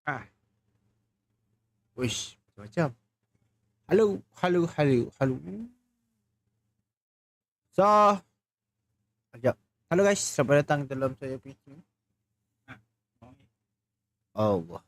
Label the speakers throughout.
Speaker 1: Ah, wish, macam. Halo, halo, halo, halo. So, sekejap. Halo guys, selamat datang dalam saya punya. Allah.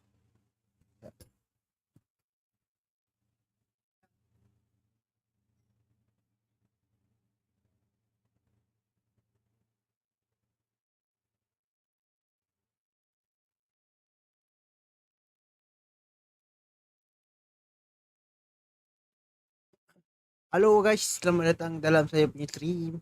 Speaker 1: Halo guys, selamat datang dalam saya punya stream.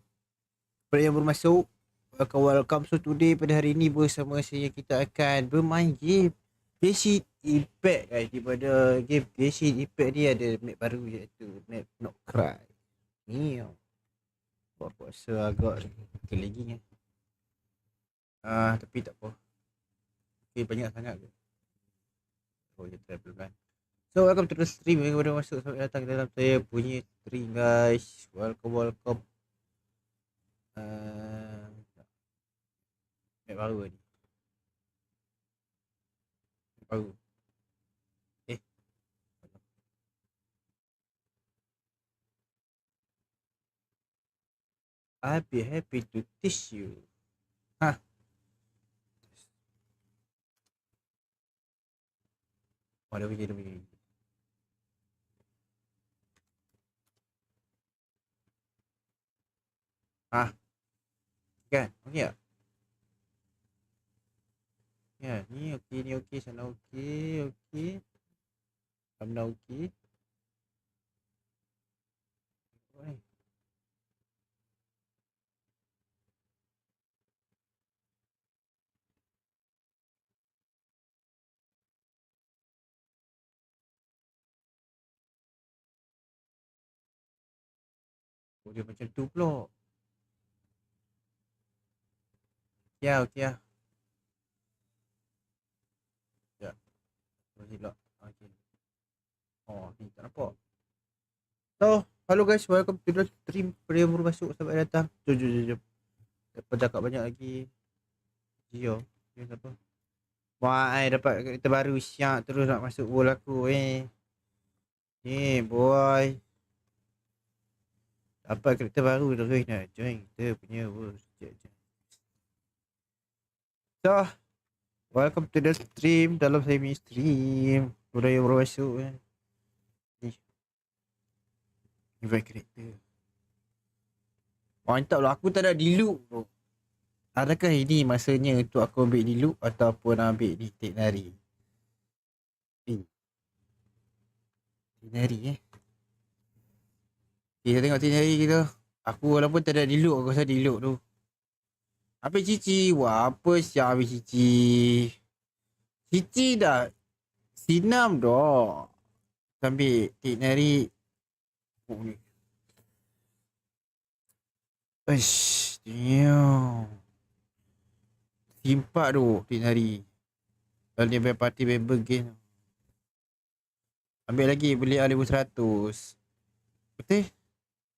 Speaker 1: Pada yang baru masuk, welcome. So today pada hari ini bersama saya kita akan bermain game Genshin Impact guys. Daripada game Genshin Impact ni ada map baru iaitu map Nod-krai. Ni aku rasa agak lagging eh. Tapi tak apa. Okay, banyak sangat ke? Oh, dia try pelan. So, welcome to the stream. Yang baru masuk, selamat datang dalam saya punya stream guys. Welcome. Map baru ni. Map baru. Eh. I'll be happy to teach you. Hah. Oh, dah begini. Hah. Kan? Okey tak? Ya, ni okey, sana okey. Sana okey. Oh, dia macam tu pula. Ya, okey lah. Ya. Boleh pula. Okey. Oh, ni tak nampak. So, hello guys, welcome to the stream. Pada yang baru masuk, selamat datang. Jom. Dapat cakap banyak lagi. Gio. Dia siapa? Wah, dapat kereta baru siap terus nak masuk bola aku Ni boy. Dapat kereta baru terus nak join kita punya world. So, welcome to the stream. Dalam saya punya stream. Budaya baru masuk Ni. Invite kereta. Mantap lah, aku tak ada di loop tu. Adakah ini masanya untuk aku ambil di loop ataupun ambil di teknari? Teknari kita tengok teknari kita. Aku walaupun tak ada di loop, aku rasa di loop tu. Habis Cici, wah apa siap habis Cici. Cici dah sinam dah. Ambil teknari. Oh ni. Ish, damn. Simpak tu teknari. Kalau dia bayar party member game. Ambil lagi beli 1100. Betul?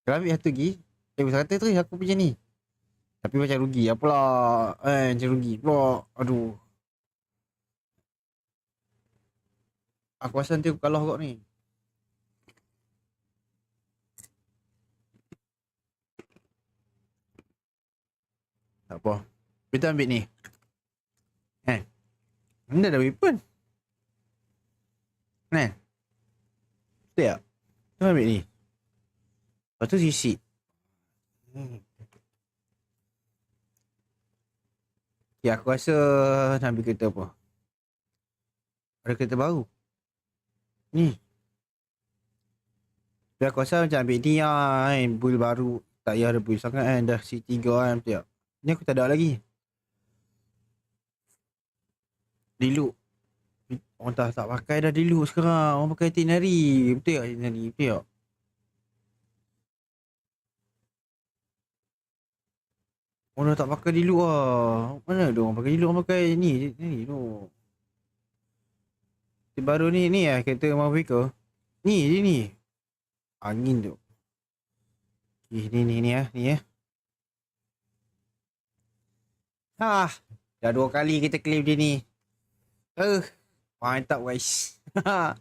Speaker 1: Kalau ambil satu lagi 1100 tu aku punya ni. Tapi macam rugi apalah. Macam rugi pula. Aduh. Aku rasa nanti aku kalah kau ni. Tak apa. Kita ambil ni. Mana ada weapon? Betul tak? Kita ambil ni. Lepas tu sisi. Ya, aku rasa nak ambil kereta apa? Ada kereta baru. Ni. Tapi aku rasa macam ambil ni lah kan. Build baru. Tak payah ada build sangat kan. Dah C3 kan. Betul tak? Ni aku tak ada lagi. Diluc. Orang tak pakai dah diluc sekarang. Orang pakai teknari. Betul tak teknari? Betul tak? Orang dah tak pakai diluc lah. Mana ada orang pakai diluc? Orang pakai ni tu. Baru ni lah kereta Maverick. Ni dia ni. Angin tu. Ni Dah 2 kali kita claim dia ni. Mantap guys. Dah.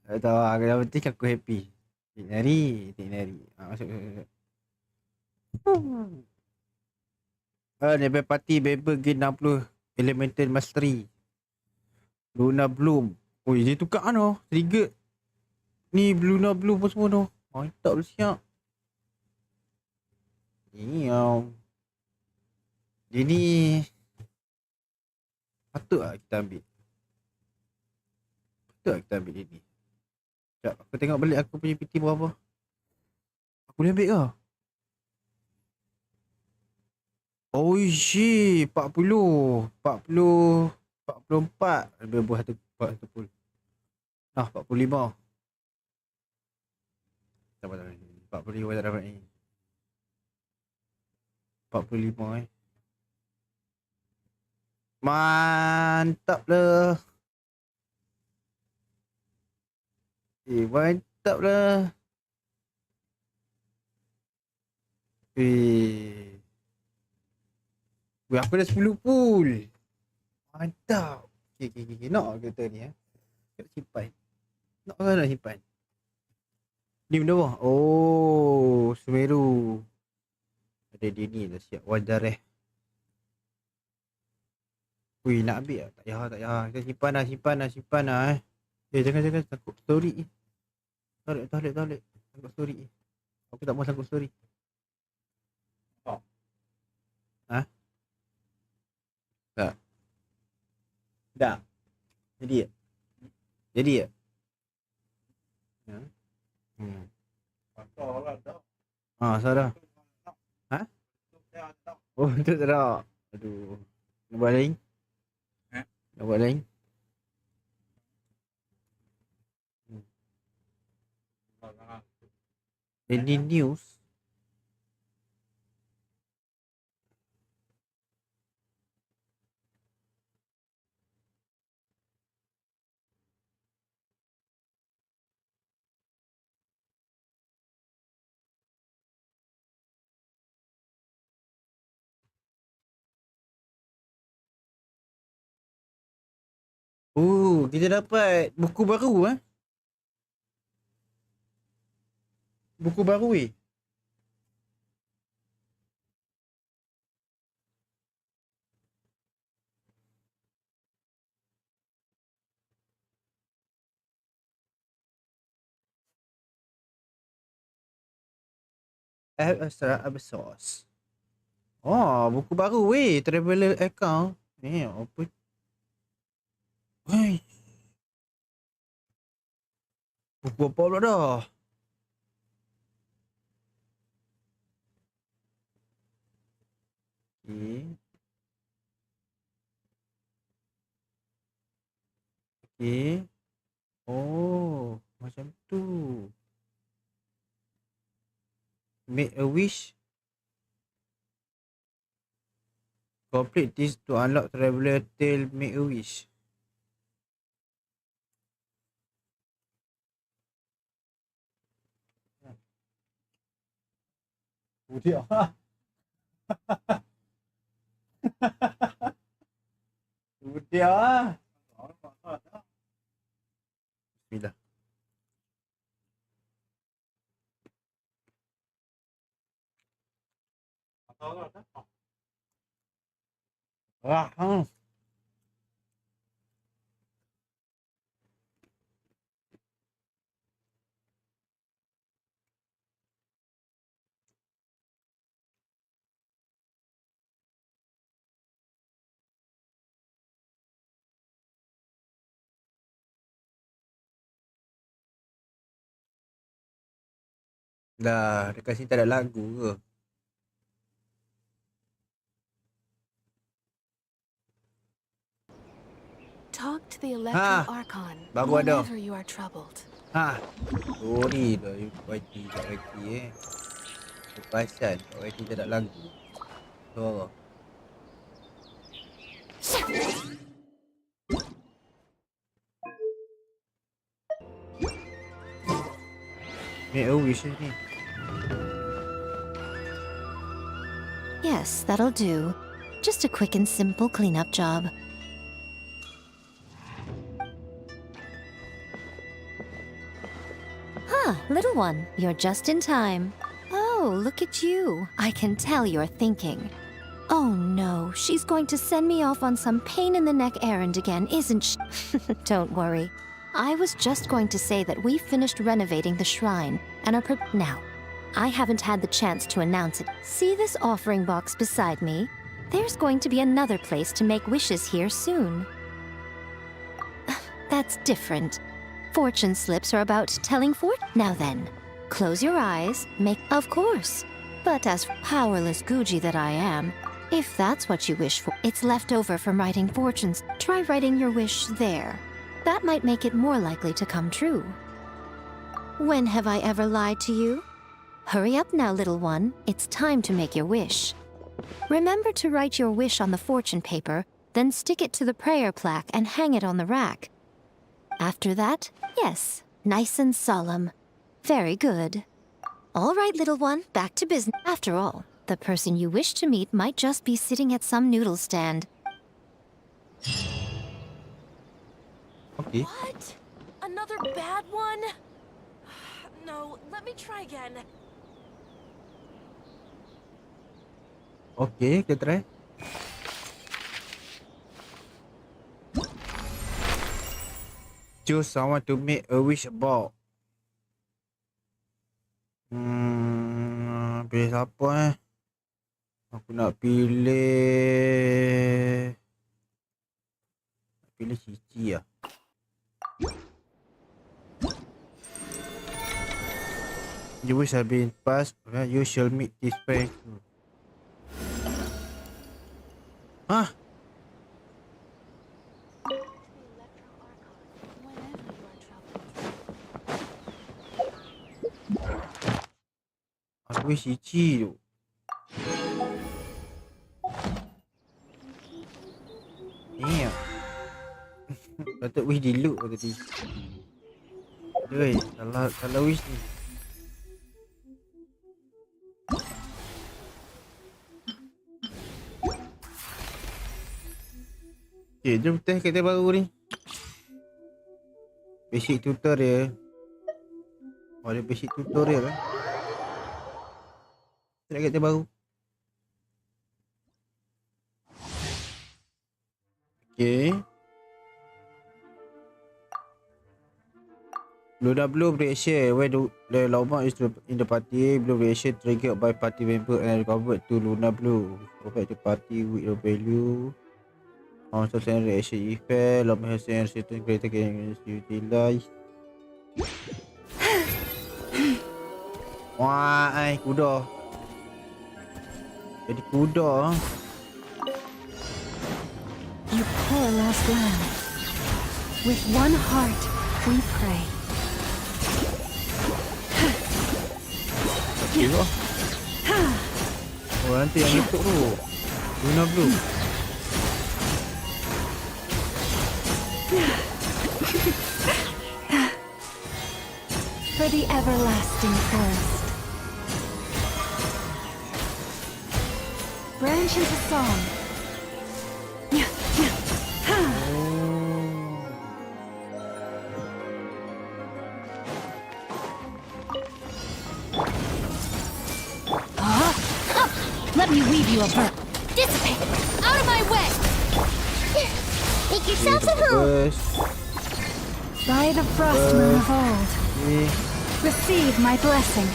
Speaker 1: Tak tahu lah, yang penting aku happy. Tik nari. Masuk. Never party, Beber Gain 60 Elemental Mastery. Luna Bloom. Oh, dia tukar kan oh. Trigger. Ni Luna Bloom pun semua tu. Mantap lu siap. Ni dia ni patut lah kita ambil. Dia ni. Sekejap, aku tengok balik aku punya PT berapa. Aku boleh ambil ke? Oh shit, 40. 44. Lebih buah satu pul. Nah, 45. Tak apa. 45 tak dapat ni. 45 Mantap lah. Mantap lah. Aku dah 10 pul. Mantap. Okay. Nak kereta ni Nak simpan. Nak simpan. Ni benda apa? Oh, Semeru. Ada dia ni dah siap. Wajareh. Wih, nak ambil tak? Tak payah. Kita simpan lah. Jangan takut story. Tarik. Takut story. Aku tak mau takut story. Ha? Tak. Dah. Jadi ya? Ha? Salah. Ha? Oh, untuk tak. Aduh. Nak buat lain? Nak buat lain? Any news? Kita dapat buku baru Buku baru Extra Absos. Oh, buku baru Traveler account. Ni apa? Hei. Buku apa pula dah? Okay. Oh, macam tu. Make a wish. Complete this to unlock Traveler Tale. Make a wish. Dia. Dia. Bismillah. Dah, dekat sini tak ada lagu ke?
Speaker 2: Talk to the Electro Archon
Speaker 1: baru ada.
Speaker 2: whenever you are troubled.
Speaker 1: Sorry dah YT kat YT Aku perasan kat YT tak ada lagu. Suara. Make a wish ni.
Speaker 2: Yes, that'll do. Just a quick and simple cleanup job. Huh, little one, you're just in time. Oh, look at you. I can tell you're thinking. Oh no, she's going to send me off on some pain-in-the-neck errand again, isn't she? Don't worry. I was just going to say that we finished renovating the shrine and are now. I haven't had the chance to announce it. See this offering box beside me? There's going to be another place to make wishes here soon. That's different. Fortune slips are about telling Now then, close your eyes, Of course. But as powerless Guji that I am, if that's what you wish for, it's left over from writing fortunes. Try writing your wish there. That might make it more likely to come true. When have I ever lied to you? Hurry up now, little one. It's time to make your wish. Remember to write your wish on the fortune paper, then stick it to the prayer plaque and hang it on the rack. After that, yes, nice and solemn. Very good. All right, little one, back to business. After all, the person you wish to meet might just be sitting at some noodle stand.
Speaker 1: Okay.
Speaker 3: What? Another bad one? No, let me try again.
Speaker 1: Okay, kita try. Choose someone to make a wish about. Pilih siapa Aku nak pilih Cici lah. You wish have been passed. You shall meet this friend. Hah? Aku wish Cici tu. Ni lah. Patut wish di loop tadi. Oi, salah wish ni. Okay, jom test kereta baru ni. Basic tutorial. Oh, ada basic tutorial lah. Try kereta baru. Okay. Blue reaction where the Loma is in the party. Blue reaction triggered by party member and recovered to Luna Blue. Provide the party with your value. Also send reaction effect. Loma has sent certain greater games utilized. Wah, kuda. Jadi kuda.
Speaker 2: You poor lost lamb. With one heart, we pray.
Speaker 1: Okay, oh, nanti yang itu tu Luna Blue.
Speaker 2: For the everlasting forest. Branch into song. Let me weave you a verb.
Speaker 3: Dissipate! Out of my way!
Speaker 2: Make yourself at home. By the frost moon of old, receive my blessing.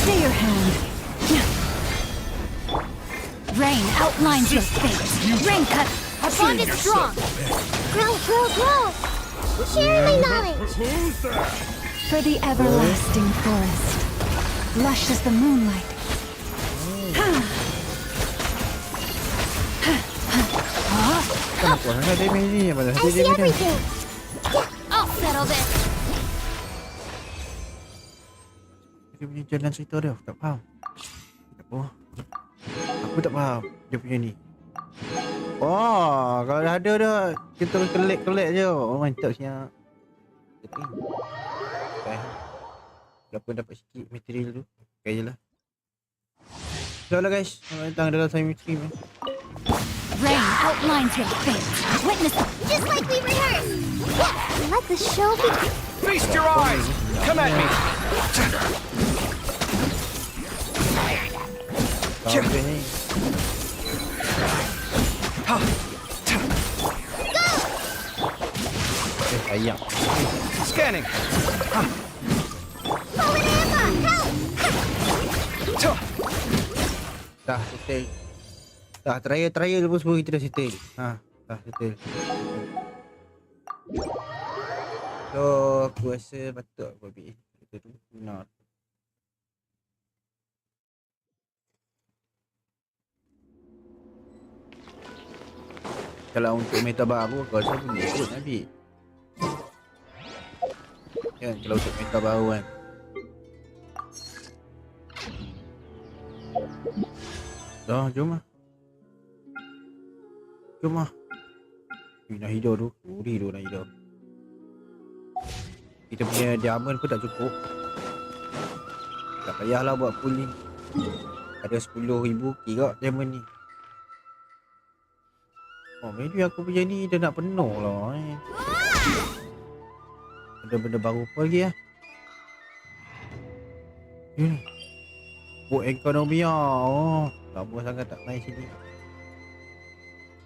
Speaker 2: Stay your hand. Rain outlines your fate. Rain cut.
Speaker 3: Our bond is strong!
Speaker 4: Grow, grow, grow! Share my knowledge!
Speaker 2: For the everlasting forest, lush as the moonlight.
Speaker 1: Kenapa ada damage ni? Apa dah
Speaker 4: I see everything!
Speaker 3: I'll settle this!
Speaker 1: Dia punya jalan cerita dia, aku tak faham. Aku tak faham dia punya ni. Oh, kalau dah ada dah, kita terus collect je. Oh, mantap siap. Okay. Walaupun dapat sikit material tu. Okay je lah. So lah guys, selamat datang dalam time stream.
Speaker 4: Rain outlines your fate. Witness it. Just like we rehearsed. Yeah, let the show begin.
Speaker 5: Feast your eyes! Come at me!
Speaker 1: Sampai ni. Sayang.
Speaker 5: Scanning!
Speaker 4: Fallen Emma, help!
Speaker 1: Dah settle. Dah trial pun semua kita dah settle. Dah settle. So aku rasa patut aku ambil kita tu Nod. Kalau untuk meta baru aku rasa aku ikut ambil. Kan kalau untuk meta baru kan. Dah jom lah. Jom lah. Nak hidup tu. Uri tu nak hidup. Kita punya diamond pun tak cukup. Tak payahlah buat pooling. Ada 10,000 kira diamond ni. Oh, maybe aku punya ni dah nak penuh lah Ada benda baru apa lagi lah. Buat ekonomi lah. Lama sangat tak main sini.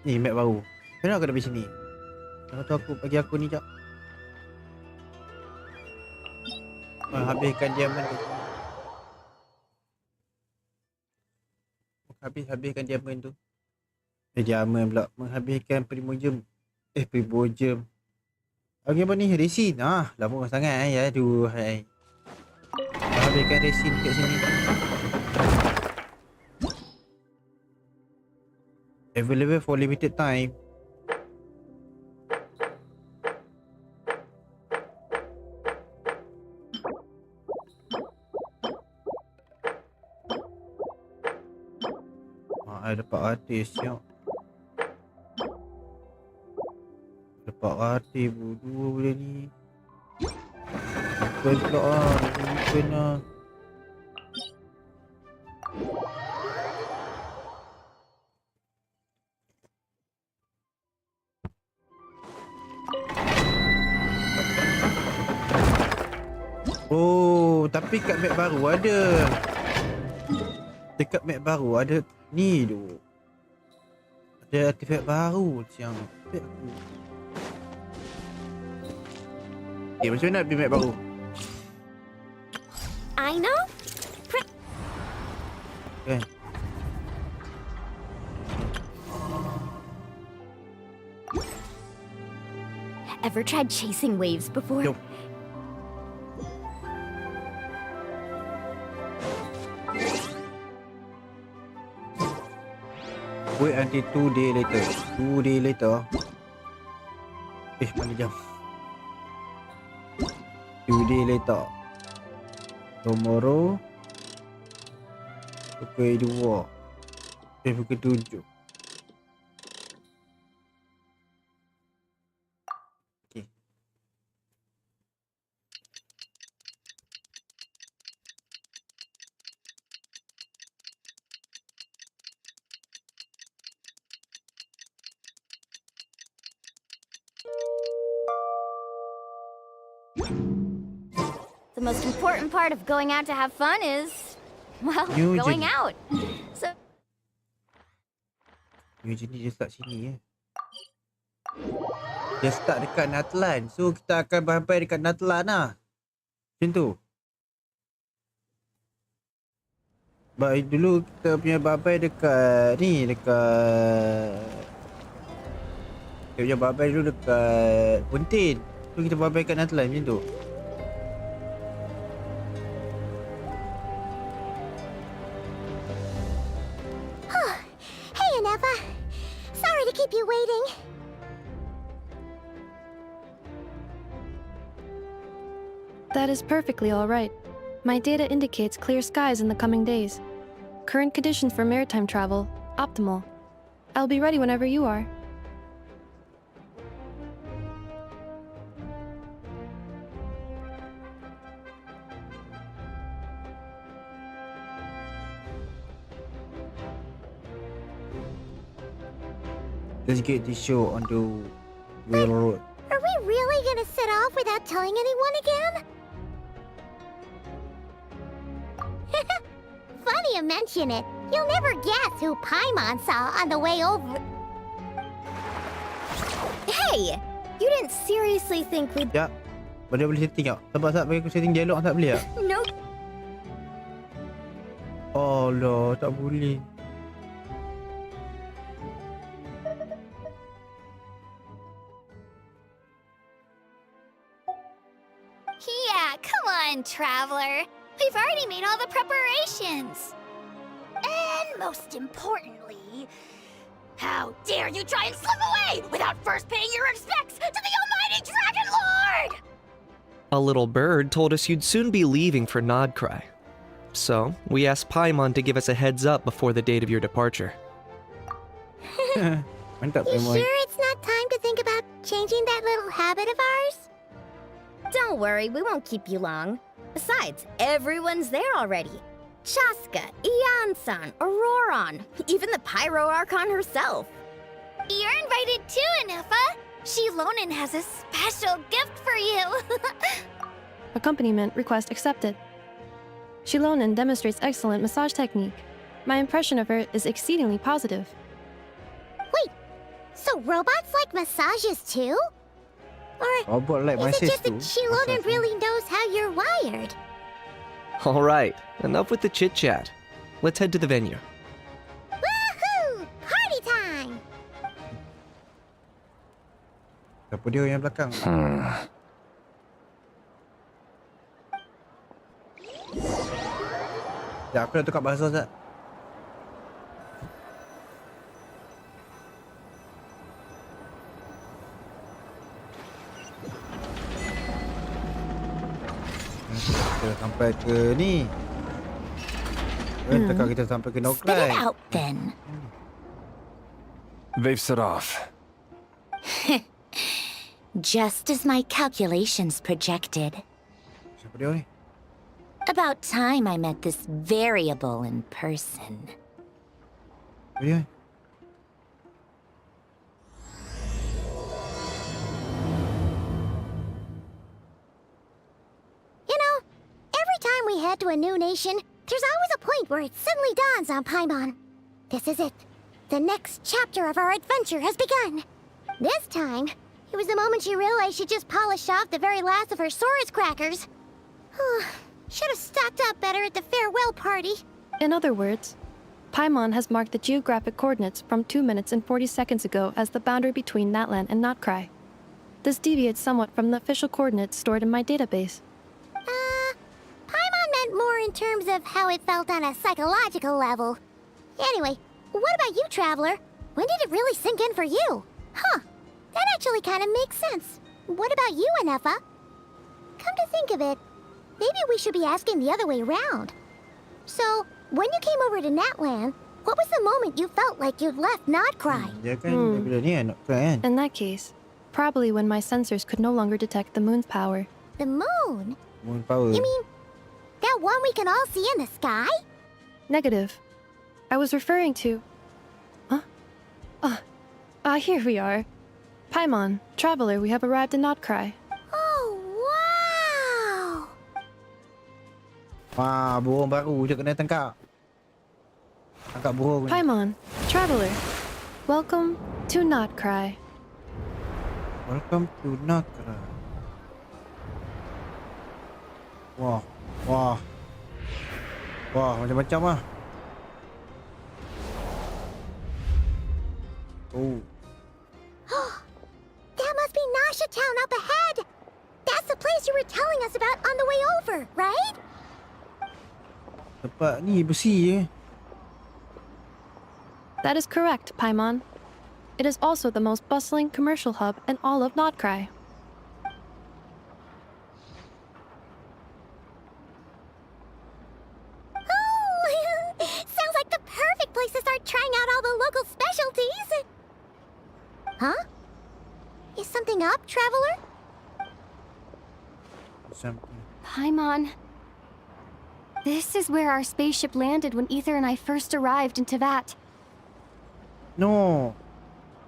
Speaker 1: Ni map baru. Kenapa aku nak pergi sini? Jangan tu aku bagi aku ni jap. Habiskan diamond tu. Habiskan diamond tu. Diamond pula. Menghabiskan primordium. Primordium. Lagi apa ni? Resin. Lama sangat aduh. Habiskan resin kat sini. Available for limited time. Dapat artis siap. Dapat artis dua boleh ni. Bukan pula bukan lah. Oh, tapi kat map baru ada. Dekat map baru ada ni tu. Ada artifact baru siang. Macam mana nak pergi map baru?
Speaker 4: I know.
Speaker 1: Kan?
Speaker 4: Ever tried chasing waves before?
Speaker 1: Jom. Wait until 2 day later. 2 day later. Mana jam? 2 day later. Tomorrow. Pukul 2. Pukul 7. Okay.
Speaker 4: The most important part of going out to have fun is, well,
Speaker 1: New
Speaker 4: going
Speaker 1: journey.
Speaker 4: out. So
Speaker 1: New journey dia start sini Dia start dekat Natlan. So kita akan sampai dekat Natlan lah. Macam tu. Baik dulu kita punya babai dekat ni, dekat kita punya babai dulu dekat Puntin. So kita babai kat Natlan macam tu.
Speaker 4: hey, Aneva. Sorry to keep you waiting.
Speaker 6: That is perfectly all right. My data indicates clear skies in the coming days. Current conditions for maritime travel, optimal. I'll be ready whenever you are.
Speaker 1: Let's get this show on the railroad.
Speaker 4: Are we really gonna set off without telling anyone again? Funny you mention it. You'll never guess who Paimon saw on the way over.
Speaker 7: Hey! You didn't seriously think we'd...
Speaker 1: Ya. Boleh setting tak? Sebab bagi aku setting dialog tak boleh tak?
Speaker 7: No.
Speaker 1: Allah, tak boleh.
Speaker 4: Yeah, come on, traveler. We've already made all the preparations. And most importantly, how dare you try and slip away without first paying your respects to the almighty Dragon Lord!
Speaker 8: A little bird told us you'd soon be leaving for Nod-krai. So, we asked Paimon to give us a heads up before the date of your departure.
Speaker 1: Mantap,
Speaker 4: You
Speaker 1: Paimon.
Speaker 4: sure it's not time to think about changing that little habit of ours?
Speaker 7: Don't worry, we won't keep you long. Besides, everyone's there already. Chaska, Ian-san, Auroron, even the Pyro Archon herself.
Speaker 4: You're invited too, Anefa. Shilonen has a special gift for you.
Speaker 6: Accompaniment request accepted. Shilonen demonstrates excellent massage technique. My impression of her is exceedingly positive.
Speaker 4: Wait, so robots like massages too? Or
Speaker 1: Robot like my
Speaker 4: is it
Speaker 1: sis
Speaker 4: just that
Speaker 1: tu.
Speaker 4: Shilonen really knows how you're wired?
Speaker 8: Alright, enough with the chit-chat. Let's head to the venue.
Speaker 4: Woohoo! Party time!
Speaker 1: Siapa dia yang belakang? Ya, aku nak tukar bahasa Zat. Kita sampai ke ni. Tekan kita sampai ke
Speaker 4: Spit it
Speaker 1: Nod-krai.
Speaker 4: out then.
Speaker 5: They've set off.
Speaker 4: Just as my calculations projected.
Speaker 1: Siapa dia ni?
Speaker 4: About time I met this variable in person.
Speaker 1: Siapa dia?
Speaker 4: You know, every time we head to a new nation, there's always a point where it suddenly dawns on Paimon. This is it. The next chapter of our adventure has begun. This time, it was the moment she realized she just polished off the very last of her Saurus crackers. Should have stocked up better at the farewell party.
Speaker 6: In other words, Paimon has marked the geographic coordinates from 2 minutes and 40 seconds ago as the boundary between Natlan and Nod-krai. This deviates somewhat from the official coordinates stored in my database.
Speaker 4: Paimon meant more in terms of how it felt on a psychological level. Anyway, what about you, Traveler? When did it really sink in for you? Huh, that actually kind of makes sense. What about you, Anefa? Come to think of it, maybe we should be asking the other way around. So, when you came over to Natlan, what was the moment you felt like you'd left Nod-krai?
Speaker 1: Dia kan daripada ni kan, Nod-krai kan?
Speaker 6: In that case, probably when my sensors could no longer detect the moon's power.
Speaker 4: The moon?
Speaker 1: Moon power.
Speaker 4: You mean that one we can all see in the sky?
Speaker 6: Negative. I was referring to... Huh? Here we are. Paimon, Traveler, we have arrived in Nod-krai.
Speaker 4: Oh, wow!
Speaker 1: Wah, burung baru je kena tangkap. Tangkap burung ni.
Speaker 6: Paimon, Traveler, welcome to Nod-krai.
Speaker 1: Welcome to Nod-krai. Wah, wah. Wah, macam-macam lah. Oh,
Speaker 4: That must be Nasha Town up ahead! That's the place you were telling us about on the way over, right?
Speaker 1: tempat ni besi je.
Speaker 6: That is correct, Paimon. It is also the most bustling commercial hub in all of Nod-krai.
Speaker 4: Oh, sounds like the perfect place to start trying out all the local specialties. Huh? Is something up, Traveler?
Speaker 1: Something.
Speaker 7: Paimon. This is where our spaceship landed when Ether and I first arrived in Teyvat.
Speaker 1: No.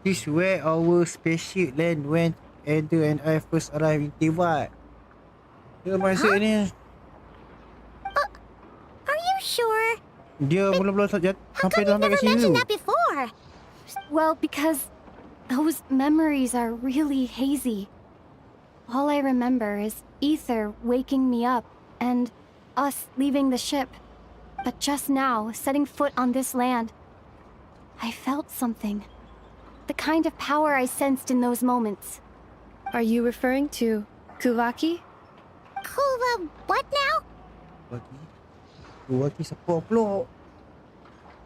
Speaker 1: This where our spaceship land when Ada and I first arrived in Tewat. Dia masuk ni.
Speaker 4: Are you sure?
Speaker 1: Dia mula-mula
Speaker 4: How
Speaker 1: sampai
Speaker 4: come you
Speaker 1: kat
Speaker 4: never
Speaker 1: sini
Speaker 4: mentioned
Speaker 1: tu.
Speaker 4: that before?
Speaker 6: Well, because those memories are really hazy. All I remember is Ether waking me up and us leaving the ship. But just now, setting foot on this land, I felt something. The kind of power I sensed in those moments. Are you referring to Kuvaki?
Speaker 4: Kuva, what now?
Speaker 1: Kuwaki siapa pula?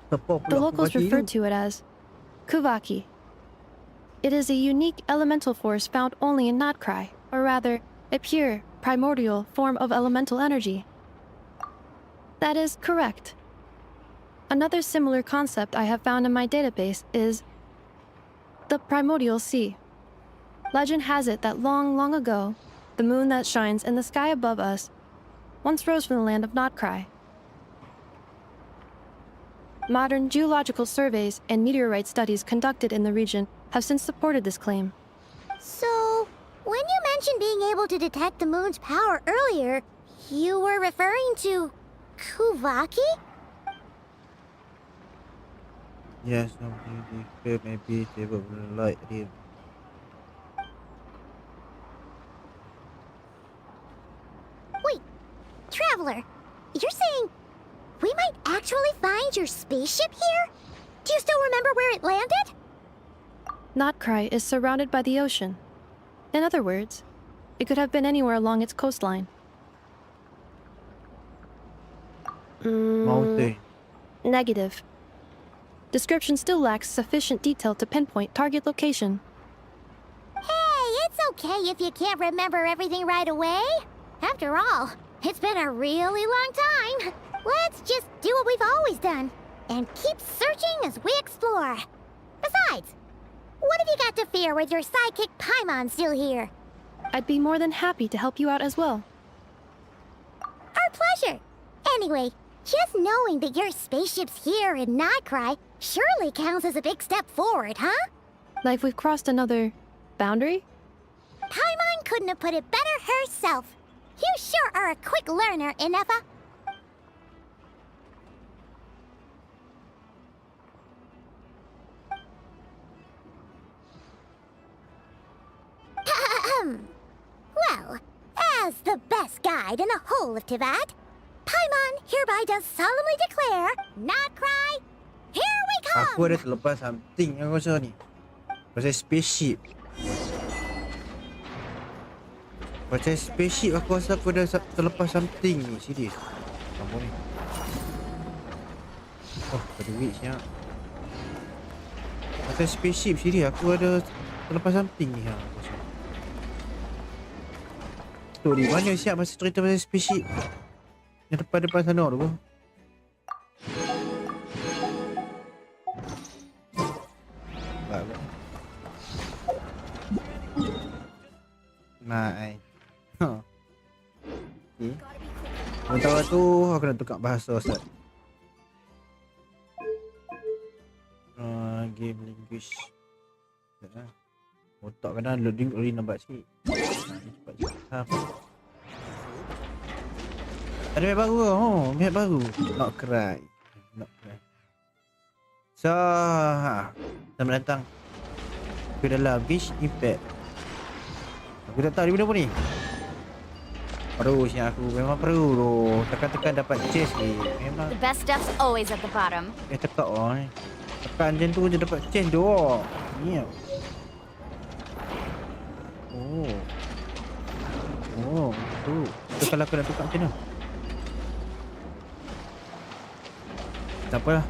Speaker 1: Siapa pula
Speaker 6: The locals
Speaker 1: Kuwaki
Speaker 6: refer
Speaker 1: tu?
Speaker 6: to it as Kuvaki. It is a unique elemental force found only in Nod-krai, or rather, a pure, primordial form of elemental energy. That is correct. Another similar concept I have found in my database is the primordial sea. Legend has it that long, long ago, the moon that shines in the sky above us once rose from the land of Nod-krai. Modern geological surveys and meteorite studies conducted in the region have since supported this claim.
Speaker 4: So, when you mentioned being able to detect the moon's power earlier, you were referring to Kuvaki?
Speaker 1: Yes, something different. Maybe they will like him.
Speaker 4: Wait, Traveler, you're saying we might actually find your spaceship here? Do you still remember where it landed?
Speaker 6: Nod-krai is surrounded by the ocean. In other words, it could have been anywhere along its coastline.
Speaker 1: Mountain.
Speaker 6: Negative. Description still lacks sufficient detail to pinpoint target location.
Speaker 4: Hey, it's okay if you can't remember everything right away. After all, it's been a really long time. Let's just do what we've always done and keep searching as we explore. Besides, what have you got to fear with your sidekick Paimon still here?
Speaker 6: I'd be more than happy to help you out as well.
Speaker 4: Our pleasure. Anyway, just knowing that your spaceship's here in Nod-krai surely counts as a big step forward, huh?
Speaker 6: Like we've crossed another boundary?
Speaker 4: Paimon couldn't have put it better herself. You sure are a quick learner, Inefa. Well, as the best guide in the whole of Teyvat, Paimon hereby does solemnly declare, Nod-krai, here we come!
Speaker 1: Aku ada terlepas something aku rasa ni. Pasal spaceship. Pasal spaceship aku rasa aku dah terlepas something ni. Serius. Apa ni? Oh, ada duit siap. Pasal spaceship serius aku ada terlepas something ni. Ha, aku rasa. Story mana siap masa cerita pasal spaceship? Yang depan-depan sana tu. Nice. Ha. Okay. Sementara tu aku nak tukar bahasa Ustaz. Game language. Sekejap lah. Otak kadang loading lambat sikit. Cepat je. Ada map baru ke? Oh, map baru. Nod-krai. Nod-krai. So, selamat datang ke dalam Genshin Impact. Aku tak tahu dia benda apa ni. Perlu siap aku. Memang perlu tu. Tekan-tekan dapat chest ni. Memang.
Speaker 3: The best stuff's always at the bottom.
Speaker 1: Tekak oh ni. Tekan macam tu je dapat chest tu. Ni. Oh. Oh, tu. Tu kalau aku nak tukar macam mana? Tak apalah.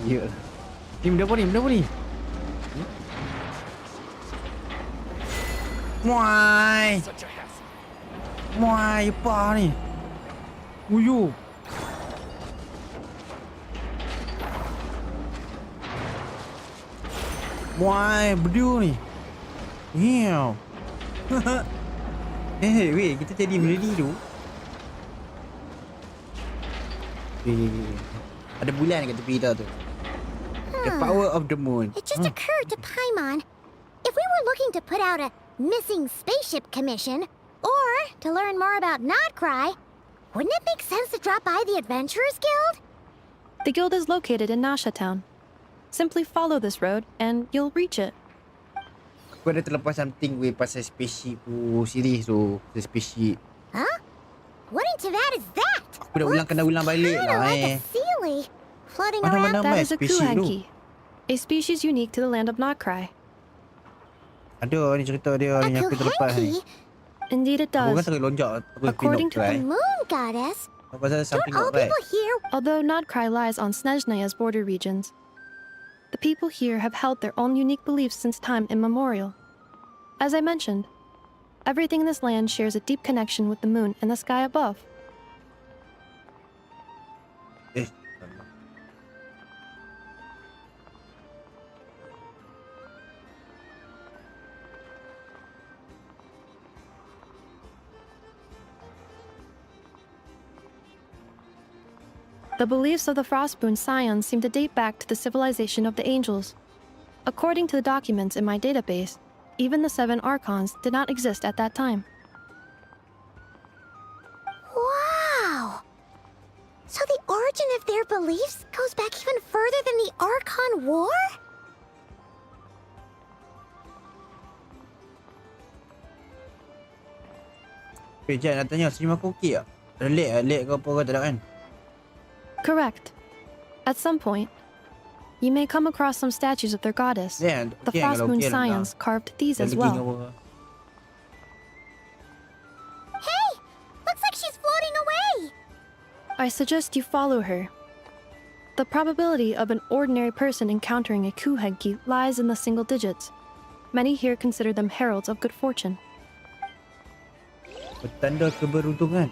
Speaker 1: Ya. Ni benda apa ni? Benda apa ni? Muai. Muai apa ni? Uyu. Muai berdua ni. Wow. Weh, kita jadi benda ni tu. Ada bulan kat tepi kita tu. The power of the moon.
Speaker 4: It just occurred to Paimon. If we were looking to put out a missing spaceship commission, or to learn more about Nod-krai, wouldn't it make sense to drop by the Adventurers Guild?
Speaker 6: The guild is located in Nasha Town. Simply follow this road and you'll reach it.
Speaker 1: Aku ada terlepas something pasal spaceship tu, series tu. The spaceship.
Speaker 4: Huh? What into that is that?
Speaker 1: Aku dah ulang kena ulang balik
Speaker 4: Kinda
Speaker 1: lah
Speaker 4: like a sealy floating
Speaker 1: Mana-mana
Speaker 4: around.
Speaker 6: That
Speaker 1: mai
Speaker 6: is a
Speaker 1: spaceship tu.
Speaker 6: kuhanki, a species unique to the land of Nod-krai.
Speaker 1: Ada ni cerita dia
Speaker 4: A
Speaker 1: ni aku terlepas ni.
Speaker 4: kuhanki?
Speaker 6: Indeed it
Speaker 1: Aku kan
Speaker 6: does.
Speaker 1: tengah lonjak aku
Speaker 6: According to
Speaker 1: Nod-krai.
Speaker 4: The moon goddess?
Speaker 1: Pasal
Speaker 4: Don't
Speaker 1: something
Speaker 4: all
Speaker 1: not right.
Speaker 4: people here?
Speaker 6: Although Nod-krai lies on Snezhnaya's border regions, the people here have held their own unique beliefs since time immemorial. As I mentioned, everything in this land shares a deep connection with the moon and the sky above.
Speaker 1: Eh.
Speaker 6: The beliefs of the Frostmoon Scions seem to date back to the civilization of the angels. According to the documents in my database, even the 7 archons did not exist at that time.
Speaker 4: Wow! So the origin of their beliefs goes back even further than the Archon War?
Speaker 1: Jap nak tanya stream aku okey tak? Ada lag ke apa ke tak ada kan?
Speaker 6: Correct. At some point, you may come across some statues of their goddess.
Speaker 1: Yeah,
Speaker 6: The
Speaker 1: okey kalau
Speaker 6: Frostmoon
Speaker 1: okey lah.
Speaker 6: Scions carved these
Speaker 1: Dah
Speaker 6: as
Speaker 1: lagging
Speaker 6: well.
Speaker 1: apa.
Speaker 4: Hey! Looks like she's floating away!
Speaker 6: I suggest you follow her. The probability of an ordinary person encountering a kuhanki lies in the single digits. Many here consider them heralds of good fortune.
Speaker 1: Petanda keberuntungan.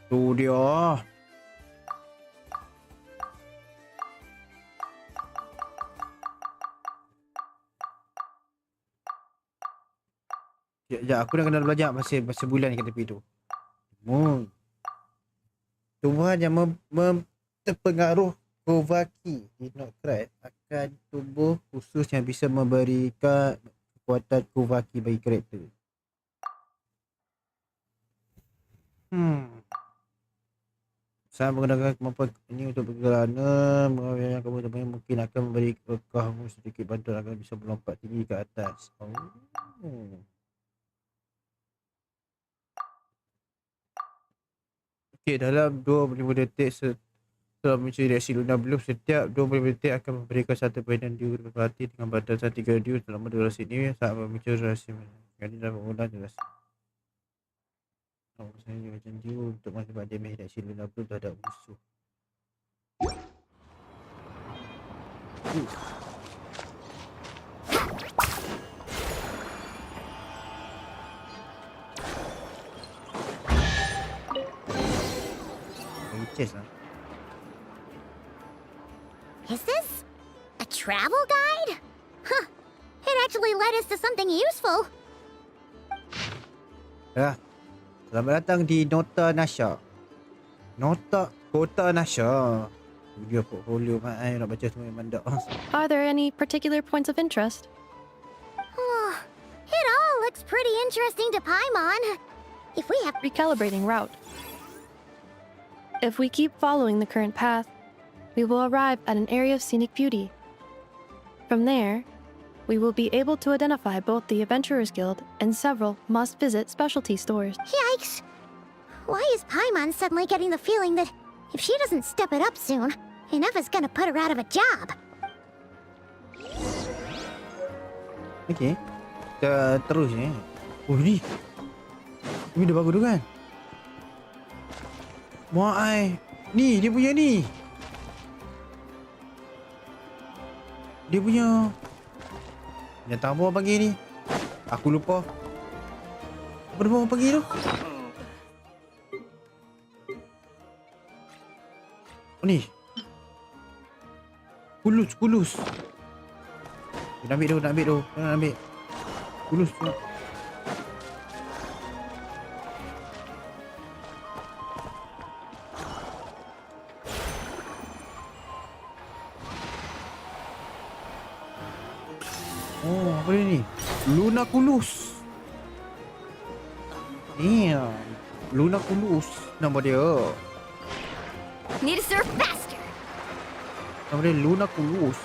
Speaker 1: Tu dia. Sekejap, aku dah kena belajar pasal bulan kat tepi tu. Tumbuhan yang terpengaruh Kovaki di Nod-krai akan tumbuh khusus yang bisa memberikan kekuatan Kovaki bagi karakter. Saya menggunakan kemampuan ini untuk kerana yang kamu temukan mungkin akan memberi kamu sedikit bantuan agar bisa melompat tinggi ke atas. Okey, dalam 25 detik setelah mencuri reaksi lunar belum, setiap 25 detik akan memberikan satu permainan diu berhati dengan batasan 3 diu selama durasi ini saat mencuri reaksi. Jadi dapat mengulang durasi. Saya juga macam diu untuk menghadapi damage reaksi lunar belum terhadap musuh. Chest lah.
Speaker 4: Is this a travel guide? Huh. It actually led us to something useful.
Speaker 1: Ya. Selamat datang di Kota Nasha. Kota Nasha. Video portfolio kan nak baca semua mandak.
Speaker 6: Are there any particular points of interest?
Speaker 4: Oh, it all looks pretty interesting to Paimon. If we have
Speaker 6: Recalibrating route. If we keep following the current path, we will arrive at an area of scenic beauty. From there, we will be able to identify both the Adventurers Guild and several must-visit specialty stores.
Speaker 4: Yikes! Why is Paimon suddenly getting the feeling that if she doesn't step it up soon, enough is gonna put her out of a job?
Speaker 1: Okey. Kita terus ni. Oh ni. Ini dah bagus tu kan? Mak ai. Ni dia punya ni. Dia punya yang tamu orang panggil ni. Aku lupa. Apa nama orang panggil tu? Oh ni. Kulus. Nak ambil tu. Jangan ambil. Kulus tu. Apa dia ni? Lunaculus. Damn. Lunaculus nama dia.
Speaker 7: Need to surf faster.
Speaker 1: Nama dia Lunaculus.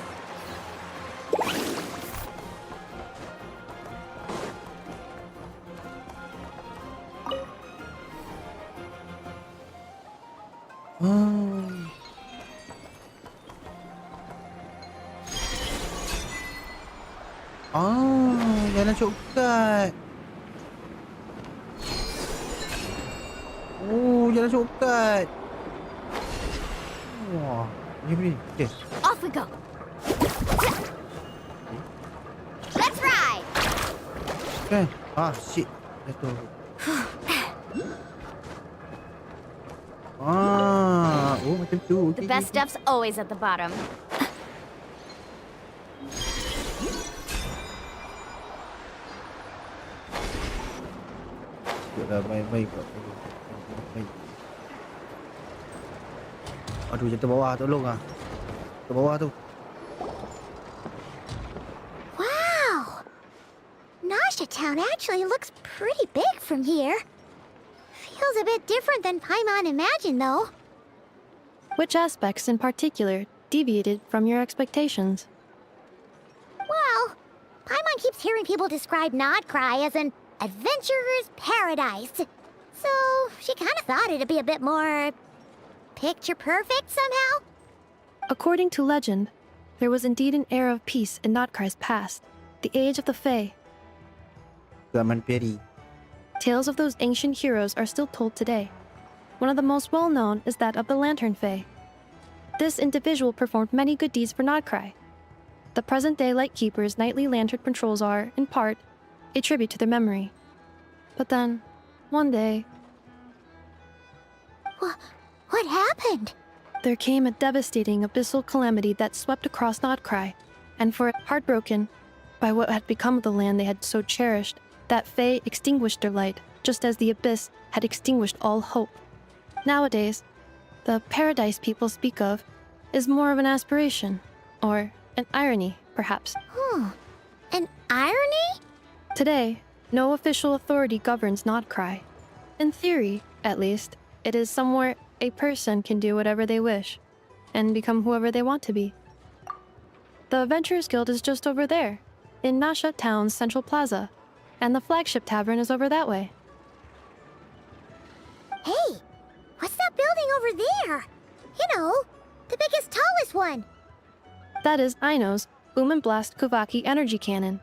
Speaker 1: Jalan shortcut. Oh, jalan shortcut. Wah, ni. Okay.
Speaker 7: Off we go. Let's ride.
Speaker 1: Okay. Shit. Jatuh. Macam tu.
Speaker 7: The best stuff's always at the bottom.
Speaker 1: Dah baik. Aduh, jatuh bawah, tolong ah. Ke bawah tu.
Speaker 4: Wow! Nasha Town actually looks pretty big from here. Feels a bit different than Paimon imagined, though.
Speaker 6: Which aspects in particular deviated from your expectations?
Speaker 4: Well, Paimon keeps hearing people describe Nod-krai as an adventurer's paradise. So, she kind of thought it'd be a bit more picture perfect somehow.
Speaker 6: According to legend, there was indeed an era of peace in Nod-krai's past, the age of the Fae.
Speaker 1: Zaman peri.
Speaker 6: Tales of those ancient heroes are still told today. One of the most well-known is that of the Lantern Fae. This individual performed many good deeds for Nod-krai. The present-day Lightkeeper's nightly lantern patrols are, in part, a tribute to their memory. But then, one day,
Speaker 4: What happened?
Speaker 6: there came a devastating abyssal calamity that swept across Nod-krai, and for it, heartbroken by what had become of the land they had so cherished, that Fae extinguished their light, just as the abyss had extinguished all hope. Nowadays, the paradise people speak of is more of an aspiration, or an irony, perhaps.
Speaker 4: An irony?
Speaker 6: Today, no official authority governs Nod-krai. In theory, at least, it is somewhere a person can do whatever they wish, and become whoever they want to be. The Adventurers Guild is just over there, in Nasha Town's Central Plaza, and the flagship tavern is over that way.
Speaker 4: Hey, what's that building over there? You know, the biggest, tallest one.
Speaker 6: That is Aino's Boom and Blast Kuvaki energy cannon.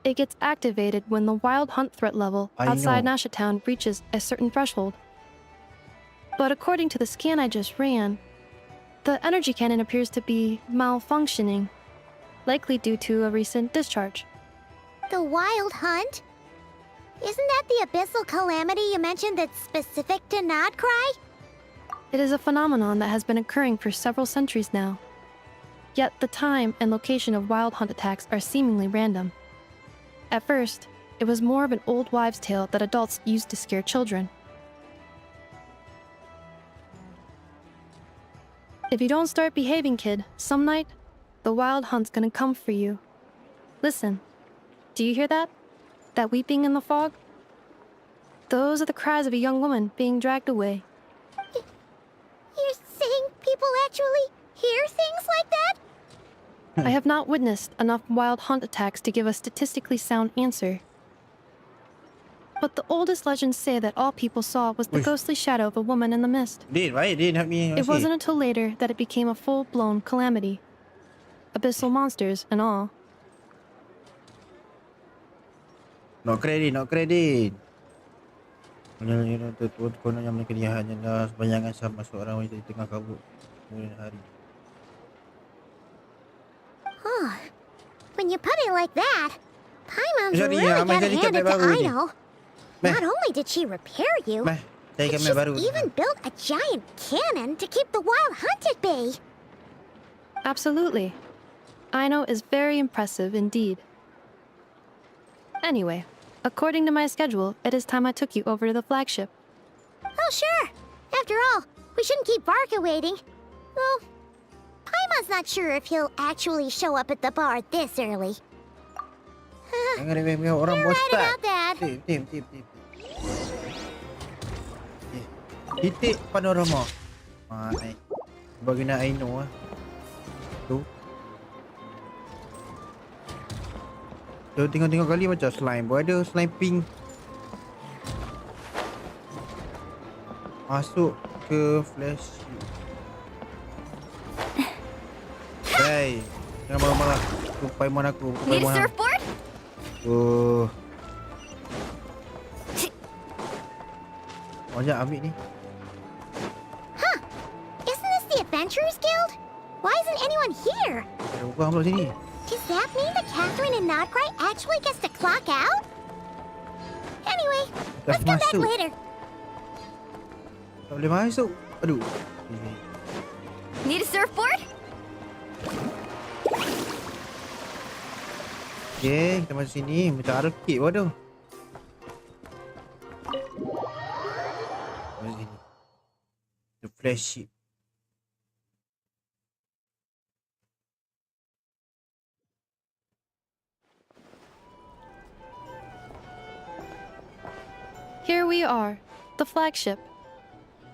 Speaker 6: It gets activated when the wild hunt threat level outside Nasha Town reaches a certain threshold. But according to the scan I just ran, the energy cannon appears to be malfunctioning, likely due to a recent discharge.
Speaker 4: The wild hunt? Isn't that the abyssal calamity you mentioned that's specific to Nod-krai?
Speaker 6: It is a phenomenon that has been occurring for several centuries now. Yet the time and location of wild hunt attacks are seemingly random. At first, it was more of an old wives' tale that adults used to scare children. If you don't start behaving, kid, some night, the wild hunt's gonna come for you. Listen, do you hear that? That weeping in the fog? Those are the cries of a young woman being dragged away.
Speaker 4: You're saying people actually hear things like that?
Speaker 6: I have not witnessed enough wild hunt attacks to give a statistically sound answer. But the oldest legends say that all people saw was the ghostly shadow of a woman in the mist.
Speaker 1: Din, baik Din,
Speaker 6: It wasn't until later that it became a full-blown calamity. Abyssal monsters and all.
Speaker 1: Nod-krai Din. Kononnya mereka dia hanyalah bayangan sama seorang wanita di tengah kabut kemudian hari.
Speaker 4: When you put it like that, Paimon's
Speaker 1: Sorry,
Speaker 4: really
Speaker 1: may
Speaker 4: got
Speaker 1: jadi
Speaker 4: handed
Speaker 1: kamera
Speaker 4: to
Speaker 1: baru ni.
Speaker 4: Aino. Not only did she repair you,
Speaker 1: Meh, saya
Speaker 4: but
Speaker 1: kamera
Speaker 4: she's
Speaker 1: baru.
Speaker 4: even built a giant cannon to keep the wild hunt at bay.
Speaker 6: Absolutely. Aino is very impressive indeed. Anyway, according to my schedule, it is time I took you over to the flagship.
Speaker 4: Oh, sure. After all, we shouldn't keep Barca waiting. Well, Paimon's not sure if he'll actually show up at the bar this early.
Speaker 1: Jangan remeh-remeh orang
Speaker 4: You're right
Speaker 1: bostad.
Speaker 4: about that.
Speaker 1: Tim. Titik panorama. Bagi nak I know lah. Tu. So, tengok kali macam slime pun ada. Slime pink. Masuk ke flash. Hey, jangan marah-marah. Tu Paimon aku.
Speaker 7: Need a
Speaker 1: Paimon aku.
Speaker 7: surfboard?
Speaker 1: Sekejap ambil ni.
Speaker 4: Huh. Isn't this the Adventurers Guild? Why isn't anyone here?
Speaker 1: Ada orang pula sini.
Speaker 4: Does that mean that Catherine and Nod-krai actually gets to clock out? Anyway, let's come back
Speaker 1: masuk.
Speaker 4: later.
Speaker 1: Tak boleh masuk. Aduh.
Speaker 7: Need a surfboard?
Speaker 1: Okay, kita masuk sini. Macam arcade pun tu. Masuk sini. The flash ship.
Speaker 6: Here we are, the flagship.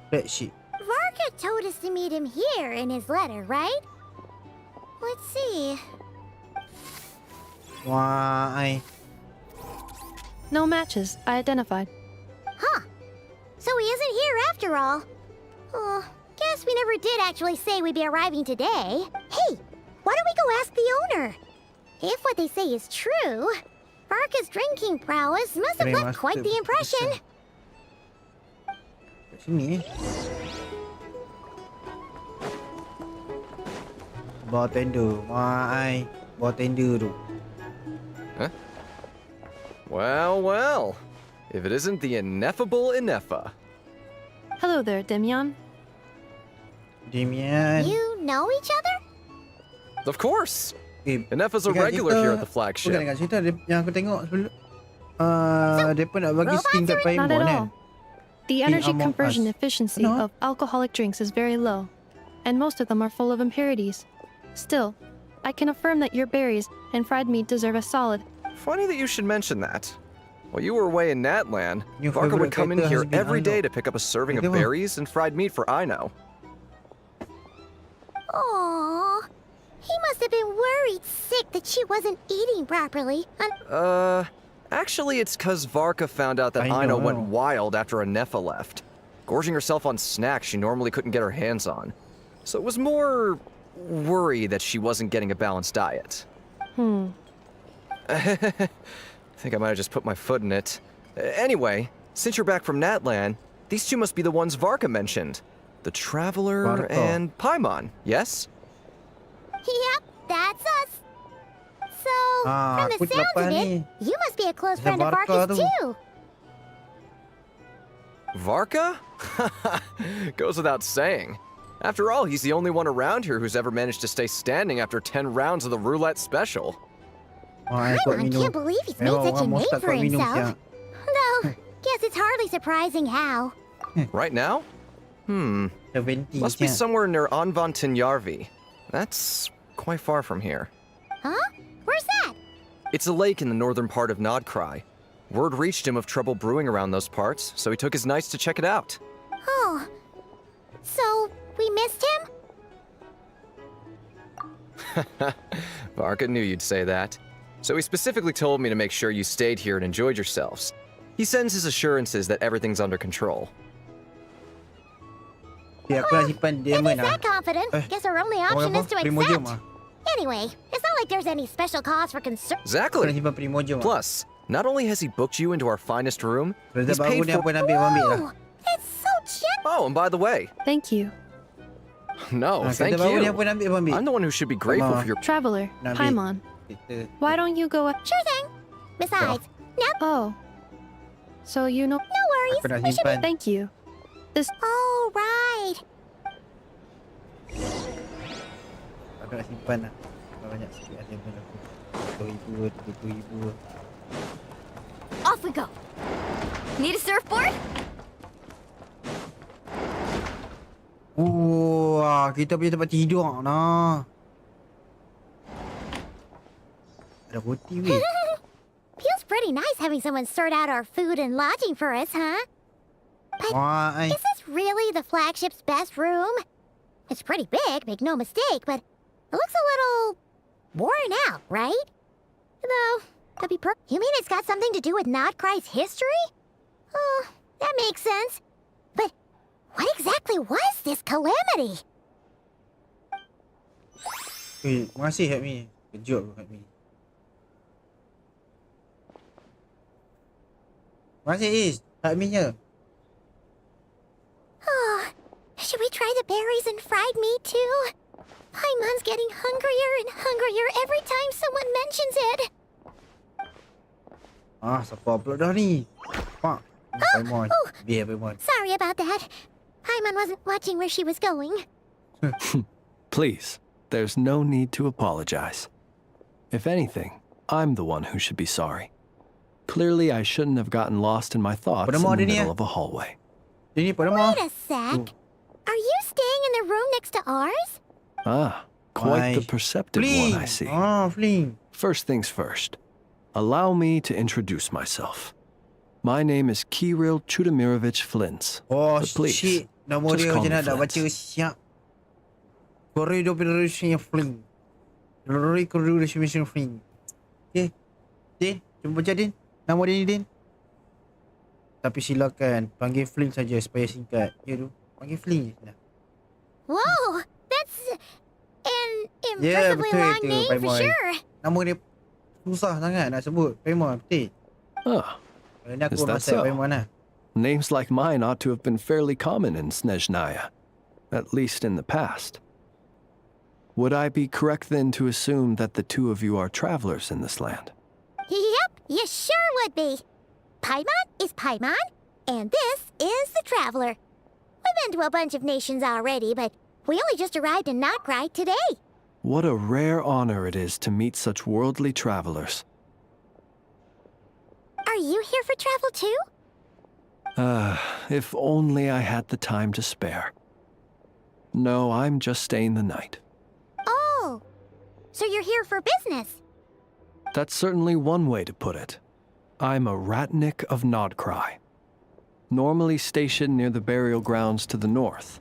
Speaker 1: Flash ship.
Speaker 4: Varka told us to meet him here in his letter, right? Let's see.
Speaker 1: Why?
Speaker 6: No matches, I identified.
Speaker 4: Huh. So he isn't here after all. Oh, guess we never did actually say we'd be arriving today. Hey, why don't we go ask the owner? If what they say is true, Varka's drinking prowess must have left quite the impression.
Speaker 1: Kat sini. Bartender. Why? Bartender tu.
Speaker 5: Well. If it isn't the ineffable Inefa.
Speaker 6: Hello there, Demyan.
Speaker 1: Damian.
Speaker 4: You know each other?
Speaker 5: Of course. Inefa's a
Speaker 1: dekat
Speaker 5: regular
Speaker 1: cerita-
Speaker 5: here at the
Speaker 1: Bukan
Speaker 5: flagship.
Speaker 1: dekat cerita yang aku tengok sebelum. Dia pun nak bagi skin kat
Speaker 6: Not
Speaker 1: Paimon
Speaker 6: at
Speaker 1: kan.
Speaker 6: all. The energy
Speaker 1: Among
Speaker 6: conversion
Speaker 1: Us.
Speaker 6: efficiency
Speaker 1: No.
Speaker 6: of alcoholic drinks is very low, and most of them are full of impurities. Still, I can affirm that your berries and fried meat deserve a solid.
Speaker 5: Funny that you should mention that. While you were away in Natlan,
Speaker 1: Your
Speaker 5: Varka would
Speaker 1: favorite
Speaker 5: come in
Speaker 1: character
Speaker 5: here
Speaker 1: has been
Speaker 5: every day
Speaker 1: Aino.
Speaker 5: to pick up a serving of
Speaker 1: Tengok.
Speaker 5: berries and fried meat for Aino.
Speaker 4: Aww. He must have been worried sick that she wasn't eating properly.
Speaker 5: Actually, it's because Varka found out that
Speaker 1: I
Speaker 5: Aino
Speaker 1: know.
Speaker 5: went wild after Inefa left, gorging herself on snacks she normally couldn't get her hands on. So it was more worry that she wasn't getting a balanced diet. I think I might have just put my foot in it. Anyway, since you're back from Natlan, these two must be the ones Varka mentioned. The Traveler
Speaker 1: Varka.
Speaker 5: and Paimon, yes?
Speaker 4: Yep, that's us. So,
Speaker 1: Ah,
Speaker 4: from
Speaker 1: aku
Speaker 4: the sounds of
Speaker 1: terlepas
Speaker 4: it,
Speaker 1: ni.
Speaker 4: you must be a close
Speaker 1: Ada
Speaker 4: friend of
Speaker 1: Varka
Speaker 4: Varka's
Speaker 1: tu.
Speaker 4: too.
Speaker 5: Varka? Goes without saying. After all, he's the only one around here who's ever managed to stay standing after 10 rounds of the roulette special.
Speaker 1: Why kuat
Speaker 4: I
Speaker 1: minum.
Speaker 4: can't believe he's made
Speaker 1: Memang
Speaker 4: such a
Speaker 1: orang
Speaker 4: name
Speaker 1: mostad
Speaker 4: for
Speaker 1: kuat minum
Speaker 4: himself.
Speaker 1: siap.
Speaker 4: Though, guess it's hardly surprising how.
Speaker 5: Right now?
Speaker 1: 70
Speaker 5: Must be
Speaker 1: siap.
Speaker 5: somewhere near Anvantinjarvi. That's quite far from here.
Speaker 4: Huh? Where's that?
Speaker 5: It's a lake in the northern part of Nod-krai. Word reached him of trouble brewing around those parts, so he took his knights to check it out.
Speaker 4: Oh. So, we missed him?
Speaker 5: Varka knew you'd say that. So he specifically told me to make sure you stayed here and enjoyed yourselves. He sends his assurances that everything's under control.
Speaker 1: Okay, aku nak simpan
Speaker 4: If
Speaker 1: diamond
Speaker 4: he's
Speaker 1: lah.
Speaker 4: that confident, guess our only
Speaker 1: Orang
Speaker 4: option
Speaker 1: apa?
Speaker 4: is to
Speaker 1: Primordium
Speaker 4: accept.
Speaker 1: ah.
Speaker 4: Anyway, it's not like there's any special cause for concern.
Speaker 1: Aku nak
Speaker 5: Exactly.
Speaker 1: simpan Primordium ah.
Speaker 5: Plus, not only has he booked you into our finest room,
Speaker 1: Rezat
Speaker 5: he's
Speaker 1: baru
Speaker 5: paid
Speaker 1: ni
Speaker 5: for...
Speaker 1: apa nak ambil lah.
Speaker 4: Ooh, it's so generous.
Speaker 5: Oh, and by the way,
Speaker 6: Thank you.
Speaker 5: no,
Speaker 1: Kata
Speaker 5: thank
Speaker 1: baru ni
Speaker 5: you.
Speaker 1: apa nak ambil.
Speaker 5: I'm the one who should be grateful for your...
Speaker 6: Traveler,
Speaker 1: Nabi.
Speaker 6: Paimon,
Speaker 1: Kita.
Speaker 6: why don't you go?
Speaker 4: Sure thing. Besides, now,
Speaker 6: Oh. So you know.
Speaker 4: no worries.
Speaker 1: Aku nak
Speaker 4: We should
Speaker 1: simpan.
Speaker 6: Thank you. This.
Speaker 4: Oh, right.
Speaker 1: Aku nak simpan lah. Banyak sikit lah diamond aku. 10,000, 20,000.
Speaker 7: Off we go. Need a surfboard?
Speaker 1: Wah, kita punya tempat tidur nah. Ada putih weh.
Speaker 4: pretty nice having someone sort out our food and lodging for us, huh?
Speaker 1: Why?
Speaker 4: Is this really the flagship's best room? It's pretty big, make no mistake, but it looks a little worn out, right? Though, that'd be You mean it's got something to do with Nod-krai's history? Oh, that makes sense. But what exactly was this calamity?
Speaker 1: Terima kasih help me. Kejut help me. Terima kasih Is. Help me nya.
Speaker 4: Oh, should we try the berries and fried meat too? Paimon's getting hungrier and hungrier every time someone mentions it.
Speaker 1: Siapa pula dah ni? Pak. Paimon. Biar Paimon.
Speaker 4: Sorry about that. Paimon wasn't watching where she was going.
Speaker 9: Please, there's no need to apologize. If anything, I'm the one who should be sorry. Clearly, I shouldn't have gotten lost in my thoughts in the middle of a hallway.
Speaker 1: Ini pada mau.
Speaker 4: Wait a sec. Are you staying in the room next to ours?
Speaker 9: Ah, quite the perceptive one, I see.
Speaker 1: Fling.
Speaker 9: First things first. Allow me to introduce myself. My name is Kirill Chudamirovich Flintz. But please,
Speaker 1: shit. Nama
Speaker 9: just
Speaker 1: dia
Speaker 9: call
Speaker 1: macam
Speaker 9: me
Speaker 1: nak dah baca
Speaker 9: Flintz.
Speaker 1: siap. Corridor Federation Fling. Corridor Federation Fling. Okay. Din, cuba baca Din. Nama dia ni Din. Tapi silakan panggil Fling saja supaya singkat. Ya tu. Panggil Fling je lah.
Speaker 4: Whoa, that's an
Speaker 1: Yeah,
Speaker 4: impressively
Speaker 1: betul
Speaker 4: long
Speaker 1: itu,
Speaker 4: name for
Speaker 1: Paimon.
Speaker 4: sure.
Speaker 1: Nama dia susah sangat nak sebut. Paimon, betul.
Speaker 9: Ah,
Speaker 1: Kalau ni aku
Speaker 9: Is that
Speaker 1: WhatsApp
Speaker 9: so?
Speaker 1: Paimon lah.
Speaker 9: names like mine ought to have been fairly common in Snezhnaya, at least in the past. Would I be correct then to assume that the two of you are travelers in this land?
Speaker 4: Yep, you sure would be. Paimon is Paimon, and this is the Traveler. We've been to a bunch of nations already, but we only just arrived in Nod-krai today.
Speaker 9: What a rare honor it is to meet such worldly travelers.
Speaker 4: Are you here for travel too?
Speaker 9: If only I had the time to spare. No, I'm just staying the night.
Speaker 4: Oh, so you're here for business?
Speaker 9: That's certainly one way to put it. I'm a ratnik of Nod-krai, normally stationed near the burial grounds to the north.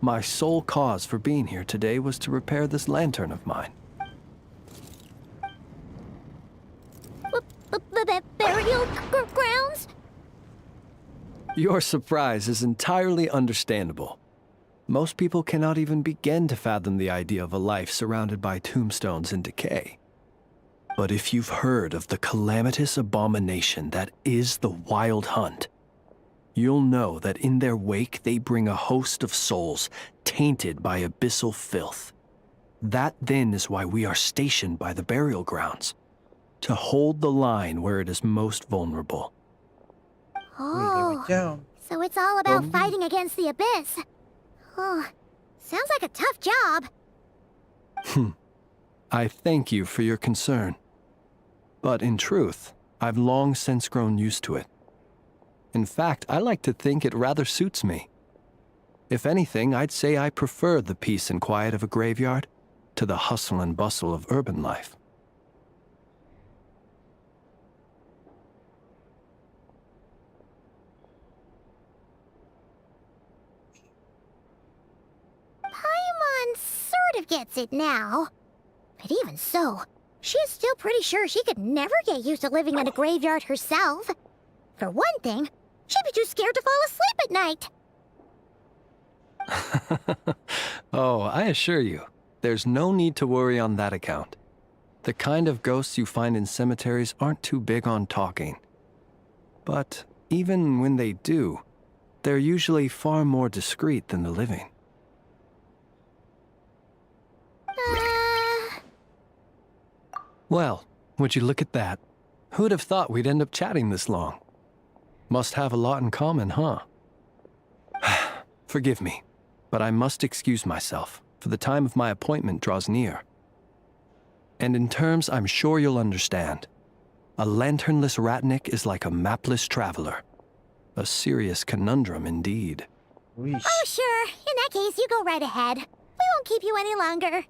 Speaker 9: My sole cause for being here today was to repair this lantern of mine.
Speaker 4: Burial grounds?
Speaker 9: Your surprise is entirely understandable. Most people cannot even begin to fathom the idea of a life surrounded by tombstones and decay. But if you've heard of the calamitous abomination that is the Wild Hunt, you'll know that in their wake they bring a host of souls tainted by abyssal filth. That then is why we are stationed by the burial grounds, to hold the line where it is most vulnerable.
Speaker 4: Oh,
Speaker 1: Macam.
Speaker 4: so it's all about
Speaker 1: Zombie.
Speaker 4: fighting against the abyss. Oh, sounds like a tough job.
Speaker 9: I thank you for your concern. But in truth, I've long since grown used to it. In fact, I like to think it rather suits me. If anything, I'd say I prefer the peace and quiet of a graveyard to the hustle and bustle of urban life.
Speaker 4: Paimon sort of gets it now. But even so, she is still pretty sure she could never get used to living in a graveyard herself. For one thing, she'd be too scared to fall asleep at night.
Speaker 9: Oh, I assure you, there's no need to worry on that account. The kind of ghosts you find in cemeteries aren't too big on talking. But even when they do, they're usually far more discreet than the living. Well, would you look at that? Who'd have thought we'd end up chatting this long? Must have a lot in common, huh? Forgive me, but I must excuse myself, for the time of my appointment draws near. And in terms I'm sure you'll understand, a lanternless ratnik is like a mapless traveler. A serious conundrum indeed.
Speaker 1: Wish.
Speaker 4: Oh, sure. In that case, you go right ahead. We won't keep you any longer.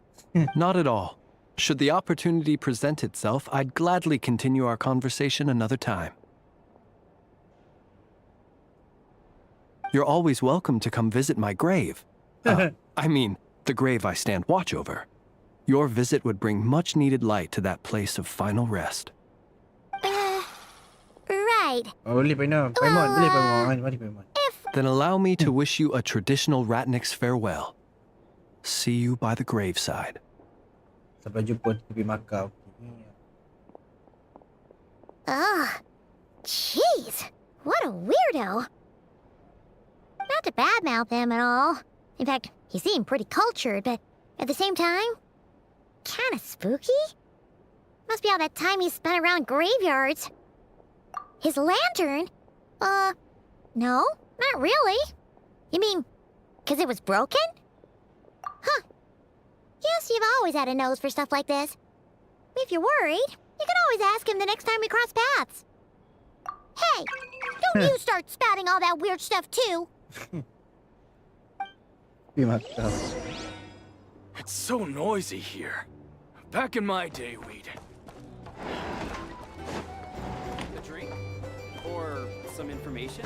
Speaker 9: Not at all. Should the opportunity present itself, I'd gladly continue our conversation another time. You're always welcome to come visit my grave. I mean, the grave I stand watch over. Your visit would bring much-needed light to that place of final rest.
Speaker 4: Right.
Speaker 1: Oh, boleh Paimon. Paimon, boleh Paimon. Mari Paimon.
Speaker 9: Then allow me to wish you a traditional Ratnik's farewell. See you by the graveside.
Speaker 1: Sampai jumpa di tepi makam.
Speaker 4: Ugh. Jeez. What a weirdo. Not to badmouth him at all. In fact, he seemed pretty cultured, but at the same time, kinda spooky? Must be all that time he spent around graveyards. His lantern? No, not really. You mean, 'cause it was broken? Huh. Guess you've always had a nose for stuff like this. If you're worried, you can always ask him the next time we cross paths. Hey, don't you start spouting all that weird stuff too.
Speaker 1: Tepi makam.
Speaker 10: It's so noisy here. Back in my day, we'd...
Speaker 11: A drink? Or some information?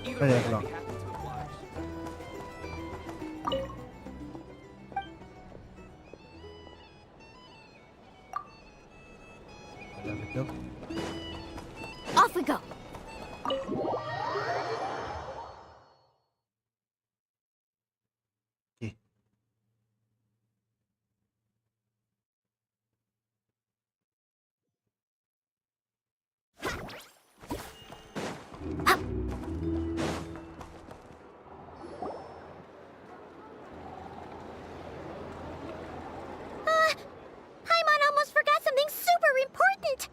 Speaker 11: Either
Speaker 1: Banyak
Speaker 11: way, I'd
Speaker 1: keluar.
Speaker 11: be happy to oblige.
Speaker 1: Betul.
Speaker 7: Off we go.
Speaker 1: Okay.
Speaker 4: Paimon almost forgot something super important.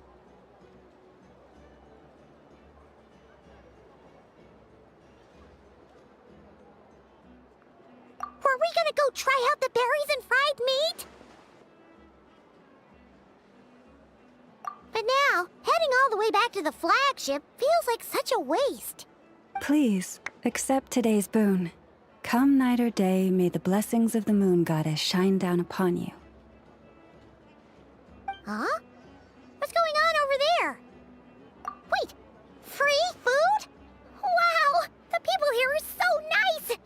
Speaker 4: Were we gonna go try out the berries and fried meat? But now, heading all the way back to the flagship feels like such a waste.
Speaker 12: Please, accept today's boon. Come night or day, may the blessings of the moon goddess shine down upon you.
Speaker 4: Huh? What's going on over there? Wait, free food? Wow, the people here are so nice!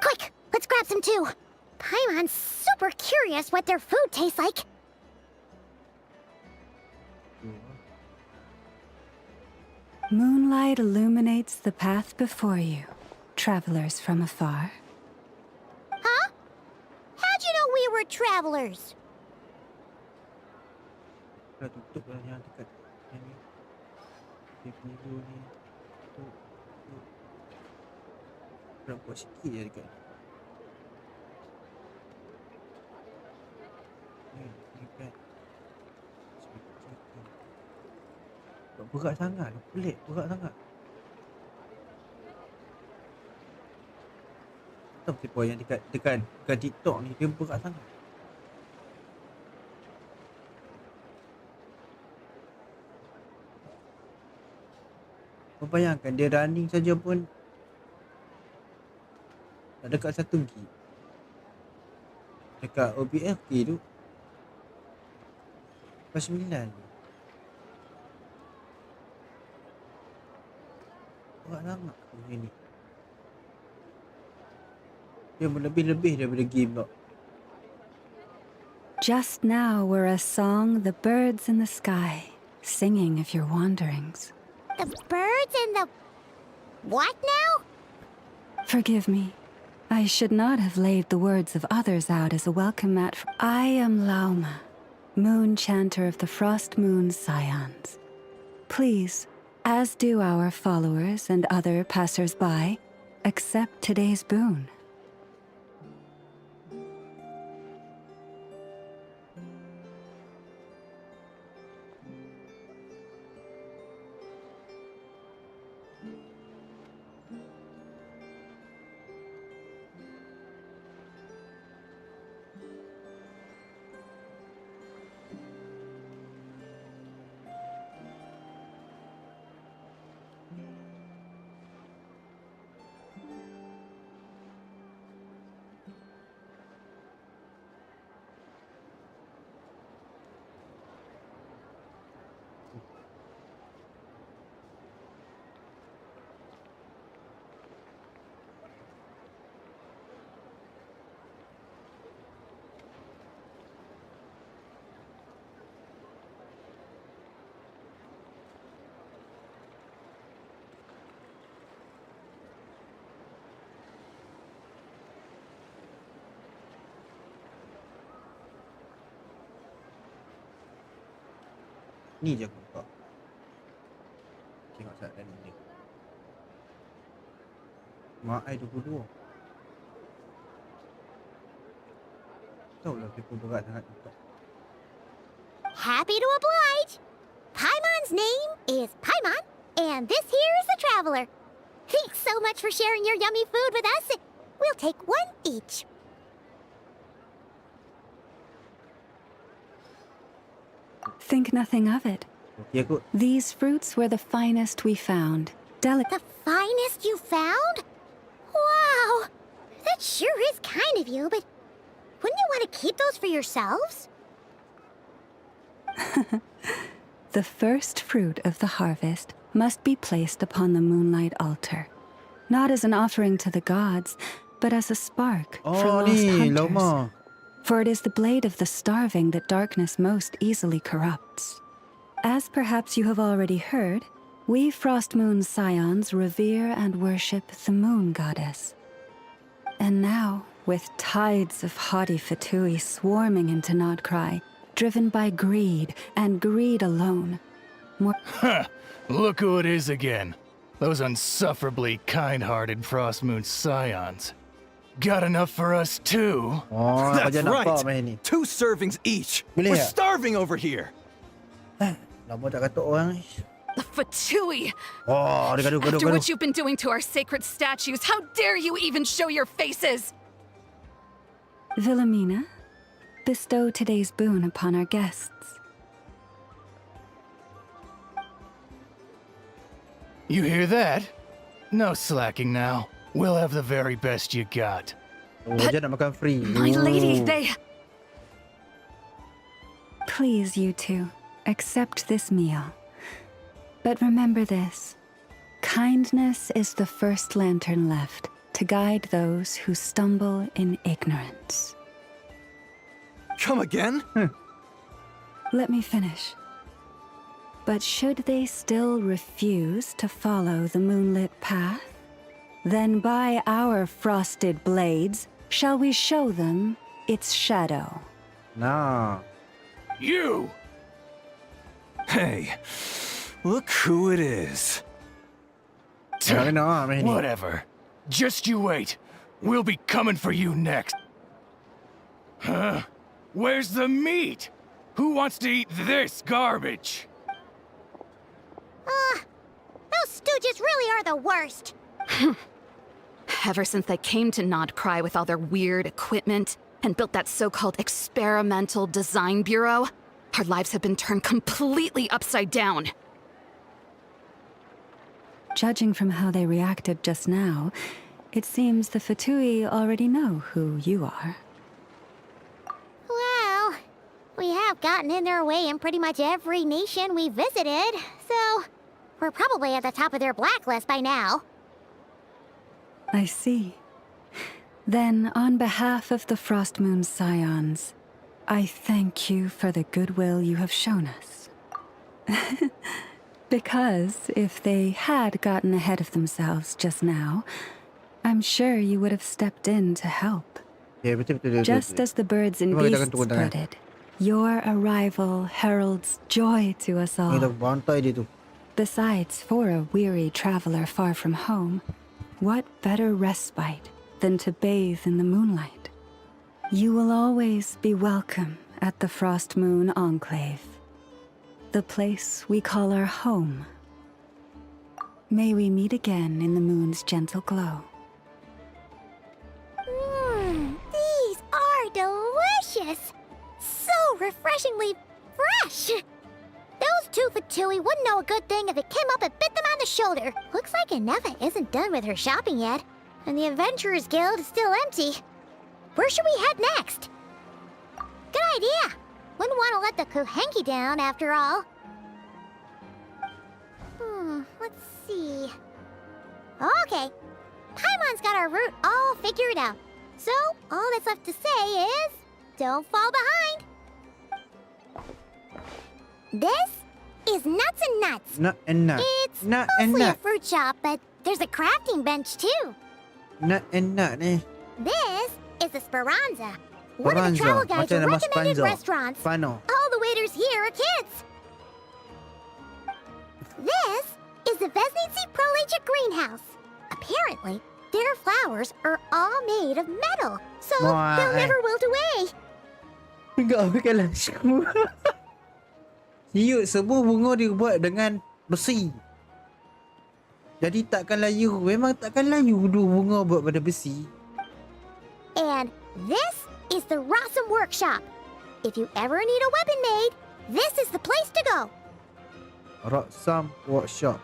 Speaker 4: Quick, let's grab some too. Paimon's super curious what their food tastes like.
Speaker 12: Moonlight illuminates the path before you, travelers from afar.
Speaker 4: Huh? How'd you know we were travelers?
Speaker 1: Dah tutup lah yang dekat yang ni. Dia punya dulu ni. Tutup. Nak buat sikit je dekat ni. Ni kan. Berat sangat. Pelik. Berat sangat. Tahu siapa yang dekat TikTok ni. Dia berat sangat. Kau bayangkan dia running saja pun dah dekat 1 gig. Dekat OBFK tu lepas 9 tu. Berat sangat macam ni. Dia lebih-lebih daripada game tu.
Speaker 12: Just now were a song the birds in the sky, singing of your wanderings.
Speaker 4: The birds and the... what now?
Speaker 12: Forgive me. I should not have laid the words of others out as a welcome mat for... I am Lauma, moon chanter of the frost moon's scions. Please, as do our followers and other passers-by, accept today's boon.
Speaker 1: Ni je aku buka. Tengok saat ni. Mak ai 22. Tahu lah paper berat sangat untuk.
Speaker 4: Happy to oblige. Paimon's name is Paimon, and this here is the traveler. Thanks so much for sharing your yummy food with us. We'll take one each.
Speaker 12: Think nothing of it.
Speaker 1: Okey aku.
Speaker 12: These fruits were the finest we found.
Speaker 4: The finest you found? Wow! That sure is kind of you, but wouldn't you want to keep those for yourselves?
Speaker 12: The first fruit of the harvest must be placed upon the moonlight altar, not as an offering to the gods, but as a spark for
Speaker 1: Oh
Speaker 12: lost
Speaker 1: ni,
Speaker 12: hunters.
Speaker 1: lama.
Speaker 12: For it is the blade of the starving that darkness most easily corrupts. As perhaps you have already heard, we Frost Moon Scions revere and worship the moon goddess. And now, with tides of haughty Fatui swarming into Nod-krai, driven by greed, and greed alone,
Speaker 10: Ha! Look who it is again. Those unsufferably kind-hearted Frost Moon Scions. Got enough for us too?
Speaker 1: Oh,
Speaker 11: That's
Speaker 1: aku nak
Speaker 11: right.
Speaker 1: nampak main ni.
Speaker 11: 2 servings each.
Speaker 1: Boleh
Speaker 11: We're
Speaker 1: tak?
Speaker 11: starving over here.
Speaker 1: Lama tak kata orang.
Speaker 3: The Fatui!
Speaker 1: Oh, dia gaduh.
Speaker 3: After what you've been doing to our sacred statues, how dare you even show your faces?
Speaker 12: Wilhelmina, bestow today's boon upon our guests.
Speaker 10: You hear that? No slacking now. We'll have the very best you got.
Speaker 1: Oh, dia nak makan free.
Speaker 3: My lady,
Speaker 1: Oh.
Speaker 3: they...
Speaker 12: Please, you two, accept this meal. But remember this. Kindness is the first lantern left to guide those who stumble in ignorance.
Speaker 11: Come again?
Speaker 12: Let me finish. But should they still refuse to follow the moonlit path, then by our frosted blades shall we show them its shadow.
Speaker 1: Nah.
Speaker 10: You!
Speaker 11: Hey, look who it is.
Speaker 1: Tak kena main ni.
Speaker 10: Whatever. Just you wait. We'll be coming for you next. Huh? Where's the meat? Who wants to eat this garbage?
Speaker 4: Those stooges really are the worst.
Speaker 3: Ever since they came to Nod-krai with all their weird equipment and built that so-called experimental design bureau, our lives have been turned completely upside down.
Speaker 12: Judging from how they reacted just now, it seems the Fatui already know who you are.
Speaker 4: Well, we have gotten in their way in pretty much every nation we visited, so we're probably at the top of their blacklist by now.
Speaker 12: I see. Then, on behalf of the Frost Moon Scions, I thank you for the goodwill you have shown us. Because if they had gotten ahead of themselves just now, I'm sure you would have stepped in to help.
Speaker 1: Ya, betul.
Speaker 12: Just as the birds and
Speaker 1: Memang kita akan
Speaker 12: beasts
Speaker 1: turun tangan.
Speaker 12: spreaded, your arrival heralds joy to us
Speaker 1: Kita
Speaker 12: all.
Speaker 1: bantai dia tu.
Speaker 12: Besides, for a weary traveler far from home, what better respite than to bathe in the moonlight? You will always be welcome at the Frost Moon Enclave, the place we call our home. May we meet again in the moon's gentle glow.
Speaker 4: These are delicious. So refreshingly fresh. Those two Fatui wouldn't know a good thing if it came up and bit them on the shoulder. Looks like Inefa isn't done with her shopping yet, and the Adventurers Guild is still empty. Where should we head next? Good idea. Wouldn't want to let the Kuhenki down, after all. Let's see. Okay. Paimon's got our route all figured out. So, all that's left to say is, don't fall behind. This is Nuts and Nuts.
Speaker 1: Nut and nut.
Speaker 4: It's
Speaker 1: Nut and
Speaker 4: mostly a
Speaker 1: nut.
Speaker 4: fruit shop, but there's a crafting bench too.
Speaker 1: Nut and nut ni.
Speaker 4: This is the Speranza, one of the
Speaker 1: Speranza.
Speaker 4: travel guide's
Speaker 1: Macam nama
Speaker 4: recommended
Speaker 1: Speranza.
Speaker 4: restaurants.
Speaker 1: Fano.
Speaker 4: All the waiters here are kids. This is the Vesnitsi Prolicha greenhouse. Apparently, their flowers are all made of metal, so they'll never wilt away.
Speaker 1: Enggak ambilkanlah semua. Siut, semua bunga dibuat dengan besi. Jadi takkan layu. Memang takkan layu dua bunga buat pada besi.
Speaker 4: And this is the Rossum Workshop. If you ever need a weapon made, this is the place to go.
Speaker 1: Rossum Workshop.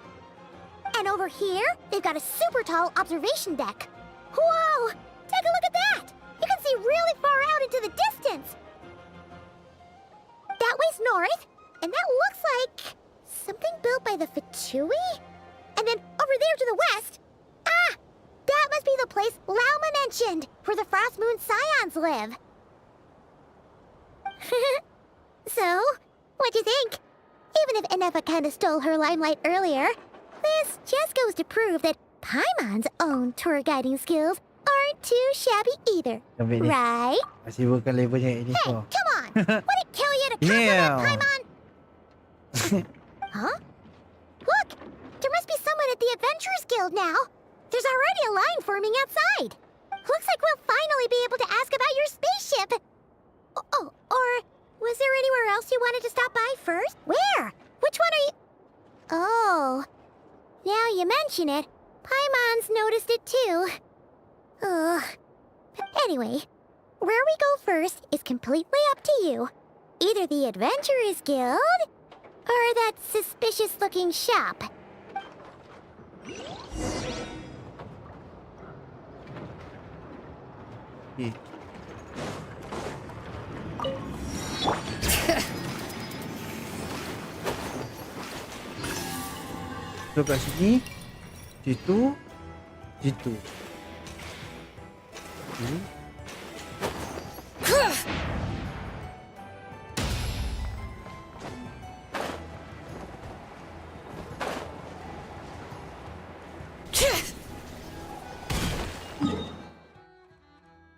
Speaker 4: And over here, they've got a super tall observation deck. Whoa! Take a look at that! You can see really far out into the distance. That way's north, and that looks like something built by the Fatui? And then over there to the west, that must be the place Lauma mentioned, where the Frost Moon Scions live. So, what'd you think? Even if Enefa kinda stole her limelight earlier, this just goes to prove that Paimon's own tour guiding skills aren't too shabby either,
Speaker 1: Ambil ni.
Speaker 4: right?
Speaker 1: Masih bukan levelnya ini
Speaker 4: Hey,
Speaker 1: kau.
Speaker 4: come on! Would it kill you to compliment Paimon? Huh? Look! There must be someone at the Adventurers Guild now. There's already a line forming outside. Looks like we'll finally be able to ask about your spaceship. Oh, or was there anywhere else you wanted to stop by first? Where? Which one are you... Oh, now you mention it, Paimon's noticed it too. Ugh. Anyway, where we go first is completely up to you. Either the Adventurers Guild, or that suspicious-looking shop.
Speaker 1: Okay. So kat sini, situ, situ. Okay.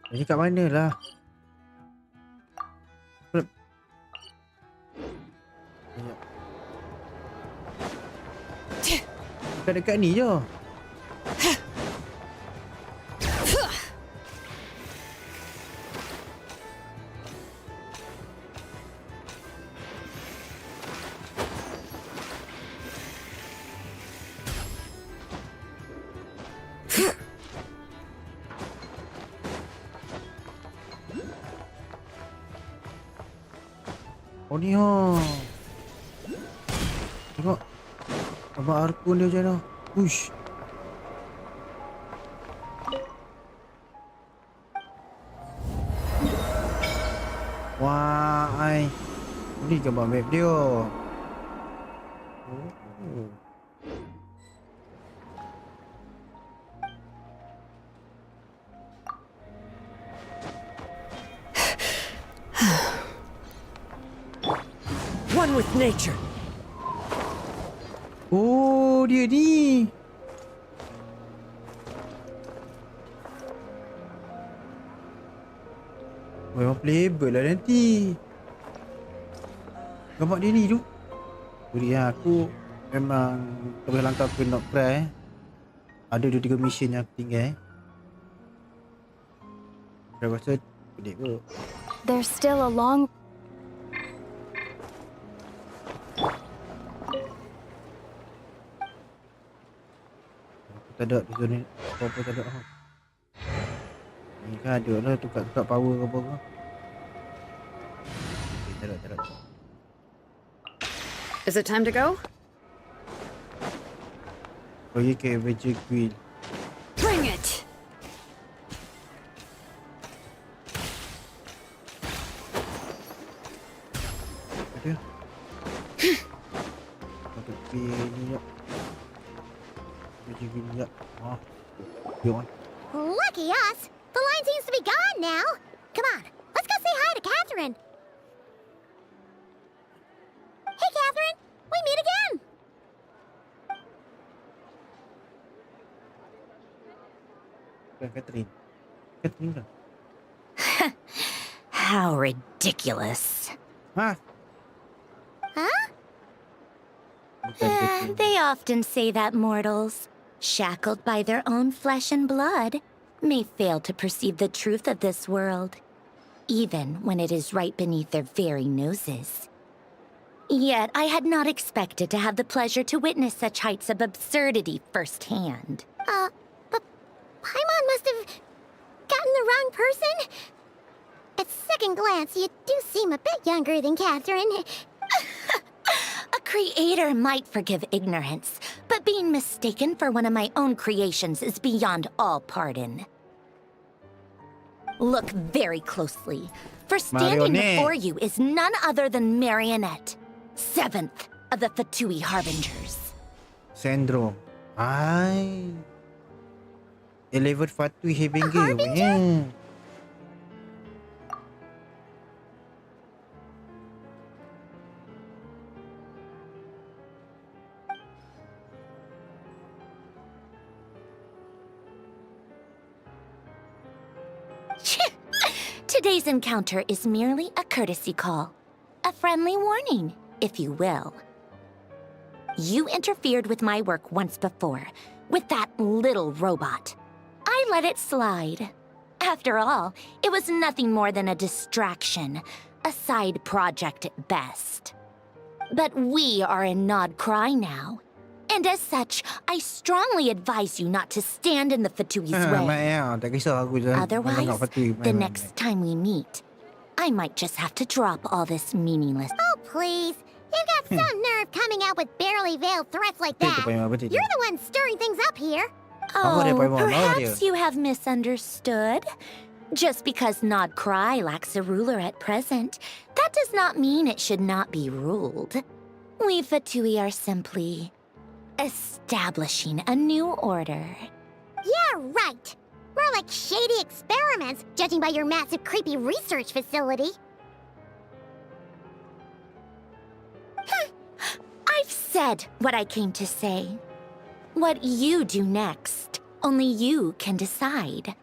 Speaker 1: Ini kat mana lah? Dekat-dekat ni je. Oh ni ha. Tengok. Abang Arkun dia macam mana. Uish. Wah, ai. Ni gambar map dia. Oh.
Speaker 13: One with nature.
Speaker 1: Oh, dia ni. Memang playable lah nanti. Gambar dia ni tu. Beri aku memang terus langkah ke Nod-krai. Ada 2-3 mission yang aku tinggal. Saya rasa pelik kot.
Speaker 6: There's still a long...
Speaker 1: Tak ada di zone ni. Apa-apa tak ada. Ni kan ada lah tukar-tukar power ke apa ke. Okay, tak ada.
Speaker 3: Is it time to go?
Speaker 1: Pergi ke Belajar Guild.
Speaker 3: Bring it!
Speaker 1: Ada. Patut pergi ni ya. Belajar Guild ya. Jom.
Speaker 4: Lucky us! The line seems to be gone now. Come on, let's go say hi to Catherine. Hey, Catherine, we meet again.
Speaker 1: Catherine. Catherine lah.
Speaker 7: How ridiculous.
Speaker 1: Ha?
Speaker 4: Huh?
Speaker 1: Bukan betul.
Speaker 7: They often say that mortals, shackled by their own flesh and blood, may fail to perceive the truth of this world, even when it is right beneath their very noses. Yet I had not expected to have the pleasure to witness such heights of absurdity firsthand.
Speaker 4: But Paimon must have gotten the wrong person? At second glance, you do seem a bit younger than Catherine.
Speaker 7: A creator might forgive ignorance, but being mistaken for one of my own creations is beyond all pardon. Look very closely, for standing
Speaker 1: Marionette.
Speaker 7: before you is none other than Marionette, 7th of the Fatui Harbingers.
Speaker 1: Syndrome. Ay. 11 Fatui Harbinger punya.
Speaker 7: Today's encounter is merely a courtesy call. A friendly warning, if you will. You interfered with my work once before, with that little robot. I let it slide. After all, it was nothing more than a distraction, a side project at best. But we are in Nod-krai now. And as such, I strongly advise you not to stand in the Fatui's way.
Speaker 1: Tak kisah aku je.
Speaker 7: Otherwise,
Speaker 1: Fatui.
Speaker 7: the next time we meet, I might just have to drop all this meaningless.
Speaker 4: Oh, please. You've got some nerve coming out with barely veiled threats like that. You're the one stirring things up here.
Speaker 7: Oh,
Speaker 1: dia, Paimon,
Speaker 7: perhaps
Speaker 1: dia.
Speaker 7: you have misunderstood. Just because Nod-krai lacks a ruler at present, that does not mean it should not be ruled. We Fatui are simply establishing a new order.
Speaker 4: Yeah, right. We're like shady experiments, judging by your massive, creepy research facility.
Speaker 7: I've said what I came to say. What you do next, only you can decide.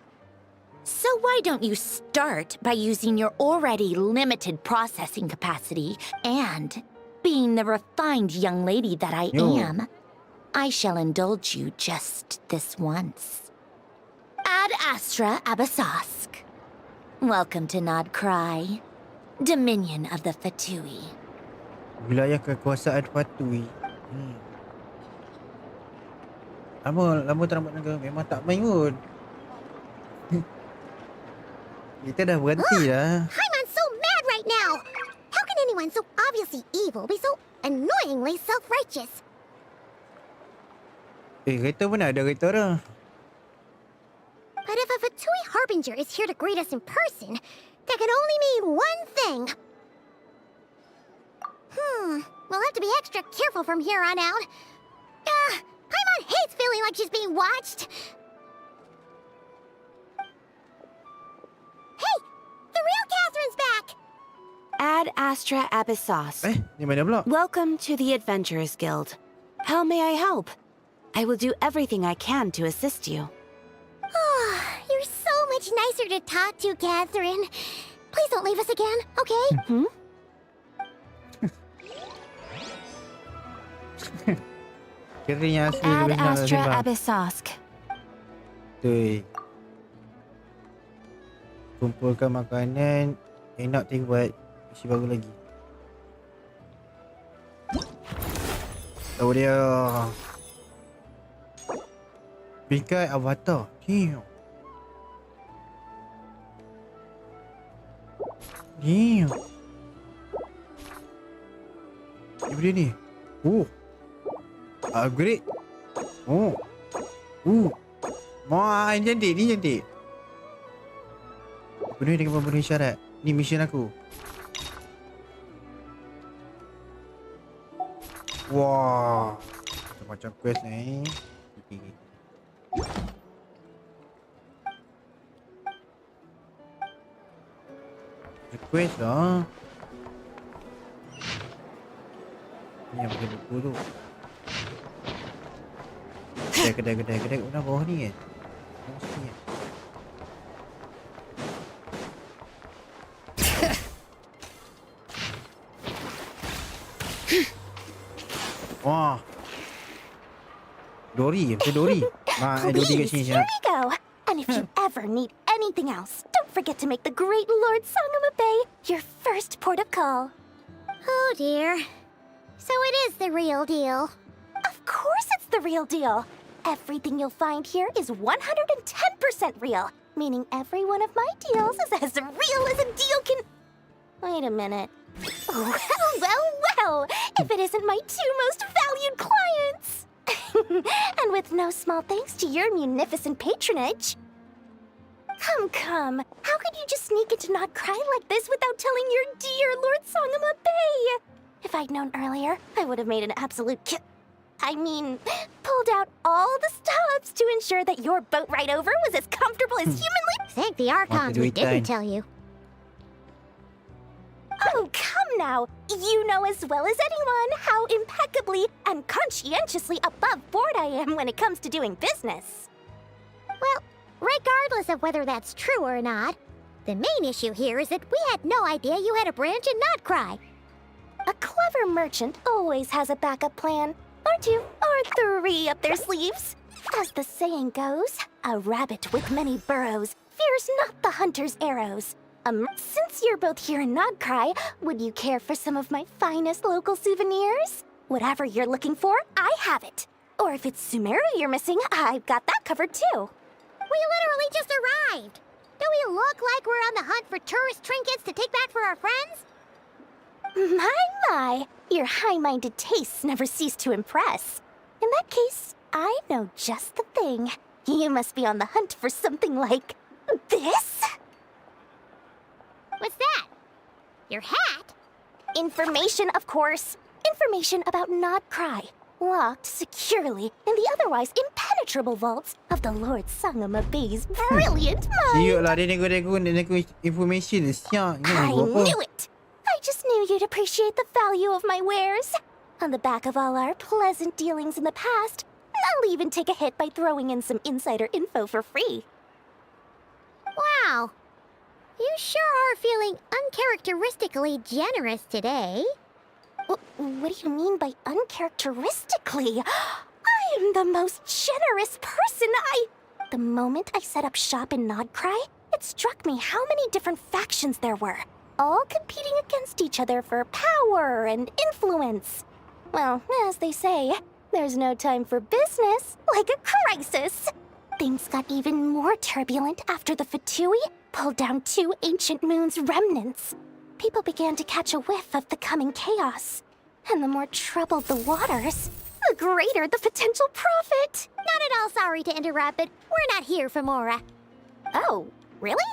Speaker 7: So why don't you start by using your already limited processing capacity and, being the refined young lady that I am, I shall indulge you just this once. Ad Astra Abasask. Welcome to Nod-krai, Dominion of the Fatui.
Speaker 1: Wilayah kekuasaan Fatui. Lama tak nampak negara. Memang tak main pun. Kita dah berhenti dah.
Speaker 4: Paimon's so mad right now. How can anyone so obviously evil be so annoyingly self-righteous?
Speaker 1: Kereta pun ada kereta dah.
Speaker 4: But if a Fatui Harbinger is here to greet us in person, that can only mean one thing. We'll have to be extra careful from here on out. Paimon hates feeling like she's being watched. Hey! The real Catherine's back!
Speaker 13: Ad Astra Abyssos.
Speaker 1: Di mana pula?
Speaker 13: Welcome to the Adventurers Guild. How may I help? I will do everything I can to assist you.
Speaker 4: You're so much nicer to talk to, Catherine. Please don't leave us again, okay?
Speaker 1: Kereta yang asli
Speaker 13: Ad
Speaker 1: lebih senang nak
Speaker 13: Astra
Speaker 1: sembang.
Speaker 13: Abyssosk.
Speaker 1: Betul. Kumpulkan makanan. Enak tengok buat isi baru lagi. Tahu dia. Bingkai avatar. Damn. Damn. Ini benda ni. Oh. Upgrade. Oh. Wah, ini cantik. Ni cantik. Penuhi dengan pembunuh syarat. Ni mission aku. Wah. Macam-macam quest ni. Okay. Quest lah. Ni yang pakai buku tu. Kedai kat bawah ni kan. Bawah sini kan. Wah. Dory, macam Dory. Dory kat
Speaker 7: Please,
Speaker 1: sini
Speaker 7: here
Speaker 1: siap.
Speaker 7: we go. And if you ever need anything else, don't forget to make the great Lord Sangama Bay your first port of call.
Speaker 4: Oh dear. So it is the real deal.
Speaker 7: Of course it's the real deal. Everything you'll find here is 110% real, meaning every one of my deals is as real as a deal can... Wait a minute. Well, if it isn't my two most valued clients. And with no small thanks to your munificent patronage. Come. How could you just sneak into Nod-krai like this without telling your dear Lord Sangama Bay? If I'd known earlier, I would have made an absolute pulled out all the stops to ensure that your boat ride over was as comfortable as humanly...
Speaker 4: Thank the Archons we didn't tell you.
Speaker 7: Oh, come now. You know as well as anyone how impeccably and conscientiously above board I am when it comes to doing business.
Speaker 4: Well, regardless of whether that's true or not, the main issue here is that we had no idea you had a branch in Nod-krai.
Speaker 7: A clever merchant always has a backup plan, or two, or three up their sleeves. As the saying goes, a rabbit with many burrows fears not the hunter's arrows. Since you're both here in Nod-krai, would you care for some of my finest local souvenirs? Whatever you're looking for, I have it. Or if it's Sumeru you're missing, I've got that covered too.
Speaker 4: We literally just arrived. Do we look like we're on the hunt for tourist trinkets to take back for our friends?
Speaker 7: My, your high-minded tastes never cease to impress. In that case, I know just the thing. You must be on the hunt for something like this?
Speaker 4: What's that? Your hat?
Speaker 7: Information, of course. Information about Nod-krai, locked securely in the otherwise impenetrable vaults of the Lord Sangama Bay's brilliant mind.
Speaker 1: Siap lah, dia nego information. Siap.
Speaker 7: I knew it! I just knew you'd appreciate the value of my wares. On the back of all our pleasant dealings in the past, I'll even take a hit by throwing in some insider info for free.
Speaker 4: Wow. You sure are feeling uncharacteristically generous today.
Speaker 7: What do you mean by uncharacteristically? I am the most generous person. The moment I set up shop in Nod-krai, it struck me how many different factions there were, all competing against each other for power and influence. Well, as they say, there's no time for business like a crisis. Things got even more turbulent after the Fatui pulled down 2 ancient moon's remnants. People began to catch a whiff of the coming chaos. And the more troubled the waters, the greater the potential profit.
Speaker 4: Not at all sorry to interrupt, but we're not here for Mora.
Speaker 7: Oh, really?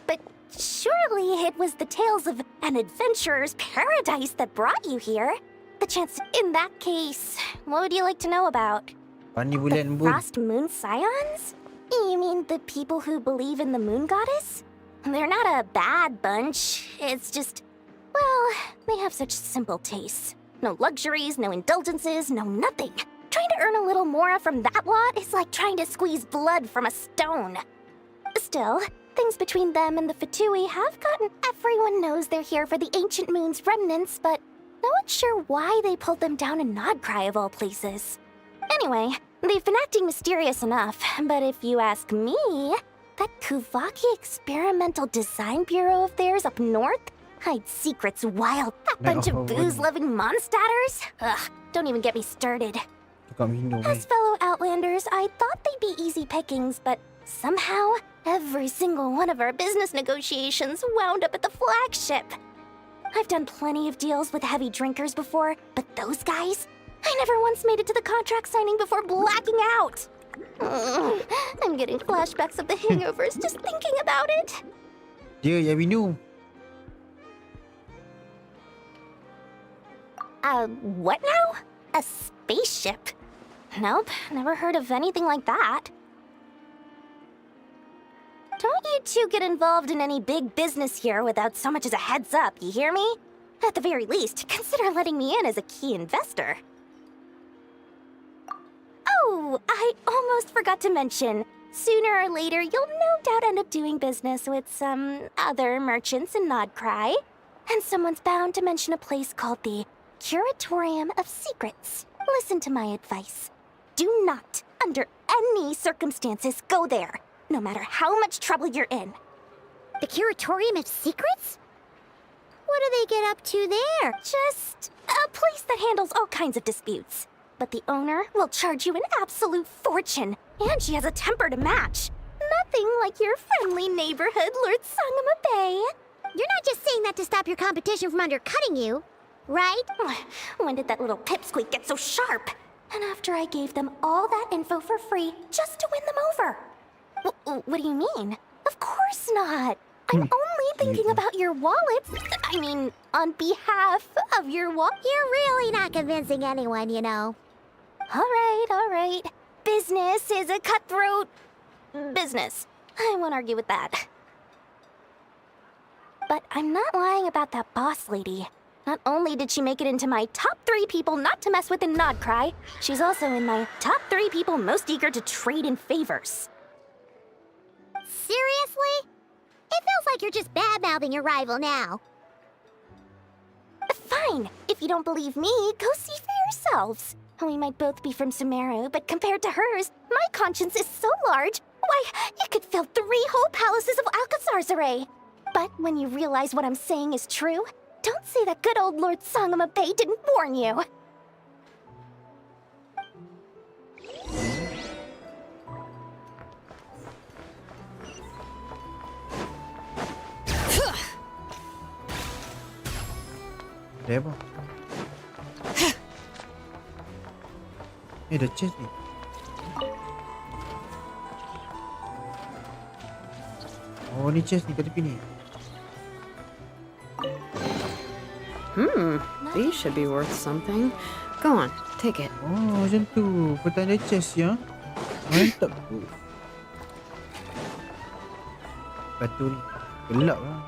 Speaker 7: But surely it was the tales of an adventurer's paradise that brought you here. The chance in that case, what would you like to know about? The Frost Moon Scions? You mean the people who believe in the moon goddess? They're not a bad bunch. It's just, well, they have such simple tastes. No luxuries, no indulgences, no nothing. Trying to earn a little more from that lot is like trying to squeeze blood from a stone. Still, things between them and the Fatui have gotten everyone knows they're here for the ancient moon's remnants, but no one's sure why they pulled them down in Nod-krai of all places. Anyway, they've been acting mysterious enough, but if you ask me, that Kuvaki Experimental Design Bureau of theirs up north hides secrets wild. That bunch of booze-loving monstatters? Ugh, don't even get me started. As fellow Outlanders, I thought they'd be easy pickings, but somehow, every single one of our business negotiations wound up at the flagship. I've done plenty of deals with heavy drinkers before, but those guys? I never once made it to the contract signing before blacking out. I'm getting flashbacks of the hangovers just thinking about it.
Speaker 1: Yeah, we knew.
Speaker 7: What now? A spaceship? Nope, never heard of anything like that. Don't you two get involved in any big business here without so much as a heads up, you hear me? At the very least, consider letting me in as a key investor. Oh, I almost forgot to mention. Sooner or later, you'll no doubt end up doing business with some other merchants in Nod-krai. And someone's bound to mention a place called the Curatorium of Secrets.
Speaker 4: Listen to my advice. Do not, under any circumstances, go there, no matter how much trouble you're in. The Curatorium of Secrets? What do they get up to there? Just a place that handles all kinds of disputes. But the owner will charge you an absolute fortune, and she has a temper to match. Nothing like your friendly neighborhood, Lord Sangama Bay. You're not just saying that to stop your competition from undercutting you, right? When did that little pipsqueak get so sharp? And after I gave them all that info for free just to win them over. What do you mean? Of course not. I'm only thinking about your wallets. I mean, on behalf of your wallet. You're really not convincing anyone, you know. All right. Business is a cutthroat business. I won't argue with that. But I'm not lying about that boss lady. Not only did she make it into my top 3 people not to mess with in Nod-krai, she's also in my top 3 people most eager to trade in favors. Seriously? It feels like you're just bad-mouthing your rival now. Fine. If you don't believe me, go see for yourselves. We might both be from Sumeru, but compared to hers, my conscience is so large, why, it could fill 3 whole palaces of Alcazar's array. But when you realize what I'm saying is true, don't say that good old Lord Sangama Bay didn't warn you.
Speaker 1: Ada apa? Ada chest ni. Oh, ni chest ni kat tepi ni.
Speaker 14: These should be worth something. Go on, take it.
Speaker 1: Oh, macam tu. Petanda chest ya. Mantap tu. Batu ni. Gelap lah.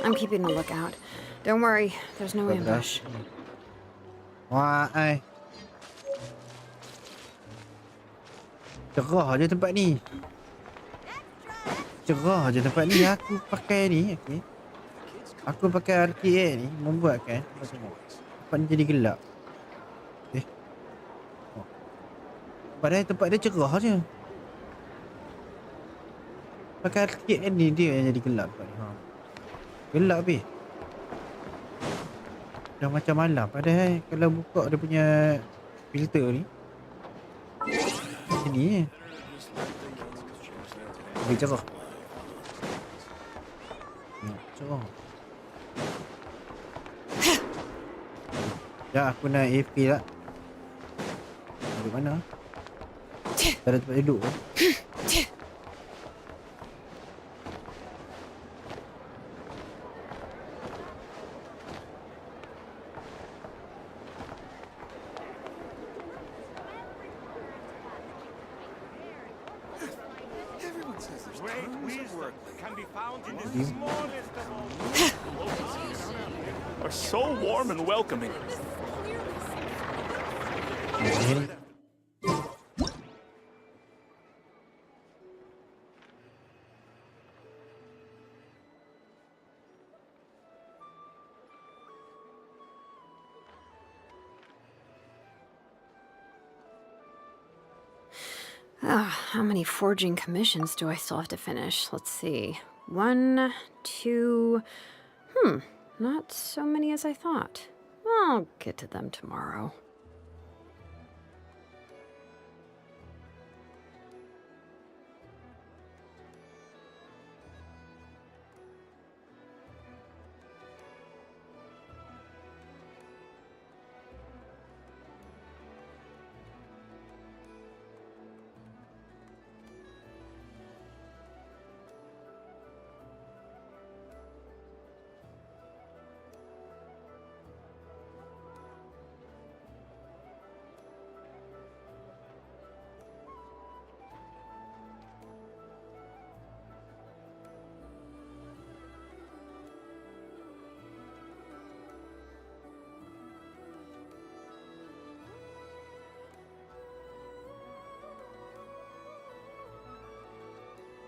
Speaker 14: I'm keeping a lookout. Don't worry, there's no ambush.
Speaker 1: Wah, ai. Cerah je tempat ni. Cerah je tempat ni. Aku pakai ni, okey. Aku pakai RTA ni membuatkan tempat ni jadi gelap. Oh. Padahal tempat dia cerah je. Pakai RTA ni dia yang jadi gelap tempat ni. Gelap habis. Dah macam malam. Padahal kalau buka dia punya filter ni sini lebih cerah. Cerah. Ya, aku nak AFK lah. Duduk mana? Tak ada tempat duduk kan?
Speaker 15: Are so warm and welcoming.
Speaker 14: How many forging commissions do I still have to finish? Let's see. 1, 2... not so many as I thought. I'll get to them tomorrow.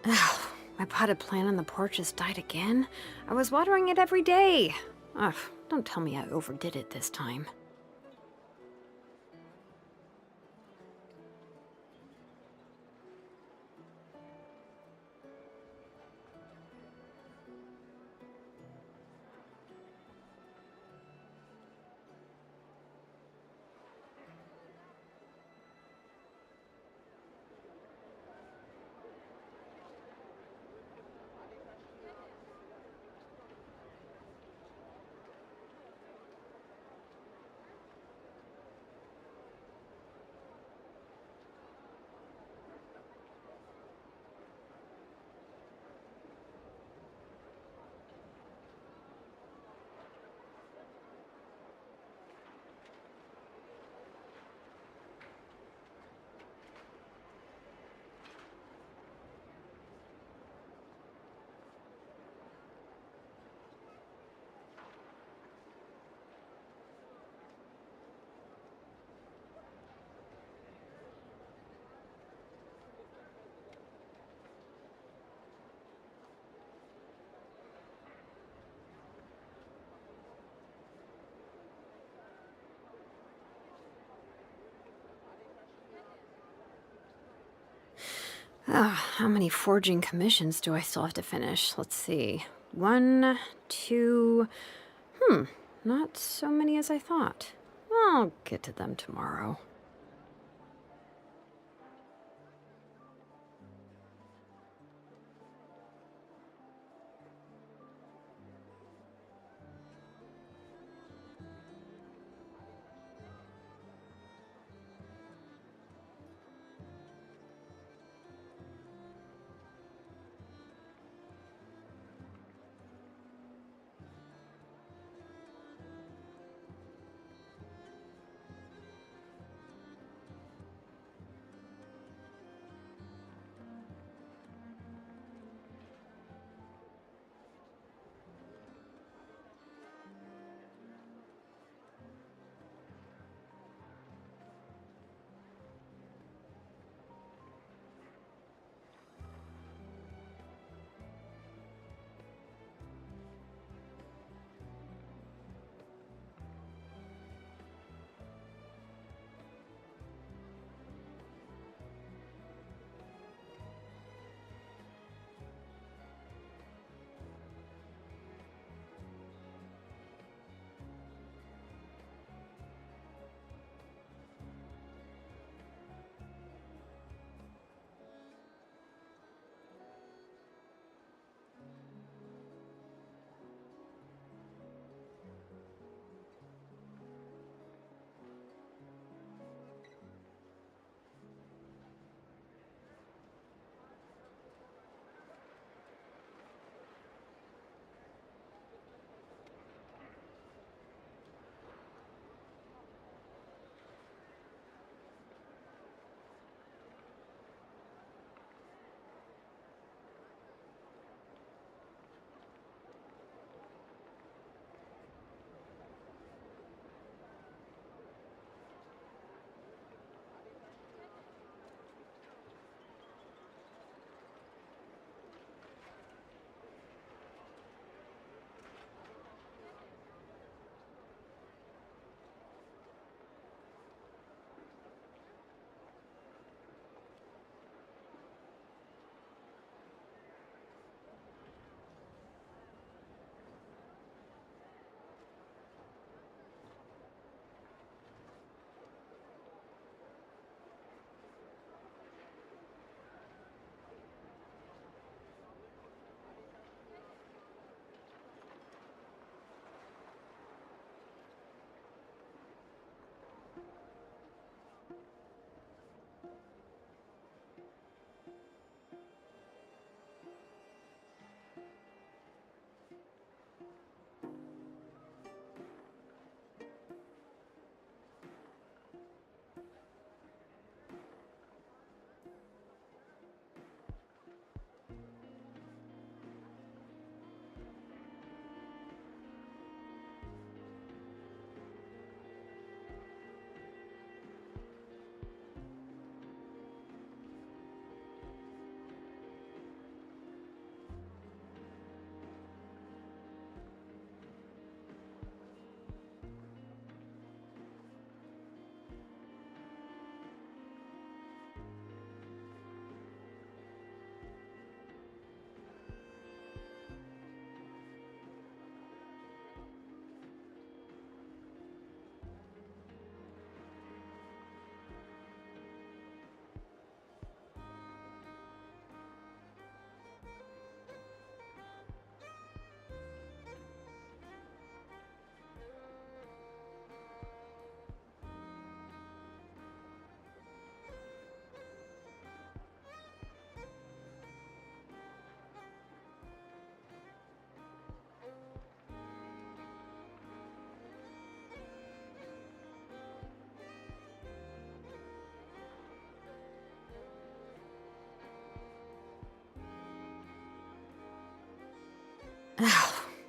Speaker 14: Ugh, my potted plant on the porch has died again. I was watering it every day. Ugh, don't tell me I overdid it this time. How many forging commissions do I still have to finish? Let's see. 1, 2... not so many as I thought. I'll get to them tomorrow.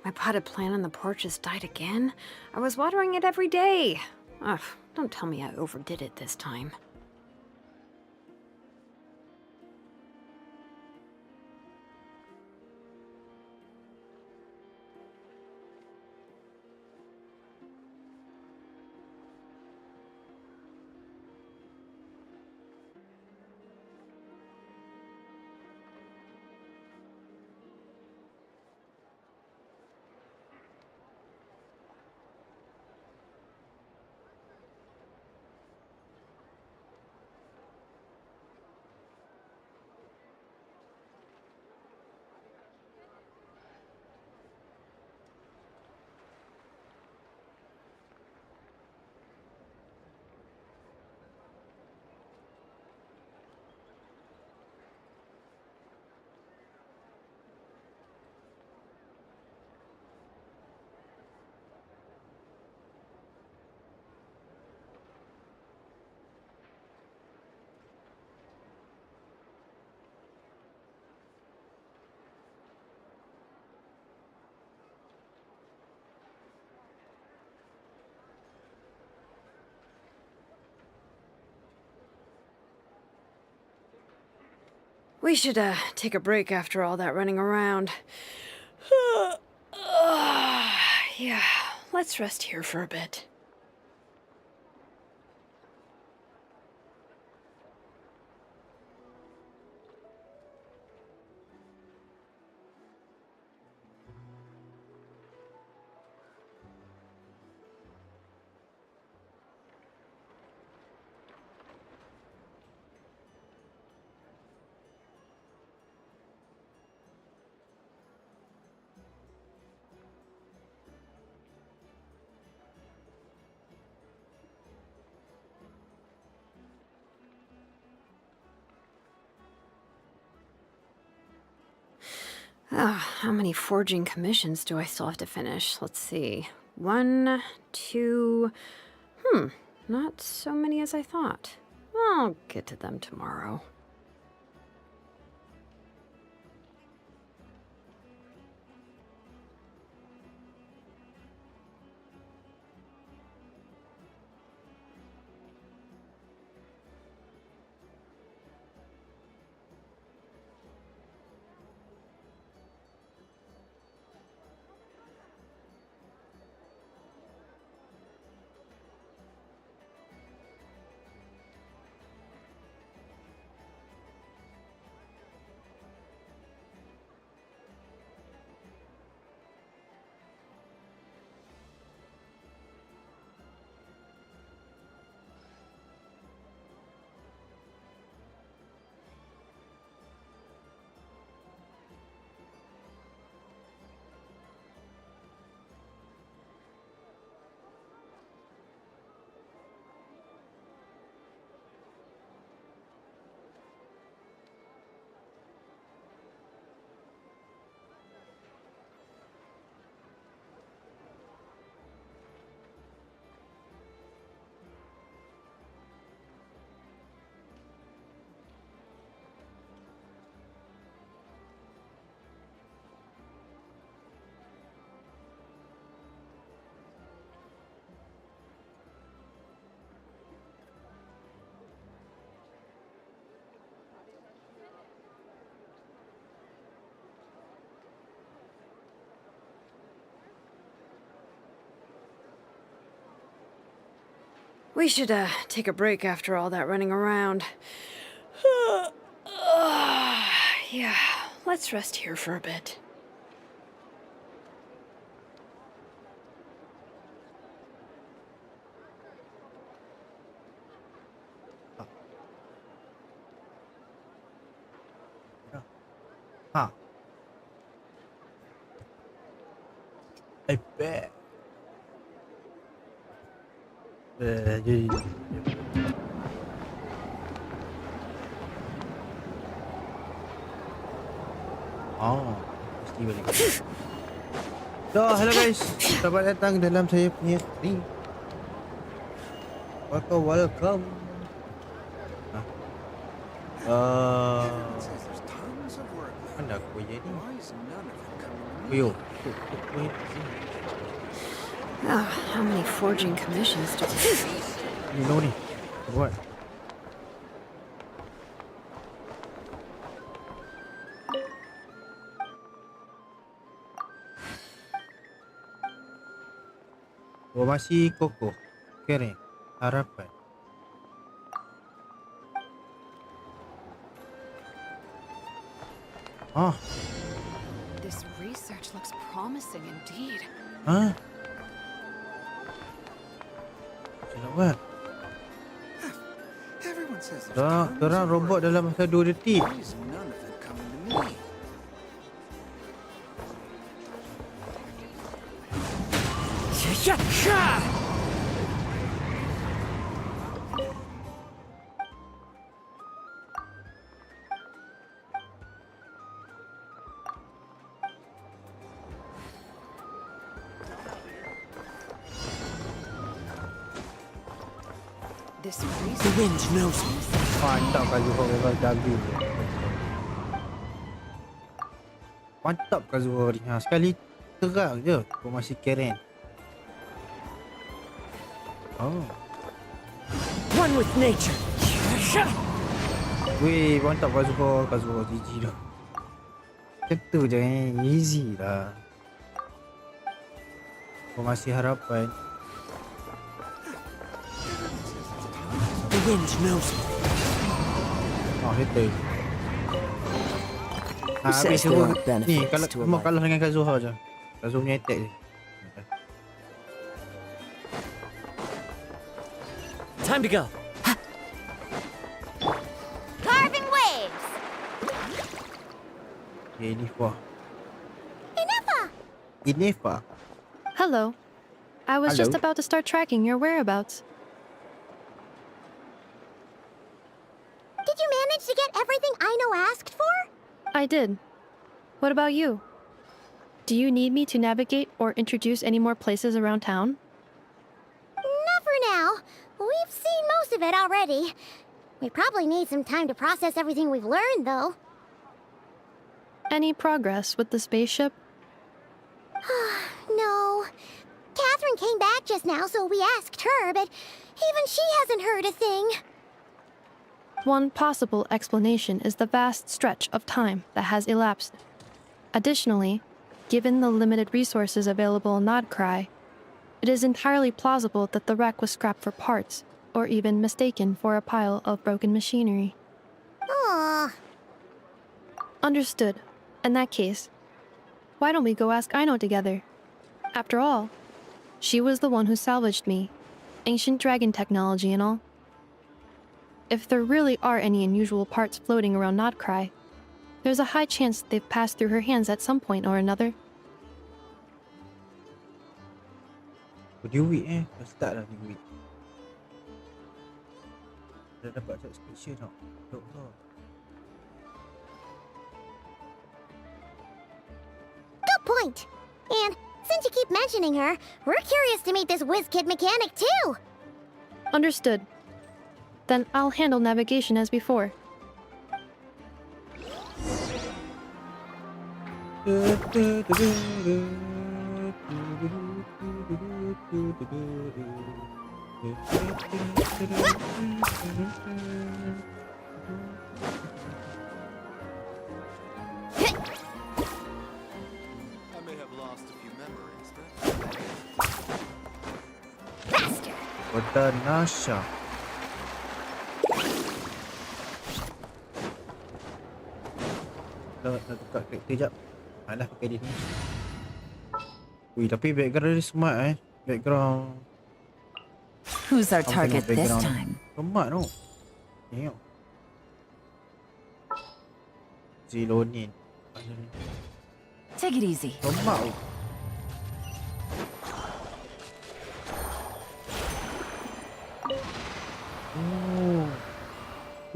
Speaker 14: My potted plant on the porch has died again. I was watering it every day. Ugh, don't tell me I overdid it this time. We should, take a break after all that running around. Yeah, let's rest here for a bit. How many forging commissions do I still have to finish? Let's see. 1, 2... not so many as I thought. I'll get to them tomorrow. We should, take a break after all that running around. Yeah, let's rest here for a bit.
Speaker 1: I bet. Jadi mesti balik. So, hello guys. Selamat datang dalam saya punya stream. Welcome. Mana? dah kuih ni. Kuih. Kuih.
Speaker 14: Ah, how many forging commissions do
Speaker 1: Ni lo ni. Buat. Masih kokoh, kering, harapan. Oh,
Speaker 3: This research looks promising indeed.
Speaker 1: hah? Macam buat?
Speaker 11: Everyone says there's
Speaker 1: Terang robot dalam masa 2 detik.
Speaker 11: Why is none of it coming to me?
Speaker 3: This
Speaker 11: The
Speaker 3: research
Speaker 11: wind knows me.
Speaker 1: Mantap Kazuha memang jaga ni. Mantap Kazuha ni. Sekali terang je formasi Karen. Oh.
Speaker 11: One with nature.
Speaker 1: Weh, mantap Kazuha GG dah. Macam tu je easy lah. Formasi harapan.
Speaker 11: The wind knows me.
Speaker 1: Oh, settle.
Speaker 11: Who says there aren't
Speaker 1: Ni,
Speaker 11: benefits
Speaker 1: kalau
Speaker 11: to a
Speaker 1: cuma
Speaker 11: life?
Speaker 1: kalah dengan Kazuha je. Kazuha punya attack je.
Speaker 11: Time to go.
Speaker 4: Carving waves!
Speaker 1: Inefa.
Speaker 6: Hello. I was just
Speaker 1: Hello.
Speaker 6: about to start tracking your whereabouts.
Speaker 4: Did you manage to get everything Aino asked for?
Speaker 6: I did. What about you? Do you need me to navigate or introduce any more places around town?
Speaker 4: Not for now. We've seen most of it already. We probably need some time to process everything we've learned, though.
Speaker 6: Any progress with the spaceship?
Speaker 4: No. Catherine came back just now, so we asked her, but even she hasn't heard a thing.
Speaker 6: One possible explanation is the vast stretch of time that has elapsed. Additionally, given the limited resources available in Nod-krai, it is entirely plausible that the wreck was scrapped for parts, or even mistaken for a pile of broken machinery.
Speaker 4: Aw.
Speaker 6: Understood. In that case, why don't we go ask Aino together? After all, she was the one who salvaged me, ancient dragon technology and all. If there really are any unusual parts floating around Nod-krai, there's a high chance they've passed through her hands at some point or another.
Speaker 1: Duit dah start dah duit. Dah dapat subscription tau. Doktor.
Speaker 4: Good point. And since you keep mentioning her, we're curious to meet this whiz-kid mechanic, too.
Speaker 6: Understood. Then I'll handle navigation as before.
Speaker 11: I may have lost a few memories, but
Speaker 4: Faster.
Speaker 1: Kota Nasha. Nak tukar karakter jap. Alah pakai dia ni. Ui, tapi background dia smart Background.
Speaker 12: Who's our
Speaker 1: Apa
Speaker 12: target
Speaker 1: tengok
Speaker 12: this
Speaker 1: background
Speaker 12: time?
Speaker 1: dia? Smart tu. Tengok. Zilonin.
Speaker 12: Take it easy.
Speaker 1: Smart tu.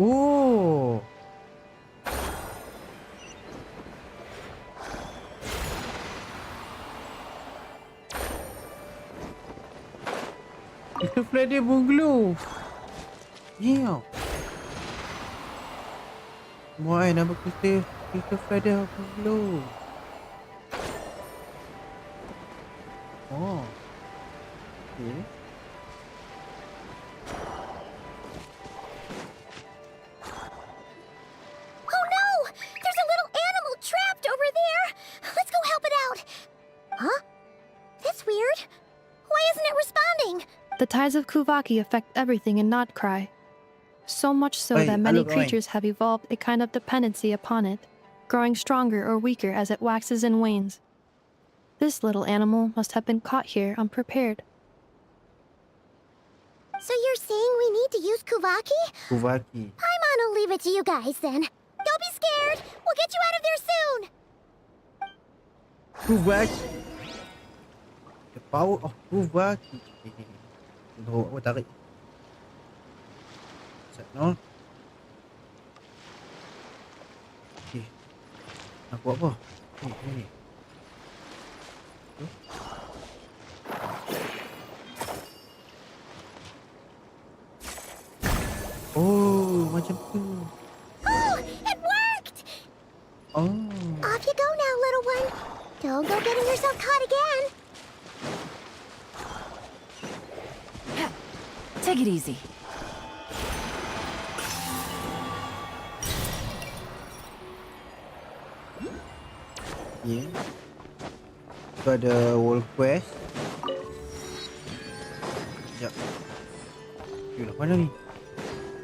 Speaker 1: Oh. Itu flat dia bungalow. Ya. Semua nama kita Kita feather apa dulu? Oh. Okay.
Speaker 4: Oh no! There's a little animal trapped over there! Let's go help it out! Huh? That's weird. Why isn't it responding?
Speaker 6: The tides of Kuvaki affect everything in Nod-krai. So much so
Speaker 1: Hey,
Speaker 6: that many
Speaker 1: hello, Krai.
Speaker 6: creatures have evolved a kind of dependency upon it, growing stronger or weaker as it waxes and wanes. This little animal must have been caught here unprepared.
Speaker 4: So you're saying we need to use Kuvaki?
Speaker 1: Kuvaki.
Speaker 4: Paimon will leave it to you guys then. Don't be scared. We'll get you out of there soon.
Speaker 1: Kuvaki. The power of Kuvaki. Tunggu, aku tarik. Set, no? Okay. Nak buat apa? Ni. Oh, macam tu.
Speaker 4: Oh, it worked!
Speaker 1: Oh.
Speaker 4: Off you go now, little one. Don't go getting yourself caught again.
Speaker 13: Take it easy.
Speaker 1: Yeah. Tu ada world quest. Sekejap. Yulah, mana ni?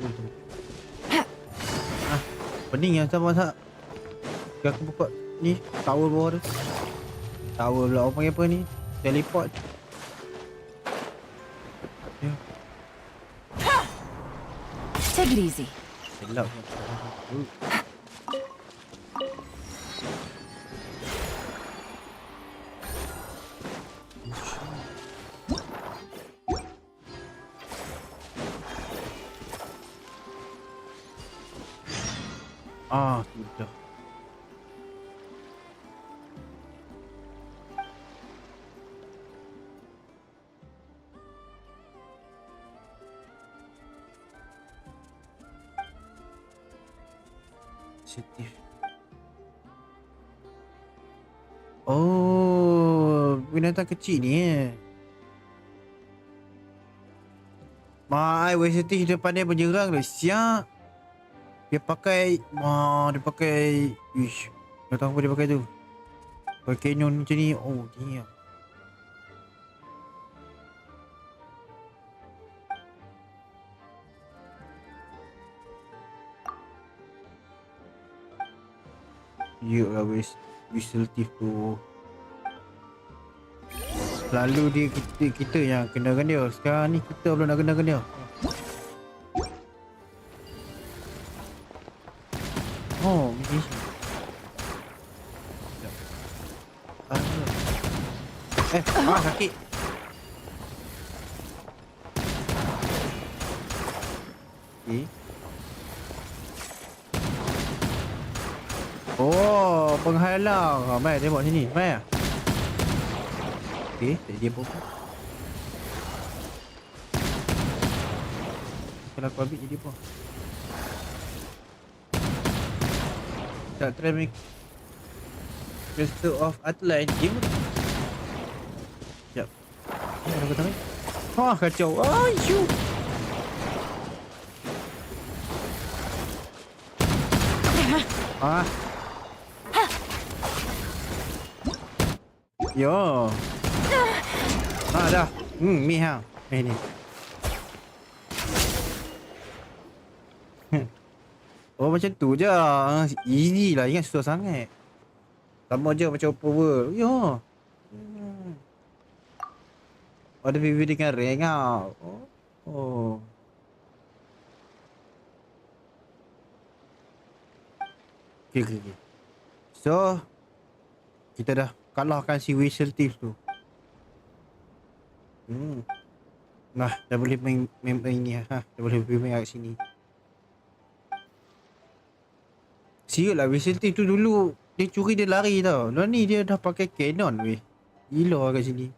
Speaker 1: Tunggu. Ah, pening yang sama tak? Aku buka ni, tower bawah tu. Tower pula, orang panggil apa ni? Teleport. Ya.
Speaker 13: Take it easy.
Speaker 1: Gelap. Ah, sudah. Sensitif. Oh, binatang kecil ni Mak, sensitif dia pandai berjerang dah. Siap. Dia pakai ish. Tak tahu apa dia pakai tu. Pakai canyon macam ni. Oh, dia. Yalah whistle thief tu. Selalu dia kita yang kenakan dia. Sekarang ni kita belum nak kenakan dia. Oh, ni. Sakit. Okay. Oh, penghalang. Mai tengok sini. Mai. Okey, tak dia apa. Kalau aku ambil jadi apa? Tak try make Crystal of Atlas game. Sekejap. Mana aku tarik? Kacau. Shoot. Yo. Dah. Ni ha. Ni. Oh, macam tu je. Easy lah. Ingat susah sangat. Sama je macam open world. Yo. Ada PvP dengan rank tau. Oh. Okay. So, kita dah kalahkan si Whistle Thief tu. Nah, dah boleh main ini ha. Dah boleh main kat sini. Sial lah Whistle Thief tu dulu dia curi dia lari tau. Lepas ni dia dah pakai cannon weh. Gila kat sini.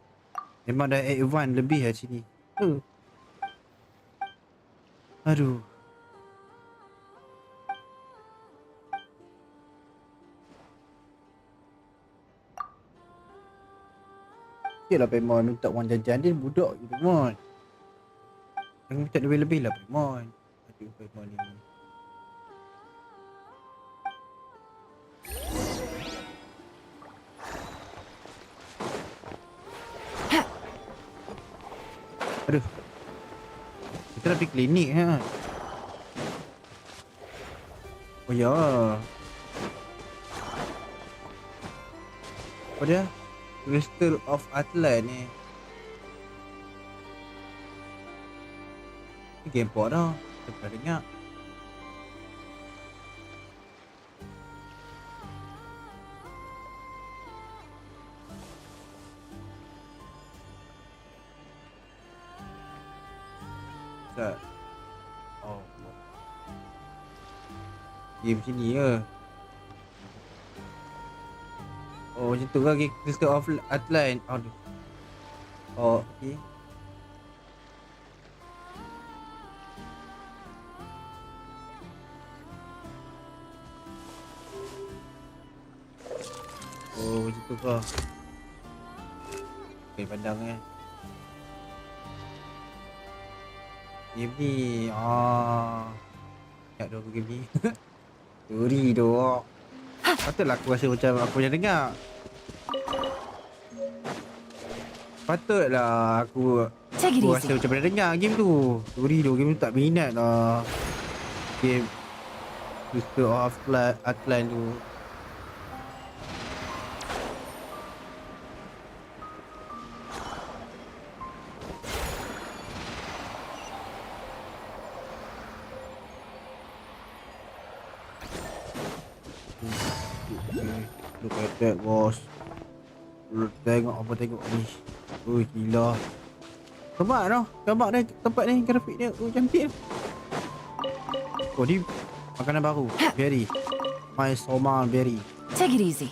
Speaker 1: Memang dah advance lebih kat sini. Aduh. Yelah Paimon minta wang jajan dia budak je Paimon. Jangan minta lebih-lebih lah Paimon. Aduh Paimon ni. Aduh. Kita dah pergi klinik ha. Oh ya. Apa dia? Crystal of Atlant ni. Ni game port dah. Kita pernah dengar. Tak. Oh. Game sini ke? Oh macam tu ke Crystal of Atlant. Aduh. Oh okey. Oh macam tu ke? Okay pandang game ni ingat dah aku game ni. Story tu. Patutlah aku rasa macam aku pernah dengar. Patutlah aku rasa macam pernah dengar game tu. Story tu, game tu tak minat lah. Game Crystal of Atlant tu. Look at that bos. Tengok apa tengok ni. Ui gila. Nampak tau. Nampak ni tempat ni grafik dia. Cantik. Oh ni makanan baru. Berry. My Soma berry.
Speaker 13: Take it easy.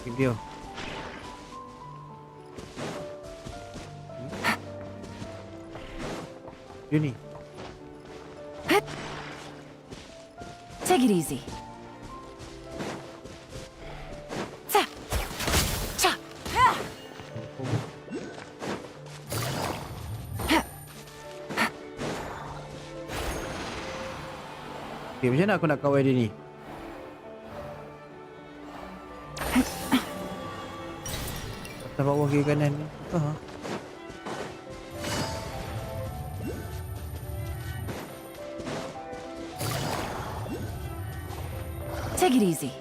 Speaker 1: Give dia. Dia ni.
Speaker 13: Take it easy.
Speaker 1: Okay, macam mana aku nak kawal dia ni? Atas bawah kiri kanan ni.
Speaker 13: Take it easy.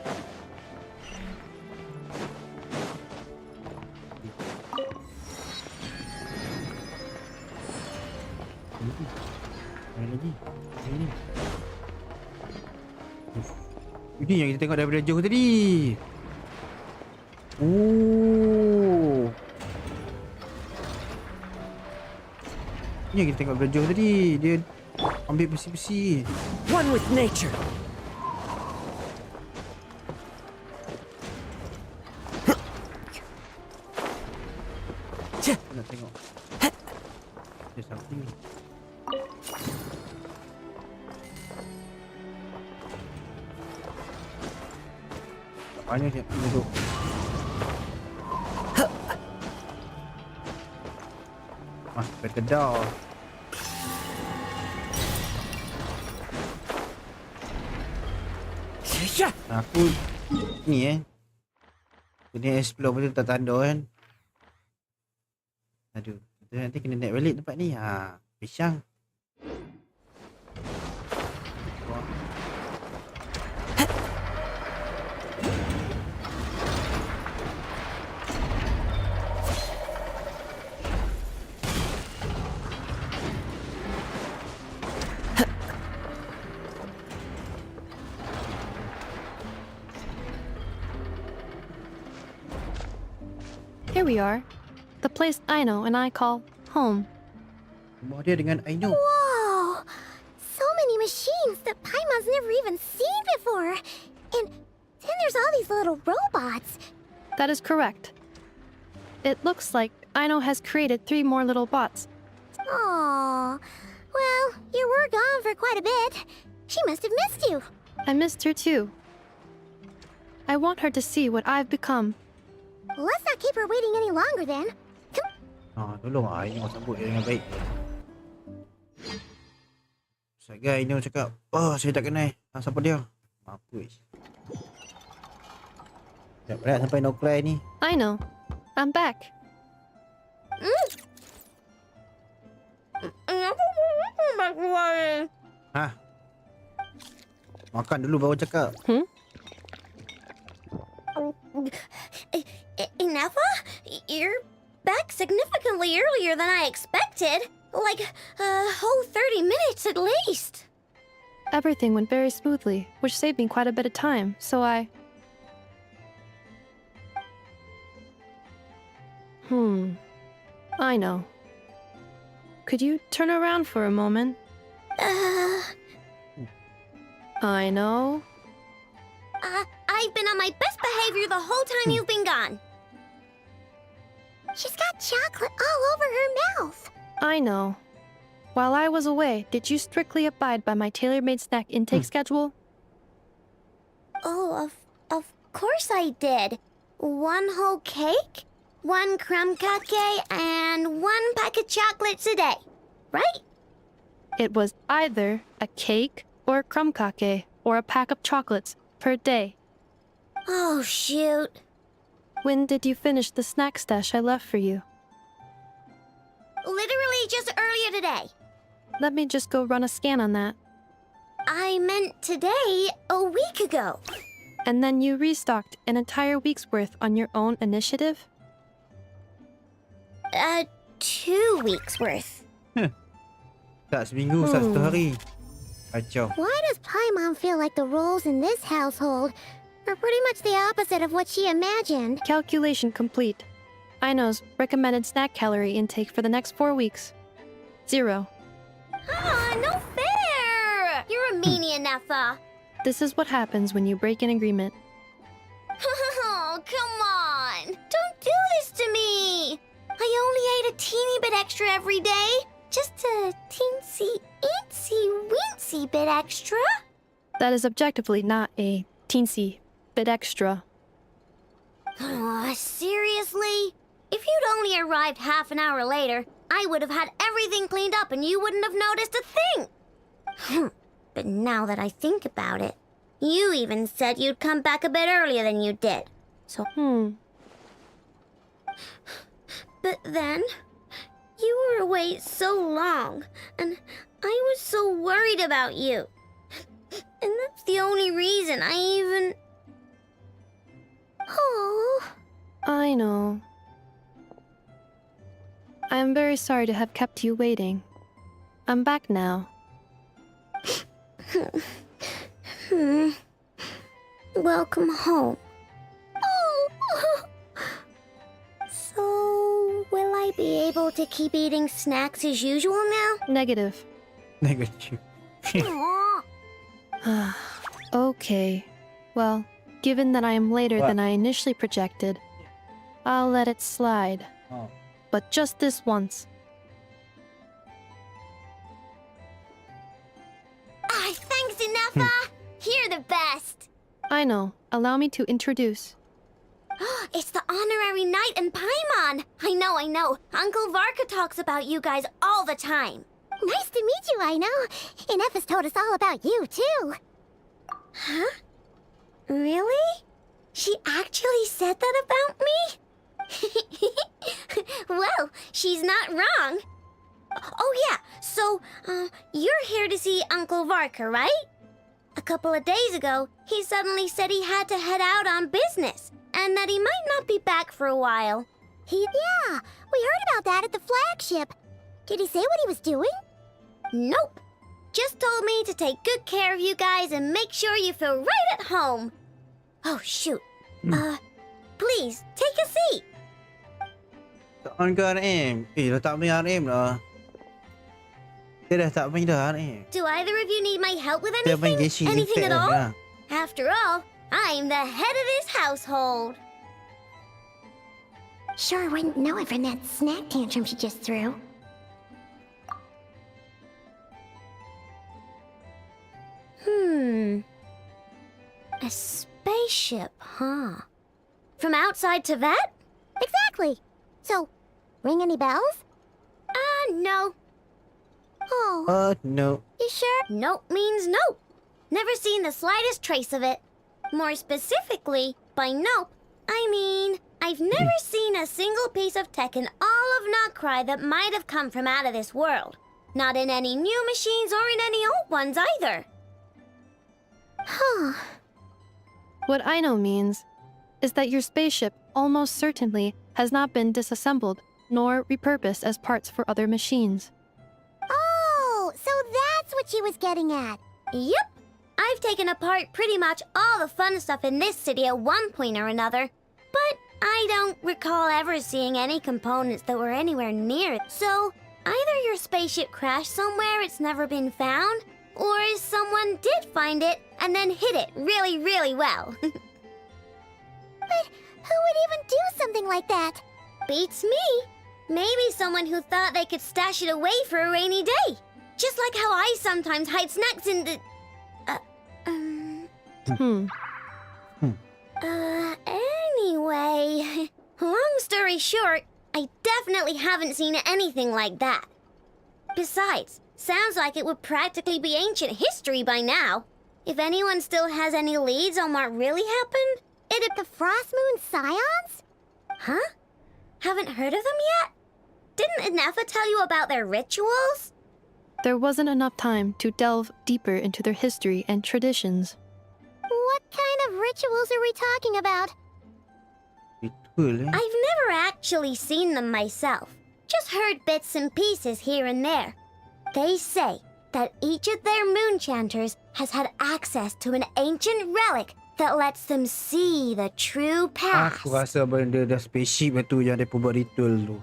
Speaker 1: Mana lagi? Ini. Ini yang kita tengok daripada jauh tadi. Oh. Ini yang kita tengok daripada jauh tadi. Dia ambil besi-besi.
Speaker 11: One with nature.
Speaker 1: Nak tengok. Dia something ni. Mana dia duduk? Berkedar. Aku ni kena explore betul tak tanda kan. Aduh, kita nanti kena naik balik tempat ni. Pisang.
Speaker 6: Here we are. The place I know and I call home.
Speaker 1: Rumah dia dengan I know.
Speaker 4: Whoa! So many machines that Paimon's never even seen before. And then there's all these little robots.
Speaker 6: That is correct. It looks like Aino has created 3 more little bots.
Speaker 4: Aww. Well, you were gone for quite a bit. She must have missed you.
Speaker 6: I missed her too. I want her to see what I've become.
Speaker 4: Let's not keep her waiting any longer then.
Speaker 1: Tolong Aino sambut dia dengan baik. Saya Aino cakap, oh saya tak kenal. Siapa dia? Mampus. Tak berat sampai Nod-krai ni.
Speaker 6: I know. I'm back.
Speaker 1: Hah? Makan dulu baru cakap.
Speaker 4: Nefa, you're back significantly earlier than I expected. Like a whole 30 minutes at least.
Speaker 6: Everything went very smoothly, which saved me quite a bit of time, so I... I know. Could you turn around for a moment? I know.
Speaker 4: I've been on my best behavior the whole time you've been gone. She's got chocolate all over her mouth.
Speaker 6: I know. While I was away, did you strictly abide by my tailor-made snack intake schedule?
Speaker 4: Oh, of course I did. 1 whole cake, 1 crumb cake, and 1 pack of chocolates a day, right?
Speaker 6: It was either a cake or a crumb cake or a pack of chocolates per day.
Speaker 4: Oh, shoot.
Speaker 6: When did you finish the snack stash I left for you?
Speaker 4: Literally just earlier today.
Speaker 6: Let me just go run a scan on that.
Speaker 4: I meant today, a week ago.
Speaker 6: And then you restocked an entire week's worth on your own initiative?
Speaker 4: 2 weeks worth.
Speaker 1: Tak seminggu, tak 1 hari. Kacau.
Speaker 4: Why does Paimon feel like the roles in this household are pretty much the opposite of what she imagined?
Speaker 6: Calculation complete. Aino's recommended snack calorie intake for the next 4 weeks. 0.
Speaker 4: No fair! You're a meanie, Nefa.
Speaker 6: This is what happens when you break an agreement.
Speaker 4: Oh, come on! Don't do this to me! I only ate a teeny bit extra every day. Just a teensy bit extra.
Speaker 6: That is objectively not a teensy bit extra.
Speaker 4: Oh, seriously? If you'd only arrived half an hour later, I would have had everything cleaned up and you wouldn't have noticed a thing. But now that I think about it, you even said you'd come back a bit earlier than you did. So, But then, you were away so long, and I was so worried about you. And that's the only reason I even... Oh.
Speaker 6: I know. I am very sorry to have kept you waiting. I'm back now.
Speaker 4: Welcome home. Oh. So, will I be able to keep eating snacks as usual now?
Speaker 6: Negative.
Speaker 1: Negative.
Speaker 4: Aw.
Speaker 6: Okay. Well, given that I am later than I initially projected, I'll let it slide. But just this once.
Speaker 4: Thanks, Nefa. You're the best.
Speaker 6: I know. Allow me to introduce.
Speaker 4: It's the honorary knight and Paimon. I know. Uncle Varka talks about you guys all the time. Nice to meet you, I know. And Nefa's told us all about you, too. Huh? Really? She actually said that about me? Well, she's not wrong. Oh, yeah. So, you're here to see Uncle Varka, right? A couple of days ago, he suddenly said he had to head out on business, and that he might not be back for a while. Yeah, we heard about that at the flagship. Did he say what he was doing? Nope. Just told me to take good care of you guys and make sure you feel right at home. Oh, shoot. Please, take a seat.
Speaker 1: On ke RM? Dah tak main RM dah. Dia dah tak main dah RM.
Speaker 4: Do either of you need my help with
Speaker 1: Dia main
Speaker 4: anything?
Speaker 1: Genshin
Speaker 4: Anything at
Speaker 1: Impact
Speaker 4: all?
Speaker 1: dah.
Speaker 4: After all, I'm the head of this household. Sure wouldn't know it from that snack tantrum she just threw. A spaceship, huh? From outside to that? Exactly. So, Ring any bells?
Speaker 7: No.
Speaker 4: Oh,
Speaker 1: No.
Speaker 7: You sure? Nope means nope. Never seen the slightest trace of it. More specifically, by nope, I mean, I've never seen a single piece of tech in all of Nod-krai that might have come from out of this world. Not in any new machines or in any old ones either.
Speaker 4: huh.
Speaker 6: What I know means is that your spaceship almost certainly has not been disassembled nor repurposed as parts for other machines.
Speaker 4: Oh, so that's what she was getting at.
Speaker 7: Yep. I've taken apart pretty much all the fun stuff in this city at one point or another, but I don't recall ever seeing any components that were anywhere near it. So, either your spaceship crashed somewhere it's never been found, or someone did find it and then hid it really, really well.
Speaker 4: But who would even do something like that?
Speaker 7: Beats me. Maybe someone who thought they could stash it away for a rainy day. Just like how I sometimes hide snacks in the... Anyway, long story short, I definitely haven't seen anything like that. Besides, sounds like it would practically be ancient history by now. If anyone still has any leads on what really happened, it'd...
Speaker 4: The Frost Moon Scions?
Speaker 7: Huh? Haven't heard of them yet? Didn't Inefa tell you about their rituals?
Speaker 6: There wasn't enough time to delve deeper into their history and traditions.
Speaker 4: What kind of rituals are we talking about?
Speaker 1: Betul
Speaker 7: I've never actually seen them myself. Just heard bits and pieces here and there. They say that each of their moon chanters has had access to an ancient relic that lets them see the true past.
Speaker 1: Aku rasa benda dah spaceship tu yang mereka buat ritual tu.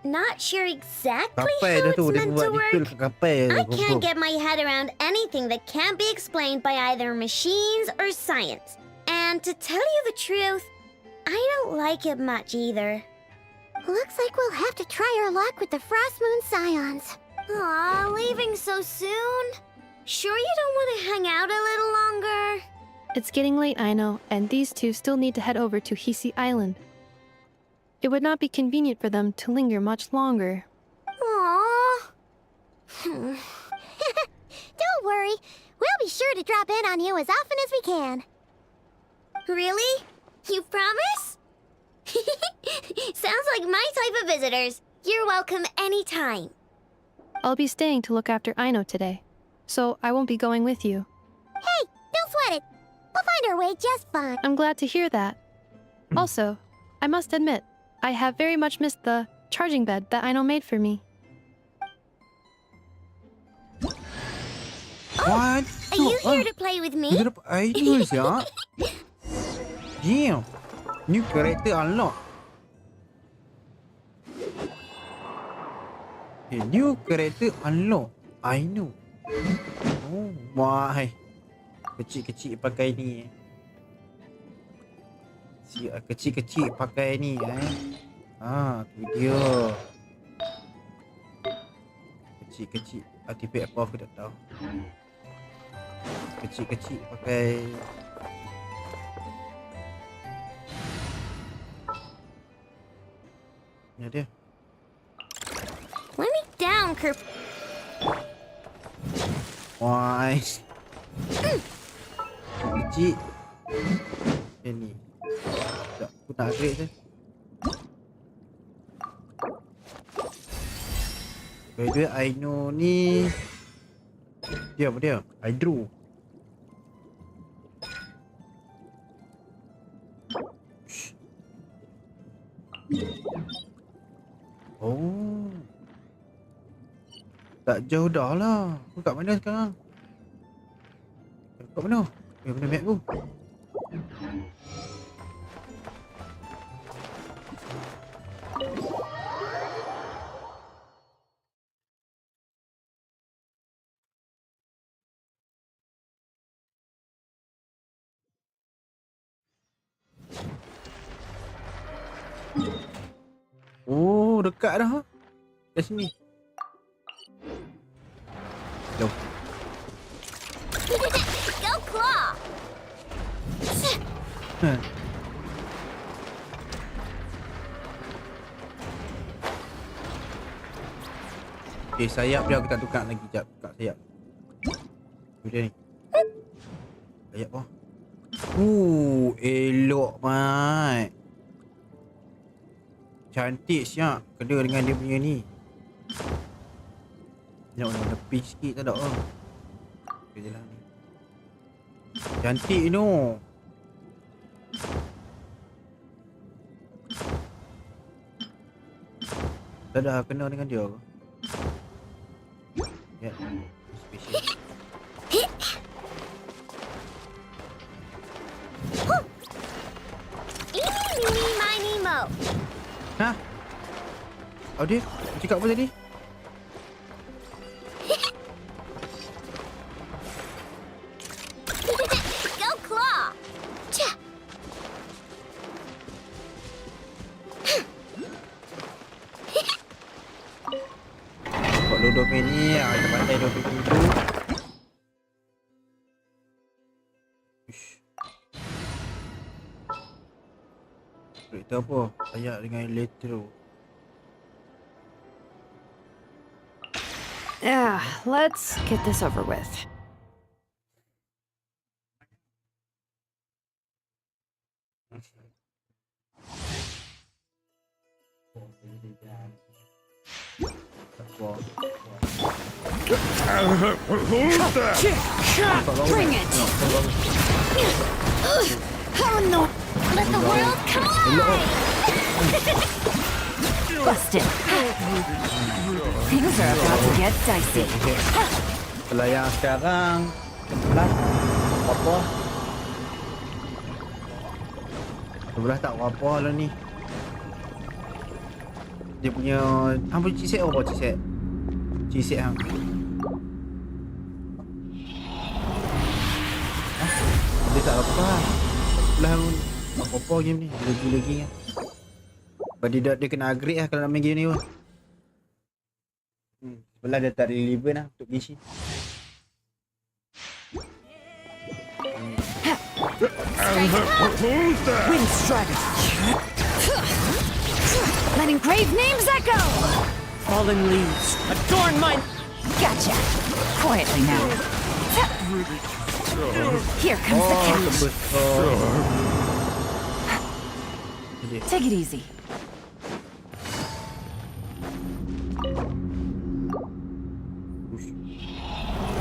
Speaker 7: Not sure exactly
Speaker 1: Kapal
Speaker 7: how
Speaker 1: dah tu,
Speaker 7: it's
Speaker 1: dia
Speaker 7: meant
Speaker 1: buat
Speaker 7: to
Speaker 1: ritual
Speaker 7: work.
Speaker 1: ke kapal
Speaker 7: I
Speaker 1: tu.
Speaker 7: can't get my head around anything that can't be explained by either machines or science. And to tell you the truth, I don't like it much either.
Speaker 4: Looks like we'll have to try our luck with the Frost Moon Scions.
Speaker 7: Aw, leaving so soon? Sure you don't want to hang out a little longer?
Speaker 6: It's getting late, I know, and these two still need to head over to Hisi Island. It would not be convenient for them to linger much longer.
Speaker 7: Aww.
Speaker 4: Don't worry. We'll be sure to drop in on you as often as we can.
Speaker 7: Really? You promise? Sounds like my type of visitors. You're welcome anytime.
Speaker 6: I'll be staying to look after Aino today, so I won't be going with you.
Speaker 4: Hey, don't sweat it. We'll find our way just fine.
Speaker 6: I'm glad to hear that. Also, I must admit, I have very much missed the charging bed that Aino made for me.
Speaker 1: What?
Speaker 7: Are you here to play with me?
Speaker 1: Dia dapat idol siap. Damn. New character unlock. New character unlock. I know. Oh, why? Kecil-kecil pakai ni. Kecil-kecil pakai ni tu dia. Kecil-kecil artifact apa aku tak tahu. Kecil-kecil pakai ni dia.
Speaker 7: Let me down,
Speaker 1: Why? Kecil. Ni. Tak, aku nak upgrade je. By the way, I know ni. Dia apa dia? Hydro. Oh. Tak jauh dah lah. Aku kat mana sekarang? Kat mana? Mana map aku? Oh, dekat dah. Kat sini. Jom.
Speaker 7: Go claw!
Speaker 1: Okay, sayap dia aku tak tukar lagi. Sekejap, tukar sayap. Dia ni. Sayap apa? Elok mat. Cantik siap. Kena dengan dia punya ni. Nak lebih sikit tak ada. Okay je lah ni. Cantik tu. Tak dah kena dengan dia ke? Ya, special.
Speaker 4: Eeny, miny, mo.
Speaker 1: Hah? Oh dia? Cakap apa tadi?
Speaker 4: Go claw. Cha.
Speaker 1: Kok lu 2 ni kita pandai 2 pintu. Cerita apa? Ayat dengan elektro.
Speaker 14: Yeah, let's get this over with.
Speaker 3: Bring it! Oh no!
Speaker 4: Let the world collide.
Speaker 13: Busted. Things are about to get dicey.
Speaker 1: Kalau yang sekarang lah apa? Sebelah tak apa lah ni. Dia punya apa cik set apa cik set? Cik set hang. Dia tak apa. Sebelah apa game ni? Lagi kan. Dia kena upgrade lah kalau nak main game ni pun. Sebelah dia tak relevant lah untuk Genshin.
Speaker 3: Wind strike! Letting grave names echo!
Speaker 11: Fallen leaves adorn my...
Speaker 13: Gotcha. Quietly now. Here comes the catch. Take it easy.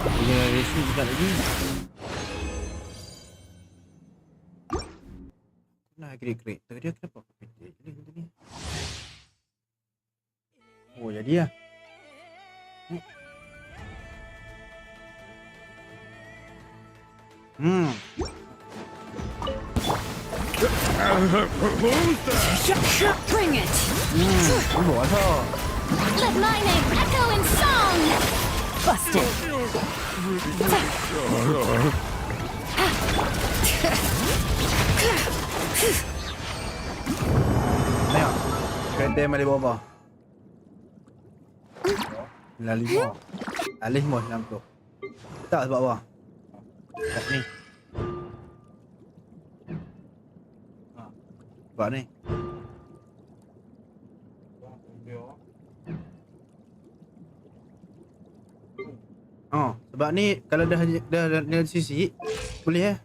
Speaker 1: Punya racing juga lagi. Nah, kereta dia kenapa pendek je macam ni? Oh, jadi lah.
Speaker 3: Bring it!
Speaker 4: Let my name echo in song.
Speaker 13: Busted.
Speaker 1: Ayo, kereta yang balik bawah. Lima. Alih mos dalam tu. Tak sebab apa? Sebab ni. Sebab ni. Sebab ni kalau dah sisi boleh eh.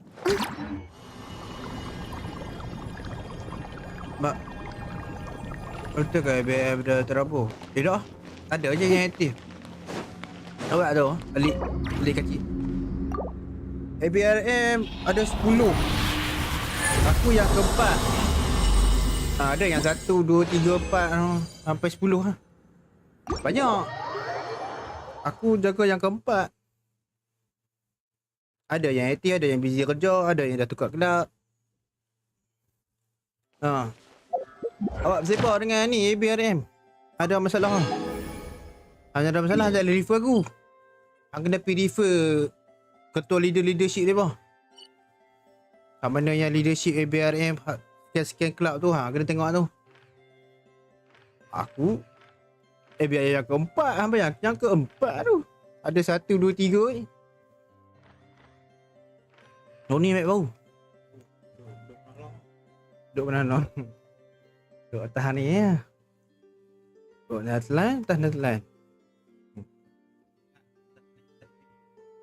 Speaker 1: Mak. Betul ke ABM dah terabur? Tak. Ada je yang aktif. Awak tu balik kecil. ABRM ada 10. Aku yang keempat. Ada yang 1, 2, 3, 4 sampai 10 ha. Banyak. Aku jaga yang keempat. Ada yang aktif, ada yang busy kerja, ada yang dah tukar kelab. Awak bersepah dengan ni ABRM. Ada masalah. Hanya ada masalah tak boleh refer aku. Aku kena pergi refer ketua leadership dia bah. Mana yang leadership ABRM sekian kelab tu kena tengok tu. Aku ABRM yang keempat yang keempat tu. Ada 1, 2, 3 ni. Ni map baru. Duk mana non. Duk atas ni ya. Duk atas line, atas line.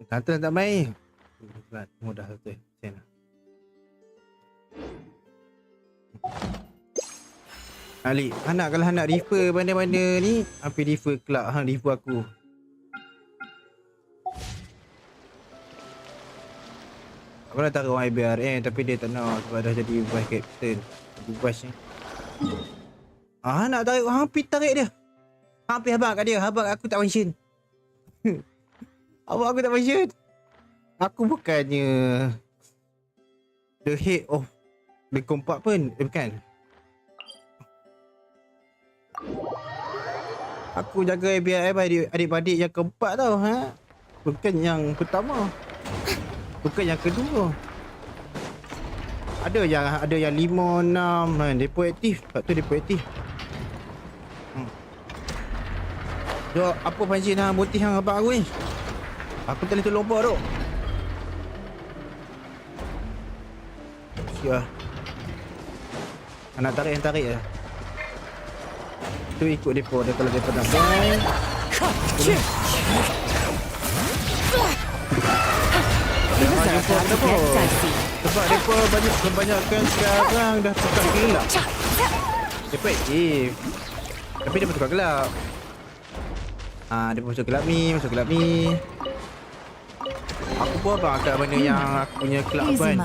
Speaker 1: Tante tak main. Mudah betul. Sen. Ali, anak kalau nak refer benda-benda ni, hampir refer kelak hang refer aku. Aku dah taruh orang IBRM tapi dia tak nak sebab dah jadi vice captain. Vice ni. Nak tarik, hampir tarik dia. Hampir habaq kat dia, habaq aku tak mention. Habaq aku tak mention. Aku bukannya the head of the compartment, bukan. Aku jaga IBRM adik-adik yang keempat tau, bukan yang pertama. Bukan yang kedua. Ada yang 5, 6 kan, depa aktif. Sebab tu depa aktif. So, apa function motif hang abang aku ni? Aku tak boleh tolong apa tu. Siap. Nak tarik je. Tu ikut depa dia kalau depa nak main. Sebab mereka kebanyakan sekarang dah tukar gelap. Mereka aktif. Tapi dia tukar gelap. Dia masuk gelap ni. Aku pun abang kat mana yang aku punya kelab kan.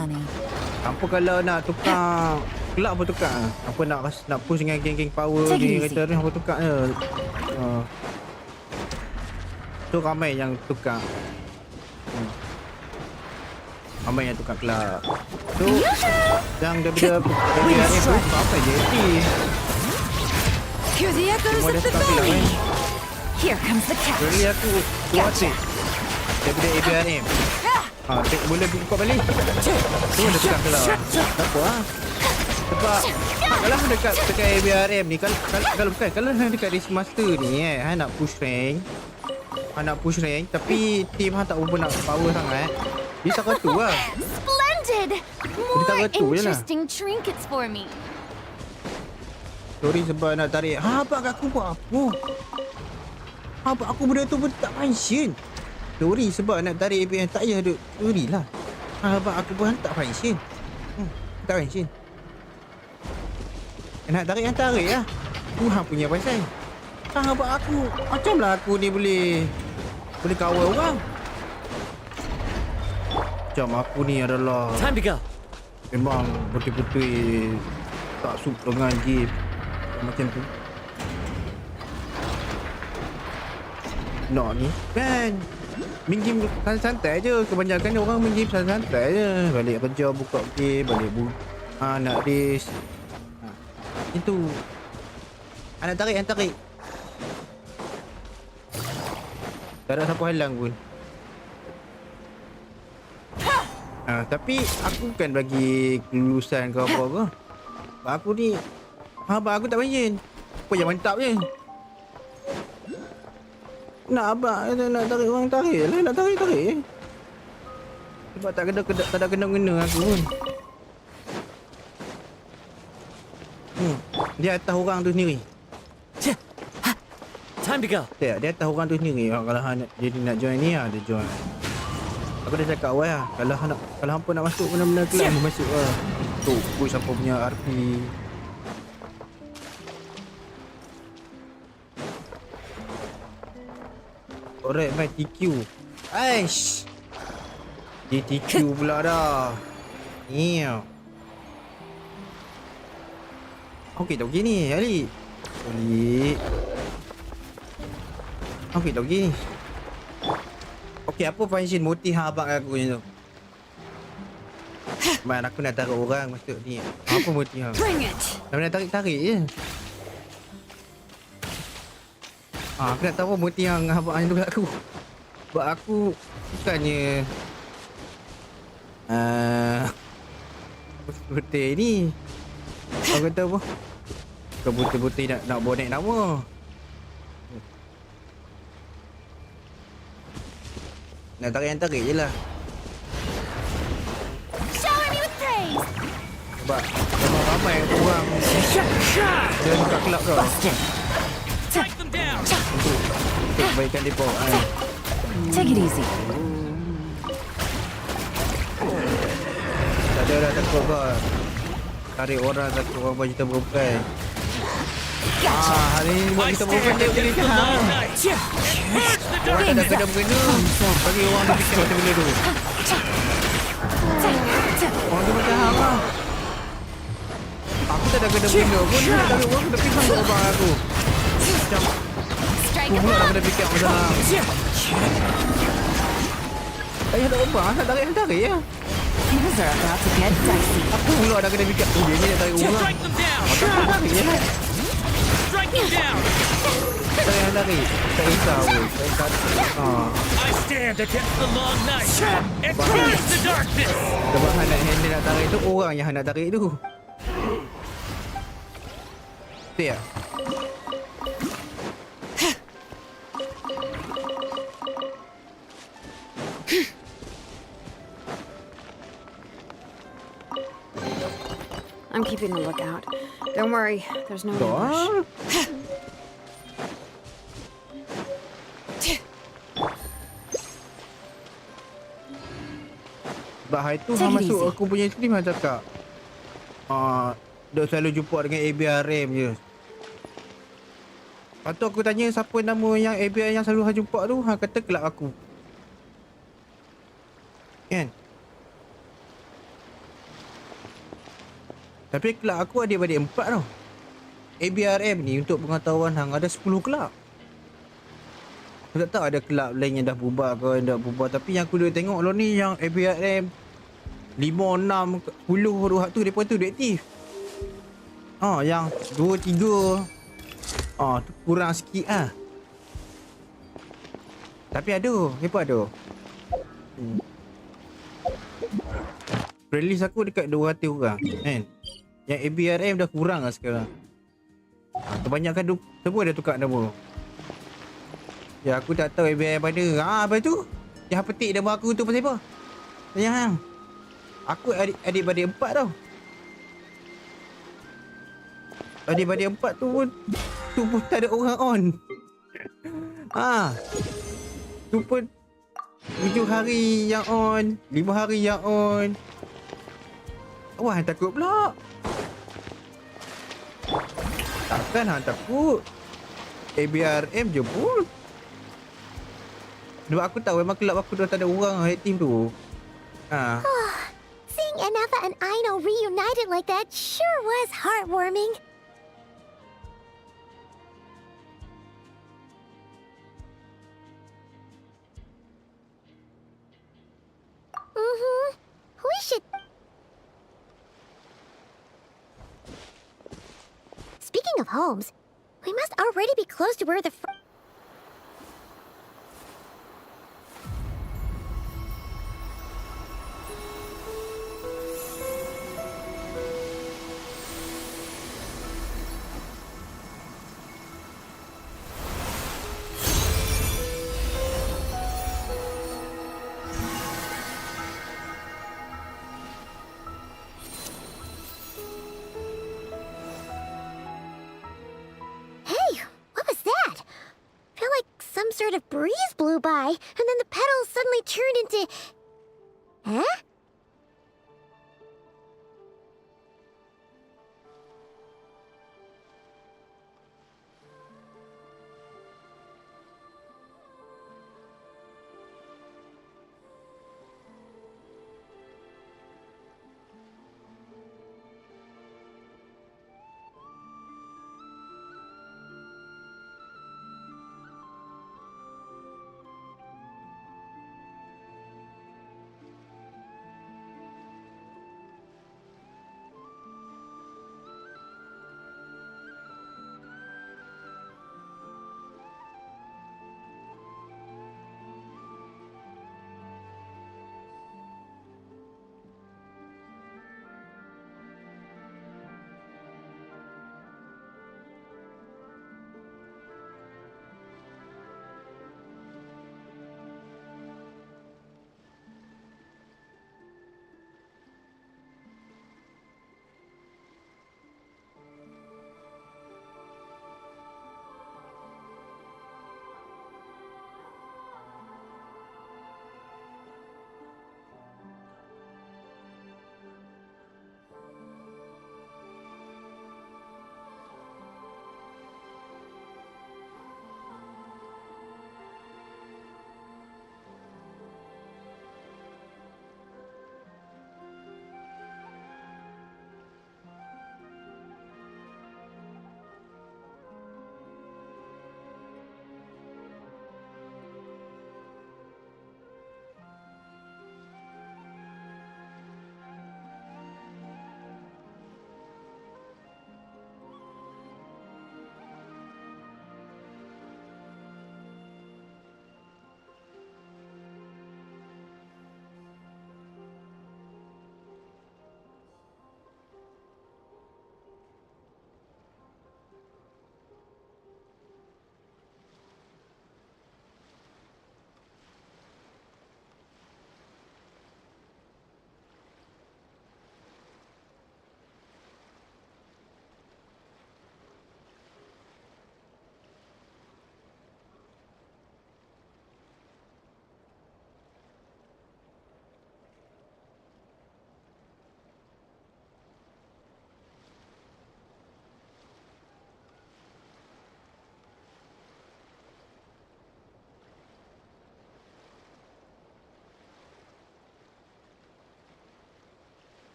Speaker 1: Apa kalau nak tukar kelab pun tukar. Apa nak push dengan geng-geng power ni kata ni apa tukar je. Tu ramai yang tukar. Ramai yang tukar kelab. So, yang daripada ni pun apa je ni.
Speaker 3: Hear the echoes of the valley. Here comes the cat.
Speaker 1: Really aku kuat daripada ABRM. Boleh buka balik. Tu ada tukar kelab. Tak apa Sebab kalau dekat ABRM ni kalau dekat Race Master ni nak push rank tapi team hang tak berapa nak power sangat. Dia tak tu lah.
Speaker 4: Splendid! More interesting trinkets for me.
Speaker 1: Sorry sebab nak tarik. Abang aku buat apa? Abang aku benda tu pun tak function. Sorry sebab nak tarik ABM tak payah duk. Sorry lah. Abang aku pun tak function. Tak function. Nak tarik yang tarik lah. Tuhan punya pasal. Abang aku macamlah aku ni boleh kawal orang. Macam aku ni adalah
Speaker 11: Time to go.
Speaker 1: Memang betul-betul tak suka dengan game macam tu. Nak ni kan main game santai je. Kebanyakan orang main game santai je. Balik kerja buka game, balik nak race. Itu nak tarik. Tak ada siapa halang pun. Tapi aku bukan bagi kelulusan ke apa ke. Aku ni abang aku tak main. Apa yang mantap je. Nak abang nak tarik orang tarik lah. Nak tarik. Sebab tak ada kena aku pun. Dia atas orang tu sendiri.
Speaker 11: Time to go.
Speaker 1: Dia atas orang tu sendiri. Kalau jadi nak join ni dia join. Aku dah cakap awal lah. Kalau hampa nak masuk benda-benda kelab, masuk lah. Tu, push hampa punya RP. Alright, my TQ. Aish! Dia TQ pula dah. Yeah. Okey tak begini, Ali. Okey tak begini. Okey, apa function motif abang aku ni tu? Man, aku nak tarik orang masuk ni. Apa motif hang? Nak tarik je. Aku nak tahu motif yang abang tu kat aku. Sebab aku bukannya betul ni. Kau kata apa? Kau betul-betul nak bonek nama. Nak tarik je lah. Sebab memang ramai orang dia buka kelab kau. Untuk kebaikan mereka.
Speaker 13: Take it easy.
Speaker 1: dah takut kau. Tarik orang takut orang buat cerita berbual. Hari ni buat kita berbual dia boleh tahan. Orang tak ada kena-kena. Bagi orang tu fikir macam benda tu. Orang tu macam hang lah. Aku tak ada kena-kena pun. Dia nak tarik orang kena pisang ke abang aku. Macam aku pula nak kena fikir macam hang. Ayah nak abang, nak tarik ya.
Speaker 13: Things are about to get dicey.
Speaker 1: Aku pula dah kena fikir. Dia ni nak tarik orang. Macam aku tarik je lah. Saya tarik. Tak risau pun.
Speaker 11: I stand against the long night and curse the darkness.
Speaker 1: Sebab Han nak handle nak tarik tu, orang yang Han nak tarik tu. Betul tak?
Speaker 14: I'm keeping a lookout. Don't worry, there's no ambush.
Speaker 1: Sebab hari tu Han masuk aku punya stream Han cakap dia selalu jumpa dengan ABRM je. Lepas tu aku tanya siapa nama yang ABRM yang selalu Han jumpa tu. Han kata kelab aku. Kan? Tapi kelab aku adik-adik 4 tau. ABRM ni untuk pengetahuan hang ada 10 kelab. Aku tak tahu ada kelab lain yang dah bubar ke yang dah bubar. Tapi yang aku dah tengok lo ni yang ABRM 5, 6, 10 tu depa tu dia aktif. Yang 2, 3 tu kurang sikit lah. Tapi ada, depa ada. Release aku dekat 200 orang kan. Yang ABRM dah kurang lah sekarang. Kebanyakan semua dah tukar nama. Ya aku tak tahu ABRM mana. Apa tu? Yang petik nama aku tu pasal apa? Tanya hang. Aku adik-adik 4 tau. Adik-adik 4 tu pun tak ada orang on. Tu pun 7 hari yang on, 5 hari yang on. Wah, takut pula. Takkan hang takut. ABRM je pun. Sebab aku tahu memang kelab aku dah tak ada orang hit team tu.
Speaker 4: Seeing Anafa and Aino reunited like that sure was heartwarming. We should... Speaking of homes, we must already be close to where the... sort of breeze blew by, and then the petals suddenly turned into... Huh?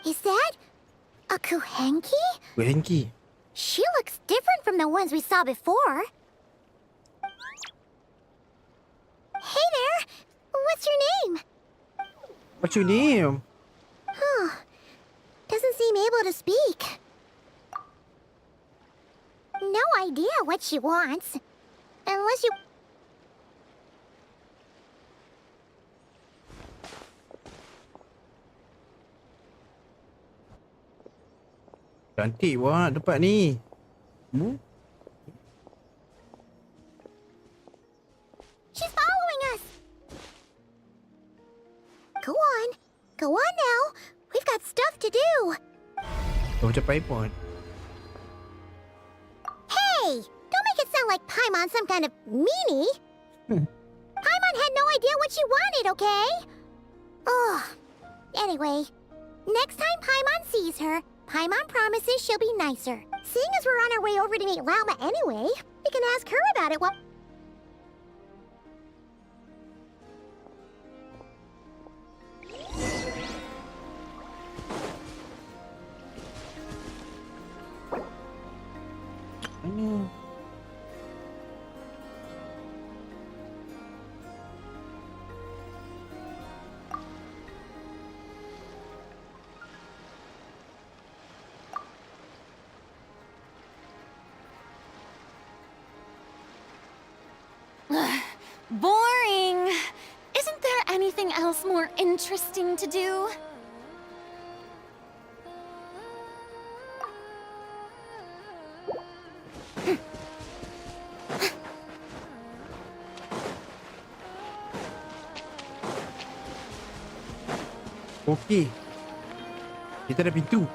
Speaker 4: Is that a Kuhenki?
Speaker 1: Kuhenki.
Speaker 4: She looks different from the ones we saw before. Hey there! What's your name?
Speaker 1: What's your name?
Speaker 4: Huh. Doesn't seem able to speak. No idea what she wants. Unless you...
Speaker 1: Cantik buat tempat ni.
Speaker 4: She's following us! Go on. Go on now. We've got stuff to do.
Speaker 1: Macam Paimon.
Speaker 4: Hey! Don't make it sound like Paimon some kind of meanie. Paimon had no idea what she wanted, okay? Ugh. Anyway, next time Paimon sees her, Paimon promises she'll be nicer. Seeing as we're on our way over to meet Lauma anyway, we can ask her about it while...
Speaker 7: Boring! Isn't there anything else more interesting to do?
Speaker 1: Okey. Kita ada pintu.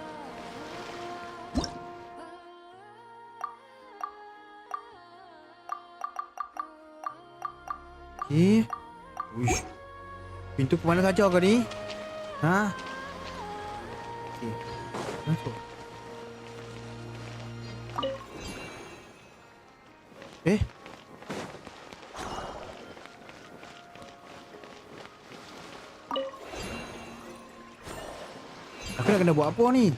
Speaker 1: Okey. Uish. Pintu ke mana saja kau ni? Ha? Okey. Masuk. Aku nak kena buat apa ni?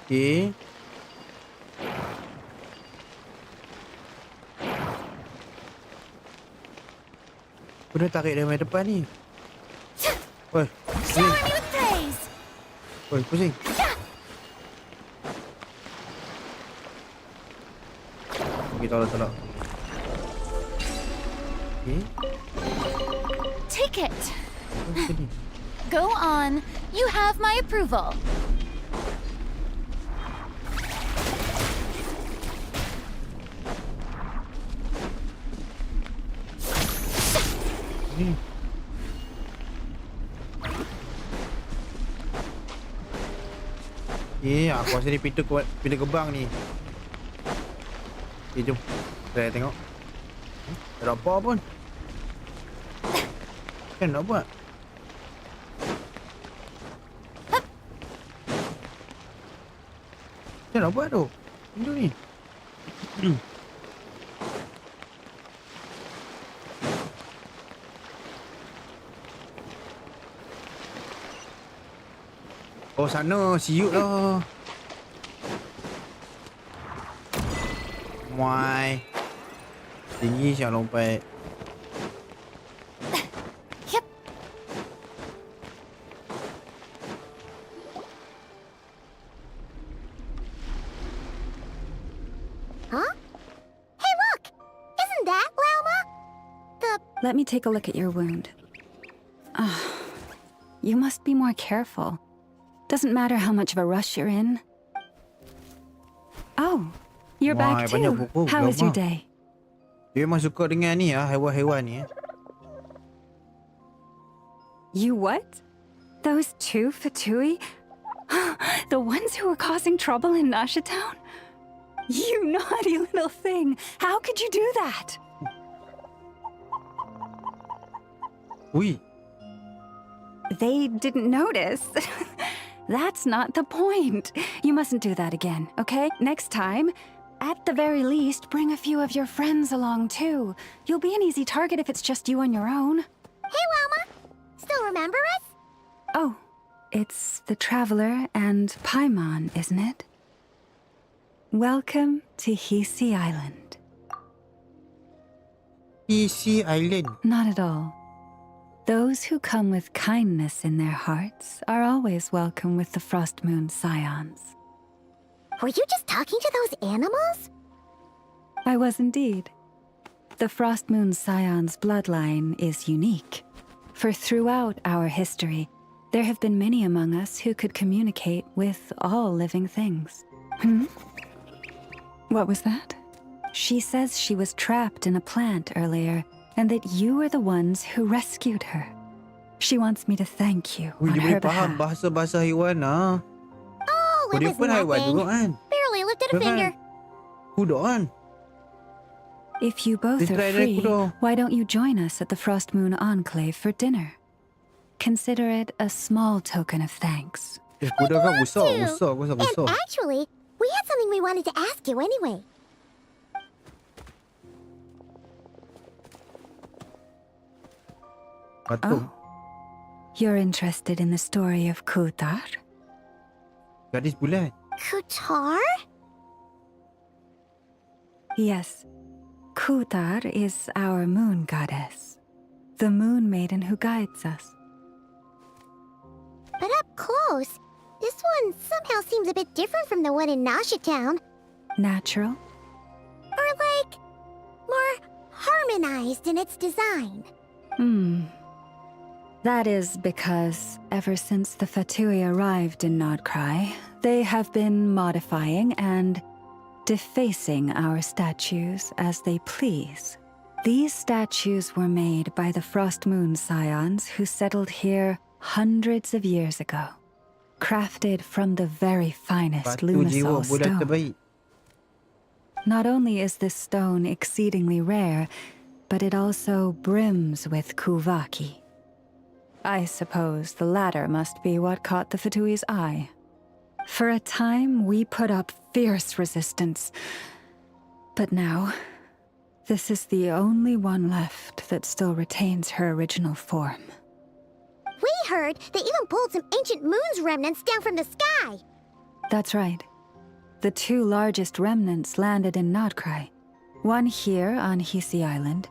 Speaker 1: Okey. Aku dah tarik dari main depan ni. Oi, pusing. Oi, pusing. Okey, tolak. Okey.
Speaker 7: Take it. Go on. You have my approval.
Speaker 1: Aku rasa ni pintu gerbang ni. Jom. Saya tengok. Tak ada apa pun. Kan nak buat. Macam nak buat tu? Pintu ni. Oh, sana siut lah. Muai. Tinggi siap lompat.
Speaker 7: Yep.
Speaker 4: Huh? Hey, look! Isn't that Lauma?
Speaker 12: Let me take a look at your wound. You must be more careful. Doesn't matter how much of a rush you're in. Oh, you're back too. How was your day?
Speaker 1: Dia memang suka dengan ni haiwan-haiwan ni.
Speaker 12: You what? Those two Fatui? The ones who were causing trouble in Nasha Town? You naughty little thing. How could you do that?
Speaker 1: Ui.
Speaker 12: They didn't notice. That's not the point. You mustn't do that again, okay? Next time, At the very least, bring a few of your friends along too. You'll be an easy target if it's just you on your own.
Speaker 4: Hey, Llama! Still remember us?
Speaker 12: Oh, it's the Traveler and Paimon, isn't it? Welcome to Hisi Island.
Speaker 1: Hisi Island?
Speaker 12: Not at all. Those who come with kindness in their hearts are always welcome with the Frost Moon Scions.
Speaker 4: Were you just talking to those animals?
Speaker 12: I was indeed. The Frost Moon Scions bloodline is unique, for throughout our history, there have been many among us who could communicate with all living things. What was that? She says she was trapped in a plant earlier, and that you were the ones who rescued her. She wants me to thank you on her
Speaker 1: faham
Speaker 12: behalf.
Speaker 1: bahasa haiwan ah.
Speaker 4: Oh, it
Speaker 1: Dia
Speaker 4: was
Speaker 1: pun haiwan juga kan?
Speaker 4: nothing. Barely lifted a
Speaker 1: Kan?
Speaker 4: finger.
Speaker 1: Kuda kan?
Speaker 12: If you both
Speaker 1: Let's
Speaker 12: are
Speaker 1: try that,
Speaker 12: free,
Speaker 1: kuda.
Speaker 12: why don't you join us at the Frost Moon Enclave for dinner? Consider it a small token of thanks.
Speaker 1: Kuda kan besar.
Speaker 4: And actually, we had something we wanted to ask you anyway.
Speaker 12: Oh. You're interested in the story of Kutar?
Speaker 1: Gadis bulan.
Speaker 4: Kutar?
Speaker 12: Yes. Kutar is our moon goddess, the moon maiden who guides us.
Speaker 4: But up close, this one somehow seems a bit different from the one in Nasha Town.
Speaker 12: Natural?
Speaker 4: Or like, more harmonized in its design.
Speaker 12: That is because ever since the Fatui arrived in Nod-krai, they have been modifying and defacing our statues as they please. These statues were made by the Frost Moon Scions who settled here hundreds of years ago, crafted from the very finest Lumisol stone. Not only is this stone exceedingly rare, but it also brims with kuvaki. I suppose the latter must be what caught the Fatui's eye. For a time, we put up fierce resistance. But now, this is the only one left that still retains her original form.
Speaker 4: We heard they even pulled some ancient moon's remnants down from the sky.
Speaker 12: That's right. The two largest remnants landed in Nod-krai. One here on Hisi Island,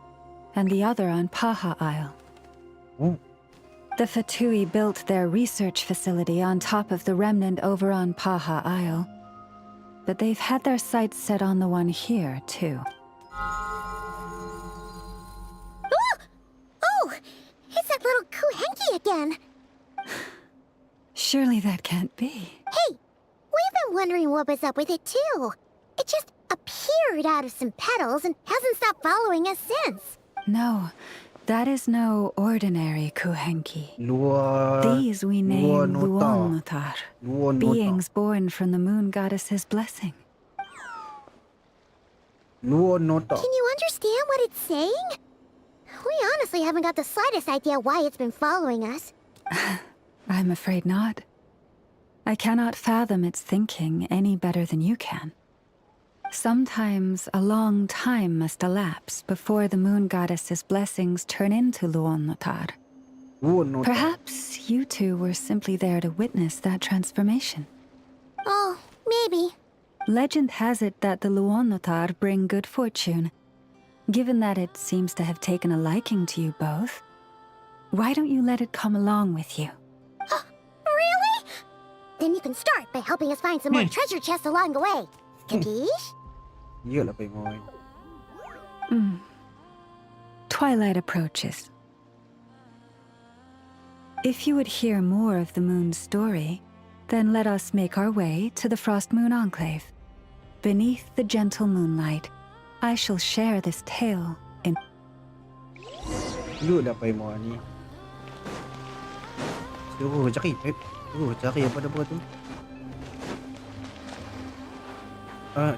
Speaker 12: and the other on Paha Isle. The Fatui built their research facility on top of the remnant over on Paha Isle. But they've had their sights set on the one here, too.
Speaker 4: Oh! It's that little Kuhenki again!
Speaker 12: Surely that can't be.
Speaker 4: Hey! We've been wondering what was up with it, too. It just appeared out of some petals and hasn't stopped following us since.
Speaker 12: No, that is no ordinary Kuhenki. These we name Luon-notar, beings born from the moon goddess's blessing.
Speaker 4: Can you understand what it's saying? We honestly haven't got the slightest idea why it's been following us.
Speaker 12: I'm afraid not. I cannot fathom its thinking any better than you can. Sometimes a long time must elapse before the moon goddess's blessings turn into Luon-notar. Perhaps you two were simply there to witness that transformation.
Speaker 4: Oh, maybe.
Speaker 12: Legend has it that the Luon-notar bring good fortune. Given that it seems to have taken a liking to you both, why don't you let it come along with you?
Speaker 4: Really? Then you can start by helping us find some more treasure chests along the way. Capiche?
Speaker 12: Twilight approaches. If you would hear more of the moon's story, then let us make our way to the Frost Moon Enclave. Beneath the gentle moonlight, I shall share this tale in...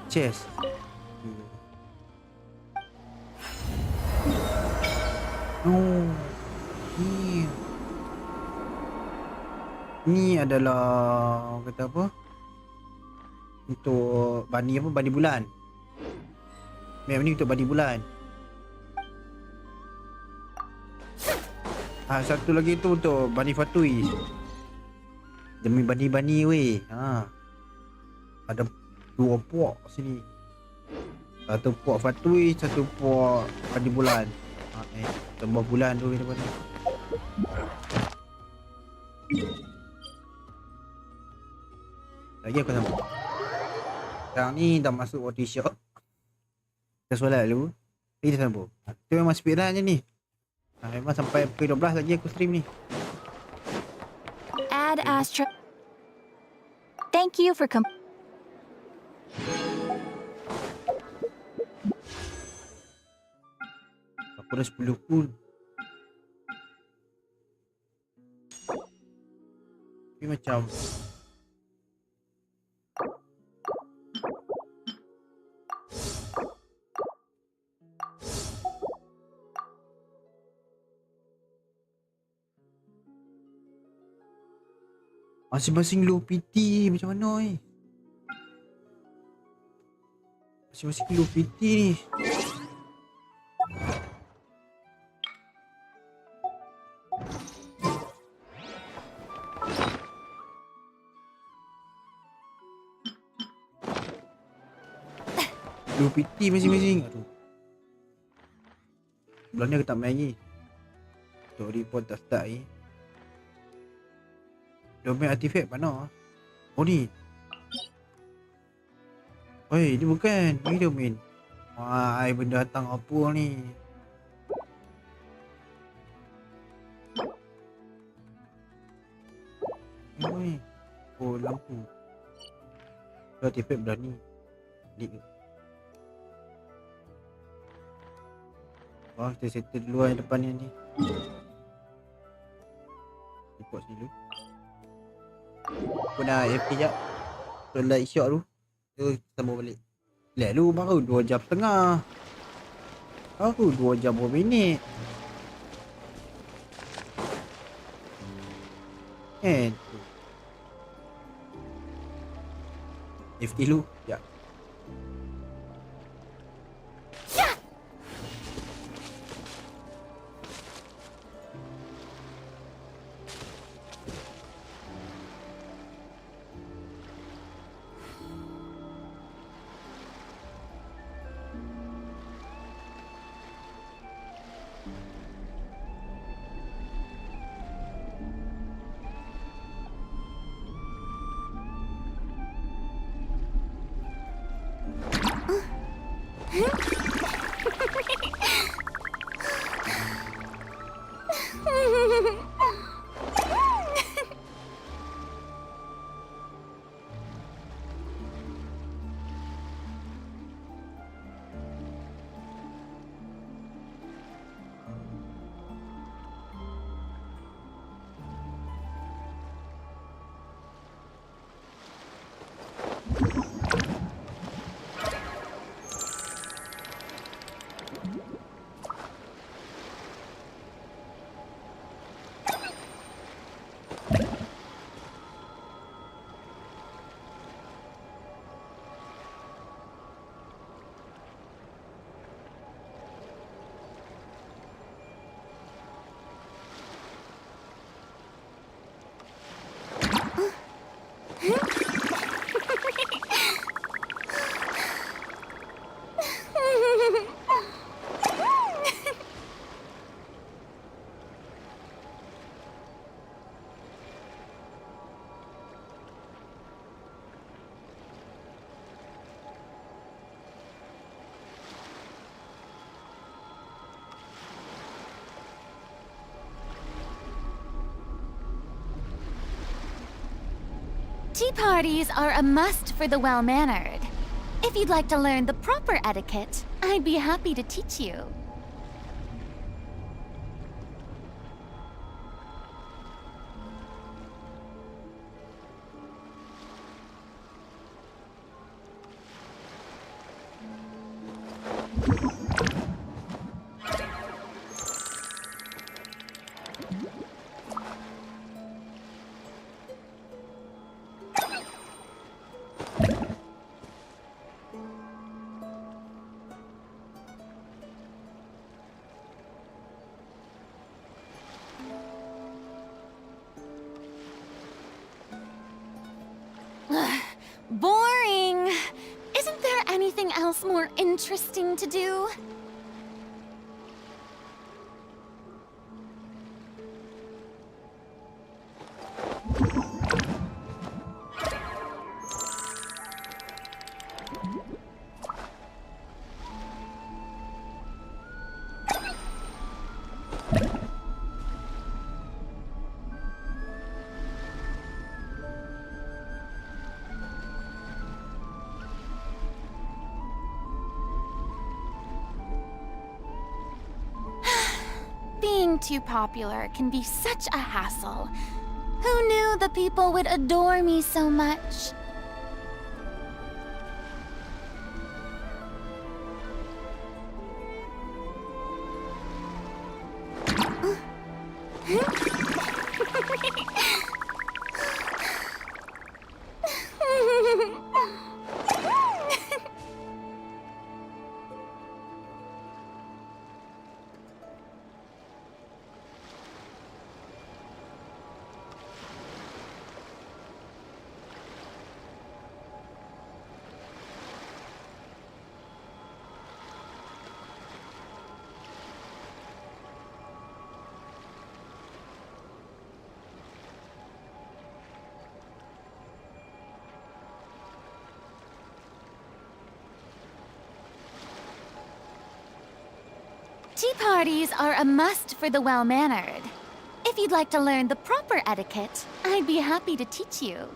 Speaker 1: Chest. Oh, ni adalah kata apa? Untuk bani bulan. Map ni untuk bani bulan. Satu lagi tu untuk bani fatui. Demi bani-bani weh. Ada 2 puak sini. Satu puak fatui, satu puak bani bulan. Tambah bulan tu depan ni. Lagi aku sambung. Sekarang ni dah masuk water shop. Kita solat dulu. Kita sambung. Kita memang speedrun je ni. Memang sampai pukul 12 lagi aku stream ni.
Speaker 2: Add Astro. Thank you for
Speaker 1: Aku dah 10 pun. Tapi macam masing-masing low PT macam mana ni? Masing-masing low PT ni. Low PT masing-masing. Aduh. Bulan ni aku tak main lagi. Untuk report tak start lagi. Domain artifact mana? Oh ni. Oi, ni bukan. Ni domain. Wah, ai benda datang apa ni? Oi. Oh, lampu. Artifact berani. Lik ke? Wah, kita settle dulu yang depan ni. Report sini dulu. Aku nak FP sekejap. Solat isyak tu. Terus sambung balik. Lihat lu baru 2 jam setengah. Baru 2 jam berapa minit. Kan? FP lu. Sekejap.
Speaker 16: Tea parties are a must for the well-mannered. If you'd like to learn the proper etiquette, I'd be happy to teach you. else more interesting to do? Being too popular can be such a hassle. Who knew the people would adore me so much? Tea parties are a must for the well-mannered. If you'd like to learn the proper etiquette, I'd be happy to teach you.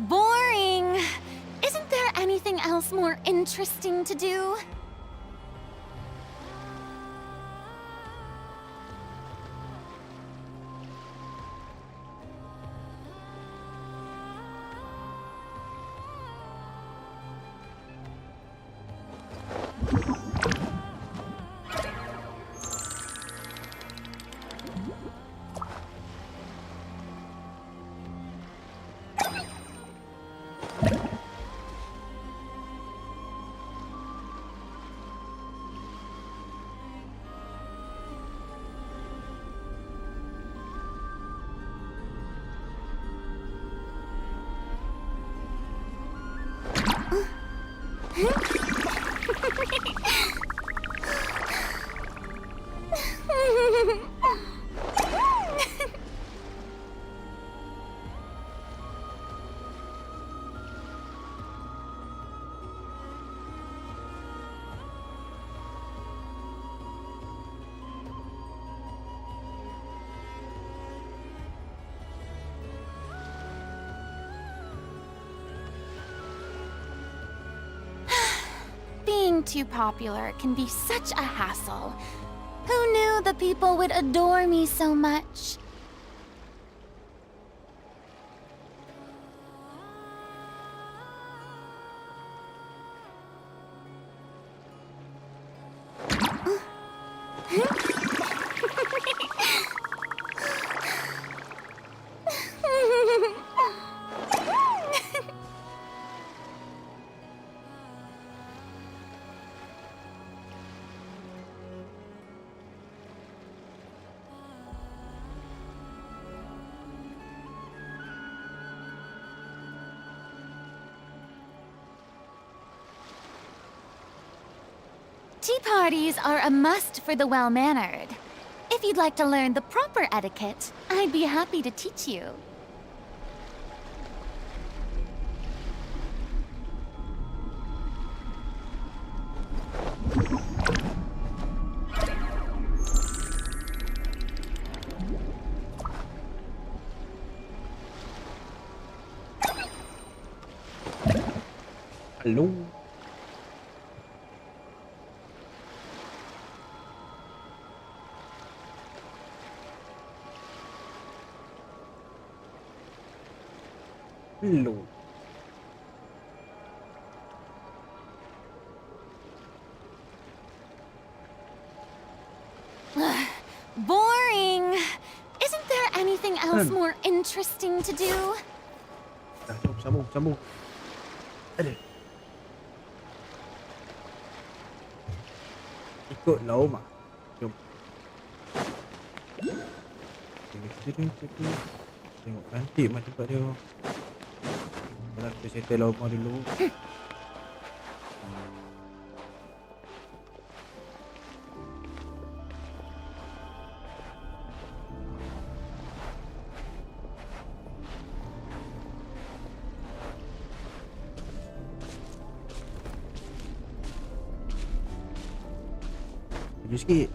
Speaker 16: Boring! Isn't there anything else more interesting to do? Being too popular can be such a hassle. Who knew the people would adore me so much? Tea parties are a must for the well-mannered. If you'd like to learn the proper etiquette, I'd be happy to teach you.
Speaker 1: Hello. Hello.
Speaker 16: Boring. Isn't there anything else more interesting to do?
Speaker 1: Sambung. Ada. Ikut Lauma. Jom. Tengok cantik macam tempat dia. Kalau kita settle Lauma dulu. Maju sikit.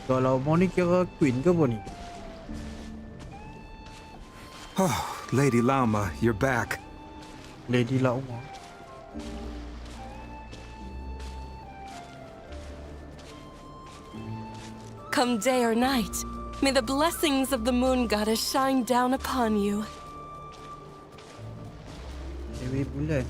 Speaker 1: Kalau mau ni kira queen ke apa ni?
Speaker 17: Oh, Lady Lauma, you're back.
Speaker 1: Lady Lauma.
Speaker 18: Come day or night, may the blessings of the moon goddess shine down upon you.
Speaker 1: Dewi bulan.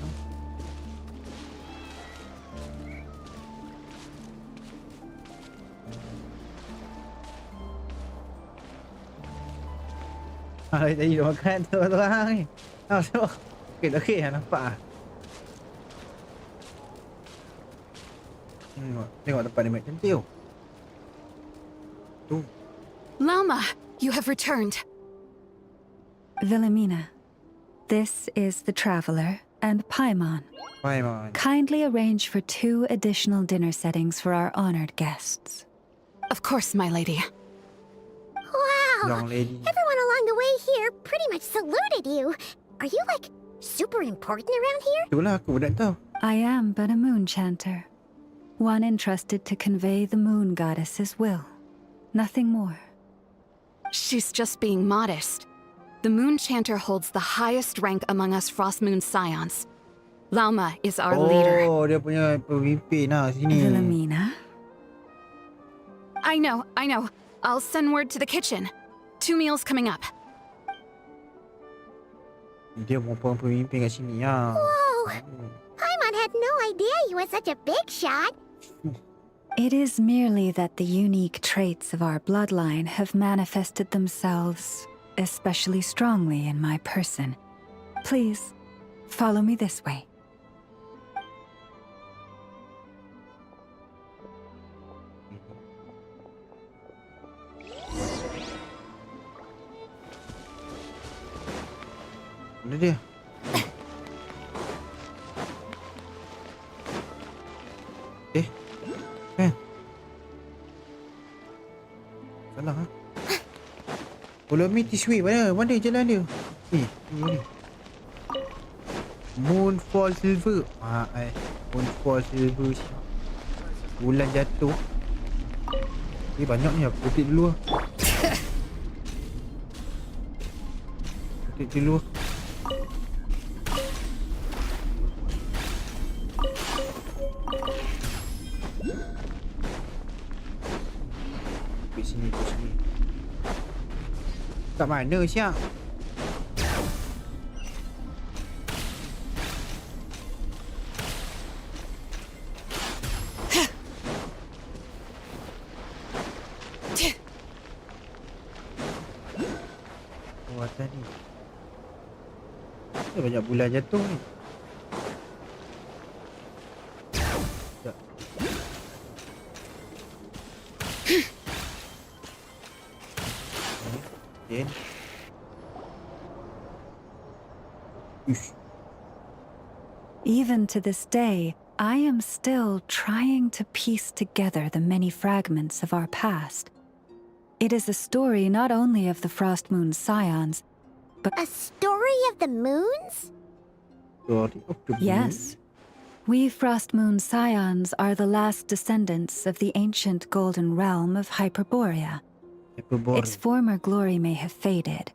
Speaker 1: Tadi dah makan tuan-tuan ni. Tengok. Okey, nampak ah. Tengok tempat ni macam cantik tu. Tu.
Speaker 3: Lauma, you have returned.
Speaker 12: Wilhelmina, this is the Traveler and Paimon. Kindly arrange for 2 additional dinner settings for our honored guests.
Speaker 3: Of course, my lady.
Speaker 4: Wow!
Speaker 1: Young lady.
Speaker 4: Everyone along the way here pretty much saluted you. Are you, like, super important around here?
Speaker 1: Itulah aku nak tahu.
Speaker 12: I am but a moon chanter, one entrusted to convey the moon goddess's will. Nothing more.
Speaker 3: She's just being modest. The Moon Chanter holds the highest rank among us Frost Moon Scions. Lauma is our leader.
Speaker 1: Oh, dia punya pemimpin lah sini.
Speaker 12: Wilhelmina?
Speaker 3: I know. I'll send word to the kitchen. 2 meals coming up.
Speaker 1: Dia perempuan pemimpin kat sini lah.
Speaker 4: Whoa! Paimon had no idea you were such a big shot.
Speaker 12: It is merely that the unique traits of our bloodline have manifested themselves especially strongly in my person. Please, follow me this way.
Speaker 1: Mana dia? Kan? Salah ha? Follow me this way. Mana jalan dia? Ni. Moonfall Silver. Moonfall Silver. Bulan jatuh. Banyak ni aku petik dulu lah. Petik dulu. Ke sini. Kat mana siap? Atas ni. Ada banyak bulan jatuh ni. Okay.
Speaker 12: Even to this day, I am still trying to piece together the many fragments of our past. It is a story not only of the Frost Moon Scions, but...
Speaker 4: A story of the moons?
Speaker 12: Yes. We Frost Moon Scions are the last descendants of the ancient golden realm of Hyperborea.
Speaker 1: Hyperborean.
Speaker 12: Its former glory may have faded,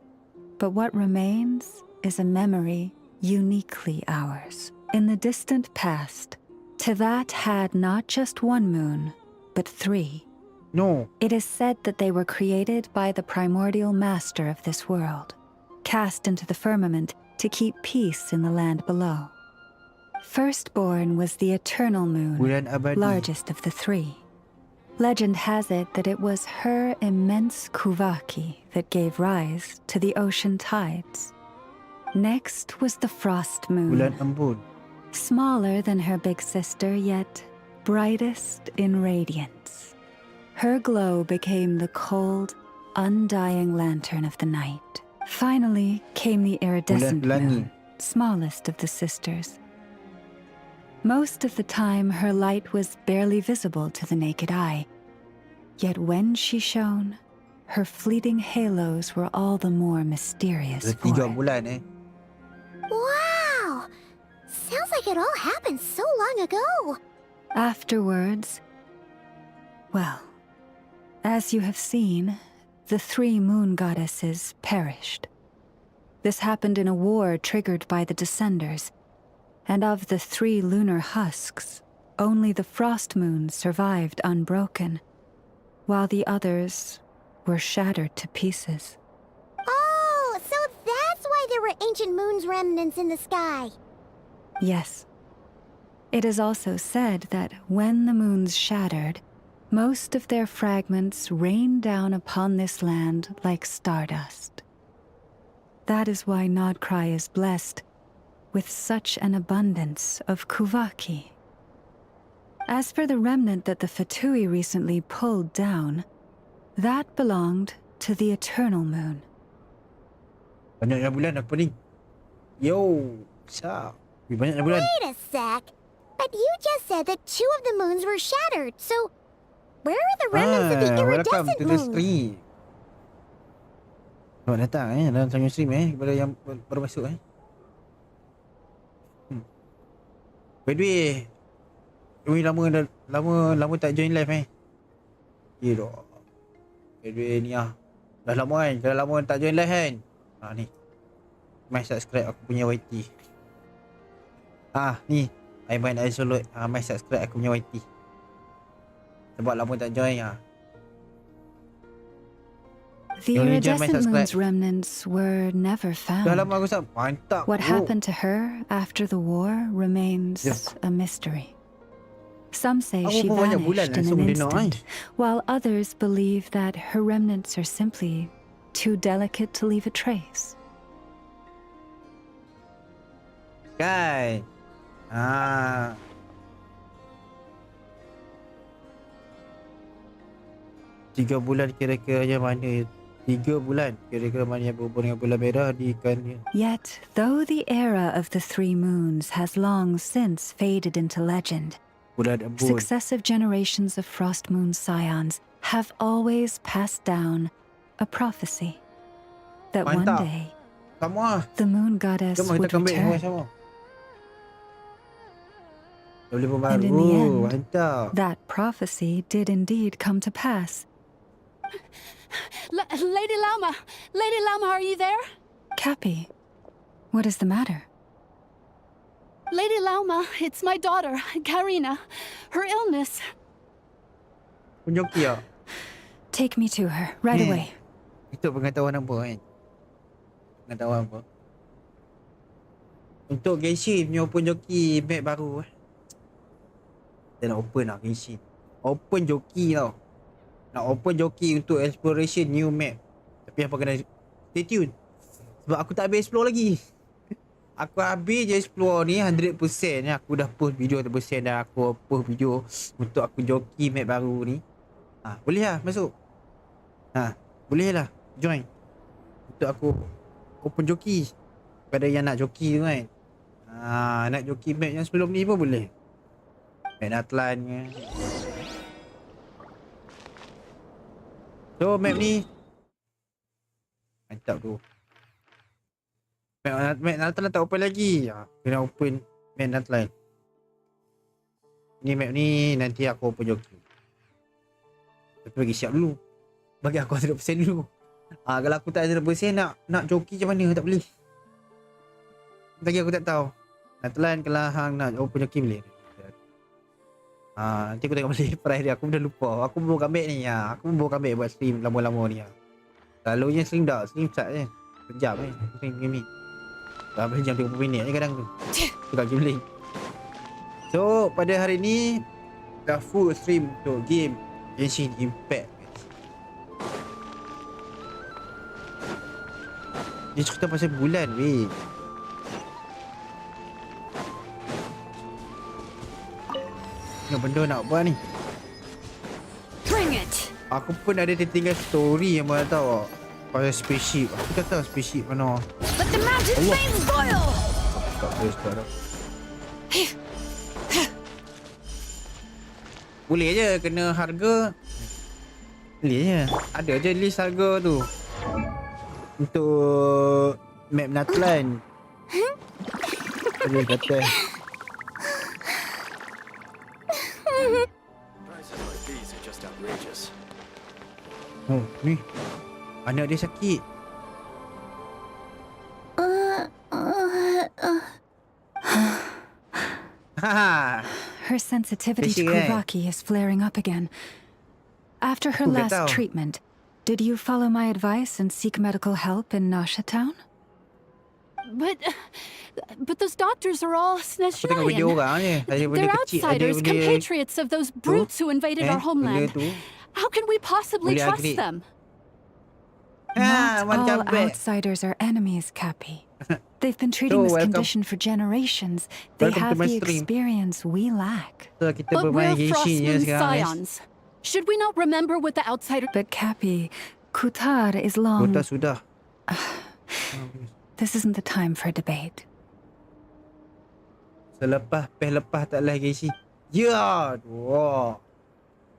Speaker 12: but what remains is a memory uniquely ours. In the distant past, Teyvat had not just one moon, but 3.
Speaker 1: No.
Speaker 12: It is said that they were created by the primordial master of this world, cast into the firmament to keep peace in the land below. Firstborn was the eternal moon,
Speaker 1: Bulan abadi.
Speaker 12: largest of the 3. Legend has it that it was her immense kuvaki that gave rise to the ocean tides. Next was the frost moon,
Speaker 1: Bulan embun.
Speaker 12: smaller than her big sister, yet brightest in radiance. Her glow became the cold, undying lantern of the night. Finally came the iridescent
Speaker 1: Bulan pelangi.
Speaker 12: moon, smallest of the sisters. Most of the time, her light was barely visible to the naked eye. Yet when she shone, her fleeting halos were all the more mysterious
Speaker 1: Ada
Speaker 12: for
Speaker 1: 3
Speaker 12: it.
Speaker 1: bulan
Speaker 4: Wow! Sounds like it all happened so long ago.
Speaker 12: Afterwards, well, as you have seen, the 3 moon goddesses perished. This happened in a war triggered by the Descenders, and of the 3 lunar husks, only the frost moon survived unbroken, while the others were shattered to pieces.
Speaker 4: Oh, so that's why there were ancient moon's remnants in the sky.
Speaker 12: Yes. It is also said that when the moons shattered, most of their fragments rained down upon this land like stardust. That is why Nod-krai is blessed with such an abundance of kuvaki. As for the remnant that the Fatui recently pulled down, that belonged to the eternal moon.
Speaker 1: Banyaknya bulan apa ni? Yo, sap. Banyaknya bulan.
Speaker 4: Wait a sec. But you just said that 2 of the moons were shattered, so where are the remnants of the
Speaker 1: Welcome
Speaker 4: iridescent
Speaker 1: to the
Speaker 4: moon?
Speaker 1: stream. Selamat datang dalam Jangan Stream kepada yang baru masuk By the way, Ui lama tak join live Ya dah. By the way ni dah lama kan. Dah lama tak join live kan. Ni. Mai subscribe aku punya YT. Ni. Aiman Absolute. Mai subscribe aku punya YT. Sebab lama tak join
Speaker 12: The iridescent moon's remnants were never found.
Speaker 1: Dah lama aku sub. Mantap.
Speaker 12: What happened to her after the war remains a mystery. Some say she vanished in an instant, while others believe that her remnants are simply too delicate to leave a trace.
Speaker 1: Kan. 3 bulan kira-kira mana 3 bulan kira-kira mana yang berhubung dengan bulan merah di ikan.
Speaker 12: Yet, though the era of the 3 moons has long since faded into legend, successive generations of frost moon scions have always passed down a prophecy that one day the moon goddess would return. And in the end, that prophecy did indeed come to pass.
Speaker 19: Lady Lauma! Lady Lauma, are you there?
Speaker 12: Cappy, what is the matter?
Speaker 19: Lady Lauma, it's my daughter, Karina. Her illness.
Speaker 12: Take me to her, right away.
Speaker 1: Itu pengetahuan apa kan? Pengetahuan apa? Untuk Genshin punya open joki map baru Dia nak open lah Genshin. Open joki tau. Nak open joki untuk exploration new map. Tapi apa kena stay tune. Sebab aku tak habis explore lagi. Aku habis je explore ni 100% ni. Aku dah post video 100% dah. Aku post video untuk aku joki map baru ni. Boleh lah masuk. Boleh lah join. Untuk aku open joki. Pada yang nak joki tu kan. Nak joki map yang sebelum ni pun boleh. Menonton ke. So map ni mantap tu. Map Menonton tak open lagi. Kena open Menonton. Ni map ni nanti aku open joki. Tapi lagi siap dulu. bagi aku 100% dulu. Kalau aku tak 100% nak joki macam mana, tak boleh. Lagi aku tak tahu. Nak telan kalau hang nak open joki boleh. Nanti aku tengok balik price dia. Aku dah lupa. Aku baru ambil ni. Aku baru ambil buat stream lama-lama ni. Selalunya stream tak. Stream start je. Sejam ni. Stream game ni. Sampai jam 30 minit ni kadang tu. Tukar game link. So pada hari ni dah full stream untuk game Genshin Impact. Dia cerita pasal bulan weh. Ni benda nak buat ni.
Speaker 3: Bring it.
Speaker 1: Aku pun ada tertinggal story yang mana tahu pasal spaceship. Aku tak tahu spaceship mana.
Speaker 3: Let the mountain flames boil.
Speaker 1: Tak boleh sekarang. Boleh je kena harga. Boleh je. Ada je list harga tu. Untuk map Natlan. Boleh kata. Oh, ni. Anak dia sakit.
Speaker 12: Her sensitivity to Kuvaki is flaring up again. After her last treatment, did you follow my advice and seek medical help in Nasha Town?
Speaker 19: But those doctors are all Snezhnayan. They're outsiders, compatriots of those brutes who invaded our homeland. How can we possibly trust them?
Speaker 12: Not all outsiders are enemies, Cappy. They've been treating this condition for generations. They have the experience we lack.
Speaker 19: But we're Frostmoon Scions. Should we not remember what the outsider...
Speaker 12: But Cappy, Kutar is long...
Speaker 1: Sudah.
Speaker 12: This isn't the time for debate.
Speaker 1: Selepas tak lagi Genshin. Ya, wow.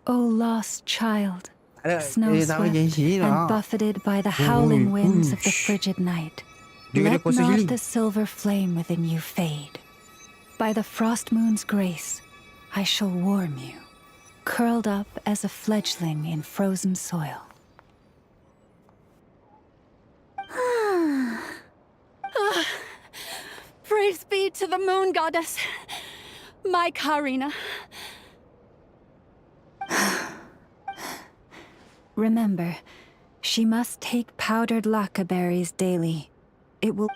Speaker 12: Oh, lost child, snow-swept and buffeted by the howling winds of the frigid night. Let not the silver flame within you fade. By the frost moon's grace, I shall warm you, curled up as a fledgling in frozen soil.
Speaker 19: Praise be to the moon goddess, my Karina.
Speaker 12: Remember, she must take powdered laka berries daily. It will...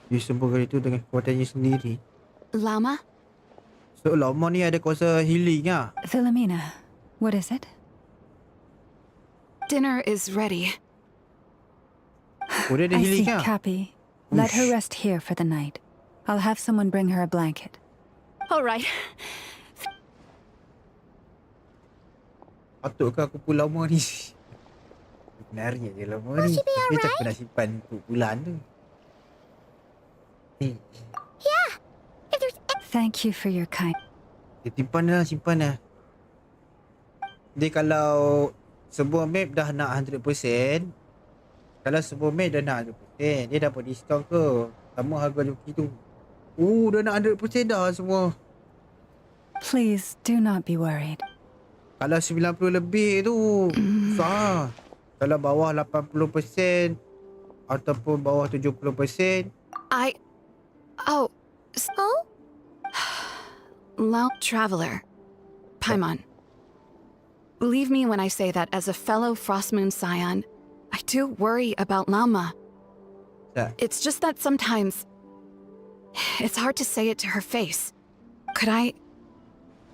Speaker 1: Dia sembuhkan itu dengan kekuatannya sendiri.
Speaker 3: Lama?
Speaker 1: So, Lama ni ada kuasa healing lah.
Speaker 12: Philomena, what is it?
Speaker 3: Dinner is ready.
Speaker 1: Oh, dia ada
Speaker 12: I
Speaker 1: healing
Speaker 12: see,
Speaker 1: lah.
Speaker 12: Cappy. Let her rest here for the night. I'll have someone bring her a blanket.
Speaker 19: All right.
Speaker 1: Patutkah aku pun Lama ni? Nari je Lama ni. Tapi macam aku nak simpan untuk bulan tu.
Speaker 4: Yeah.
Speaker 12: Thank you for your kind.
Speaker 1: Simpan lah. Dia kalau sebuah map dah nak 100%, kalau sebuah map dah nak 100%, dia dapat diskaun ke? Sama harga joki tu. Dah nak 100% dah semua.
Speaker 12: Please do not be worried.
Speaker 1: Kalau 90 lebih tu susah. Kalau bawah 80% ataupun bawah 70%.
Speaker 3: Traveler. Paimon. Believe me when I say that as a fellow Frostmoon Scion, I do worry about Lama. It's just that sometimes it's hard to say it to her face. Could I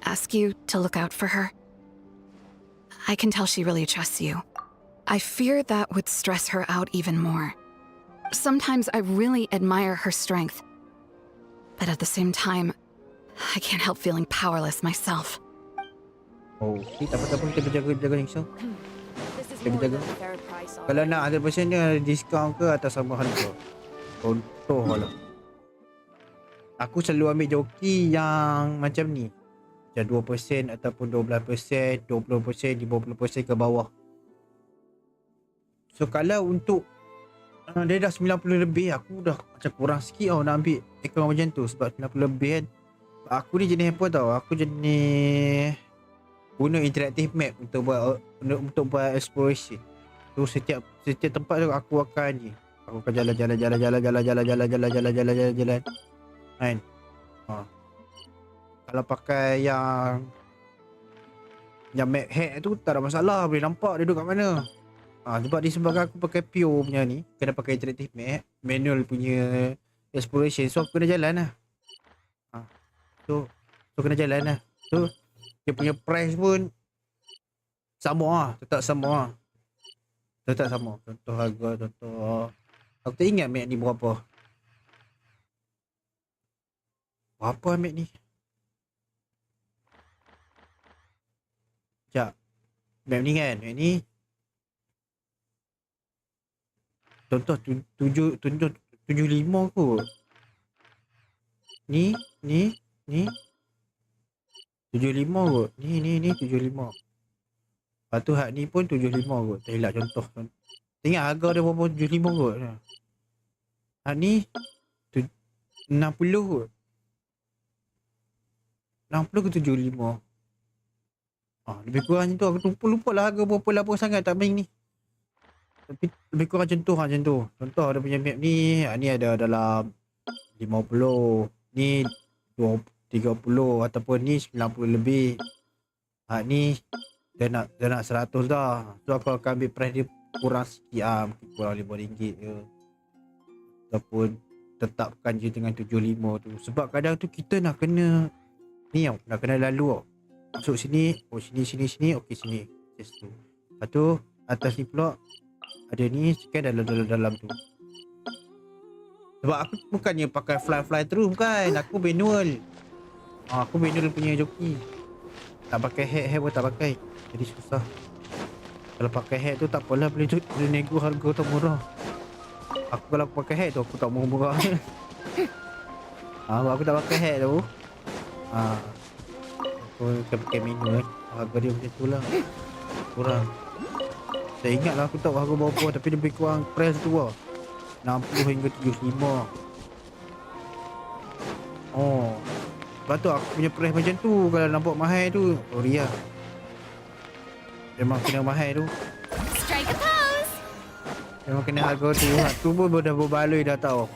Speaker 3: ask you to look out for her? I can tell she really trusts you. I fear that would stress her out even more. Sometimes I really admire her strength. But at the same time, I can't help feeling powerless myself.
Speaker 1: Oh, tak apa-apa, kita berjaga ni, so. Kita berjaga. Kalau nak 100% dia diskaun ke atau sama harga. Contoh lah. Aku selalu ambil joki yang macam ni. Macam 2% ataupun 12%, 20%, 50% ke bawah. So kalau untuk dia dah 90 lebih, aku dah macam kurang sikit tau nak ambil akaun macam tu. Sebab 90 lebih kan, aku ni jenis apa tau, aku jenis guna interactive map untuk buat exploration. So setiap tempat tu aku akan jalan. Kan? Kalau pakai yang map hack tu tak ada masalah, boleh nampak dia duduk kat mana. Sebab disebabkan aku pakai pure punya ni, kena pakai interactive map, manual punya exploration, so aku kena jalan lah. So kena jalan lah. So dia punya price pun sama lah, tetap sama lah. Tetap sama. Contoh harga, aku tak ingat map ni berapa. Berapa map ni? Sekejap. Map ni kan, map ni contoh 75 kot. Ni 75 kot. Ni 75. Lepas tu hak ni pun 75 kot. Tak hilap contoh. Tengok harga dia berapa, 75 kot. Hak ni 60 kot. 60 ke 75. Lebih kurang macam tu. Aku lupa lah harga berapa sangat, tak main ni. Tapi lebih kurang macam tu. Contoh dia punya map ni, ni ada dalam 50, ni 30 ataupun ni 90 lebih. Ni dia nak 100 dah. So aku akan ambil price dia kurang sikit, mungkin kurang RM5 je. Ataupun tetapkan je dengan 75 tu. Sebab kadang tu kita nak kena ni tau, nak kena lalu tau. Masuk sini, sini, okey sini. Just tu. Lepas tu atas ni pula ada ni kan dalam tu. Sebab aku bukannya pakai fly terus, bukan. Aku manual. Aku manual punya joki. Tak pakai hack pun tak pakai. Jadi susah. Kalau pakai hack tu tak apalah, boleh nego harga tak murah. Aku kalau aku pakai hack tu aku tak mau murah. Aku tak pakai hack tu. Aku pakai manual kan. Harga dia macam tu lah. Kurang. Tak ingat lah aku tahu harga berapa, tapi lebih kurang price tu lah. 60 hingga 75. Lepas tu aku punya price macam tu. Kalau nampak mahal tu, sorry lah. Memang kena mahal tu.
Speaker 16: Strike a pose.
Speaker 1: Memang kena harga tu. Tu pun dah berbaloi dah tau.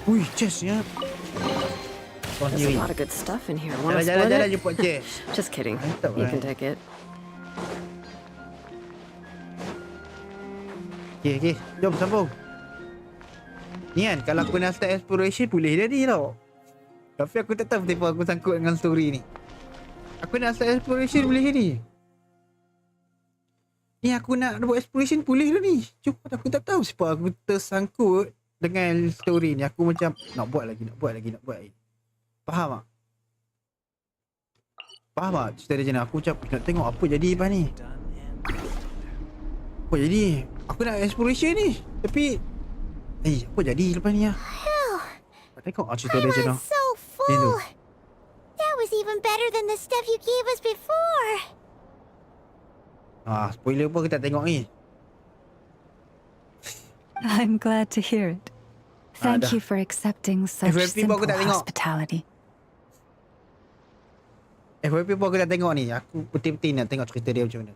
Speaker 1: Ui, chest ya.
Speaker 14: There's a lot of good stuff in here. Wanna split
Speaker 1: Jalan
Speaker 14: it?
Speaker 1: jemput chest.
Speaker 14: Just kidding.
Speaker 1: Mantap
Speaker 14: You
Speaker 1: lah.
Speaker 14: can take it.
Speaker 1: Okay. Jom sambung. Ni kan, kalau aku nak start exploration boleh jadi tau. Tapi aku tak tahu kenapa aku sangkut dengan story ni. Aku nak start exploration boleh jadi. Ni aku nak buat exploration boleh dah ni. Cuma aku tak tahu sebab aku tersangkut dengan story ni. Aku macam nak buat lagi. Faham tak? Faham tak cerita dia macam mana? Aku macam nak tengok apa jadi lepas ni. Apa jadi? Aku nak exploration ni. Tapi apa jadi lepas ni lah? Tak tengok cerita dia macam mana.
Speaker 4: So full. That was even better than the stuff you gave us before.
Speaker 1: Spoiler pun kita tak tengok ni.
Speaker 12: I'm glad to hear it. Thank
Speaker 1: dah.
Speaker 12: you for accepting such
Speaker 1: FYP pun aku
Speaker 12: simple
Speaker 1: tak tengok.
Speaker 12: hospitality.
Speaker 1: FYP pun aku tak tengok ni. Aku betul-betul nak tengok cerita dia macam mana.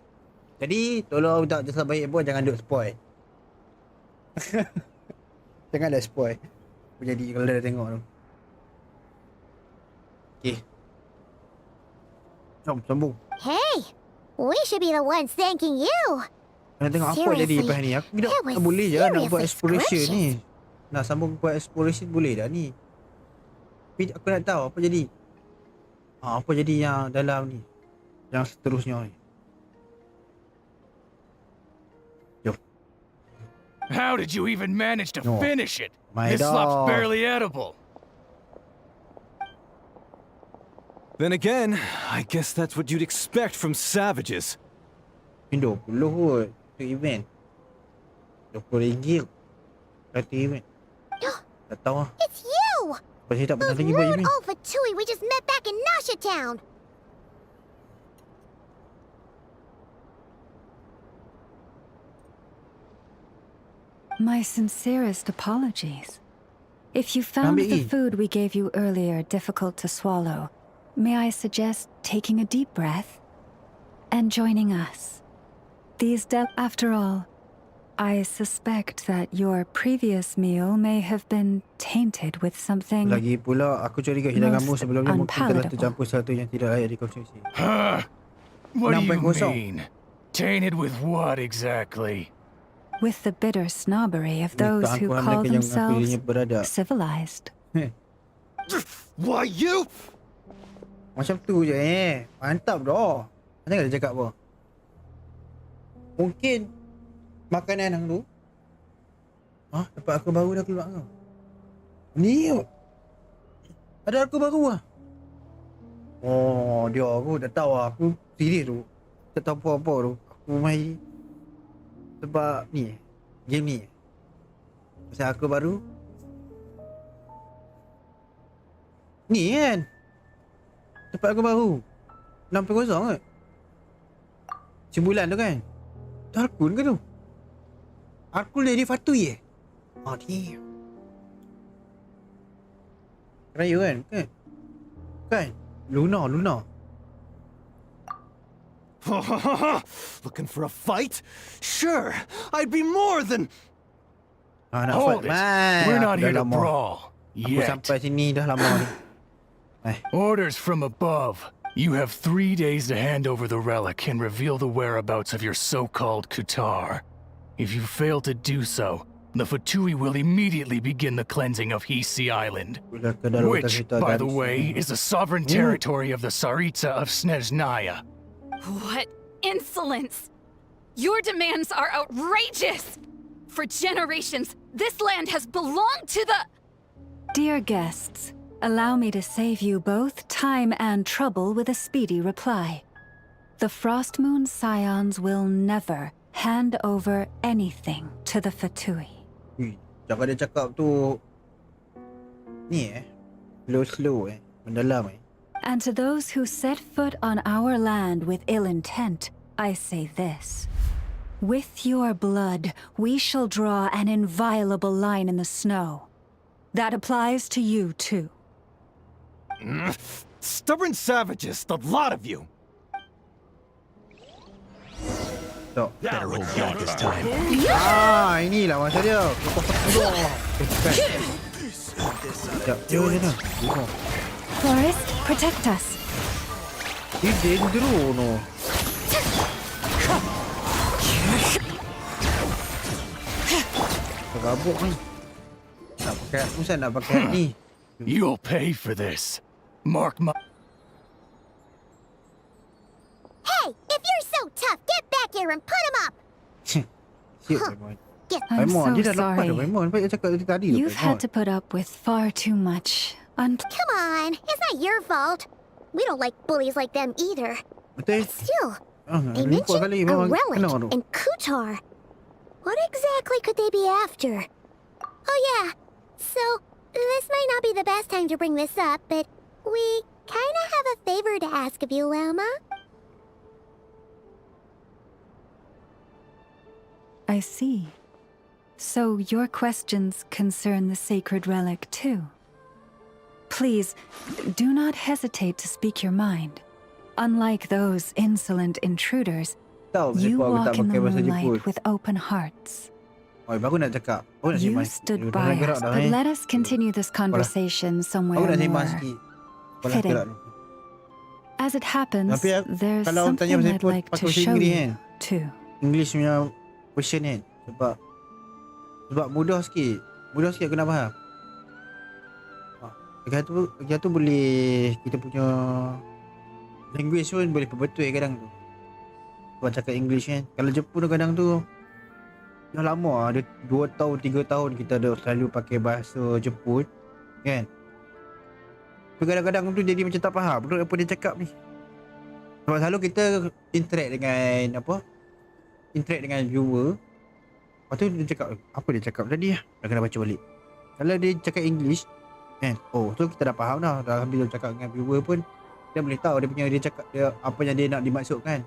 Speaker 1: Jadi tolong tak jasa baik pun jangan duk spoil. Jangan dah spoil. Jadi kalau dah tengok tu. Okay. Jom sambung.
Speaker 4: Hey, we should be the ones thanking you.
Speaker 1: Nak tengok apa jadi lepas ni. Aku tidak boleh je nak buat exploration ni. Nak sambung buat exploration boleh dah ni. Tapi aku nak tahu apa jadi. Apa jadi yang dalam ni. Yang seterusnya ni. Jom.
Speaker 10: How did you even manage to
Speaker 1: No.
Speaker 10: finish it?
Speaker 1: My
Speaker 10: This
Speaker 1: dog.
Speaker 10: slop's barely edible.
Speaker 9: Then again, I guess that's what you'd expect from savages.
Speaker 1: Ini 20 kot. Untuk event. RM20. Satu event. Tak tahu lah.
Speaker 4: It's you!
Speaker 1: Pasal tak pernah
Speaker 4: Those
Speaker 1: lagi buat
Speaker 4: rude
Speaker 1: event.
Speaker 4: old Fatui we just met back in Nasha Town.
Speaker 12: My sincerest apologies. If you found
Speaker 1: Ambil
Speaker 12: the
Speaker 1: i.
Speaker 12: food we gave you earlier difficult to swallow, may I suggest taking a deep breath and joining us? After all, I suspect that your previous meal may have been tainted with something
Speaker 1: Lagi pula, aku curiga hidanganmu
Speaker 12: most
Speaker 1: sebelumnya mungkin telah
Speaker 12: unpalatable.
Speaker 1: tercampur sesuatu yang tidak layak dikonsumsi.
Speaker 10: Huh? What do you
Speaker 1: 6.0.
Speaker 10: mean? Tainted with what exactly?
Speaker 12: With the bitter snobbery of those who
Speaker 1: Keangkuhan
Speaker 12: call
Speaker 1: mereka yang mengaku
Speaker 12: themselves
Speaker 1: dirinya beradab.
Speaker 12: civilized.
Speaker 17: Why you?
Speaker 1: Macam tu je Mantap dah. Jangan dia cakap apa. Mungkin makanan hang tu. Dapat aku baru dah keluar kau. Ni ada aku baru lah. Oh, dia aku tak tahu aku serius tu. Tak tahu apa-apa tu. Aku main sebab ni game ni. Pasal aku baru ni kan. Dapat aku baru 6.0 kan. Sebulan tu kan. Dalkun ke tu? Aku jadi fatui ni. Raya kan? Kan? Luna.
Speaker 17: Looking for a fight? Sure, I'd be more than...
Speaker 1: Nak
Speaker 10: Hold
Speaker 1: fight.
Speaker 10: it. We're not
Speaker 1: Dah
Speaker 10: here to
Speaker 1: lama.
Speaker 10: brawl.
Speaker 1: Aku
Speaker 10: Yet.
Speaker 1: sampai sini dah lama ni.
Speaker 10: Orders from above. You have 3 days to hand over the relic and reveal the whereabouts of your so-called Kutar. If you fail to do so, the Fatui will immediately begin the cleansing of Hisi Island, which, by the way, is the sovereign territory of the Tsaritsa of Snezhnaya.
Speaker 3: What insolence! Your demands are outrageous! For generations, this land has belonged to the...
Speaker 12: Dear guests, allow me to save you both time and trouble with a speedy reply. The Frost Moon Scions will never hand over anything to the Fatui.
Speaker 1: Jangan dia cakap tu ni slow mendalam
Speaker 12: And to those who set foot on our land with ill intent, I say this. With your blood, we shall draw an inviolable line in the snow. That applies to you too.
Speaker 17: Stubborn savages, the lot of you!
Speaker 11: Better hold back this time.
Speaker 1: Inilah masa dia.
Speaker 12: Forest, protect us.
Speaker 1: Dia dendro no. Gabuk ni. Nak pakai ni.
Speaker 10: You'll pay for this. Mark my...
Speaker 4: Hey, if you're so tough, get back here and put him up!
Speaker 12: I'm so sorry. You've had to put up with far too much.
Speaker 4: Come on, it's not your fault. We don't like bullies like them either. But still, they mentioned a relic and Kutar. What exactly could they be after? Oh yeah, so this might not be the best time to bring this up, but we kinda have a favor to ask of you, Lama.
Speaker 12: I see. So your questions concern the sacred relic too. Please, do not hesitate to speak your mind. Unlike those insolent intruders, you walk in the moonlight with open hearts. You stood by us, but let us continue this conversation somewhere more fitting. As it happens, there's something I'd like to show you too.
Speaker 1: English punya question kan. Sebab mudah sikit aku nak faham. Lagi tu boleh kita punya language pun boleh perbetul kadang tu. Sebab cakap English kan. Kalau Jepun tu kadang tu dah lama ada 2 tahun 3 tahun kita dah selalu pakai bahasa Jepun kan. Tapi kadang-kadang tu jadi macam tak faham apa dia cakap ni. Sebab selalu kita interact dengan viewer. Lepas tu dia cakap apa dia cakap tadi lah. Dah kena baca balik. Kalau dia cakap English kan, tu kita dah faham dah. Dah bila cakap dengan viewer pun dia boleh tahu dia cakap dia apa yang dia nak dimaksudkan.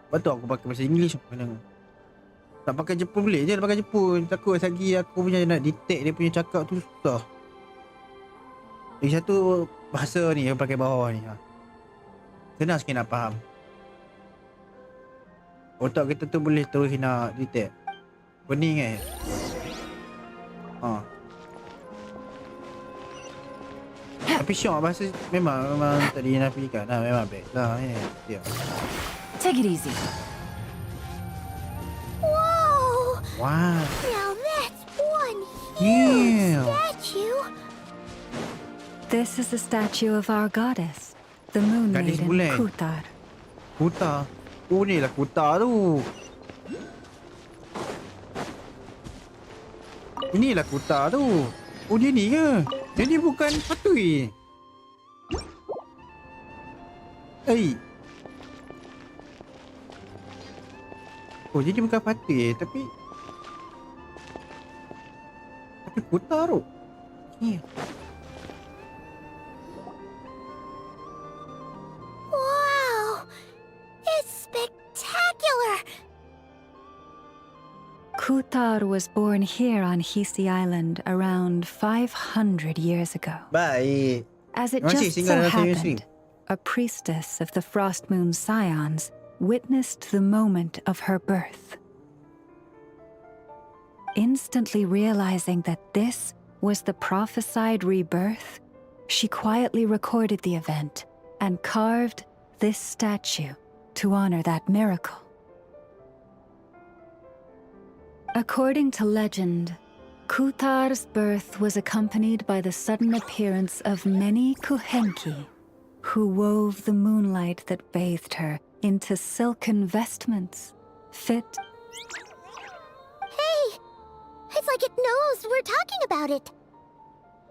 Speaker 1: Lepas tu aku pakai bahasa English kadang. Nak pakai Jepun boleh je, nak pakai Jepun. Takut lagi aku punya nak detect dia punya cakap tu susah. Lagi satu bahasa ni yang pakai bawah ni. Senang sikit nak faham. Otak kita tu boleh terus nak detect. Pening Tapi syok bahasa memang tak dinafikan lah. Memang best lah yeah.
Speaker 18: Take it easy.
Speaker 4: Whoa!
Speaker 1: Wow.
Speaker 4: Now that's one huge statue.
Speaker 12: This is the statue of our goddess, the moon
Speaker 1: Gadis
Speaker 12: maiden
Speaker 1: bulan.
Speaker 12: Kutar.
Speaker 1: Kutar. Oh ni lah Kutar tu. Inilah Kutar tu. Oh dia ni ke? Dia ni bukan patui. Oh jadi bukan patui tapi Kutar tu.
Speaker 4: Wow! It's spectacular!
Speaker 12: Kutar was born here on Hisi Island around 500 years ago.
Speaker 1: Baik.
Speaker 12: As it
Speaker 1: Masih
Speaker 12: just
Speaker 1: singgah
Speaker 12: so
Speaker 1: dalam serius ni.
Speaker 12: happened, a priestess of the Frost Moon Scions witnessed the moment of her birth. Instantly realizing that this was the prophesied rebirth, she quietly recorded the event and carved this statue to honor that miracle. According to legend, Kutar's birth was accompanied by the sudden appearance of many kuhenki, who wove the moonlight that bathed her into silken vestments, fit.
Speaker 4: Hey! It's like it knows we're talking about it.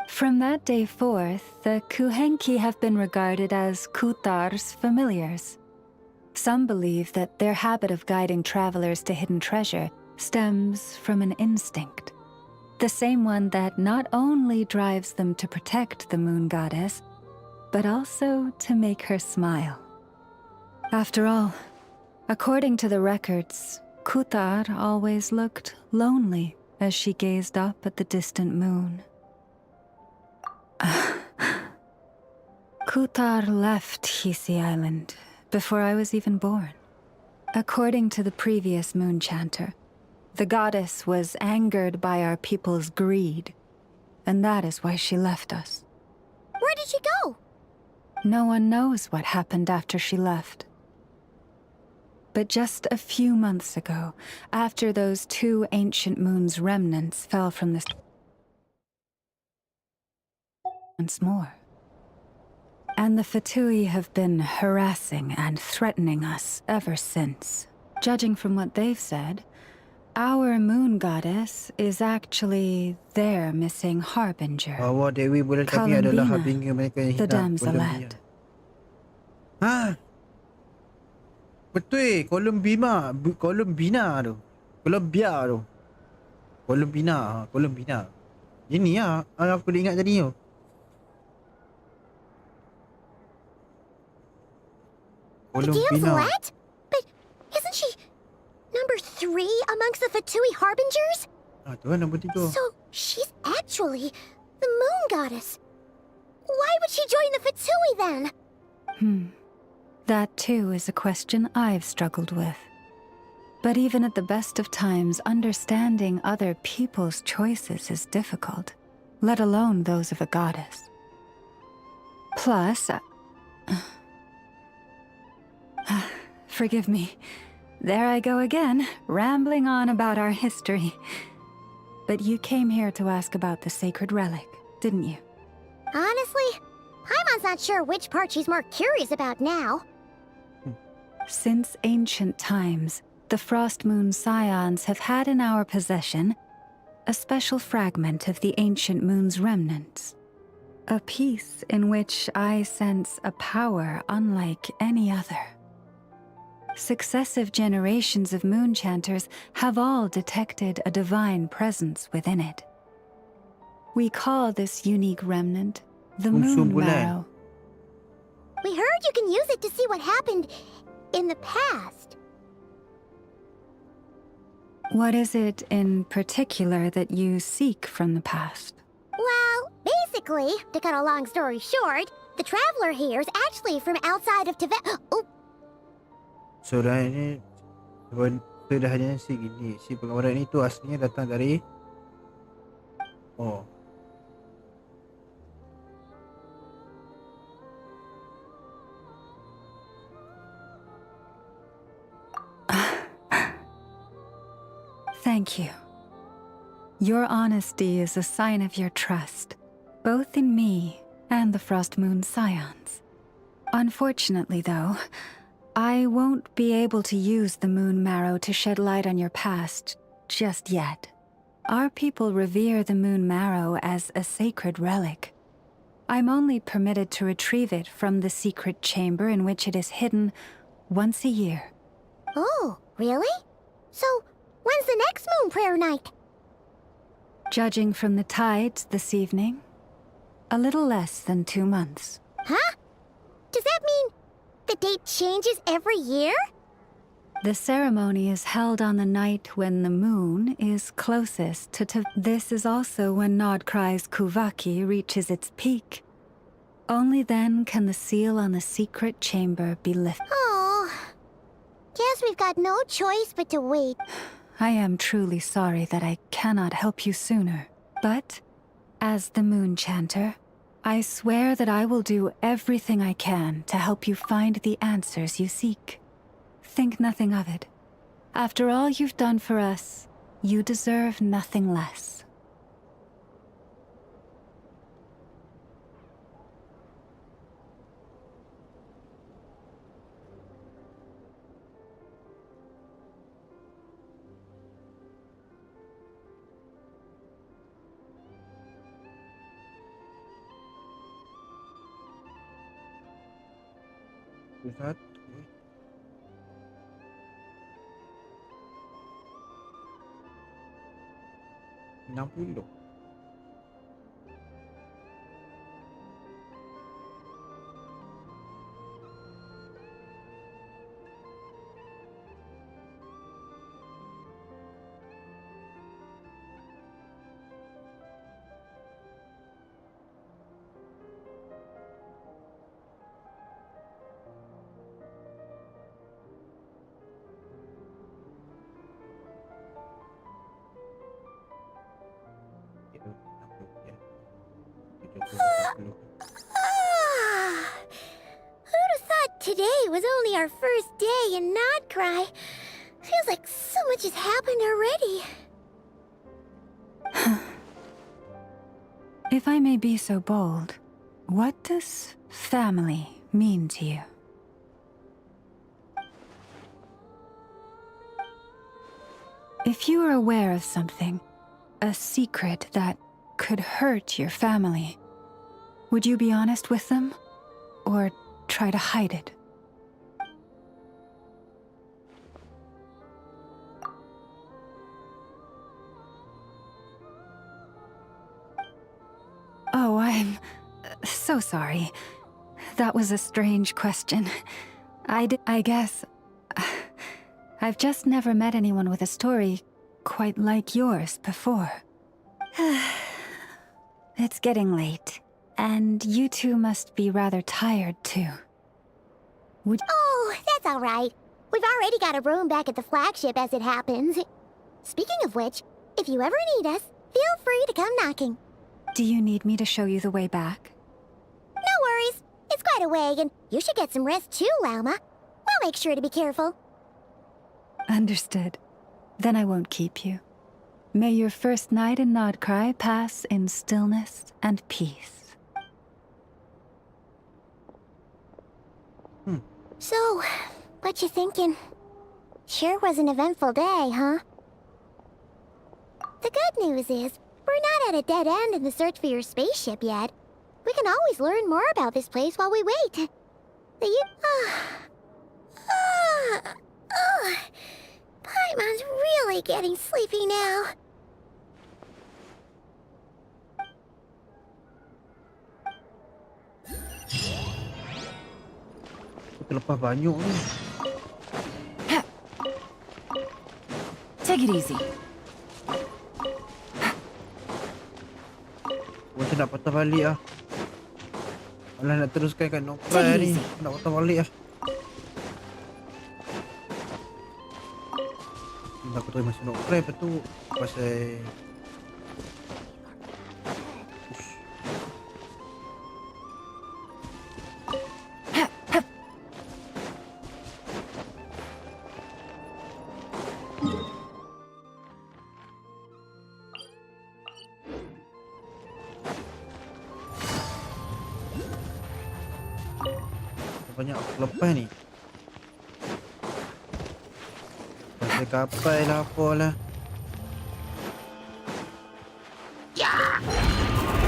Speaker 12: From that day forth, the kuhenki have been regarded as Kutar's familiars. Some believe that their habit of guiding travelers to hidden treasure stems from an instinct, the same one that not only drives them to protect the moon goddess, but also to make her smile. After all, according to the records, Kutar always looked lonely as she gazed up at the distant moon. Kutar left Hisi Island before I was even born. According to the previous moon chanter, the goddess was angered by our people's greed, and that is why she left us.
Speaker 4: Where did she go?
Speaker 12: No one knows what happened after she left. But just a few months ago, after those 2 ancient moons' remnants fell from the once more. And the Fatui have been harassing and threatening us ever since. Judging from what they've said, our moon goddess is actually their missing harbinger.
Speaker 1: Bahawa Dewi Bulan kami adalah harbinger mereka yang
Speaker 12: the
Speaker 1: hilang.
Speaker 12: damselet.
Speaker 1: Betul, Columbina tu. Columbina. Ini lah aku dah ingat tadi tu.
Speaker 4: The damselet? But isn't she number 3 amongst the Fatui harbingers?
Speaker 1: Tu kan nombor 3.
Speaker 4: So she's actually the moon goddess. Why would she join the Fatui then?
Speaker 12: That too is a question I've struggled with. But even at the best of times, understanding other people's choices is difficult, let alone those of a goddess. Plus, forgive me. There I go again, rambling on about our history. But you came here to ask about the sacred relic, didn't you?
Speaker 4: Honestly, Paimon's not sure which part she's more curious about now.
Speaker 12: Since ancient times, the Frost Moon Scions have had in our possession a special fragment of the ancient moon's remnants. A piece in which I sense a power unlike any other. Successive generations of moon chanters have all detected a divine presence within it. We call this unique remnant the Moon Marrow.
Speaker 4: We heard you can use it to see what happened in the past.
Speaker 12: What is it in particular that you seek from the past?
Speaker 4: Well, basically, to cut a long story short, the traveler here is actually from outside of Tibet. Oh,
Speaker 1: Saudara ini Sederhananya sih gini, si penggambaran itu aslinya datang dari
Speaker 12: Thank you. Your honesty is a sign of your trust, both in me and the Frost Moon Scions. Unfortunately, though, I won't be able to use the moon marrow to shed light on your past just yet. Our people revere the moon marrow as a sacred relic. I'm only permitted to retrieve it from the secret chamber in which it is hidden once a year.
Speaker 4: Oh, really? So, when's the next moon prayer night?
Speaker 12: Judging from the tides this evening, a little less than 2 months.
Speaker 4: Huh? Does that mean the date changes every year?
Speaker 12: The ceremony is held on the night when the moon is closest to This is also when Nod-krai's Kuvaki reaches its peak. Only then can the seal on the secret chamber be lifted.
Speaker 4: Oh, guess we've got no choice but to wait.
Speaker 12: I am truly sorry that I cannot help you sooner. But, as the Moon Chanter, I swear that I will do everything I can to help you find the answers you seek. Think nothing of it. After all you've done for us, you deserve nothing less.
Speaker 1: Pusat. 60.
Speaker 4: Who'd have thought today was only our first day in Nod-krai? Feels like so much has happened already.
Speaker 12: If I may be so bold, what does family mean to you? If you are aware of something, a secret that could hurt your family, would you be honest with them? Or try to hide it? Oh, I'm so sorry. That was a strange question. I guess... I've just never met anyone with a story quite like yours before. It's getting late, and you two must be rather tired too.
Speaker 4: Oh, that's all right. We've already got a room back at the flagship as it happens. Speaking of which, if you ever need us, feel free to come knocking.
Speaker 12: Do you need me to show you the way back?
Speaker 4: No worries. It's quite a way, and you should get some rest too, Lauma. We'll make sure to be careful.
Speaker 12: Understood. Then I won't keep you. May your first night in Nod-krai pass in stillness and peace.
Speaker 4: So, what you thinking? Sure was an eventful day, huh? The good news is, we're not at a dead end in the search for your spaceship yet. We can always learn more about this place while we wait. Paimon's really getting sleepy now.
Speaker 1: Terlepas banyak ni.
Speaker 20: Take it easy.
Speaker 1: Macam nak patah balik lah. Alah nak teruskan kat Nod-krai ni. Nak patah balik lah. Aku try masuk Nod-krai lepas tu pasal banyak aku lepas ni. Pasal kapal lah apalah.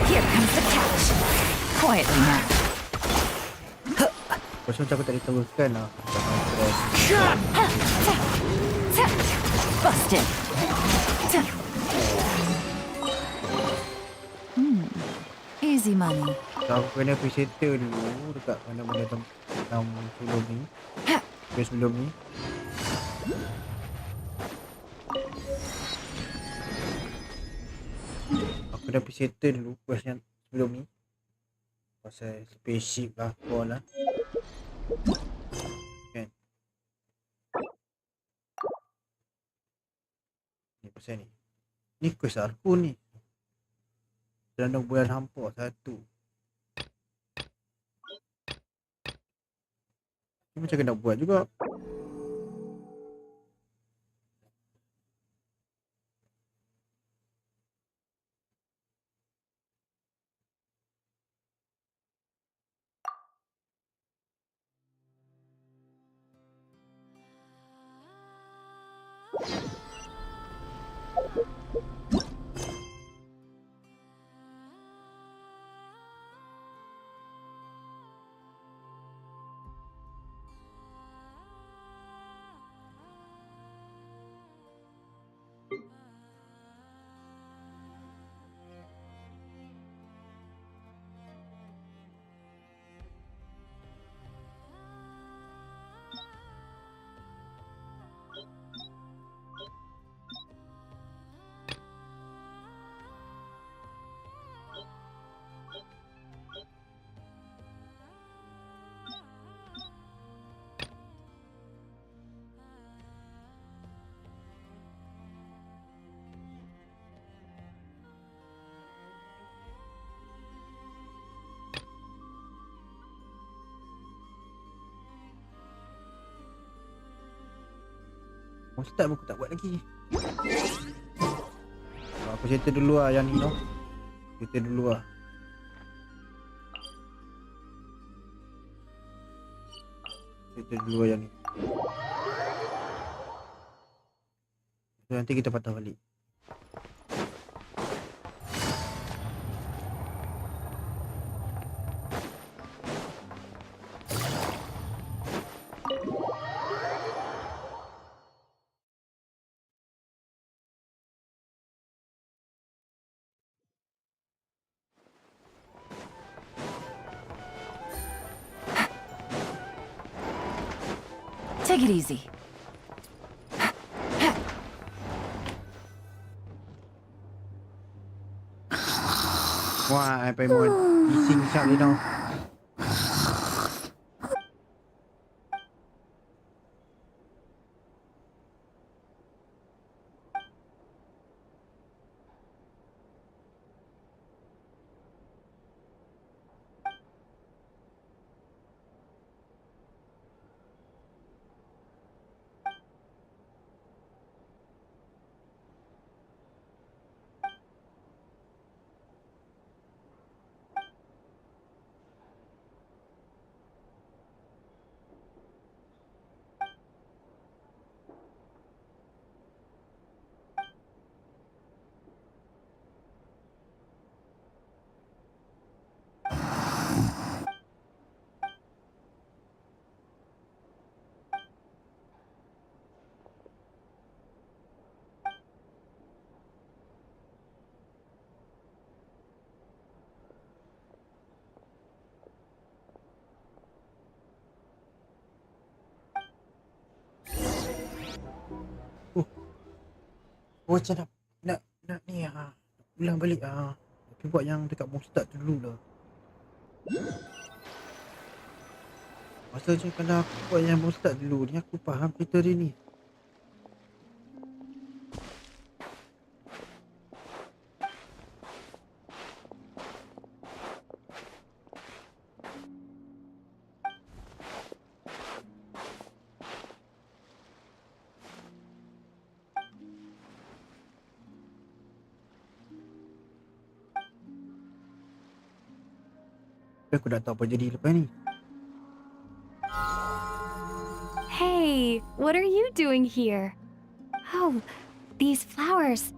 Speaker 20: Here comes the catch. Quietly now.
Speaker 1: Pasal macam aku tak diteruskan lah.
Speaker 20: Busted. Easy money.
Speaker 1: So, aku kena pergi settle dulu dekat mana-mana tempat sebelum ni. Sebelum ni. Aku dah pergi settle dulu quest yang sebelum ni. Pasal spaceship lah, apa lah. Kan. Ni pasal ni. Ni quest aku ni. Dalam bulan hampa satu. Ni macam kena buat juga. Start aku tak buat lagi. Aku settle dulu lah yang ni tau. Settle dulu lah. Settle dulu lah yang ni. So, nanti kita patah balik.
Speaker 20: Take it easy.
Speaker 1: Wah, I phải muốn đi sinh sao đi đâu. macam nak ni ulang balik Tapi buat yang dekat Mustad tu dulu lah. Masa je kalau aku buat yang Mustad dulu ni aku faham cerita dia ni. Aku nak tahu apa jadi lepas ni.
Speaker 21: Hey, what are you doing here? Oh, these flowers.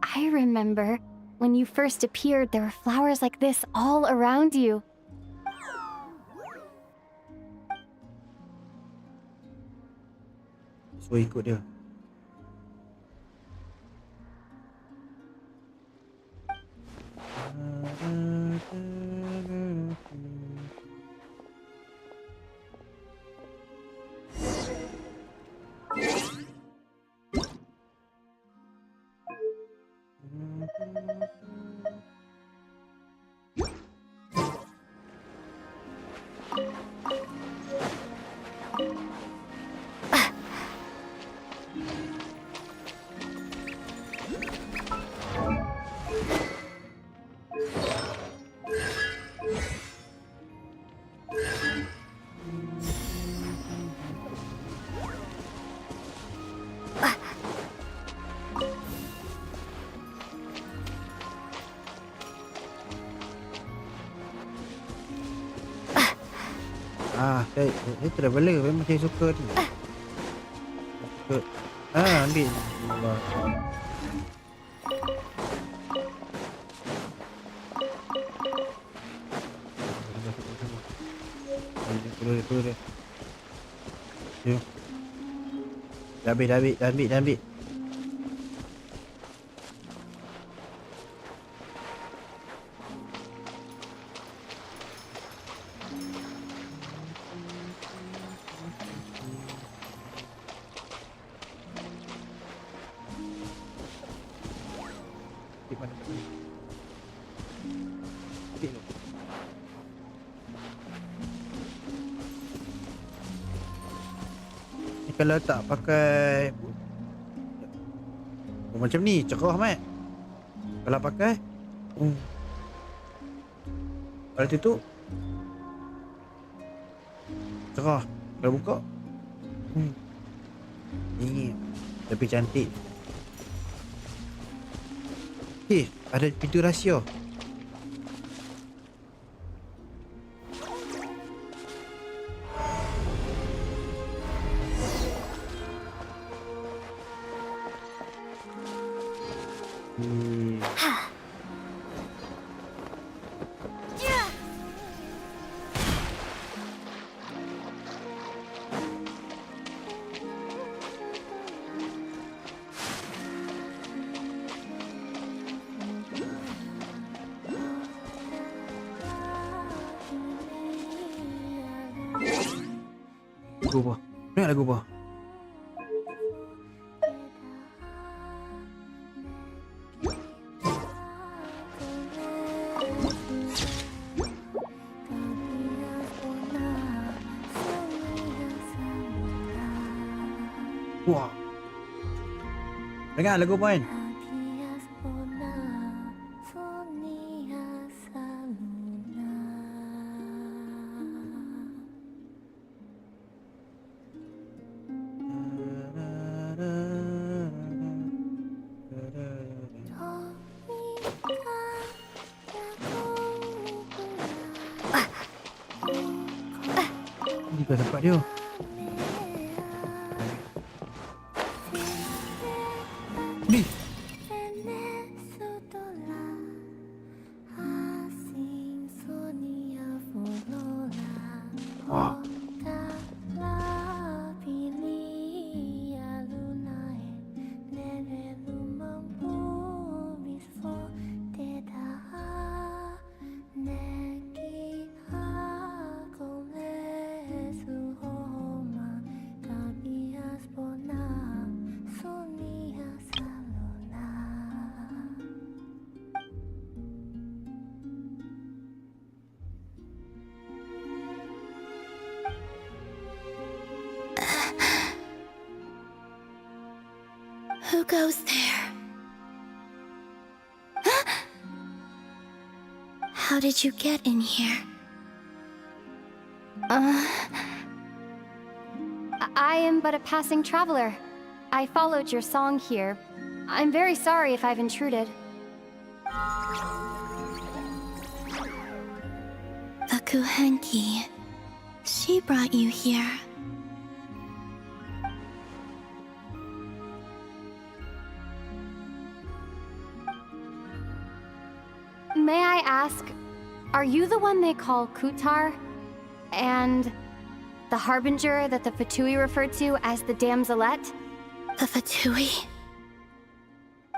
Speaker 21: I remember when you first appeared, there were flowers like this all around you.
Speaker 1: So ikut dia. Saya traveler memang saya suka ni. Suka. Ambil. Turun. Dah ambil. Kalau tak pakai macam ni cerah mat. Kalau pakai kalau tutup cerah. Kalau buka ni tapi cantik. Ada pintu rahsia. Lagu apa? Dengar lagu apa? Wah. Dengar lagu apa kan? Ni tempat dia. Ni. Wah.
Speaker 7: Who goes there? How did you get in here?
Speaker 21: I am but a passing traveler. I followed your song here. I'm very sorry if I've intruded.
Speaker 7: The Kuhenki. She brought you here.
Speaker 21: May I ask, are you the one they call Kutar? And the harbinger that the Fatui referred to as the Damselette?
Speaker 7: The Fatui?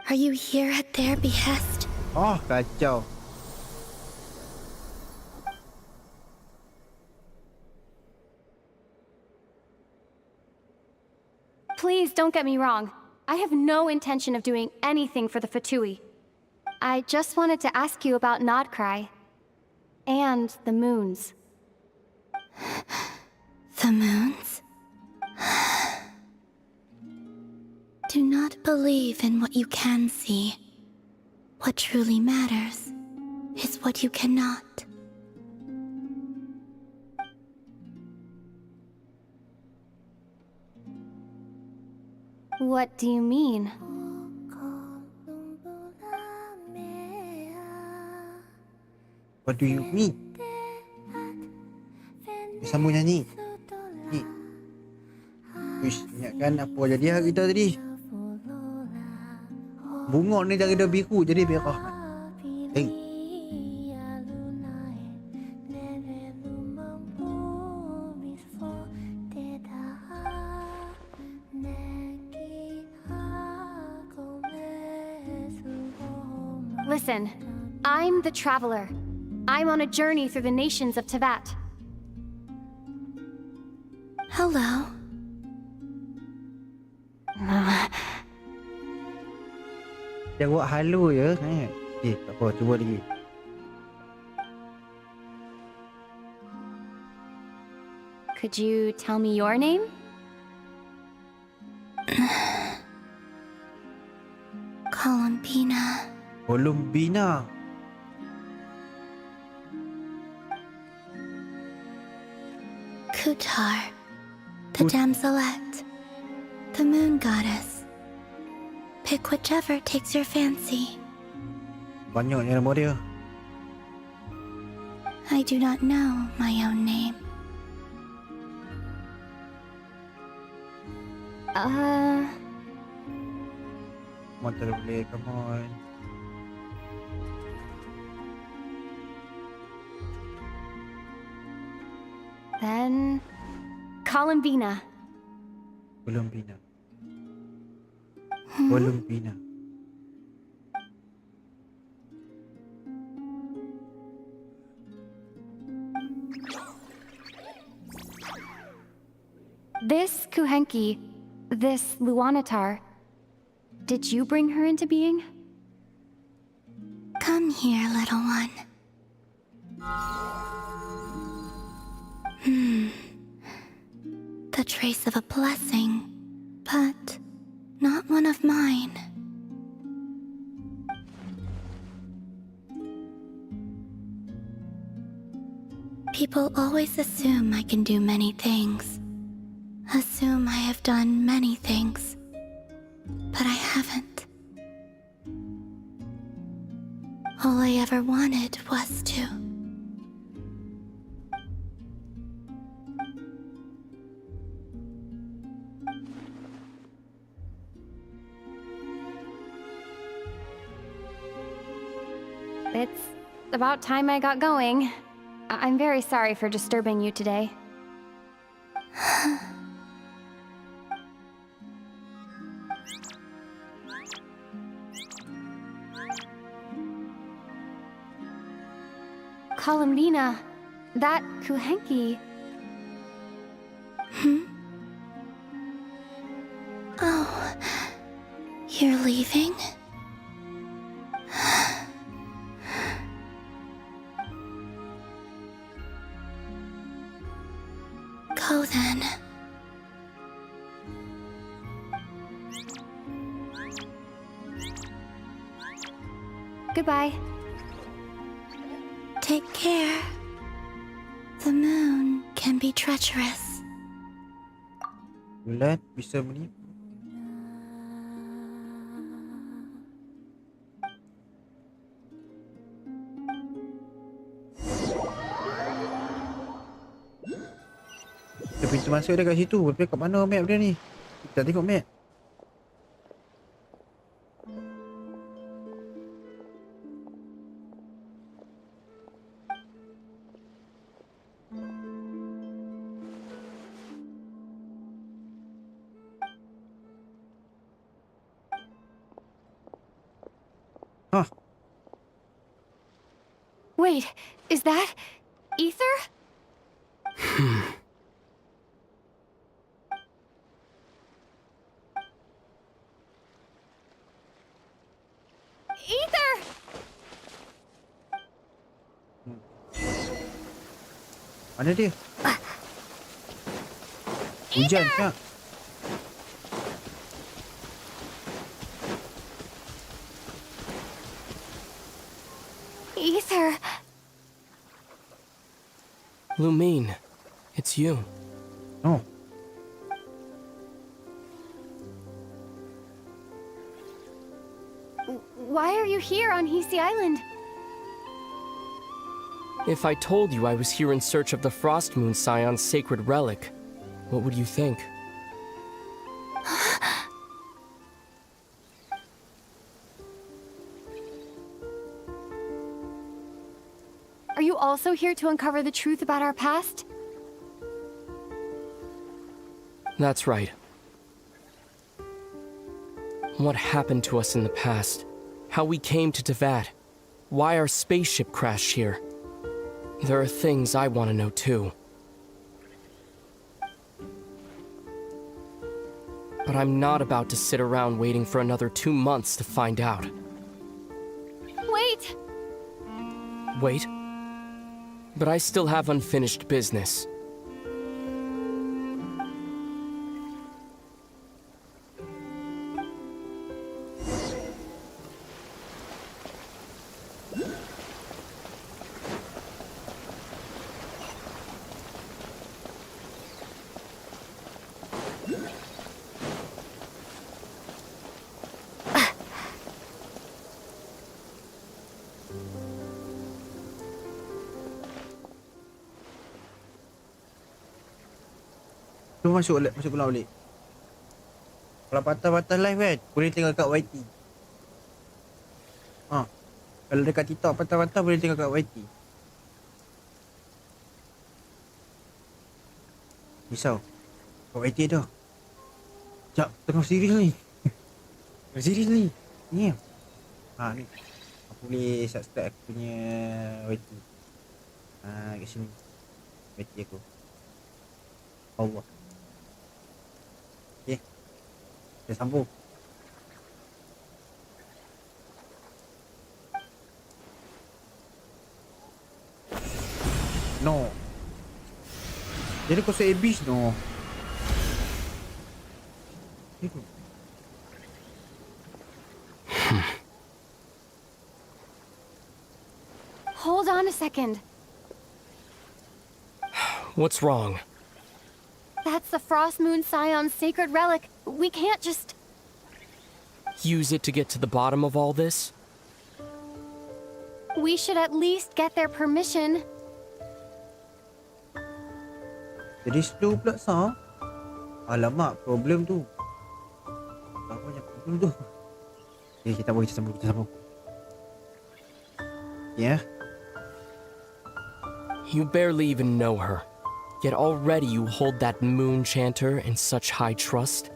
Speaker 7: Are you here at their behest?
Speaker 1: Oh, kacau.
Speaker 21: Please don't get me wrong. I have no intention of doing anything for the Fatui. I just wanted to ask you about Nod-krai. And the moons.
Speaker 7: The moons? Do not believe in what you can see. What truly matters is what you cannot.
Speaker 21: What do you mean?
Speaker 1: What do you mean? Sambung nyanyi. Ni. Wish, ingatkan apa jadi hari kita tadi? Bunga ni jadi dah biru jadi merah. Hey.
Speaker 21: Listen, I'm the traveler. I'm on a journey through the nations of Teyvat.
Speaker 7: Hello.
Speaker 1: Jawab halo je. Tak apa, cuba lagi.
Speaker 21: Could you tell me your name?
Speaker 7: Columbina.
Speaker 1: Columbina.
Speaker 7: Kutar. The Damselette. The moon goddess. Pick whichever takes your fancy.
Speaker 1: Banyaknya nama dia.
Speaker 7: I do not know my own name.
Speaker 1: Come on, boleh, come on.
Speaker 21: Then... Columbina.
Speaker 1: Columbina. Columbina.
Speaker 21: This Kuhenki, this Luanatar, did you bring her into being?
Speaker 7: Come here, little one. The trace of a blessing, but not one of mine. People always assume I can do many things. Assume I have done many things. But I haven't. All I ever wanted was to.
Speaker 21: It's about time I got going. I'm very sorry for disturbing you today. Columbina, that Kuhenki.
Speaker 7: Oh, you're leaving? Go then.
Speaker 21: Goodbye.
Speaker 7: Take care. The moon can be treacherous.
Speaker 1: Bulan bisa menipu. Pintu masuk dia kat situ. Tapi kat mana map dia ni? Kita tengok map. Huh.
Speaker 21: Wait, is that ether? Ether!
Speaker 1: Mana dia? Hujan kak.
Speaker 21: Ether.
Speaker 18: Lumine, it's you.
Speaker 1: Oh.
Speaker 21: Why are you here on Hisi Island?
Speaker 18: If I told you I was here in search of the Frost Moon Scion's sacred relic, what would you think?
Speaker 21: Are you also here to uncover the truth about our past?
Speaker 18: That's right. What happened to us in the past? How we came to Tevat? Why our spaceship crashed here? There are things I want to know too. But I'm not about to sit around waiting for another 2 months to find out.
Speaker 21: Wait!
Speaker 18: Wait? But I still have unfinished business.
Speaker 1: Tu masuk pulang balik. Kalau patah-patah live kan, boleh tengok kat YT. Ha. Kalau dekat TikTok patah-patah boleh tengok kat YT. Risau. Kat YT dah. Sekejap, tengah serius ni. Tengah serius ni. Ni. Ha ni. Aku boleh subscribe aku punya YT. Ha, kat sini. YT aku. Allah. Okay. Kita sambung. No. Jadi kau se-abyss no.
Speaker 21: Hold on a second.
Speaker 18: What's wrong?
Speaker 21: That's the Frost Moon Scion's sacred relic. We can't just...
Speaker 18: Use it to get to the bottom of all this?
Speaker 21: We should at least get their permission.
Speaker 1: Jadi slow pula sah. Alamak, problem tu. Apa macam problem tu? Okay, kita sambung. Yeah.
Speaker 18: You barely even know her. Yet already you hold that moon chanter in such high trust?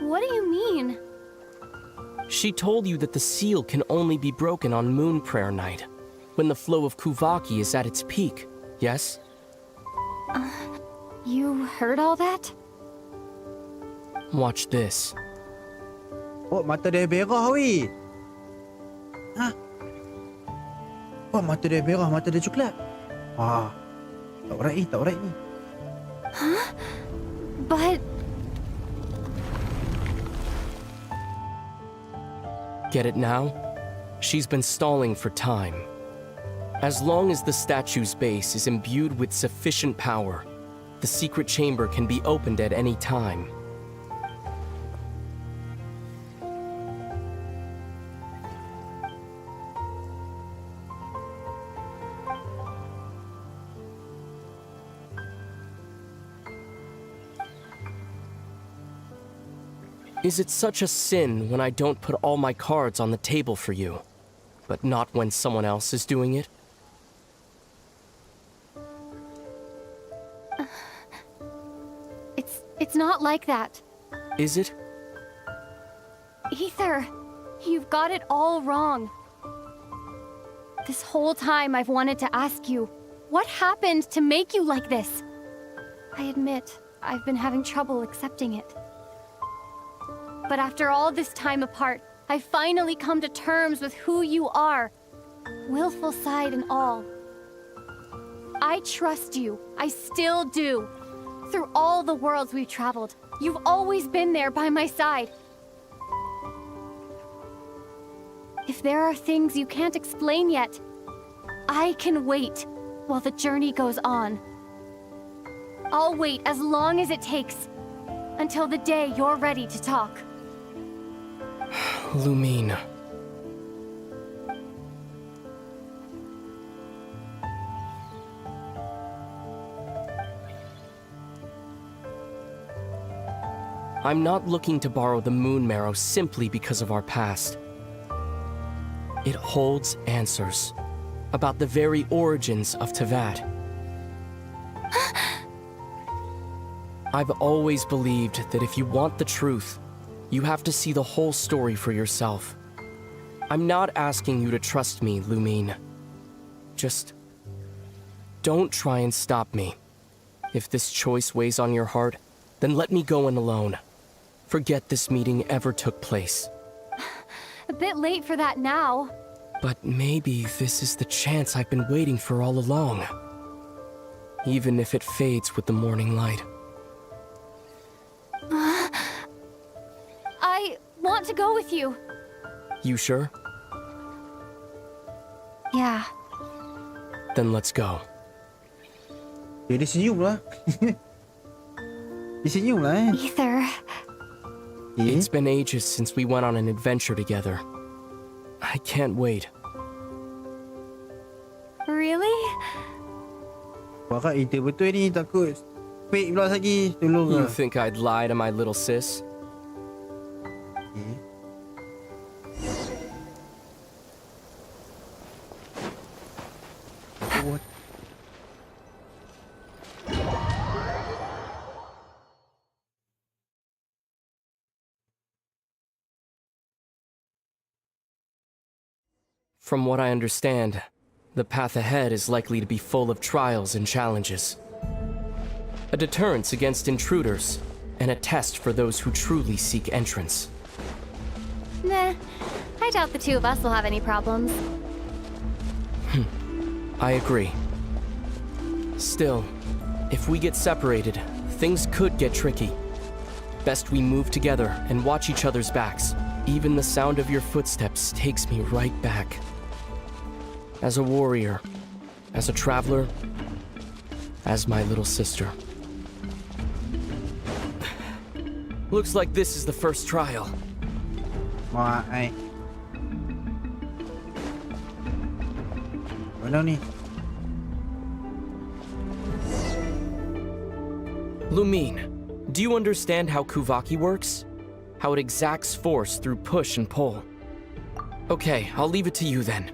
Speaker 21: What do you mean?
Speaker 18: She told you that the seal can only be broken on Moon Prayer Night, when the flow of Kuvaki is at its peak, yes?
Speaker 21: You heard all that?
Speaker 18: Watch this.
Speaker 1: Oh, mata dia berah weh. Ha? Oh, mata dia berah, mata dia coklat. Wah. Tak alright ni.
Speaker 21: Huh? But...
Speaker 18: Get it now? She's been stalling for time. As long as the statue's base is imbued with sufficient power, the secret chamber can be opened at any time. Is it such a sin when I don't put all my cards on the table for you, but not when someone else is doing it?
Speaker 21: It's not like that.
Speaker 18: Is it?
Speaker 21: Ether, you've got it all wrong. This whole time I've wanted to ask you, what happened to make you like this? I admit, I've been having trouble accepting it. But after all this time apart, I've finally come to terms with who you are, willful side and all. I trust you. I still do. Through all the worlds we've traveled, you've always been there by my side. If there are things you can't explain yet, I can wait while the journey goes on. I'll wait as long as it takes, until the day you're ready to talk.
Speaker 18: Lumine. I'm not looking to borrow the moon marrow simply because of our past. It holds answers about the very origins of Teyvat. I've always believed that if you want the truth, you have to see the whole story for yourself. I'm not asking you to trust me, Lumine. Just don't try and stop me. If this choice weighs on your heart, then let me go in alone. Forget this meeting ever took place.
Speaker 21: A bit late for that now.
Speaker 18: But maybe this is the chance I've been waiting for all along. Even if it fades with the morning light.
Speaker 21: I want to go with you.
Speaker 18: You sure?
Speaker 21: Yeah.
Speaker 18: Then let's go.
Speaker 1: Dia senyum lah. Dia senyum lah
Speaker 21: Ether.
Speaker 18: It's been ages since we went on an adventure together. I can't wait.
Speaker 21: Really?
Speaker 1: Wah, Ether betul ni, takut fake pula lagi. Tolong
Speaker 18: You
Speaker 1: lah.
Speaker 18: think I'd lie to my little sis?
Speaker 1: What?
Speaker 18: From what I understand, the path ahead is likely to be full of trials and challenges. A deterrence against intruders, and a test for those who truly seek entrance.
Speaker 21: Nah, I doubt the two of us will have any problems.
Speaker 18: I agree. Still, if we get separated, things could get tricky. Best we move together and watch each other's backs. Even the sound of your footsteps takes me right back. As a warrior, as a traveler, as my little sister. Looks like this is the first trial.
Speaker 1: Wah, Mana ni?
Speaker 18: Lumine, do you understand how Kuvaki works? How it exacts force through push and pull? Okay, I'll leave it to you then.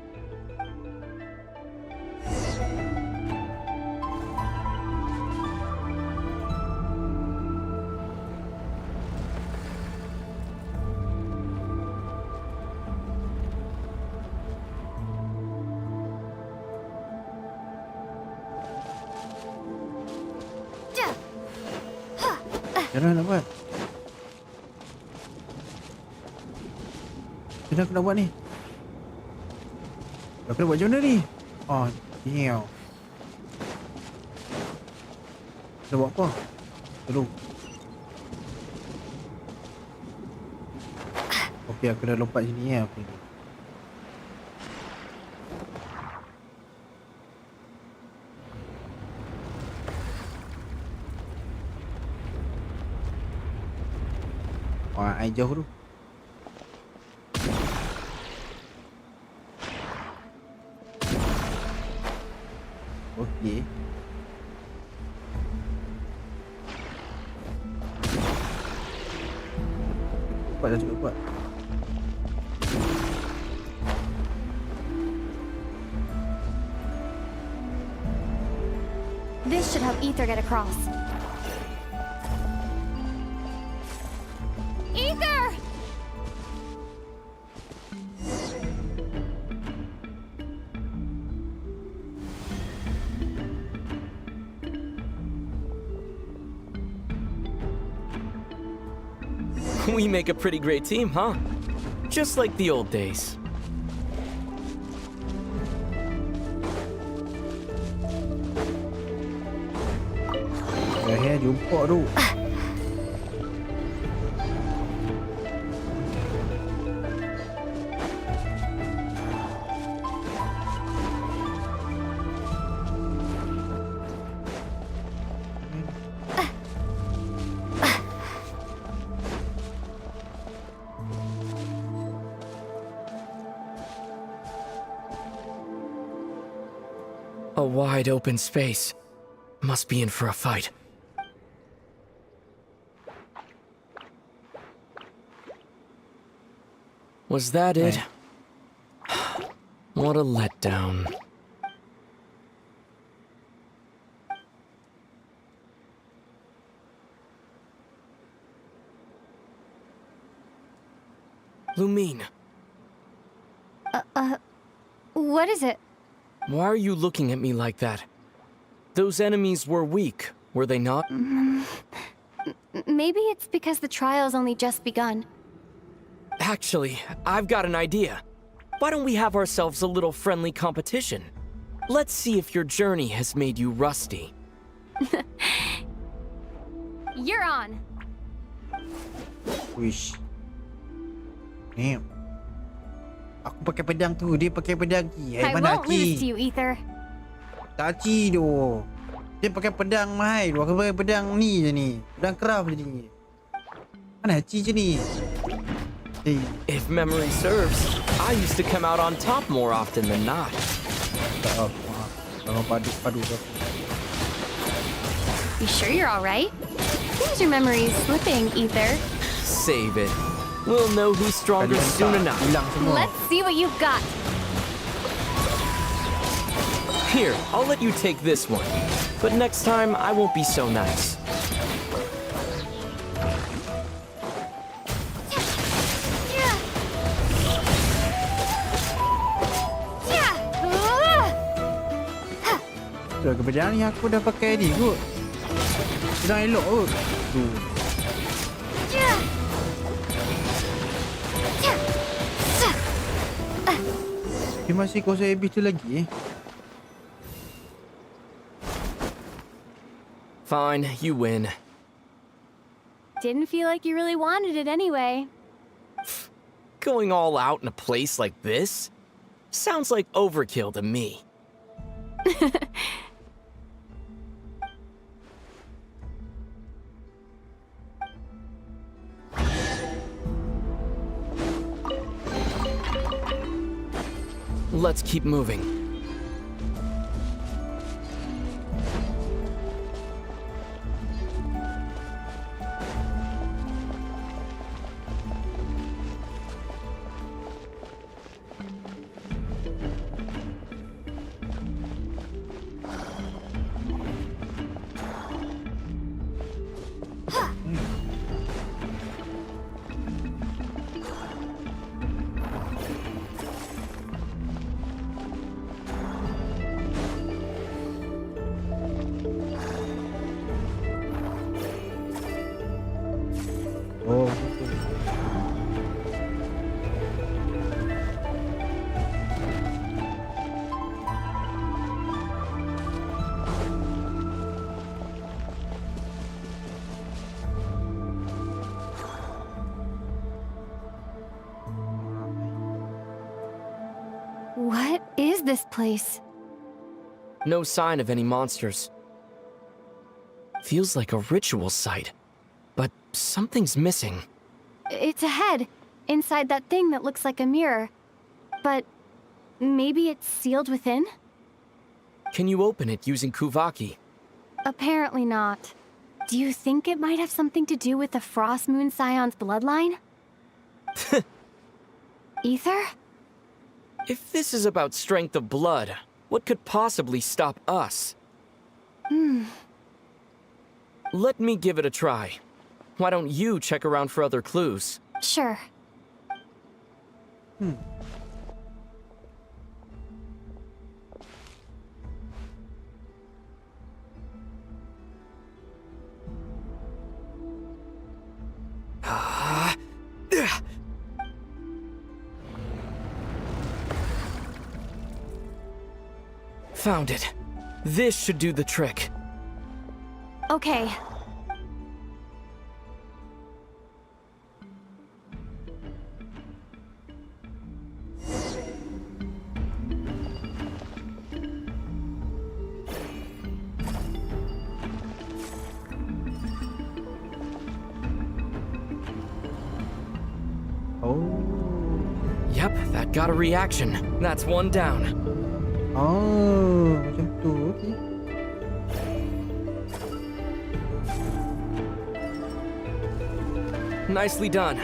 Speaker 1: Macam mana nak buat? Macam mana aku nak buat ni? Aku nak buat macam mana ni? Oh, nyau. Nak buat apa? Tolong. Okay, aku dah lompat sini ya. Okay. Wah, air jauh tu. Okey. Kuat dah cukup kuat.
Speaker 21: This should help Ether get across. Ether!
Speaker 18: We make a pretty great team, huh? Just like the old days.
Speaker 1: Jumpa tu.
Speaker 18: A wide open space. Must be in for a fight. Was that it? What a letdown. Lumine.
Speaker 21: What is it?
Speaker 18: Why are you looking at me like that? Those enemies were weak, were they not?
Speaker 21: Maybe it's because the trial's only just begun.
Speaker 18: Actually, I've got an idea. Why don't we have ourselves a little friendly competition? Let's see if your journey has made you rusty.
Speaker 21: You're on.
Speaker 1: Wish. Ni. Aku pakai pedang tu, dia pakai pedang ki.
Speaker 21: I
Speaker 1: Mana
Speaker 21: won't
Speaker 1: ki?
Speaker 21: lose to you, Ether.
Speaker 1: Taci tu. Dia pakai pedang mahal tu. Aku pakai pedang ni je ni. Pedang craft je ni. Mana Hachi je ni?
Speaker 18: If memory serves, I used to come out on top more often than not.
Speaker 21: You sure you're all right? Seems your memory's slipping, Ether.
Speaker 18: Save it. We'll know who's stronger soon enough.
Speaker 21: Let's see what you've got.
Speaker 18: Here, I'll let you take this one. But next time, I won't be so nice.
Speaker 1: Pedang ni aku dah pakai ni kot. Pedang elok kot. Tu. Dia masih kosong habis tu lagi
Speaker 18: Fine, you win.
Speaker 21: Didn't feel like you really wanted it anyway.
Speaker 18: Going all out in a place like this? Sounds like overkill to me. Let's keep moving.
Speaker 21: this place?
Speaker 18: No sign of any monsters. Feels like a ritual site, but something's missing.
Speaker 21: It's a head, inside that thing that looks like a mirror. But maybe it's sealed within?
Speaker 18: Can you open it using Kuvaki?
Speaker 21: Apparently not. Do you think it might have something to do with the Frost Moon Scion's bloodline? Ether?
Speaker 18: If this is about strength of blood, what could possibly stop us? Let me give it a try. Why don't you check around for other clues?
Speaker 21: Sure.
Speaker 18: Found it. This should do the trick.
Speaker 21: Okay.
Speaker 18: Yep, that got a reaction. That's one down.
Speaker 1: Oh, macam tu. Okay.
Speaker 18: Nicely done.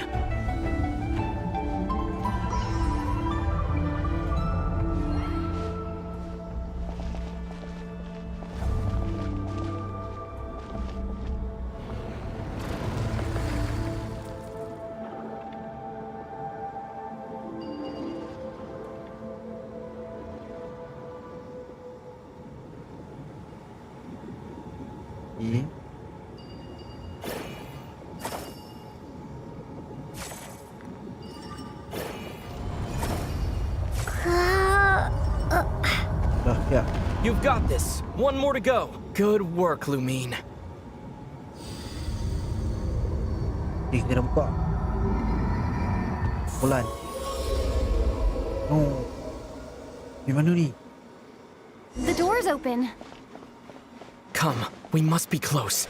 Speaker 18: You've got this. One more to go. Good work, Lumine.
Speaker 1: Kita dah buka. Bulan. Oh. Di mana ni?
Speaker 21: The door's open.
Speaker 18: Come, we must be close.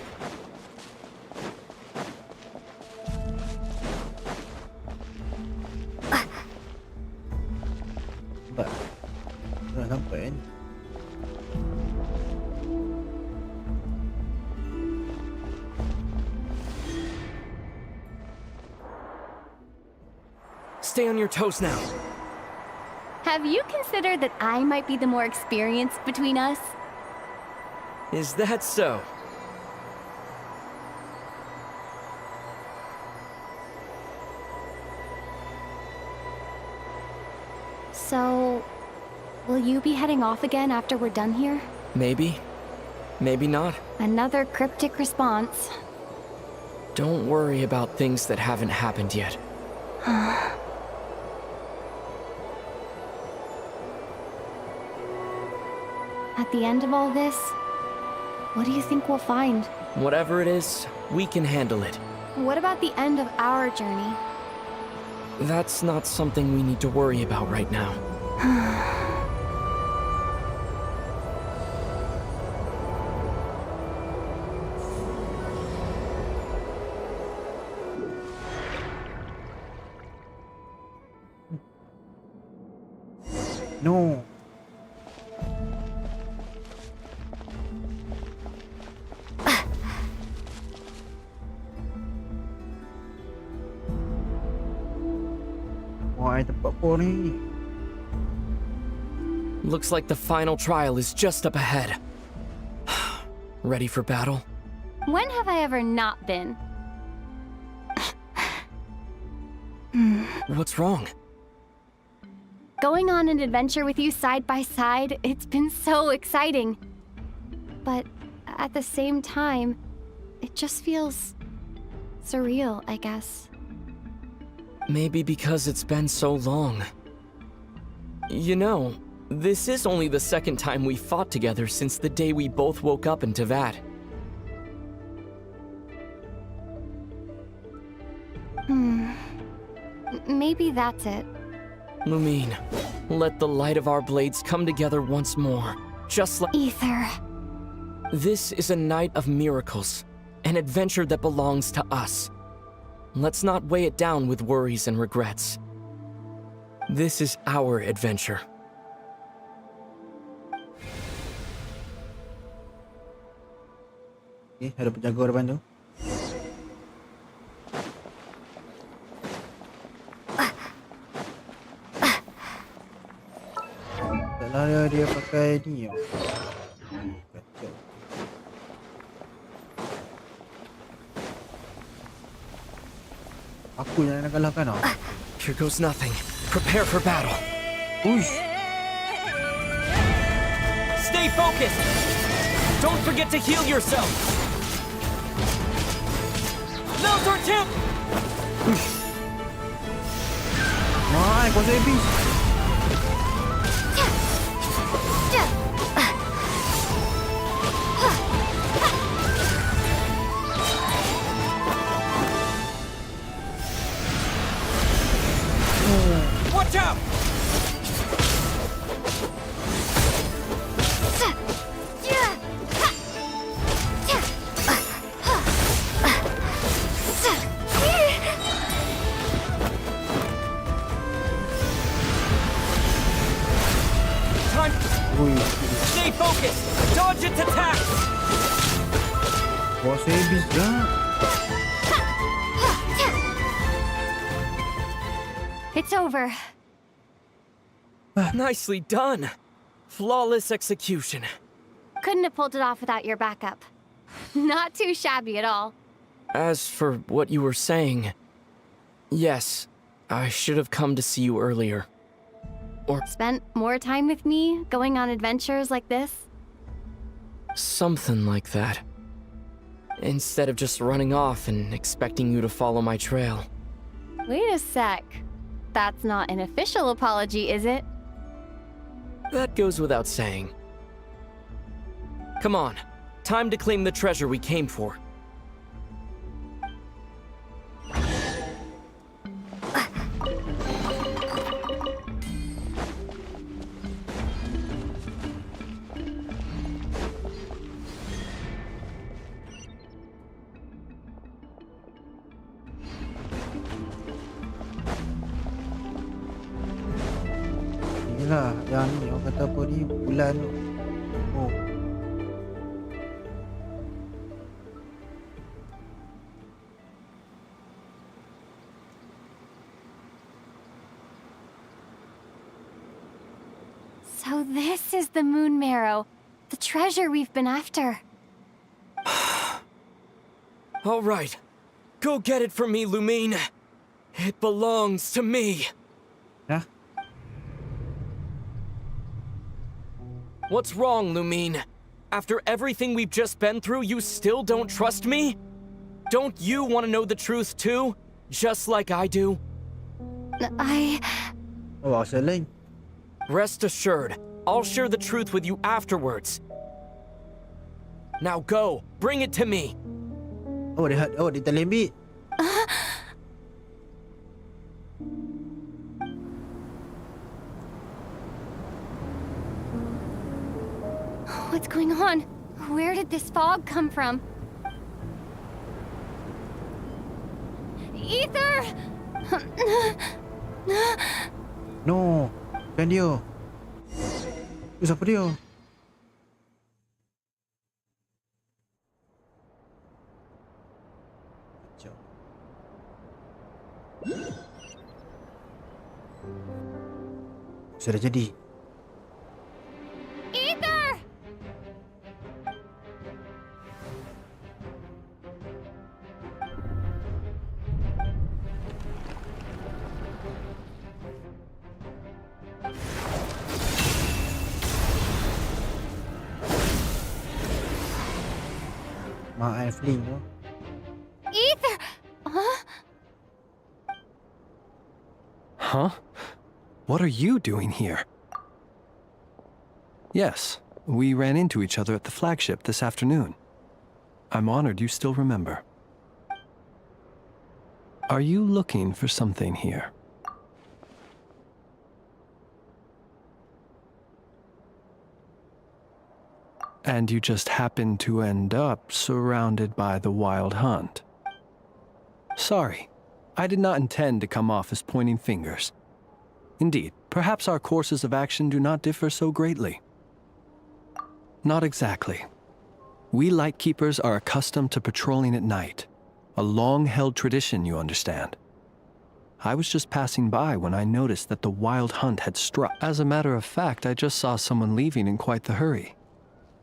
Speaker 1: Dah sampai kan?
Speaker 18: Stay on your toes now.
Speaker 21: Have you considered that I might be the more experienced between us?
Speaker 18: Is that so?
Speaker 21: So, will you be heading off again after we're done here?
Speaker 18: Maybe. Maybe not.
Speaker 21: Another cryptic response.
Speaker 18: Don't worry about things that haven't happened yet.
Speaker 21: At the end of all this, what do you think we'll find?
Speaker 18: Whatever it is, we can handle it.
Speaker 21: What about the end of our journey?
Speaker 18: That's not something we need to worry about right now.
Speaker 1: No. Why tempat apa ni?
Speaker 18: Looks like the final trial is just up ahead. Ready for battle?
Speaker 21: When have I ever not been?
Speaker 18: What's wrong?
Speaker 21: Going on an adventure with you side by side, it's been so exciting. But at the same time, it just feels surreal, I guess.
Speaker 18: Maybe because it's been so long. You know, this is only the second time we fought together since the day we both woke up in Teyvat.
Speaker 21: Maybe that's it.
Speaker 18: Lumine, Let the light of our blades come together once more, just like...
Speaker 21: Ether.
Speaker 18: This is a night of miracles, an adventure that belongs to us. Let's not weigh it down with worries and regrets. This is our adventure.
Speaker 1: Okay, ada penjaga depan tu. Tak lari dia pakai ni. Kacau. Aku yang nak kalahkan ah.
Speaker 18: Here goes nothing. Prepare for battle.
Speaker 1: Uish.
Speaker 18: Stay focused. Don't forget to heal yourself. Now's our tip.
Speaker 1: Mai, kuasa habis.
Speaker 18: Watch out! Time. Stay focused. Dodge its attacks.
Speaker 1: Kuasa habis dah.
Speaker 21: It's over.
Speaker 18: Nicely done. Flawless execution.
Speaker 21: Couldn't have pulled it off without your backup. Not too shabby at all.
Speaker 18: As for what you were saying, yes, I should have come to see you earlier. Or
Speaker 21: Spent more time with me, going on adventures like this?
Speaker 18: something like that. Instead of just running off and expecting you to follow my trail.
Speaker 21: Wait a sec. That's not an official apology, is it?
Speaker 18: That goes without saying. Come on, time to claim the treasure we came for.
Speaker 1: Inilah yang ni, orang kata apa ni, bulan tu. Oh.
Speaker 21: So this is the moon marrow, the treasure we've been after.
Speaker 18: All right, go get it for me, Lumine. It belongs to me.
Speaker 1: Huh?
Speaker 18: What's wrong, Lumine? After everything we've just been through, you still don't trust me? Don't you want to know the truth too? Just like I do?
Speaker 1: Oh, Celine.
Speaker 18: Rest assured, I'll share the truth with you afterwards. Now go, bring it to me.
Speaker 1: Oh, dia terlembik.
Speaker 21: What's going on? Where did this fog come from? Ether!
Speaker 1: No, kan dia. Tu siapa dia? Kacau. Sudah jadi.
Speaker 21: Ether!
Speaker 1: Mak Fling tu.
Speaker 21: Ether! Huh?
Speaker 9: Huh? What are you doing here? Yes, we ran into each other at the flagship this afternoon. I'm honored you still remember. Are you looking for something here? And you just happened to end up surrounded by the wild hunt. Sorry, I did not intend to come off as pointing fingers. Indeed, perhaps our courses of action do not differ so greatly. Not exactly. We Lightkeepers are accustomed to patrolling at night. A long-held tradition, you understand. I was just passing by when I noticed that the wild hunt had struck. As a matter of fact, I just saw someone leaving in quite the hurry.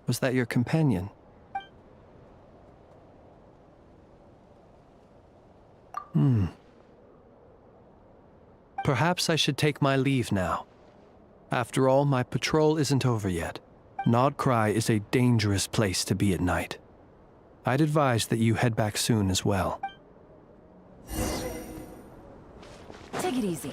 Speaker 9: Was that your companion? Perhaps I should take my leave now. After all, my patrol isn't over yet. Nod-krai is a dangerous place to be at night. I'd advise that you head back soon as well.
Speaker 20: Take it easy.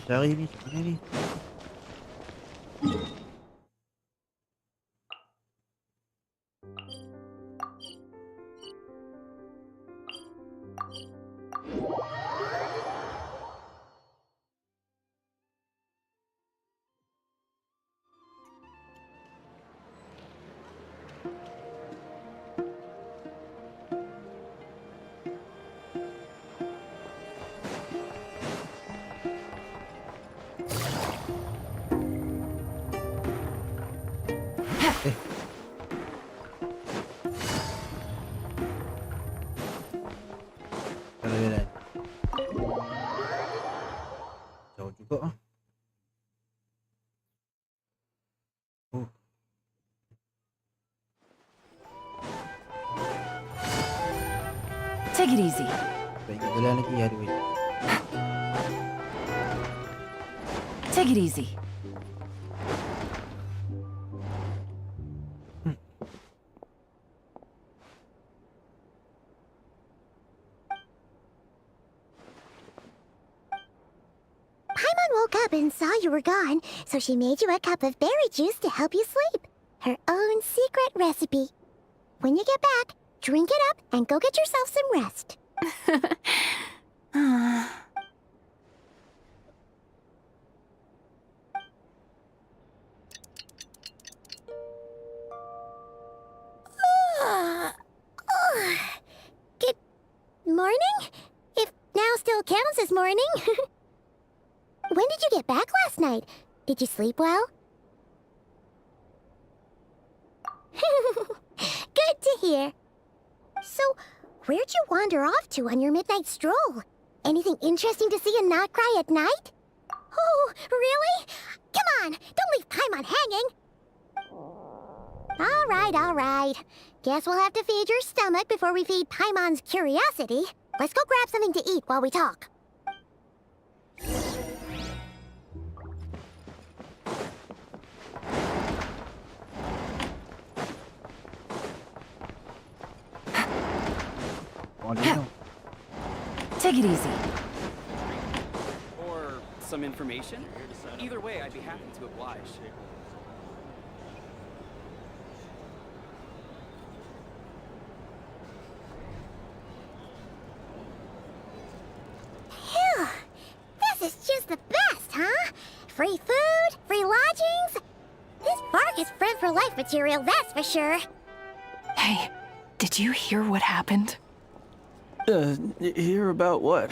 Speaker 1: Jauh juga ah.
Speaker 20: Take it easy.
Speaker 1: Baik, jalan lagi ya, duit.
Speaker 20: Take it easy.
Speaker 4: Paimon woke up and saw you were gone, so she made you a cup of berry juice to help you sleep. Her own secret recipe. When you get back, drink it up and go get yourself some rest. Good morning? If now still counts as morning. When did you get back last night? Did you sleep well? Good to hear. So, where'd you wander off to on your midnight stroll? Anything interesting to see in Nod-krai at night? Oh, really? Come on, don't leave Paimon hanging. All right. Guess we'll have to feed your stomach before we feed Paimon's curiosity. Let's go grab something to eat while we talk.
Speaker 20: Take it easy.
Speaker 8: Or some information? Either way, I'd be happy to oblige.
Speaker 4: Phew! This is just the best, huh? Free food, free lodgings. This bark is friend for life material, that's for sure.
Speaker 22: Hey, did you hear what happened?
Speaker 18: Hear about what?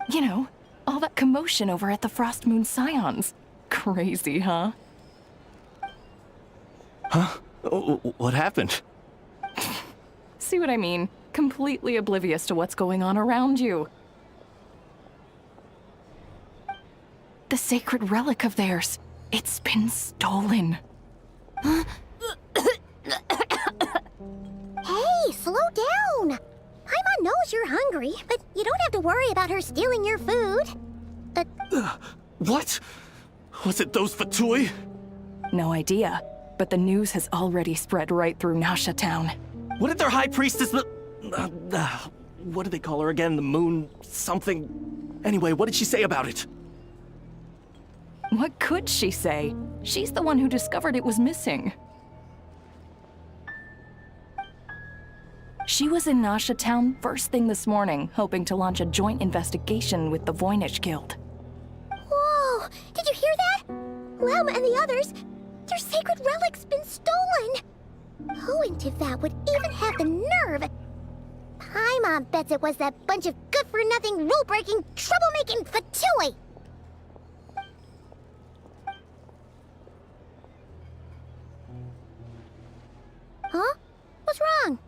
Speaker 22: You know, all that commotion over at the Frost Moon Scions. Crazy, huh?
Speaker 18: Huh? What happened?
Speaker 22: See what I mean? Completely oblivious to what's going on around you. The sacred relic of theirs. It's been stolen.
Speaker 4: Hey, slow down. Paimon knows you're hungry, but you don't have to worry about her stealing your food.
Speaker 18: What? Was it those Fatui?
Speaker 22: No idea, but the news has already spread right through Nasha Town.
Speaker 18: What did their high priestess what do they call her again? The moon something? Anyway, what did she say about it?
Speaker 22: What could she say? She's the one who discovered it was missing. She was in Nasha Town first thing this morning, hoping to launch a joint investigation with the Voynich Guild.
Speaker 4: Whoa! Did you hear that? Lauma and the others, their sacred relic's been stolen! Who in relative that would even have the nerve. Paimon bets it was that bunch of good-for-nothing, rule-breaking, troublemaking fatui. Huh? What's wrong?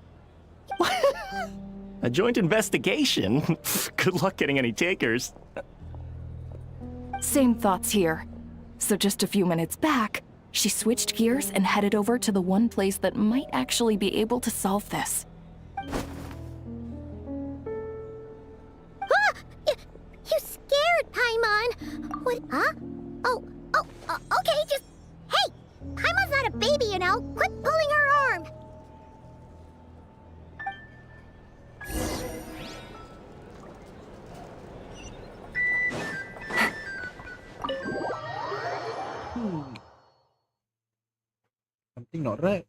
Speaker 11: A joint investigation? Good luck getting any takers.
Speaker 22: Same thoughts here. So just a few minutes back, she switched gears and headed over to the one place that might actually be able to solve this.
Speaker 4: Ah! You scared Paimon! What? Huh? Okay, just... Hey! Paimon's not a baby, you know! Quit pulling her arm!
Speaker 1: Something not right.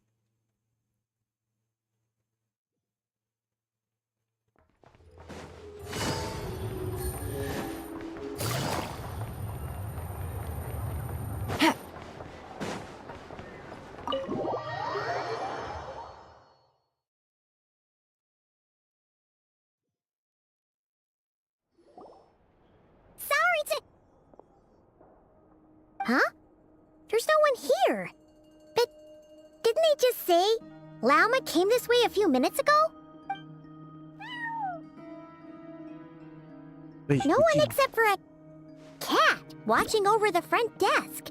Speaker 4: Huh? There's no one here. But didn't they just say Lauma came this way a few minutes ago? No one except for a cat watching over the front desk.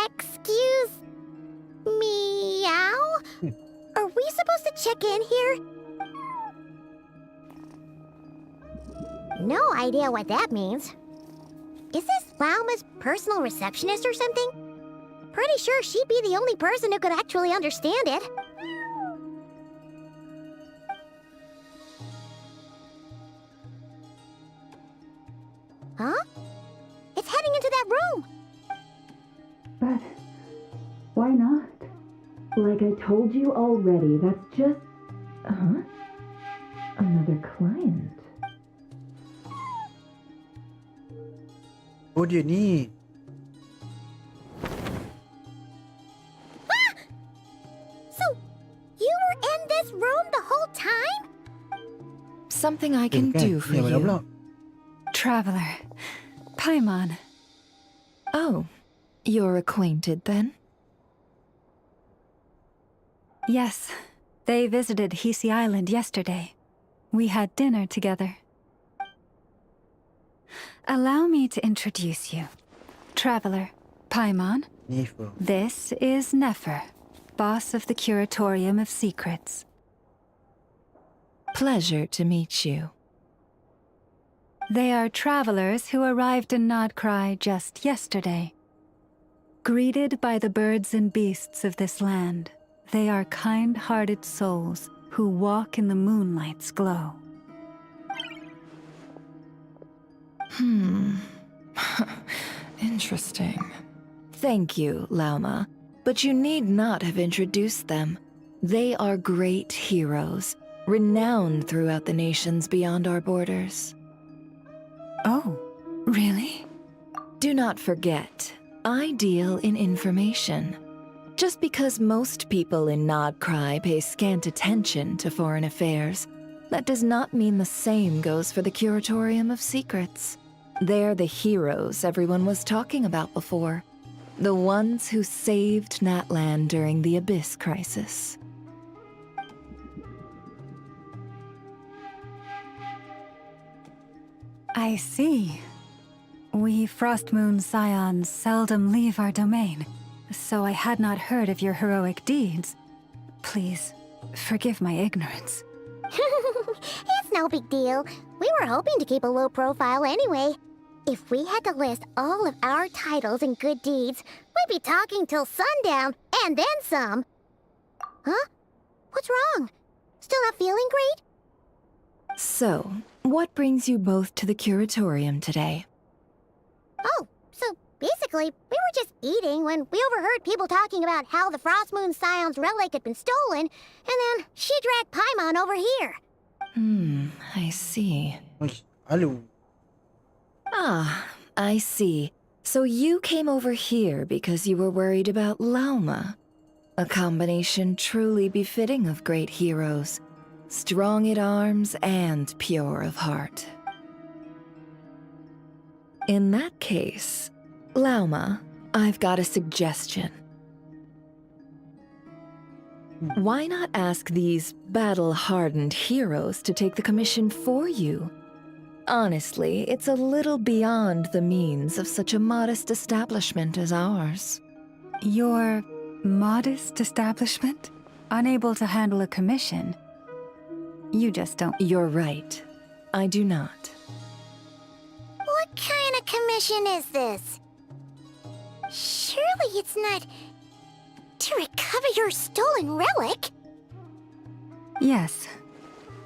Speaker 4: Excuse meow? Are we supposed to check in here? No idea what that means. Is this Lauma's personal receptionist or something? Pretty sure she'd be the only person who could actually understand it. Huh? It's heading into that room!
Speaker 5: But why not? Like I told you already, that's just... Another client.
Speaker 1: Oh, dia ni.
Speaker 4: Ah! So, you were in this room the whole time?
Speaker 20: Something I can do for you.
Speaker 12: Traveler. Paimon.
Speaker 20: Oh, you're acquainted then?
Speaker 12: Yes. They visited Hisi Island yesterday. We had dinner together. Allow me to introduce you. Traveler, Paimon.
Speaker 1: Nefer.
Speaker 12: This is Nefer, boss of the Curatorium of Secrets.
Speaker 20: Pleasure to meet you.
Speaker 12: They are travelers who arrived in Nod-krai just yesterday. Greeted by the birds and beasts of this land, they are kind-hearted souls who walk in the moonlight's glow.
Speaker 20: Interesting. Thank you, Lauma. But you need not have introduced them. They are great heroes, renowned throughout the nations beyond our borders.
Speaker 12: Oh, really?
Speaker 20: Do not forget, I deal in information. Just because most people in Nod-krai pay scant attention to foreign affairs, that does not mean the same goes for the Curatorium of Secrets. They're the heroes everyone was talking about before. The ones who saved Natlan during the Abyss crisis.
Speaker 12: I see. We Frost Moon Scions seldom leave our domain, so I had not heard of your heroic deeds. Please, forgive my ignorance.
Speaker 4: It's no big deal. We were hoping to keep a low profile anyway. If we had to list all of our titles and good deeds, we'd be talking till sundown, and then some. Huh? What's wrong? Still not feeling great?
Speaker 20: So, what brings you both to the Curatorium today?
Speaker 4: Oh, so basically, we were just eating when we overheard people talking about how the Frost Moon Scion's relic had been stolen, and then she dragged Paimon over here.
Speaker 20: I see.
Speaker 1: Hello.
Speaker 20: Ah, I see. So you came over here because you were worried about Lauma. A combination truly befitting of great heroes, strong at arms and pure of heart. In that case, Lauma, I've got a suggestion. Why not ask these battle-hardened heroes to take the commission for you? Honestly, it's a little beyond the means of such a modest establishment as ours.
Speaker 12: Your modest establishment? Unable to handle a commission? You just don't.
Speaker 20: You're right. I do not.
Speaker 4: What kind of commission is this? Surely it's not to recover your stolen relic?
Speaker 12: Yes,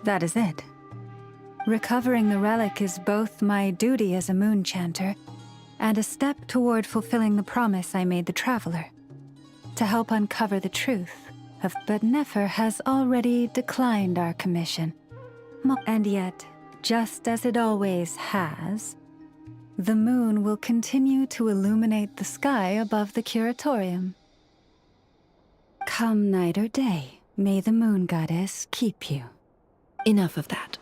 Speaker 12: that is it. Recovering the relic is both my duty as a moon chanter and a step toward fulfilling the promise I made the traveler, to help uncover the truth of. But Nefer has already declined our commission. And yet, just as it always has, the moon will continue to illuminate the sky above the curatorium. Come night or day, may the moon goddess keep you.
Speaker 20: Enough of that.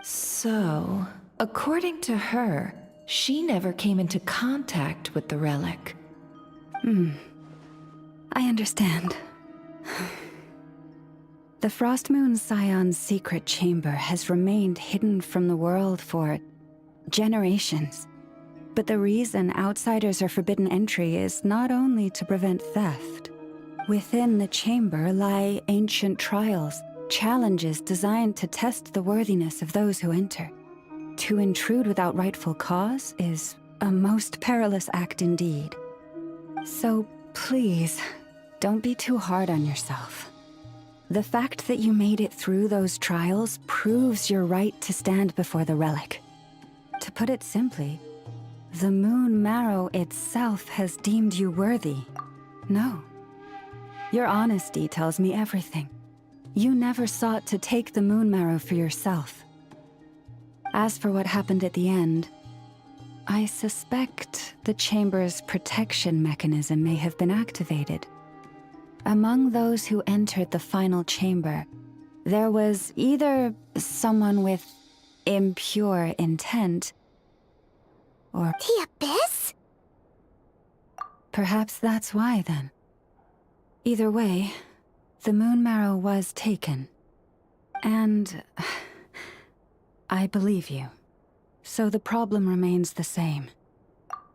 Speaker 20: So, according to her, she never came into contact with the relic.
Speaker 12: I understand. The Frost Moon Scion's secret chamber has remained hidden from the world for generations. But the reason outsiders are forbidden entry is not only to prevent theft. Within the chamber lie ancient trials, challenges designed to test the worthiness of those who enter. To intrude without rightful cause is a most perilous act indeed. So please, don't be too hard on yourself. The fact that you made it through those trials proves your right to stand before the relic. To put it simply, the Moon Marrow itself has deemed you worthy. No. Your honesty tells me everything. You never sought to take the Moon Marrow for yourself. As for what happened at the end, I suspect the Chamber's protection mechanism may have been activated. Among those who entered the final chamber, there was either someone with impure intent, or...
Speaker 4: The Abyss?
Speaker 12: Perhaps that's why, then. Either way, the Moon Marrow was taken. And... I believe you. So the problem remains the same.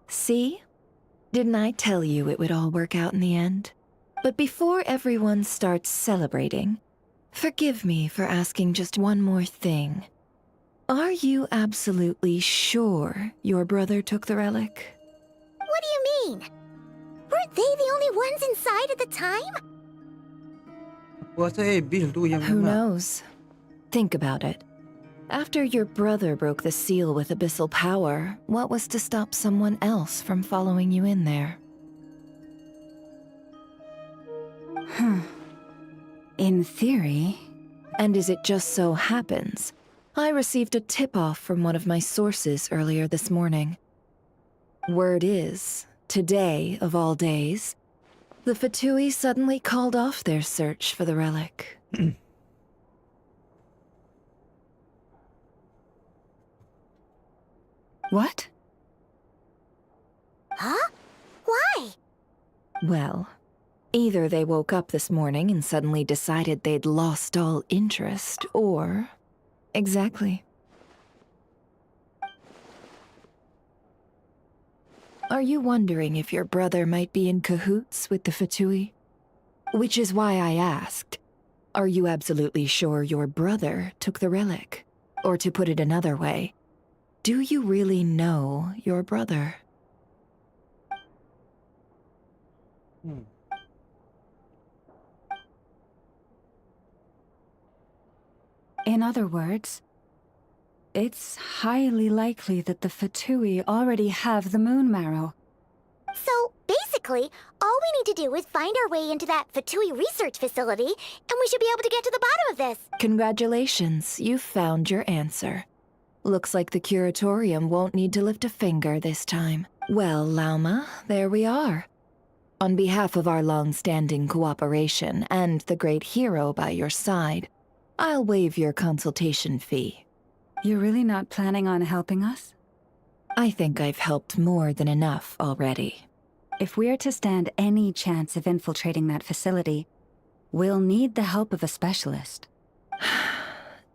Speaker 20: See? Didn't I tell you it would all work out in the end? But before everyone starts celebrating, forgive me for asking just one more thing. Are you absolutely sure your brother took the relic?
Speaker 4: What do you mean? Weren't they the only ones inside at the time?
Speaker 20: Who knows? Think about it. After your brother broke the seal with abyssal power, what was to stop someone else from following you in there?
Speaker 12: In theory...
Speaker 20: And as it just so happens, I received a tip-off from one of my sources earlier this morning. Word is, today of all days, the Fatui suddenly called off their search for the relic.
Speaker 12: What?
Speaker 4: Huh? Why?
Speaker 20: Well, either they woke up this morning and suddenly decided they'd lost all interest, or... Exactly. Are you wondering if your brother might be in cahoots with the Fatui? Which is why I asked, are you absolutely sure your brother took the relic? Or to put it another way, do you really know your brother?
Speaker 12: In other words, it's highly likely that the Fatui already have the moon marrow.
Speaker 4: So, basically, all we need to do is find our way into that Fatui research facility, and we should be able to get to the bottom of this.
Speaker 20: Congratulations, you've found your answer. Looks like the curatorium won't need to lift a finger this time. Well, Lauma, there we are. On behalf of our long-standing cooperation and the great hero by your side, I'll waive your consultation fee.
Speaker 12: You're really not planning on helping us?
Speaker 20: I think I've helped more than enough already.
Speaker 12: If we're to stand any chance of infiltrating that facility, we'll need the help of a specialist.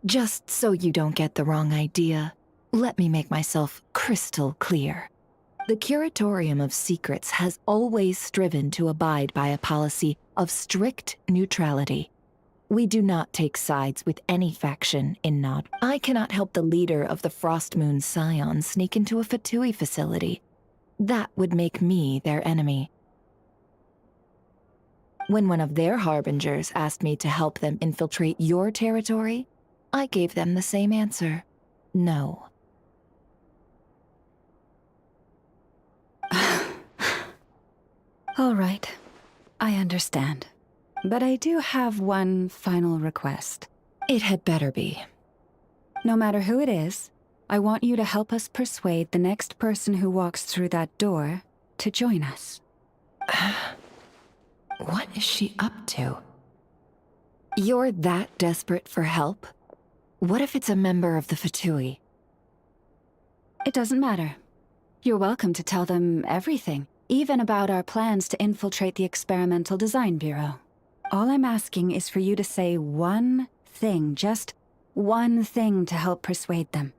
Speaker 20: Just so you don't get the wrong idea, let me make myself crystal clear. The Curatorium of Secrets has always striven to abide by a policy of strict neutrality. We do not take sides with any faction in Nod. I cannot help the leader of the Frost Moon Scions sneak into a Fatui facility. That would make me their enemy. When one of their harbingers asked me to help them infiltrate your territory, I gave them the same answer. No.
Speaker 12: All right, I understand. But I do have one final request.
Speaker 20: It had better be.
Speaker 12: No matter who it is, I want you to help us persuade the next person who walks through that door to join us.
Speaker 20: What is she up to? You're that desperate for help? What if it's a member of the Fatui?
Speaker 12: It doesn't matter. You're welcome to tell them everything, even about our plans to infiltrate the Experimental Design Bureau. All I'm asking is for you to say one thing, just one thing to help persuade them.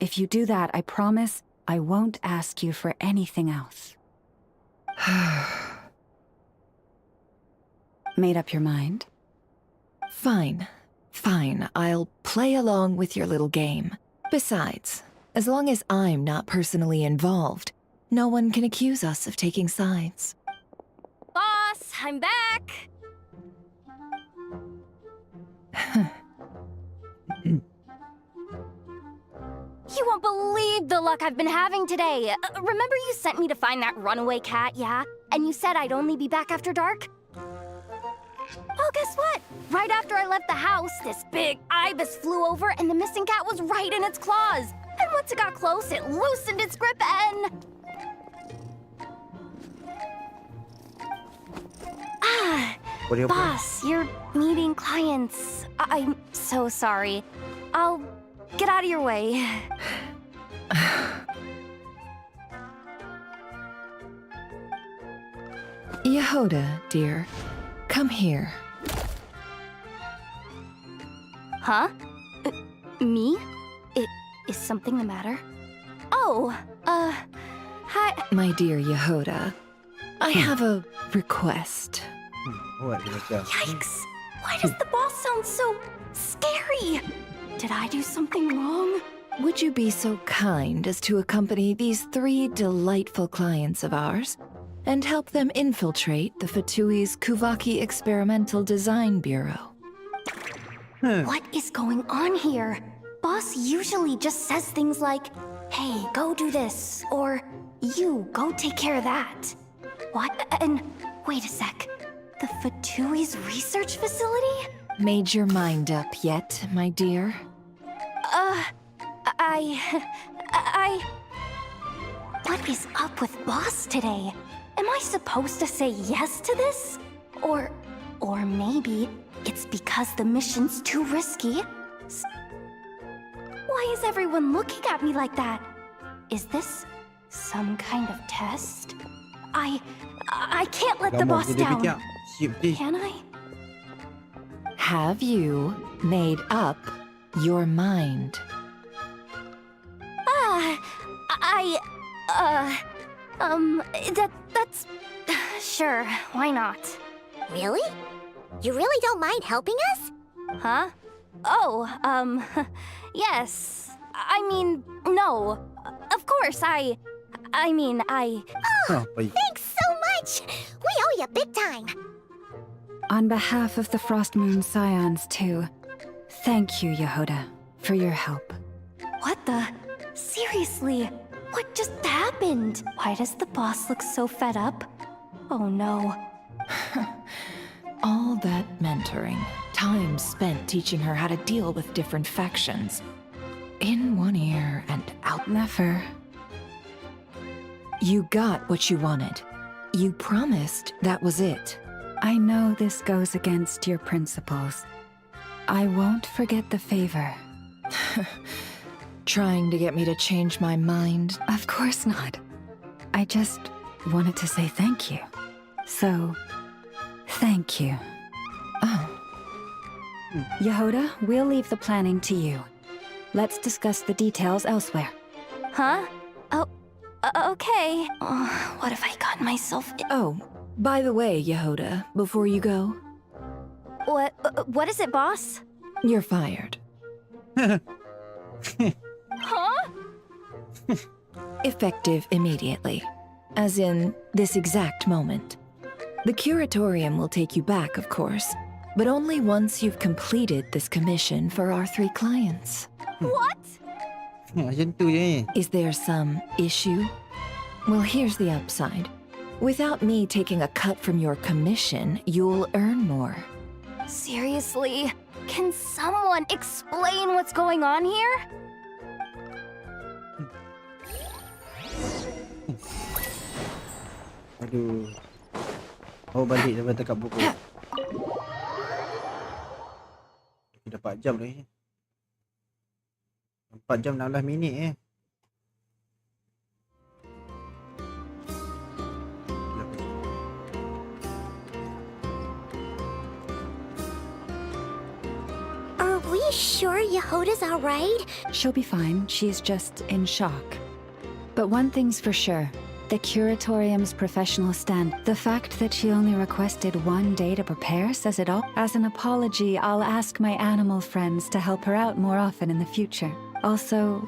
Speaker 12: If you do that, I promise I won't ask you for anything else. Made up your mind?
Speaker 20: Fine. Fine, I'll play along with your little game. Besides, as long as I'm not personally involved, no one can accuse us of taking sides.
Speaker 21: Boss, I'm back! You won't believe the luck I've been having today. Remember you sent me to find that runaway cat, yeah? And you said I'd only be back after dark? Well, guess what? Right after I left the house, this big ibis flew over and the missing cat was right in its claws. And once it got close, it loosened its grip and... Boss, you're meeting clients. I'm so sorry. I'll get out of your way.
Speaker 20: Yehoda, dear, come here.
Speaker 21: Huh? Me? Is something the matter? Oh, hi.
Speaker 20: My dear Yehoda, I have a request.
Speaker 21: Yikes! Why does the boss sound so scary? Did I do something wrong?
Speaker 20: Would you be so kind as to accompany these 3 delightful clients of ours and help them infiltrate the Fatui's Kuvaki Experimental Design Bureau?
Speaker 21: What is going on here? Boss usually just says things like, hey, go do this, or you, go take care of that. What? And wait a sec. The Fatui's research facility?
Speaker 20: Made your mind up yet, my dear?
Speaker 21: What is up with Boss today? Am I supposed to say yes to this? Or maybe it's because the mission's too risky? Why is everyone looking at me like that? Is this some kind of test? I can't let the boss down. Can I?
Speaker 20: Have you made up your mind?
Speaker 21: That's... Sure, why not?
Speaker 4: Really? You really don't mind helping us?
Speaker 21: Huh? Oh, yes. I mean, no. Of course, I mean,
Speaker 4: Oh, thanks so much! We owe you big time!
Speaker 12: On behalf of the Frost Moon Scions, too, thank you, Yehoda, for your help.
Speaker 21: What the? Seriously, what just happened? Why does the boss look so fed up? Oh no.
Speaker 20: All that mentoring, time spent teaching her how to deal with different factions. In one ear and out.
Speaker 12: Never.
Speaker 20: You got what you wanted. You promised that was it.
Speaker 12: I know this goes against your principles. I won't forget the favor.
Speaker 20: Trying to get me to change my mind?
Speaker 12: Of course not. I just wanted to say thank you. So, thank you.
Speaker 20: Oh.
Speaker 12: Yehoda, we'll leave the planning to you. Let's discuss the details elsewhere.
Speaker 21: Huh? Oh, okay. What have I gotten myself in?
Speaker 20: Oh, by the way, Yehoda, before you go...
Speaker 21: What is it, boss?
Speaker 20: You're fired.
Speaker 21: Huh?
Speaker 20: Effective immediately. As in, this exact moment. The curatorium will take you back, of course, but only once you've completed this commission for our 3 clients.
Speaker 21: What?
Speaker 20: Is there some issue? Well, here's the upside. Without me taking a cut from your commission, you'll earn more.
Speaker 21: Seriously? Can someone explain what's going on here?
Speaker 1: Aduh. Oh, balik daripada kat buku. Dah 4 jam lagi. 4 jam 16 minit
Speaker 4: Are we sure Yehoda's alright?
Speaker 12: She'll be fine. She's just in shock. But one thing's for sure. The curatorium's professional stand. The fact that she only requested 1 day to prepare says it all. As an apology, I'll ask my animal friends to help her out more often in the future. Also,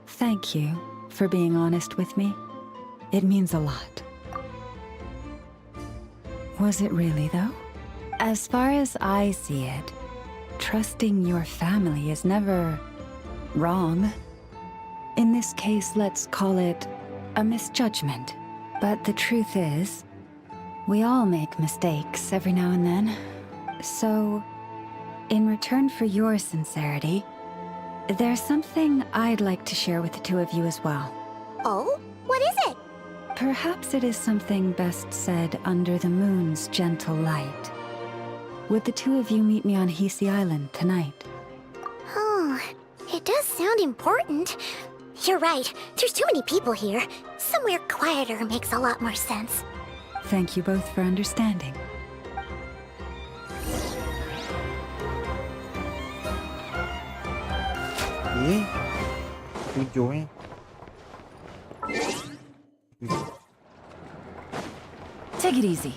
Speaker 12: thank you for being honest with me. It means a lot. Was it really, though? As far as I see it, trusting your family is never wrong. In this case, let's call it a misjudgment. But the truth is, we all make mistakes every now and then. So, in return for your sincerity, there's something I'd like to share with the 2 of you as well.
Speaker 4: Oh? What is it?
Speaker 12: Perhaps it is something best said under the moon's gentle light. Would the 2 of you meet me on Hisi Island tonight?
Speaker 4: Oh, it does sound important. You're right. There's too many people here. Somewhere quieter makes a lot more sense.
Speaker 12: Thank you both for understanding.
Speaker 1: Tujuh
Speaker 20: Take it easy.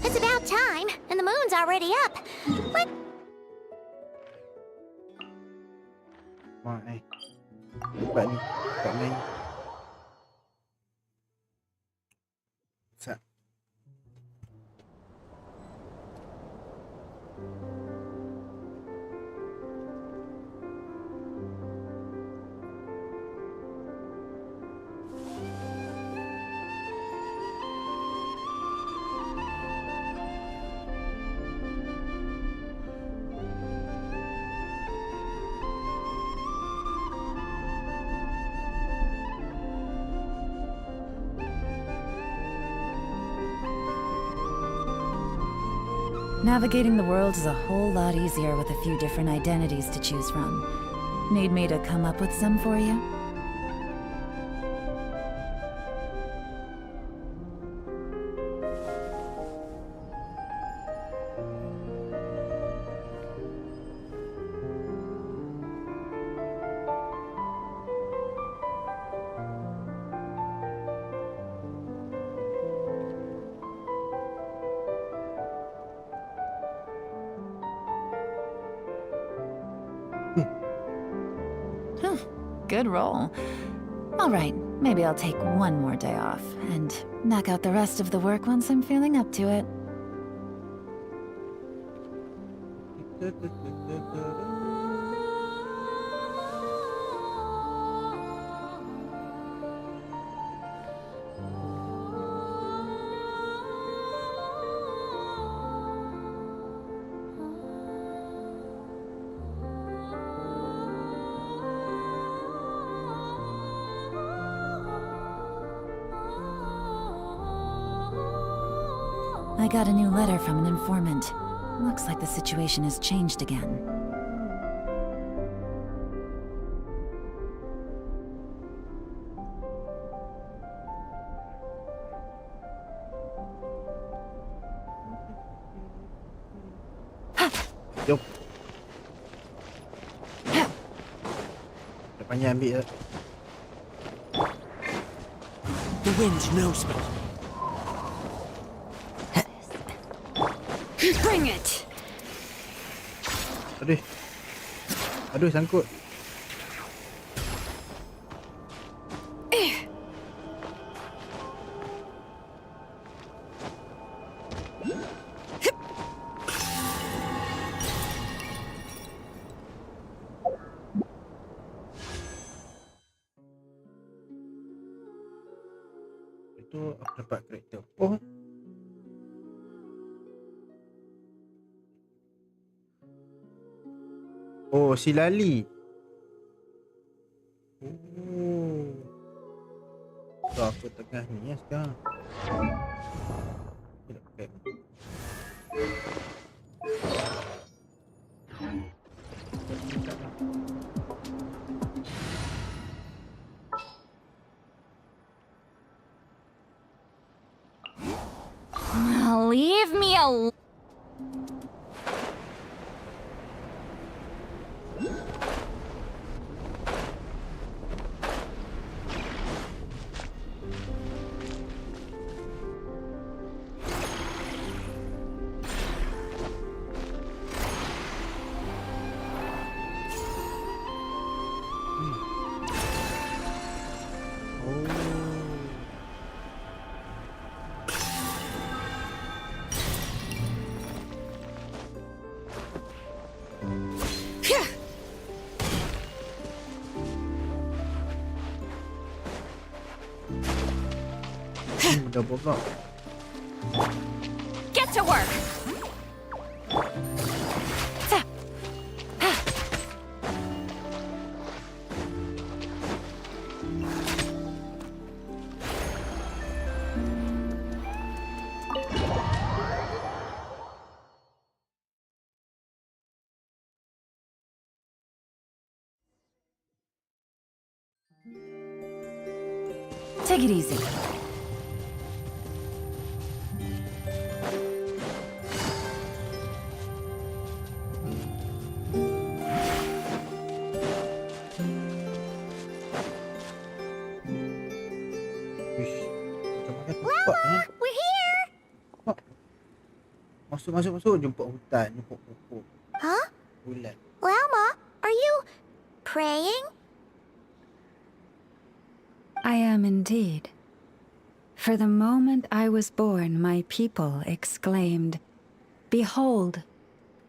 Speaker 4: It's about time, and the moon's already up. What?
Speaker 1: Why? Bạn đi, bạn đi. Sao?
Speaker 6: Navigating the world is a whole lot easier with a few different identities to choose from. Need me to come up with some for you? Good roll. All right, maybe I'll take one more day off and knock out the rest of the work once I'm feeling up to it. I got a new letter from an informant. Looks like the situation has changed again.
Speaker 1: Jom. Depannya ambil.
Speaker 11: The wind knows me.
Speaker 3: Bring it.
Speaker 1: Aduh. Aduh, sangkut. Itu aku dapat karakter. Oh, si Lali. Oh. So, aku tengah ni ya sekarang. Okay.
Speaker 16: Leave me alone.
Speaker 1: Double block.
Speaker 16: Get to work.
Speaker 6: Take it easy.
Speaker 1: Masuk, jemput hutan, jemput pokok.
Speaker 4: Huh?
Speaker 1: Bulan.
Speaker 4: Llama, are you praying?
Speaker 12: I am indeed. For the moment I was born, my people exclaimed, "Behold,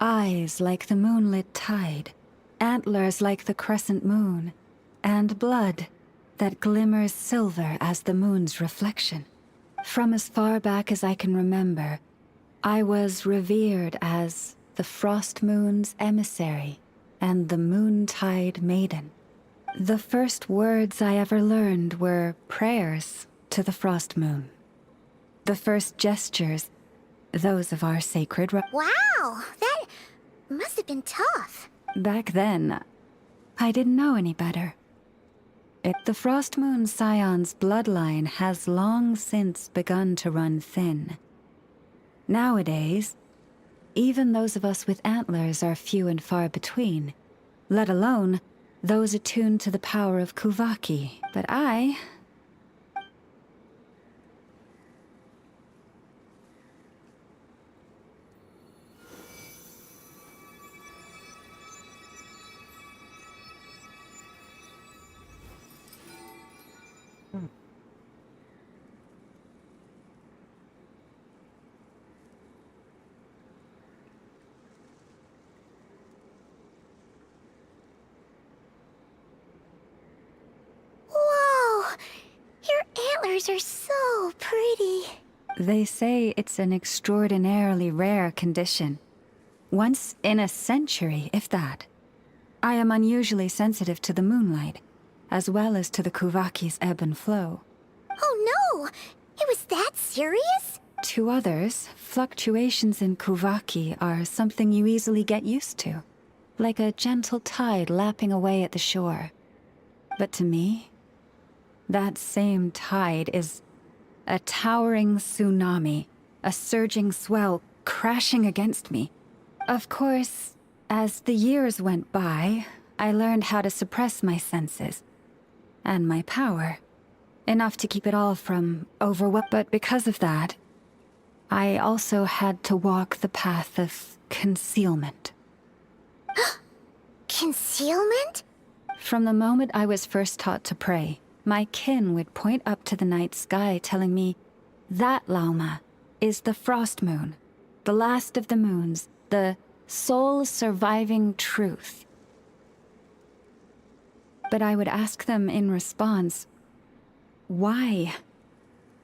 Speaker 12: eyes like the moonlit tide, antlers like the crescent moon, and blood that glimmers silver as the moon's reflection." From as far back as I can remember, I was revered as the frost moon's emissary and the moontide maiden. The first words I ever learned were prayers to the frost moon. The first gestures, those of our sacred
Speaker 4: Wow, that must have been tough.
Speaker 12: Back then, I didn't know any better. The frost moon scion's bloodline has long since begun to run thin. Nowadays, even those of us with antlers are few and far between, let alone those attuned to the power of Kuvaki. But I...
Speaker 4: Whoa! Your antlers are so pretty.
Speaker 12: They say it's an extraordinarily rare condition. Once in a century, if that. I am unusually sensitive to the moonlight, as well as to the Kuvaki's ebb and flow.
Speaker 4: Oh no! It was that serious?
Speaker 12: To others, fluctuations in Kuvaki are something you easily get used to, like a gentle tide lapping away at the shore. But to me, that same tide is a towering tsunami, a surging swell crashing against me. Of course, as the years went by, I learned how to suppress my senses and my power, enough to keep it all from overwhelming. But because of that, I also had to walk the path of concealment.
Speaker 4: Concealment?
Speaker 12: From the moment I was first taught to pray, my kin would point up to the night sky telling me, that Lauma is the frost moon, the last of the moons, the sole surviving truth. But I would ask them in response, why?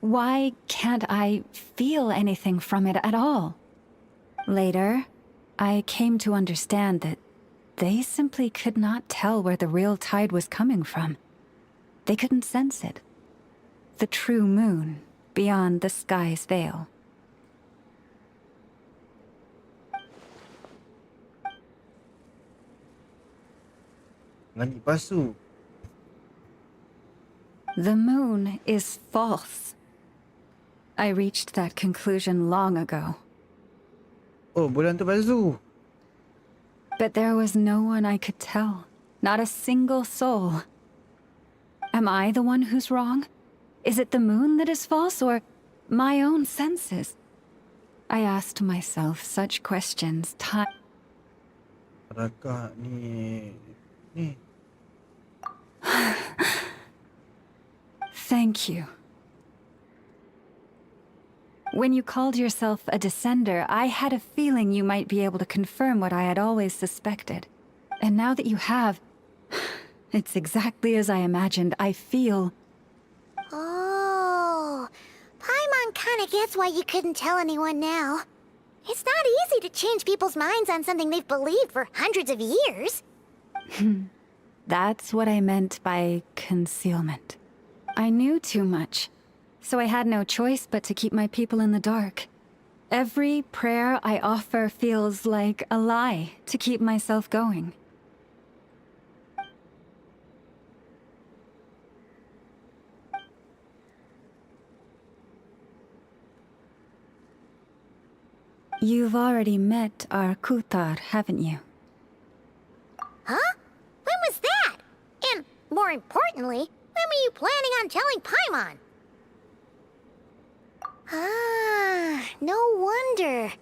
Speaker 12: Why can't I feel anything from it at all? Later, I came to understand that they simply could not tell where the real tide was coming from. They couldn't sense it. The true moon beyond the sky's veil.
Speaker 1: Langit palsu.
Speaker 12: The moon is false. I reached that conclusion long ago.
Speaker 1: Oh, bulan tu palsu.
Speaker 12: But there was no one I could tell. Not a single soul. Am I the one who's wrong? Is it the moon that is false, or my own senses? I asked myself such questions time.
Speaker 1: Adakah ni...
Speaker 12: Thank you. When you called yourself a descender, I had a feeling you might be able to confirm what I had always suspected. And now that you have, it's exactly as I imagined. I feel...
Speaker 4: Oh, Paimon kinda gets why you couldn't tell anyone now. It's not easy to change people's minds on something they've believed for hundreds of years.
Speaker 12: That's what I meant by concealment. I knew too much, so I had no choice but to keep my people in the dark. Every prayer I offer feels like a lie to keep myself going. You've already met our Kutar, haven't you?
Speaker 4: Huh? When was that? And, more importantly, when were you planning on telling Paimon? Ah, no wonder.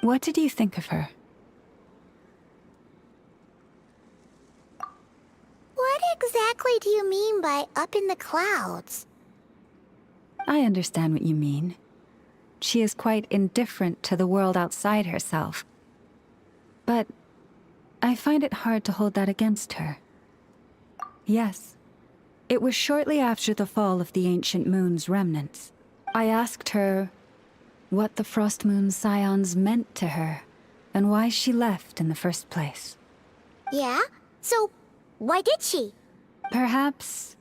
Speaker 12: What did you think of her?
Speaker 4: What exactly do you mean by up in the clouds?
Speaker 12: I understand what you mean. She is quite indifferent to the world outside herself. But I find it hard to hold that against her. Yes, it was shortly after the fall of the ancient moon's remnants. I asked her what the Frost Moon Scions meant to her, and why she left in the first place.
Speaker 4: Yeah? So, why did she?
Speaker 12: Perhaps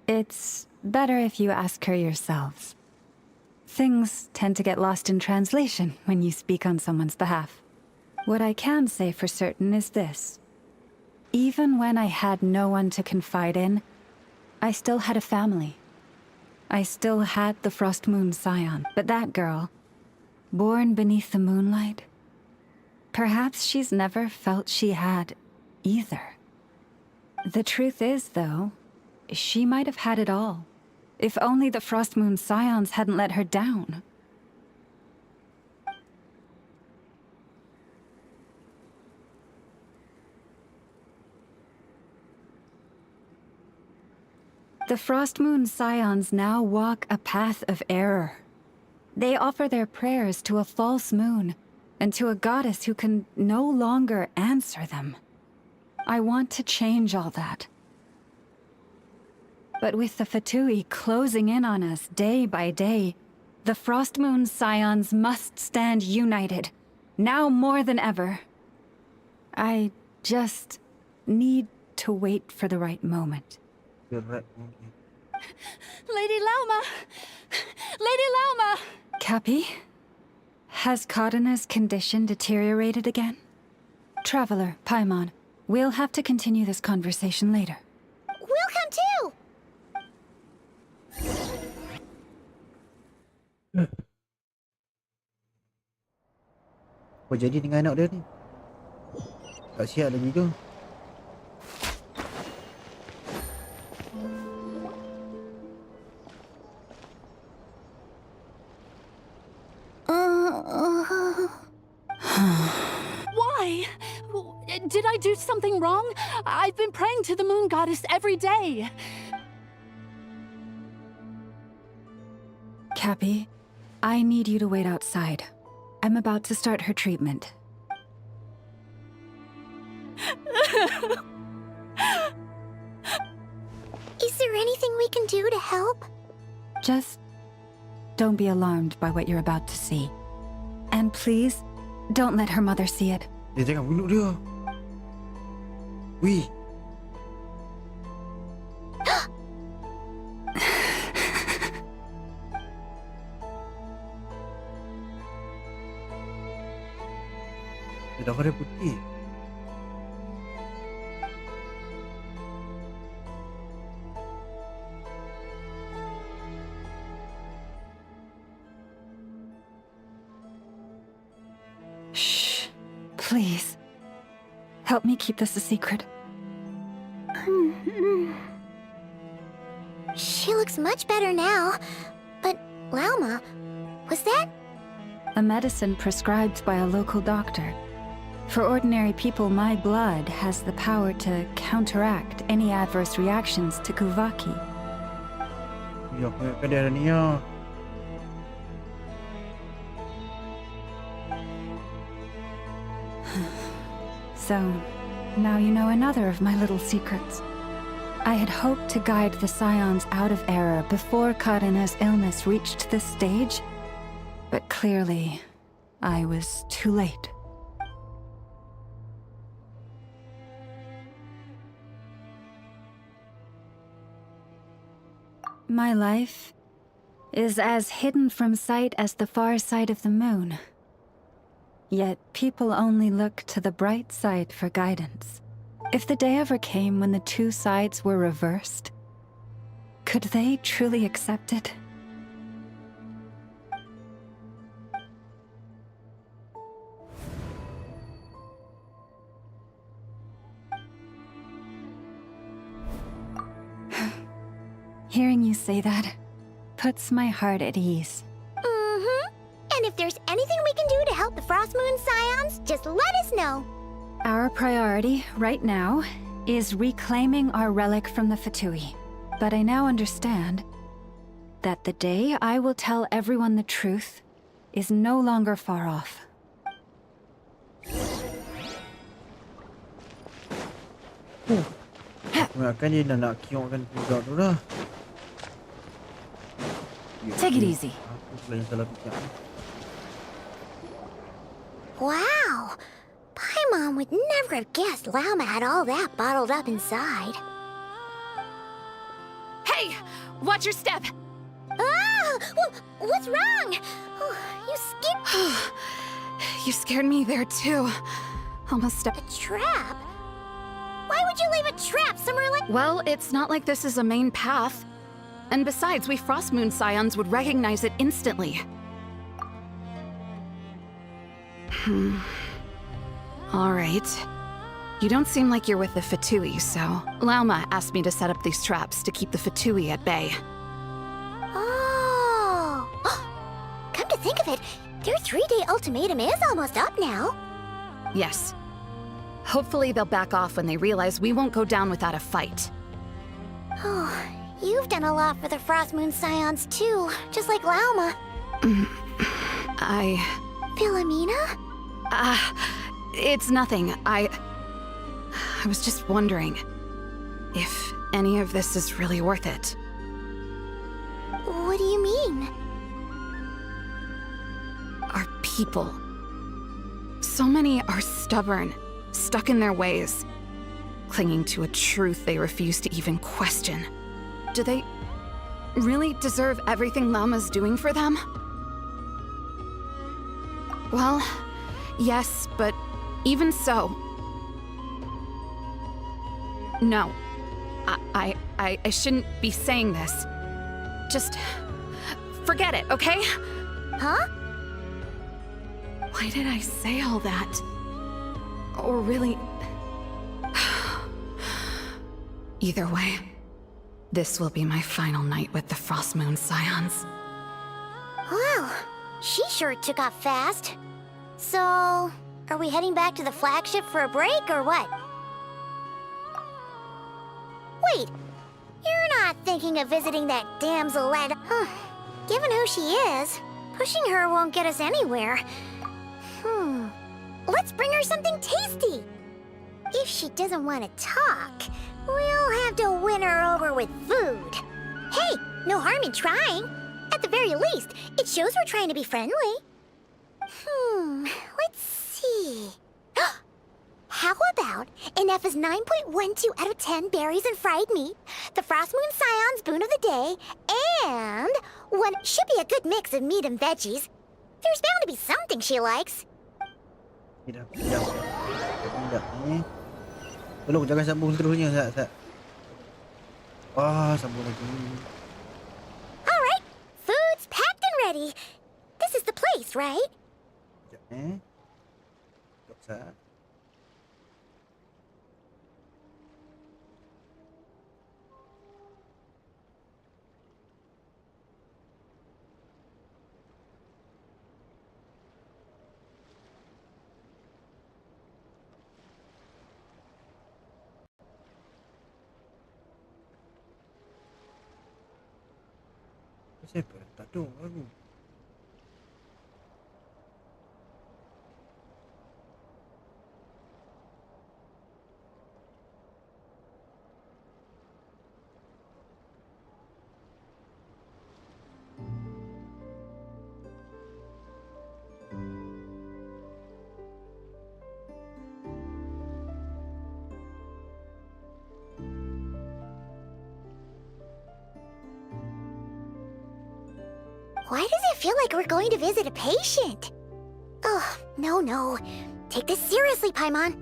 Speaker 12: it's better if you ask her yourselves. Things tend to get lost in translation when you speak on someone's behalf. What I can say for certain is this. Even when I had no one to confide in, I still had a family. I still had the Frost Moon Scion. But that girl, born beneath the moonlight, perhaps she's never felt she had either. The truth is, though, she might have had it all. If only the Frost Moon Scions hadn't let her down. The Frost Moon Scions now walk a path of error. They offer their prayers to a false moon, and to a goddess who can no longer answer them. I want to change all that. But with the Fatui closing in on us day by day, the Frost Moon Scions must stand united, now more than ever. I just need to wait for the right moment.
Speaker 1: Lady
Speaker 19: Lauma! Lady Lauma!
Speaker 12: Cappy? Has Karana's condition deteriorated again? Traveler, Paimon, we'll have to continue this conversation later.
Speaker 4: We'll come too!
Speaker 1: Apa jadi dengan anak dia ni? Tak siap lagi ke?
Speaker 19: Why? Did I do something wrong? I've been praying to the moon goddess every day.
Speaker 12: Cappy, I need you to wait outside. I'm about to start her treatment.
Speaker 4: Is there anything we can do to help?
Speaker 12: Just don't be alarmed by what you're about to see. And please, don't let her mother see it.
Speaker 1: Dia jangan bunuh dia. Wih. Dia dah warna putih.
Speaker 12: Shh. Please. Help me keep this a secret.
Speaker 4: She looks much better now. But, Lauma, was that?
Speaker 12: A medicine prescribed by a local doctor. For ordinary people, my blood has the power to counteract any adverse reactions to Kuvaki.
Speaker 1: Ya, apa dia ni ya?
Speaker 12: So, now you know another of my little secrets. I had hoped to guide the Scions out of error before Karana's illness reached this stage, but clearly, I was too late. My life is as hidden from sight as the far side of the moon. Yet people only look to the bright side for guidance. If the day ever came when the two sides were reversed, could they truly accept it? Hearing you say that puts my heart at ease.
Speaker 4: And if there's anything we can do to help the Frost Moon Scions, just let us know.
Speaker 12: Our priority right now is reclaiming our relic from the Fatui. But I now understand that the day I will tell everyone the truth is no longer far off.
Speaker 1: Kan dia dah nak kiokkan budak tu dah.
Speaker 6: Take it easy.
Speaker 1: Aku yang salah fikir.
Speaker 4: Wow! Paimon would never have guessed Lauma had all that bottled up inside.
Speaker 3: Hey! Watch your step!
Speaker 4: Ah! What's wrong? Oh, you scared...
Speaker 3: You scared me there, too. Almost stepped...
Speaker 4: A trap? Why would you leave a trap somewhere like...
Speaker 3: Well, it's not like this is a main path. And besides, we Frost Moon Scions would recognize it instantly. All right. You don't seem like you're with the Fatui, so Lauma asked me to set up these traps to keep the Fatui at bay.
Speaker 4: Oh! Come to think of it, their 3-day ultimatum is almost up now.
Speaker 3: Yes. Hopefully they'll back off when they realize we won't go down without a fight.
Speaker 4: Oh, you you've done a lot for the Frost Moon Scions too, just like Lauma. Philomena?
Speaker 3: It's nothing. I was just wondering if any of this is really worth it.
Speaker 4: What do you mean?
Speaker 3: Our people. So many are stubborn, stuck in their ways, clinging to a truth they refuse to even question. Do they really deserve everything Lauma's doing for them? Well, yes, but even so... No. I shouldn't be saying this. Just... forget it, okay?
Speaker 4: Huh?
Speaker 3: Why did I say all that? Or really... Either way, this will be my final night with the Frost Moon Scions.
Speaker 4: Wow, she sure took off fast. So, are we heading back to the flagship for a break, or what? Wait, you're not thinking of visiting that damselette? Given who she is, pushing her won't get us anywhere. Let's bring her something tasty. If she doesn't want to talk, we'll have to win her over with food. Hey, no harm in trying. At the very least, it shows we're trying to be friendly. Let's see. How about Ineffa's 9.12 out of 10 berries and fried meat, the Frost Moon Scion's boon of the day, and one should be a good mix of meat and veggies. There's bound to be something she likes.
Speaker 1: Tidak. Tolong jangan sambung seterusnya, Sat. Sambung lagi.
Speaker 4: All right, food's packed and ready. This is the place, right?
Speaker 1: Sekejap, Sekejap, Sat. Siapa? Tak tahu aku.
Speaker 4: Why does it feel like we're going to visit a patient? Oh, no. Take this seriously, Paimon.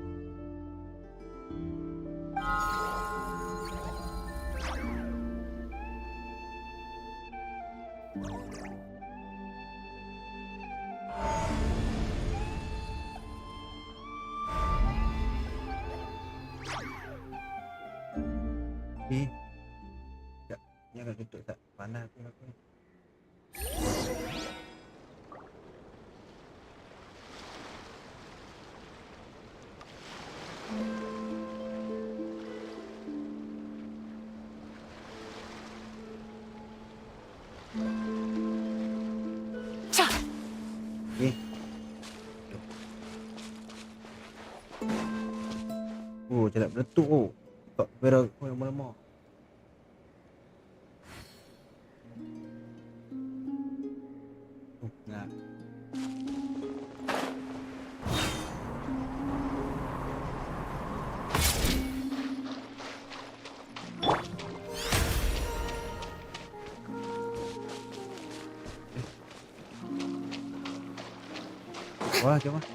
Speaker 1: Jangan tutup, tak panas aku. Celak meletup tak merah lama-lama. Nah. Wah, jom lah.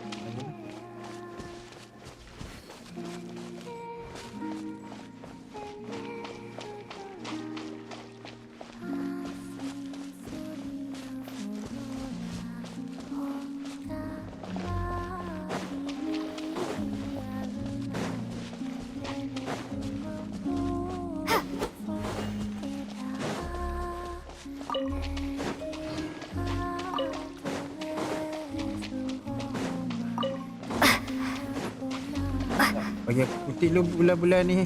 Speaker 1: Bagi aku kutip dulu bulan-bulan ni.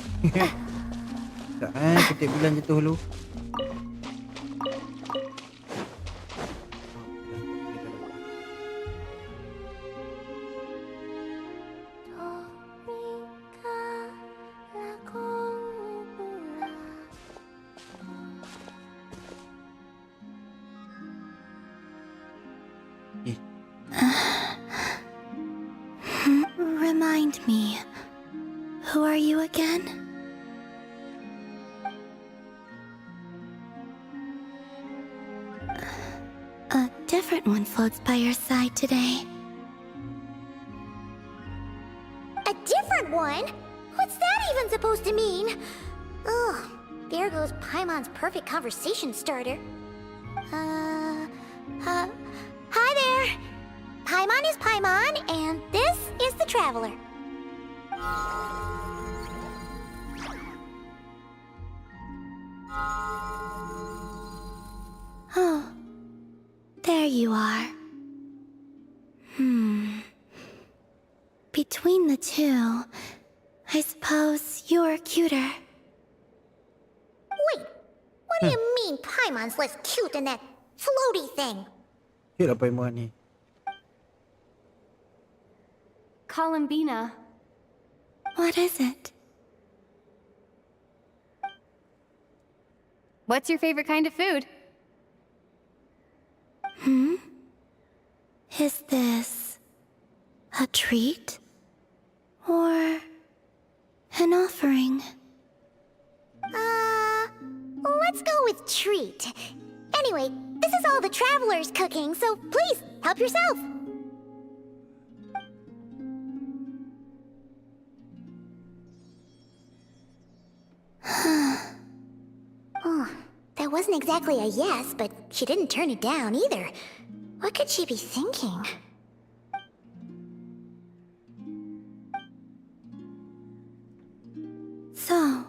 Speaker 1: Tak kutip bulan jatuh dulu.
Speaker 4: Remind me, who are you again? A different one floats by your side today. A different one? What's that even supposed to mean? Ugh, there goes Paimon's perfect conversation starter. Hi there! Paimon is Paimon, and this is the Traveler. Oh, there you are. Between the two, I suppose you're cuter. Wait, what do you mean Paimon's less cute than that floaty thing?
Speaker 1: Cute lah Paimon ni.
Speaker 21: Columbina.
Speaker 4: What is it?
Speaker 21: What's your favorite kind of food?
Speaker 4: Is this a treat? Or an offering? Let's go with treat. Anyway, this is all the Traveler's cooking, so please, help yourself. Oh, that wasn't exactly a yes, but she didn't turn it down either. What could she be thinking? So,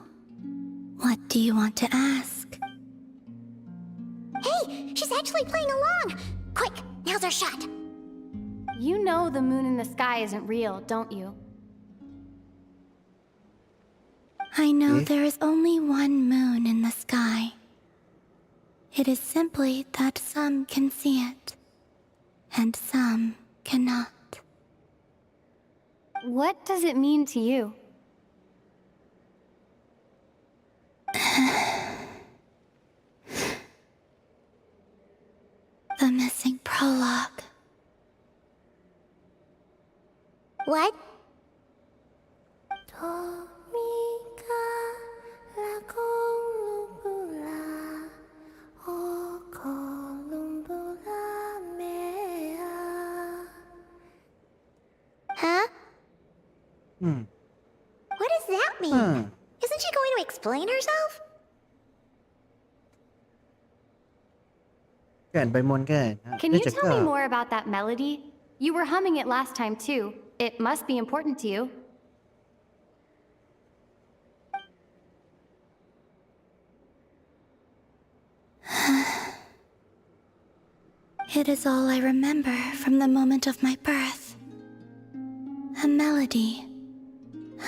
Speaker 4: what do you want to ask? Hey, she's actually playing along! Quick, now's our shot.
Speaker 21: You know the moon in the sky isn't real, don't you?
Speaker 4: I know there is only one moon in the sky. It is simply that some can see it, and some cannot.
Speaker 21: What does it mean to you?
Speaker 4: The missing prologue. What? Huh? What does that mean? Isn't she going to explain herself?
Speaker 1: Kan Paimon kan?
Speaker 21: Can you tell me more about that melody? You were humming it last time too. It must be important to you.
Speaker 4: It is all I remember from the moment of my birth. A melody.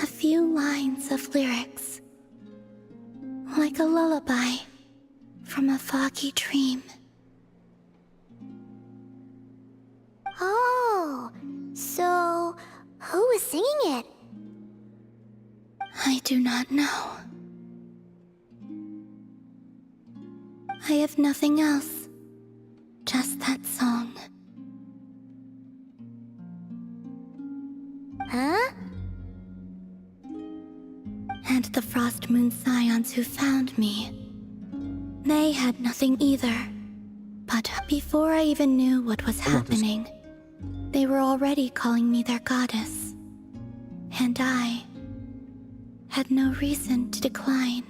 Speaker 4: A few lines of lyrics. Like a lullaby from a foggy dream. Oh, so who was singing it? I do not know. I have nothing else. Just that song. Huh? And the Frost Moon Scions who found me. They had nothing either. But before I even knew what was happening, they were already calling me their goddess. And I had no reason to decline.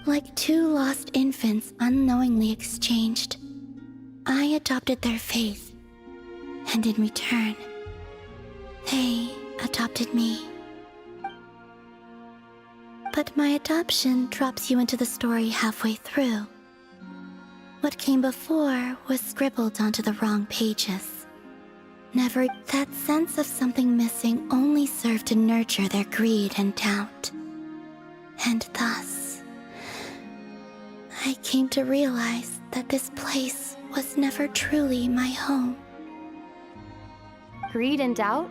Speaker 4: Like two lost infants unknowingly exchanged, I adopted their faith. And in return, they adopted me. But my adoption drops you into the story halfway through. What came before was scribbled onto the wrong pages. Never. That sense of something missing only served to nurture their greed and doubt. And thus, I came to realize that this place was never truly my home.
Speaker 21: Greed and doubt?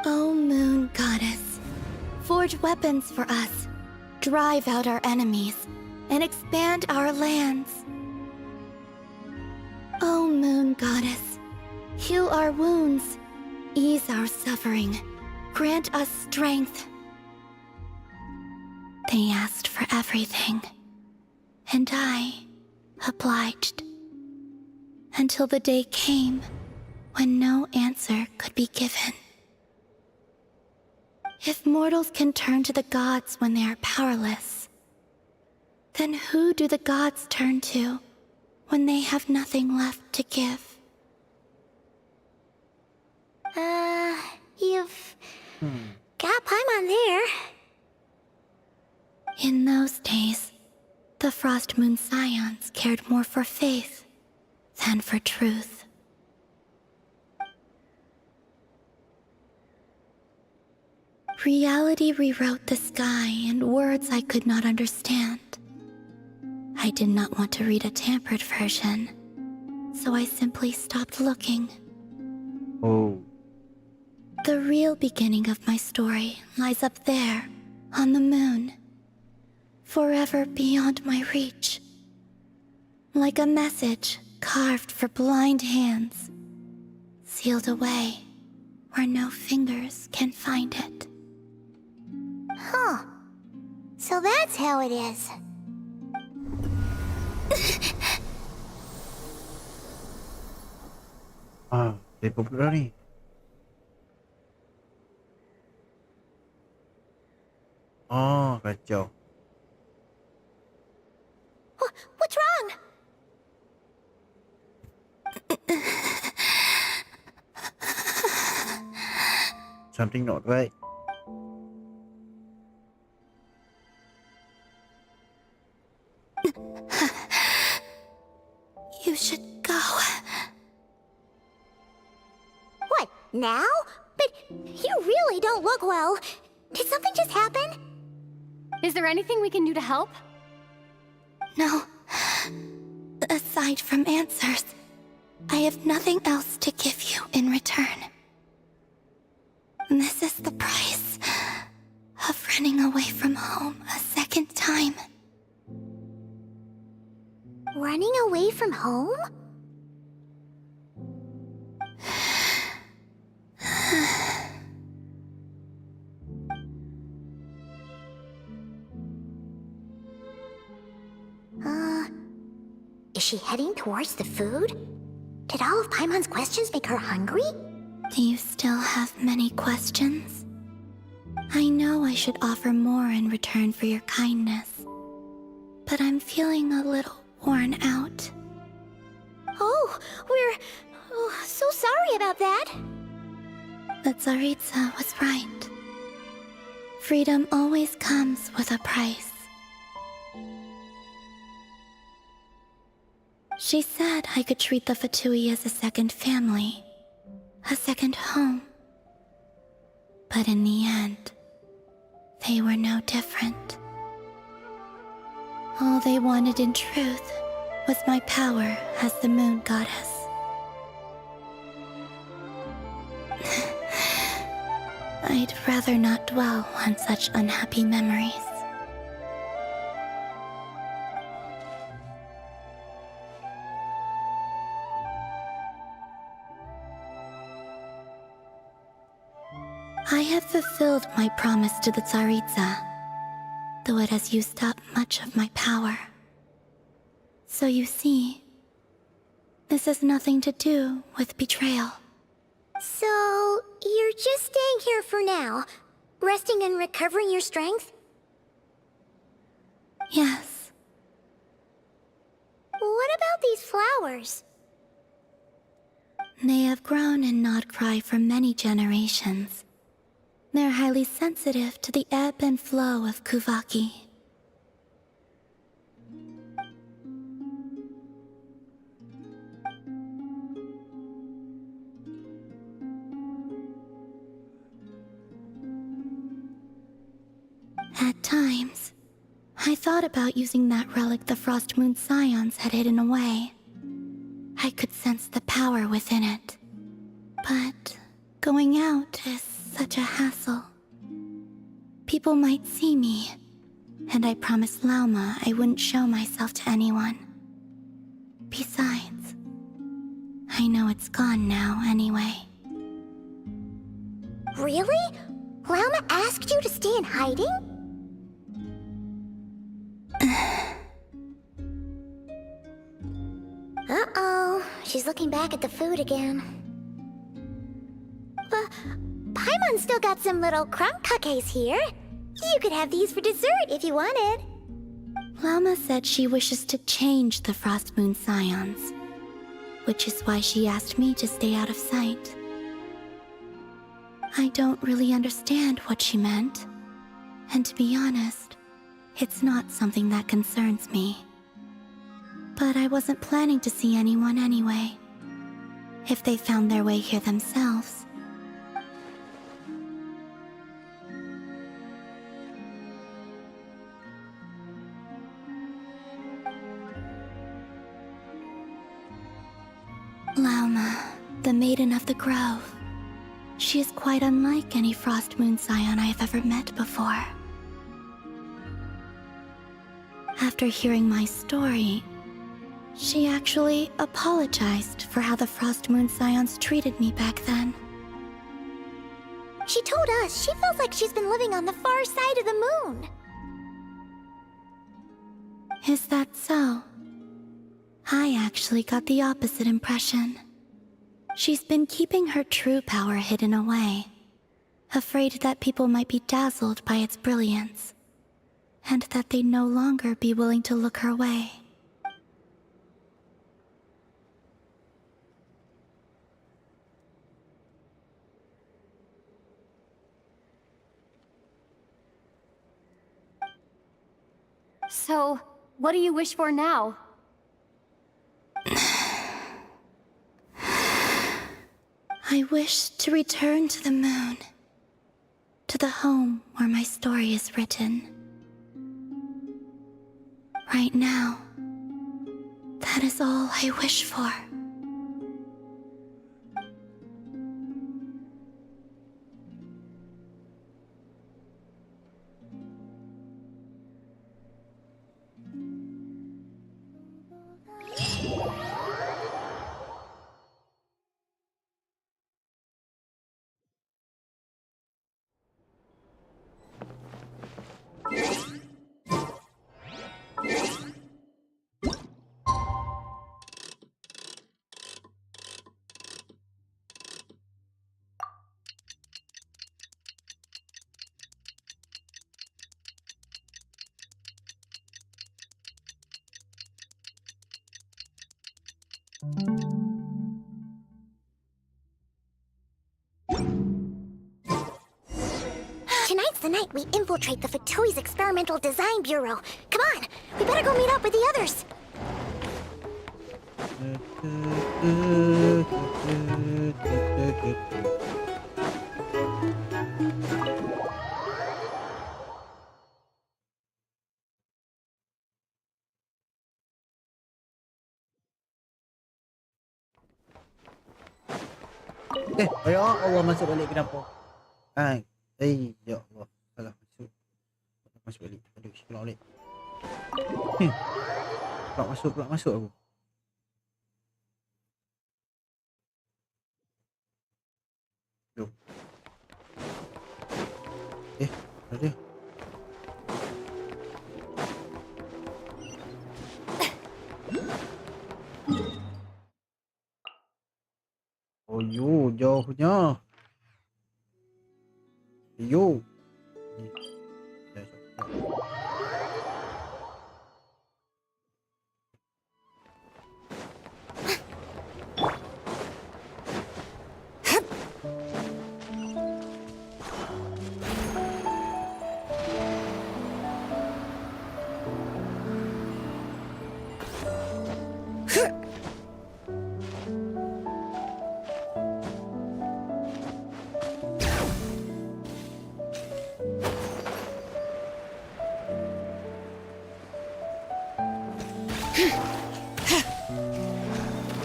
Speaker 4: O Moon Goddess, forge weapons for us, drive out our enemies, and expand our lands. O Moon Goddess, Heal our wounds, ease our suffering, grant us strength. They asked for everything, and I obliged. Until the day came when no answer could be given. If mortals can turn to the gods when they are powerless, then who do the gods turn to when they have nothing left to give? You've got Paimon there. In those days, the Frost Moon Scions cared more for faith than for truth. Reality rewrote the sky in words I could not understand. I did not want to read a tampered version, so I simply stopped looking.
Speaker 1: Oh.
Speaker 4: The real beginning of my story lies up there, on the moon, forever beyond my reach. Like a message carved for blind hands, sealed away where no fingers can find it.
Speaker 13: Huh. So that's how it is.
Speaker 1: Jadi popular nih. Oh, kacau.
Speaker 4: What's wrong?
Speaker 1: Something not right.
Speaker 4: You should go.
Speaker 13: What, now? But you really don't look well. Did something just happen?
Speaker 21: Is there anything we can do to help?
Speaker 4: No. Aside from answers, I have nothing else to give you in return. This is the price of running away from home a second time.
Speaker 13: Running away from home? Is she heading towards the food? Did all of Paimon's questions make her hungry?
Speaker 4: Do you still have many questions? I know I should offer more in return for your kindness, but I'm feeling a little worn out.
Speaker 13: Oh, we're so sorry about that.
Speaker 4: The Tsaritsa was right. Freedom always comes with a price. She said I could treat the Fatui as a second family, a second home. But in the end, they were no different. All they wanted in truth was my power as the moon goddess. I'd rather not dwell on such unhappy memories. I have fulfilled my promise to the Tsaritsa, though it has used up much of my power. So you see, this has nothing to do with betrayal.
Speaker 13: So, you're just staying here for now, resting and recovering your strength?
Speaker 4: Yes.
Speaker 13: What about these flowers?
Speaker 4: They have grown in Nod-krai for many generations. They're highly sensitive to the ebb and flow of Kuvaki. At times, I thought about using that relic the Frost Moon Scions had hidden away. I could sense the power within it. But going out is such a hassle. People might see me, and I promised Lauma I wouldn't show myself to anyone. Besides, I know it's gone now, anyway. Really? Lauma asked you to stay in hiding? Uh-oh, she's looking back at the food again. Paimon's still got some little crumb cookies here. You could have these for dessert if you wanted. Lauma said she wishes to change the Frost Moon Scions, which is why she asked me to stay out of sight. I don't really understand what she meant, and to be honest, it's not something that concerns me. But I wasn't planning to see anyone anyway, if they found their way here themselves. Lauma, the Maiden of the Grove. She is quite unlike any Frost Moon Scion I have ever met before. After hearing my story, she actually apologized for how the Frost Moon Scions treated me back then. She told us she feels like she's been living on the far side of the moon. Is that so? I actually got the opposite impression. She's been keeping her true power hidden away, afraid that people might be dazzled by its brilliance, and that they'd no longer be willing to look her way.
Speaker 21: So, what do you wish for now?
Speaker 4: I wish to return to the moon, to the home where my story is written. Right now, that is all I wish for. Tonight's the night we infiltrate the Fatui's Experimental Design Bureau. Come on, we better go meet up with the others.
Speaker 1: Ya Allah, masuk balik kenapa? Ya Allah, salah masuk. Masuk balik. Aduh, pulak balik. Pulak masuk aku. Jom. Ada dia. Oh yo, jauhnya. Yo.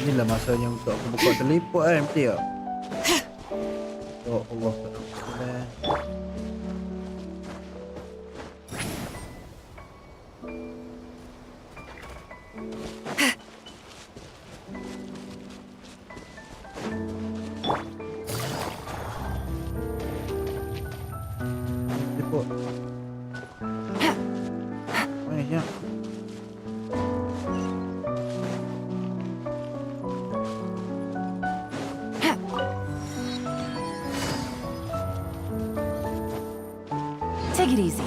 Speaker 1: Inilah masanya untuk aku buka teleport kan, betul tak? Ya Allah, tak nak.
Speaker 6: Take it easy.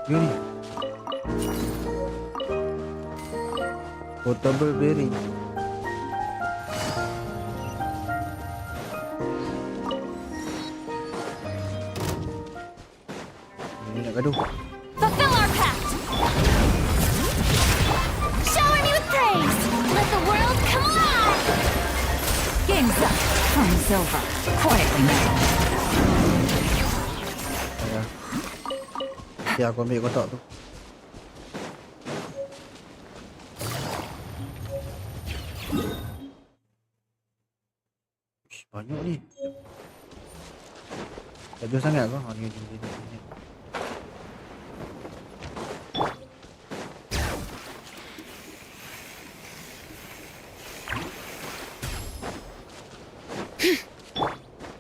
Speaker 1: Ini. Portable bearing. Ini nak gaduh.
Speaker 16: Fulfill our pact! Shower me with praise! Let the world come alive!
Speaker 6: Game's up. Time's over. Quietly now.
Speaker 1: Ya, aku ambil kotak tu. Ish, banyak ni. Tak jauh sangat ke? Ni.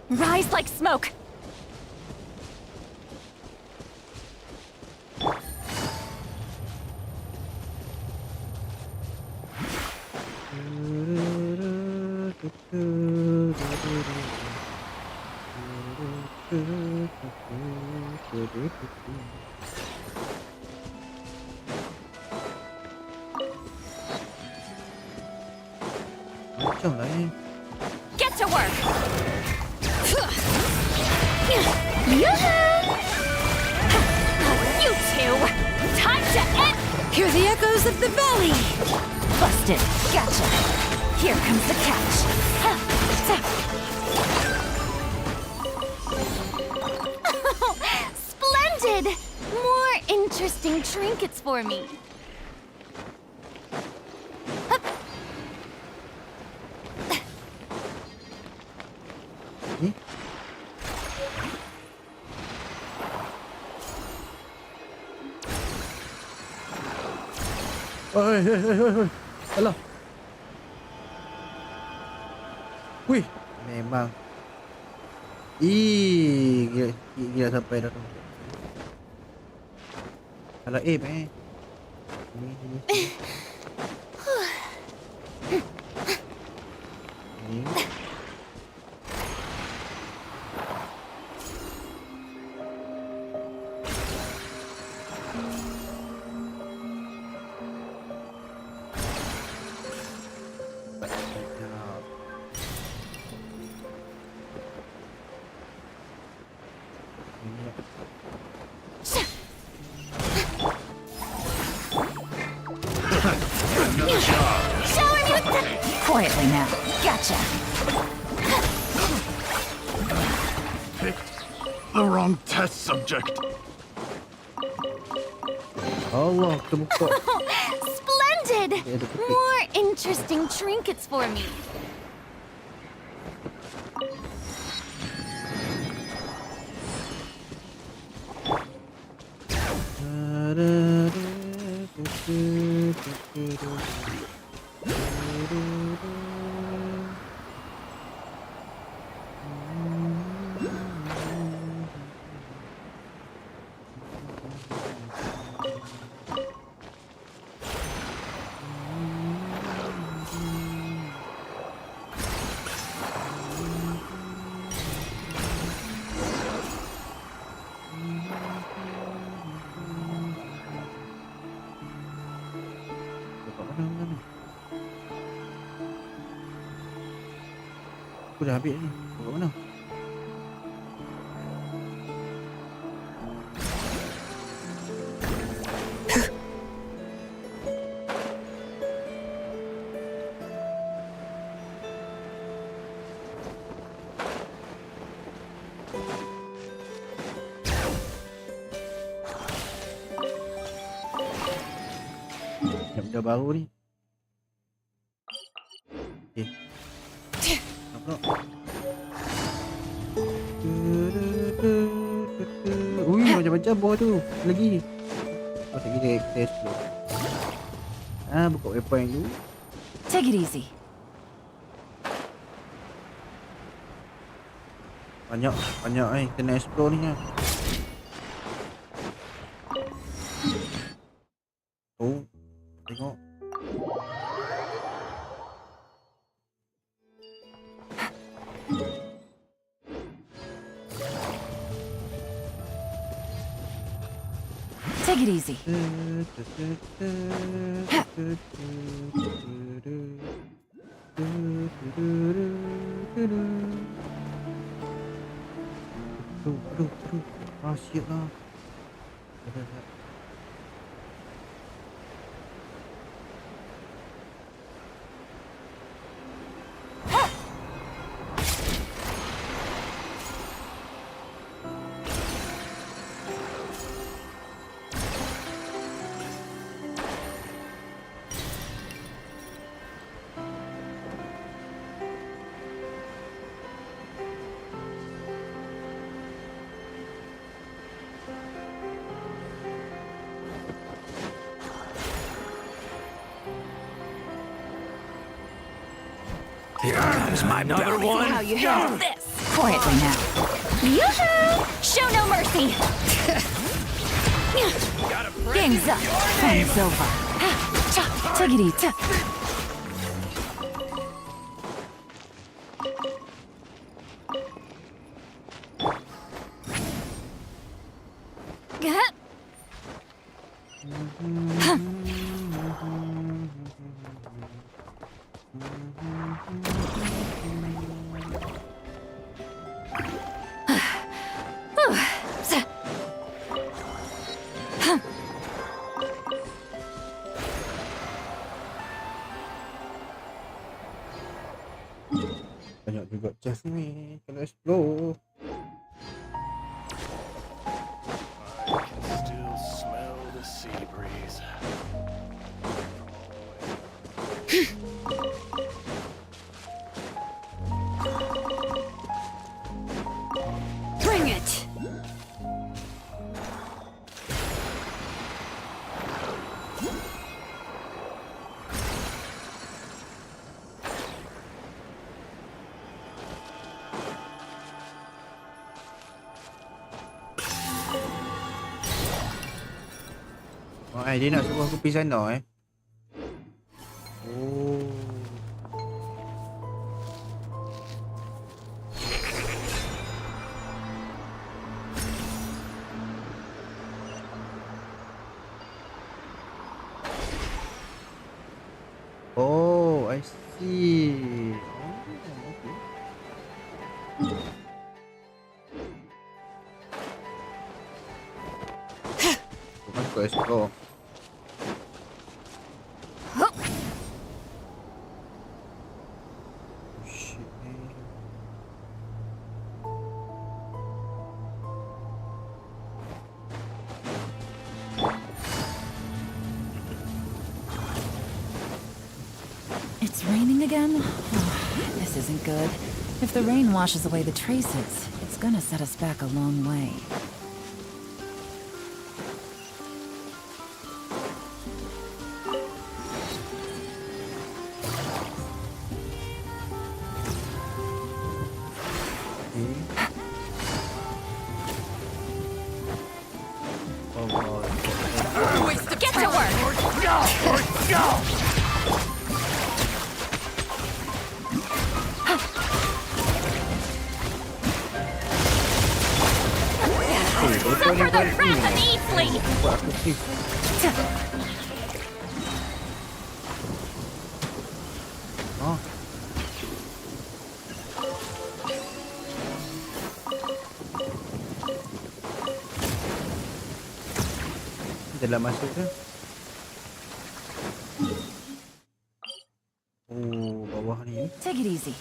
Speaker 21: Rise like smoke.
Speaker 1: Macam lah ni.
Speaker 21: Get to work.
Speaker 16: You two! Time to end!
Speaker 21: Hear the echoes of the valley. Busted. Gotcha. Here comes the catch.
Speaker 16: Splendid! More interesting trinkets for me.
Speaker 1: Ni? Oi. Alah. Wih, memang. Gila sampai dah tu. Salah aim Ni.
Speaker 6: Quietly now. Gotcha.
Speaker 10: Picked the wrong test subject.
Speaker 1: Allah, terbuka.
Speaker 16: Splendid! More interesting trinkets for me. Aku dah ambil ni. Kat mana? Benda baru ni. Okey. Apa? Ui, macam-macam buah tu. Lagi. Oh, tak kira test dulu. Buka weapon dulu.
Speaker 6: Take it easy.
Speaker 1: Banyak kena explore ni. Oh, tengok.
Speaker 6: Take it easy.
Speaker 1: Ah, siap lah.
Speaker 11: Here comes my another one.
Speaker 16: How you handle this?
Speaker 6: Quietly now.
Speaker 16: Yoo-hoo! Show no mercy.
Speaker 6: Game's up. Time's over. Take it easy.
Speaker 1: Banyak juga chest ni. Kena explore.
Speaker 10: I can still smell the sea breeze.
Speaker 3: Bring it!
Speaker 1: Oh, dia nak suruh aku pergi sana Oh. Oh, I see. Masuk explore.
Speaker 6: It's raining again? Oh, this isn't good. If the rain washes away the traces, it's gonna set us back a long way.
Speaker 16: Get to work!
Speaker 11: Go!
Speaker 16: Suffer the wrath of Eastly!
Speaker 1: Dalam masuk ke? Oh, bawah ni.
Speaker 6: Take it easy.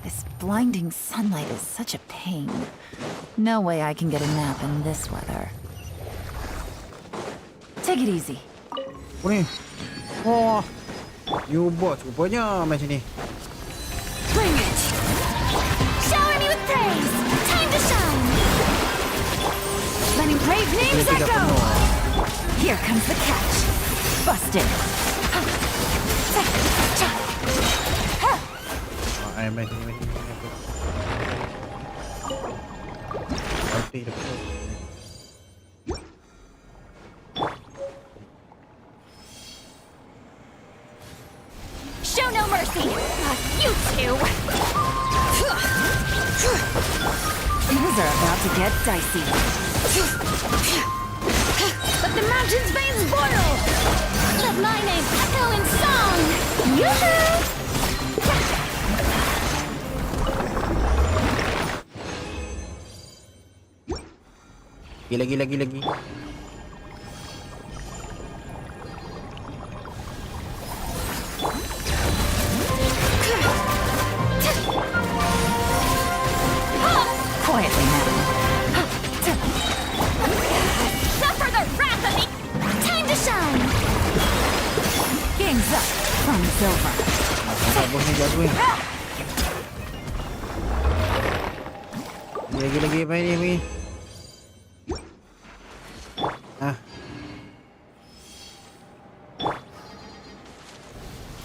Speaker 6: This blinding sunlight is such a pain. No way I can get a nap in this weather. Take it easy.
Speaker 1: Oh ni. Oh. New boss rupanya macam ni.
Speaker 16: Bring it! Shower me with praise! Time to shine! Letting brave names echo!
Speaker 6: Here comes the catch. Busted.
Speaker 1: Ay, macam ni.
Speaker 16: Show no mercy! You two!
Speaker 6: Things are about to get dicey.
Speaker 16: Let the mountain's veins boil! Let my name echo in song! Yoo-hoo!
Speaker 1: Lagi.
Speaker 6: Quietly now.
Speaker 16: Suffer the wrath of the... Time to shine!
Speaker 6: Game's up. Fun's over.
Speaker 1: Bos ni jatuh ni. Lagi main ni.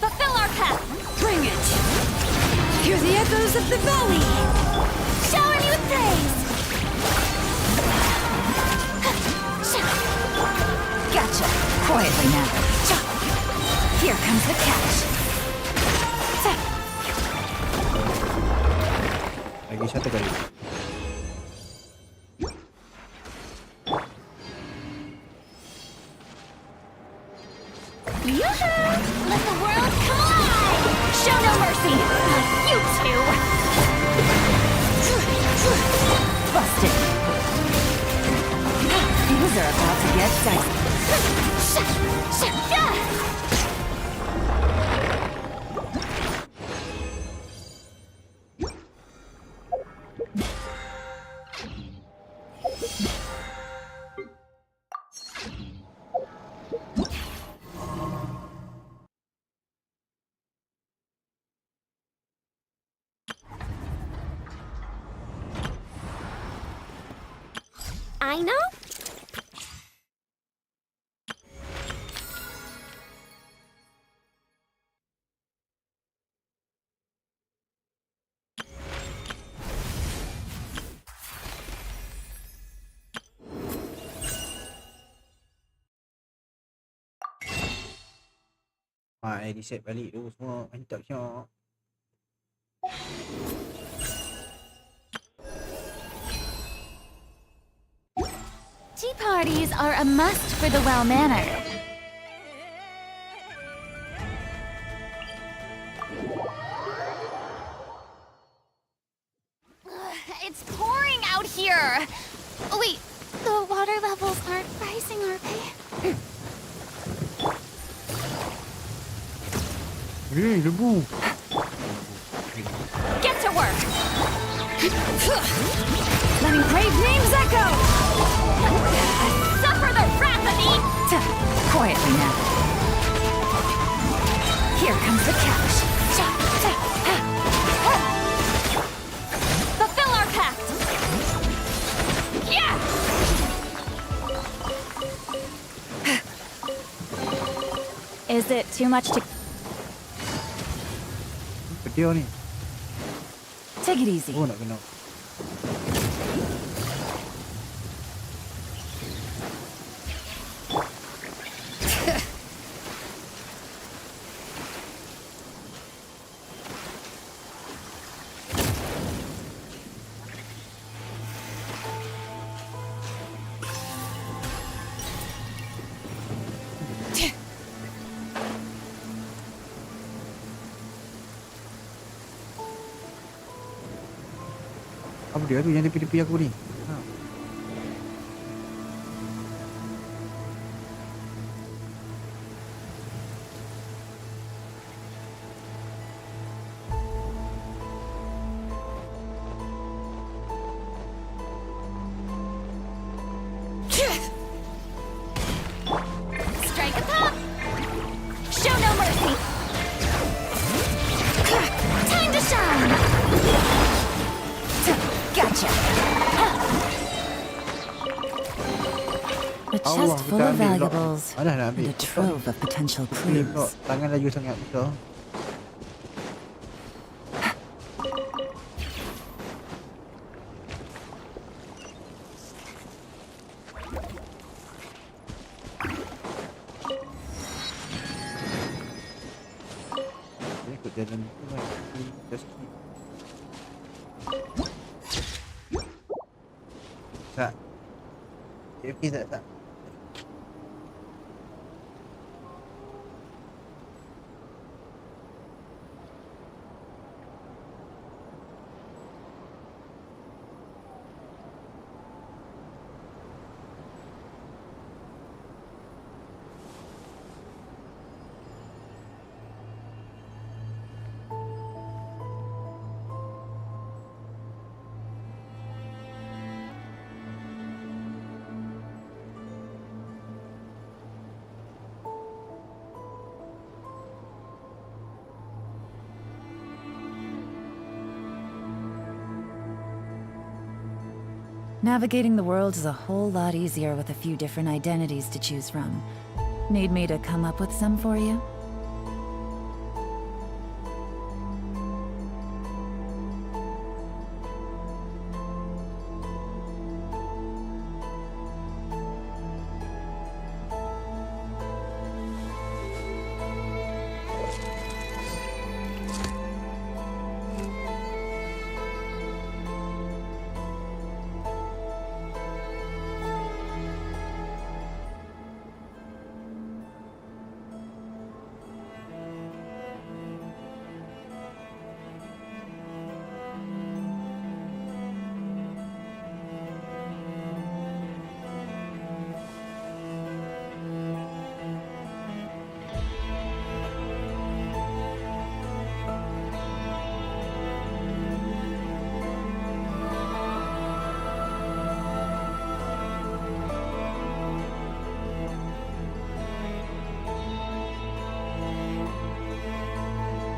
Speaker 16: Fulfill our path!
Speaker 19: Bring it! Hear the echoes of the valley!
Speaker 16: Showering you with praise!
Speaker 6: Gotcha. Quietly now. Here comes the catch.
Speaker 1: Lagi satu kali.
Speaker 16: Yoo-hoo! Let the world collide! Show no mercy! You two!
Speaker 6: Busted. Things are about to get dicey.
Speaker 13: I know.
Speaker 1: Reset balik tu semua. Mantap syok.
Speaker 16: Tea parties are a must for the well-mannered. It's pouring out here. Oh, wait, the water levels aren't rising, are they?
Speaker 1: Lebu.
Speaker 16: Get to work. Letting brave names echo. Suffer the wrath of the...
Speaker 6: Quietly now. Here comes the catch.
Speaker 16: Fulfill our pact. Yeah. Is it too much to...
Speaker 1: Video ni.
Speaker 6: Take it easy.
Speaker 1: Oh, nak kena. Apa dia tu yang tepi-tepi aku ni? Ha.
Speaker 16: Strike a pop. Show no mercy. Time to shine.
Speaker 6: Gotcha. A chest full of valuables and a trove of potential clues.
Speaker 1: Tangan laju sangat betul. Ikut jalan tu kan. Just keep. Tak. AFK tak.
Speaker 6: Navigating the world is a whole lot easier with a few different identities to choose from. Need me to come up with some for you?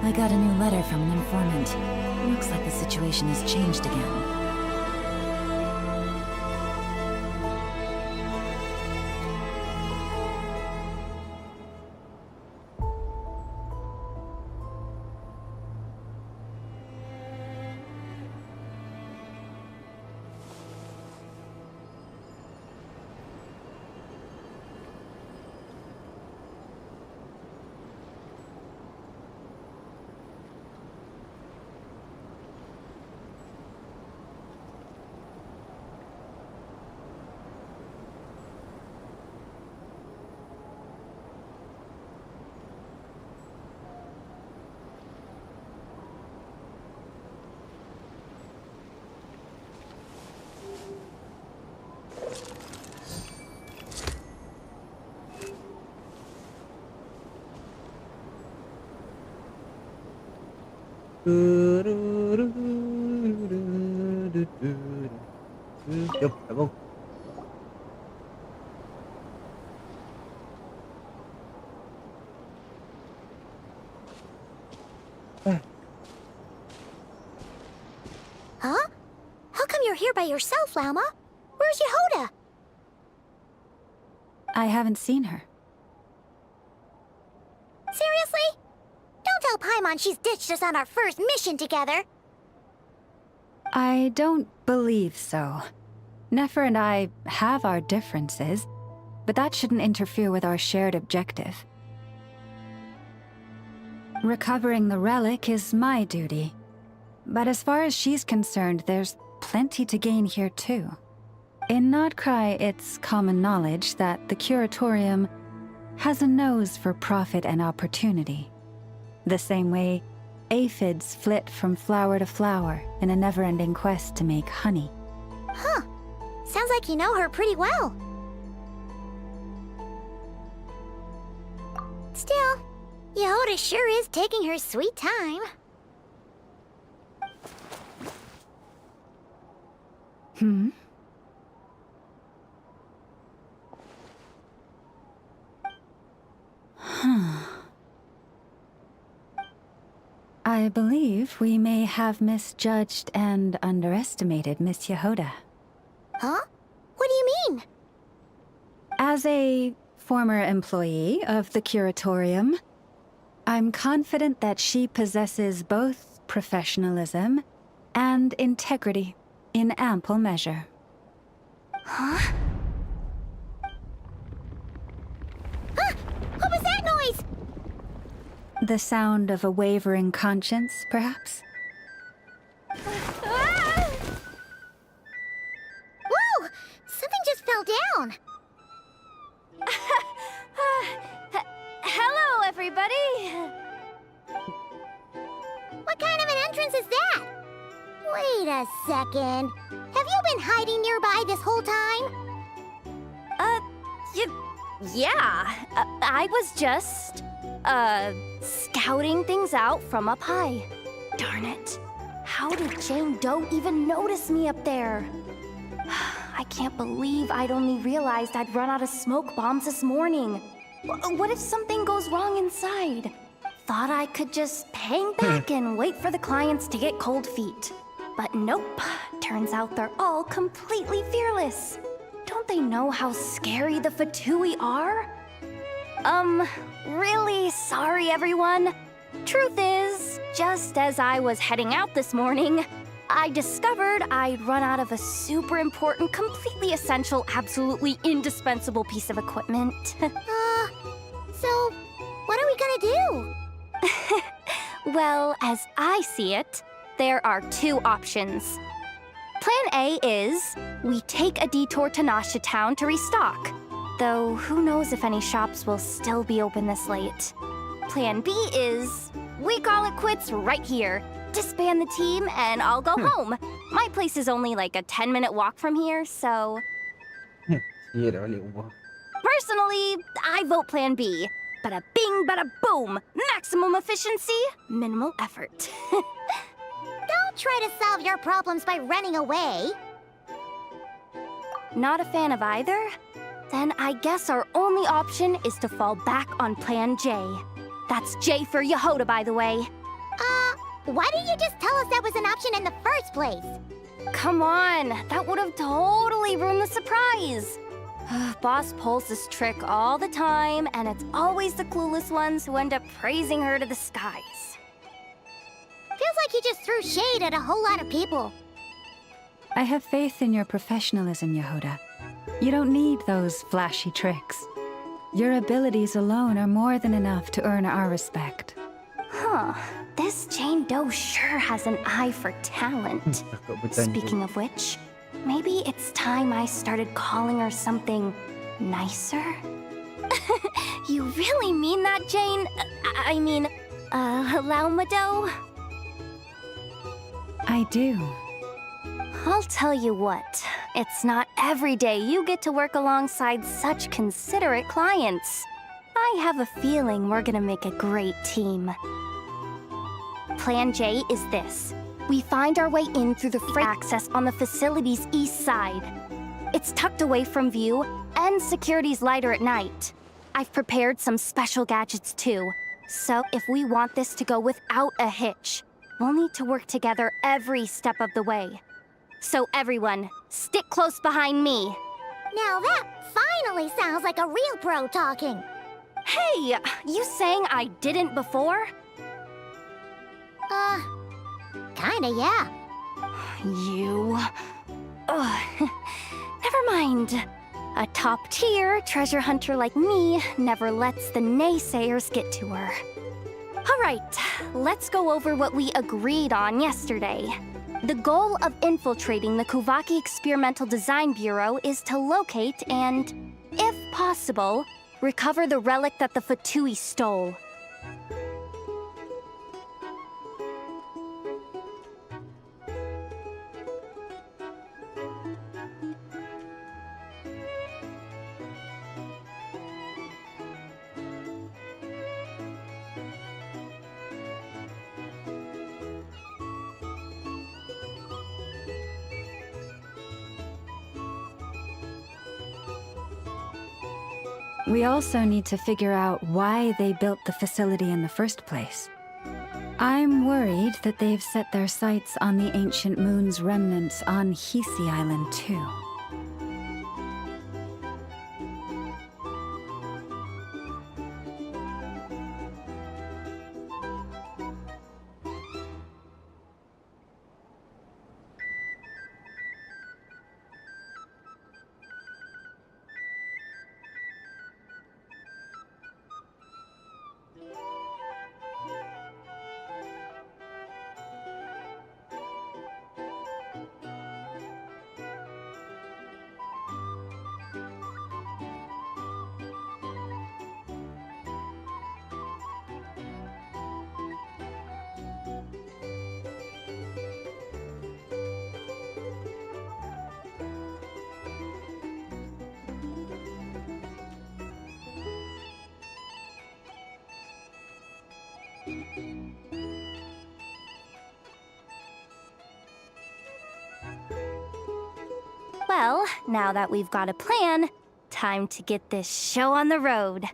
Speaker 6: I got a new letter from an informant. Looks like the situation has changed again.
Speaker 1: Jom, abang.
Speaker 13: Huh? How come you're here by yourself, Lauma? Where's Yehoda?
Speaker 12: I haven't seen her.
Speaker 13: Seriously? Don't tell Paimon she's ditched us on our first mission together.
Speaker 12: I don't believe so. Nefer and I have our differences, but that shouldn't interfere with our shared objective. Recovering the relic is my duty. But as far as she's concerned, there's plenty to gain here too. In Nod-krai, it's common knowledge that the Curatorium has a nose for profit and opportunity. The same way aphids flit from flower to flower in a never-ending quest to make honey.
Speaker 13: Huh. Sounds like you know her pretty well. Still, Yehoda sure is taking her sweet time.
Speaker 12: Hmm? I believe we may have misjudged and underestimated Miss Yehoda.
Speaker 13: Huh? What do you mean?
Speaker 12: As a former employee of the Curatorium, I'm confident that she possesses both professionalism and integrity in ample measure.
Speaker 13: Huh? What was that noise?
Speaker 12: The sound of a wavering conscience, perhaps?
Speaker 4: Whoa! Something just fell down!
Speaker 21: Hello, everybody!
Speaker 4: What kind of an entrance is that? Wait a second. Have you been hiding nearby this whole time?
Speaker 21: Yeah. I was just, scouting things out from up high. Darn it. How did Jane Doe even notice me up there? I can't believe I'd only realized I'd run out of smoke bombs this morning. What if something goes wrong inside? Thought I could just hang back and wait for the clients to get cold feet. But nope. Turns out they're all completely fearless. Don't they know how scary the Fatui are? Really sorry, everyone. Truth is, just as I was heading out this morning, I discovered I'd run out of a super important, completely essential, absolutely indispensable piece of equipment.
Speaker 4: So, what are we gonna do?
Speaker 21: Well, as I see it, there are two options. Plan A is, we take a detour to Nasha Town to restock. Though, who knows if any shops will still be open this late. Plan B is, we call it quits right here. Disband the team and I'll go home. My place is only like a 10-minute walk from here, so... Personally, I vote Plan B. Bada bing, bada boom. Maximum efficiency, minimal effort.
Speaker 4: Don't try to solve your problems by running away.
Speaker 21: Not a fan of either? Then I guess our only option is to fall back on Plan J. That's J for Yehoda, by the way.
Speaker 4: Why didn't you just tell us that was an option in the first place?
Speaker 21: Come on, that would have totally ruined the surprise. Boss pulls this trick all the time, and it's always the clueless ones who end up praising her to the skies.
Speaker 4: Feels like he just threw shade at a whole lot of people.
Speaker 12: I have faith in your professionalism, Yehoda. You don't need those flashy tricks. Your abilities alone are more than enough to earn our respect.
Speaker 21: Huh. This Jane Doe sure has an eye for talent. Speaking of which, maybe it's time I started calling her something nicer? You really mean that, Jane? I mean, Lauma Doe?
Speaker 12: I do.
Speaker 21: I'll tell you what, it's not every day you get to work alongside such considerate clients. I have a feeling we're gonna make a great team. Plan J is this. We find our way in through the freight access on the facility's east side. It's tucked away from view, and security's lighter at night. I've prepared some special gadgets too, so if we want this to go without a hitch, we'll need to work together every step of the way. So everyone, stick close behind me.
Speaker 4: Now that finally sounds like a real pro talking.
Speaker 21: Hey, you saying I didn't before?
Speaker 4: Kinda, yeah.
Speaker 21: You... Ugh. Never mind. A top-tier treasure hunter like me never lets the naysayers get to her. All right, let's go over what we agreed on yesterday. The goal of infiltrating the Kuvaki Experimental Design Bureau is to locate and, if possible, recover the relic that the Fatui stole.
Speaker 12: We also need to figure out why they built the facility in the first place. I'm worried that they've set their sights on the ancient moon's remnants on Hisi Island too.
Speaker 13: Well, now that we've got a plan, time to get this show on the road.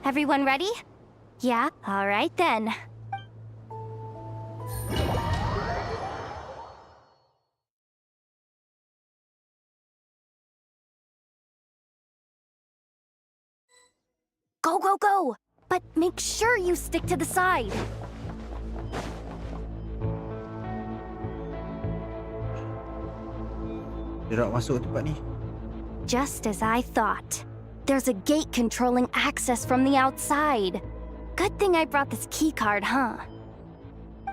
Speaker 13: Everyone ready? Yeah? All right then. Go, go, go! But make sure you stick to the side.
Speaker 1: Dia nak masuk tempat ni.
Speaker 13: Just as I thought. There's a gate controlling access from the outside. Good thing I brought this keycard, huh?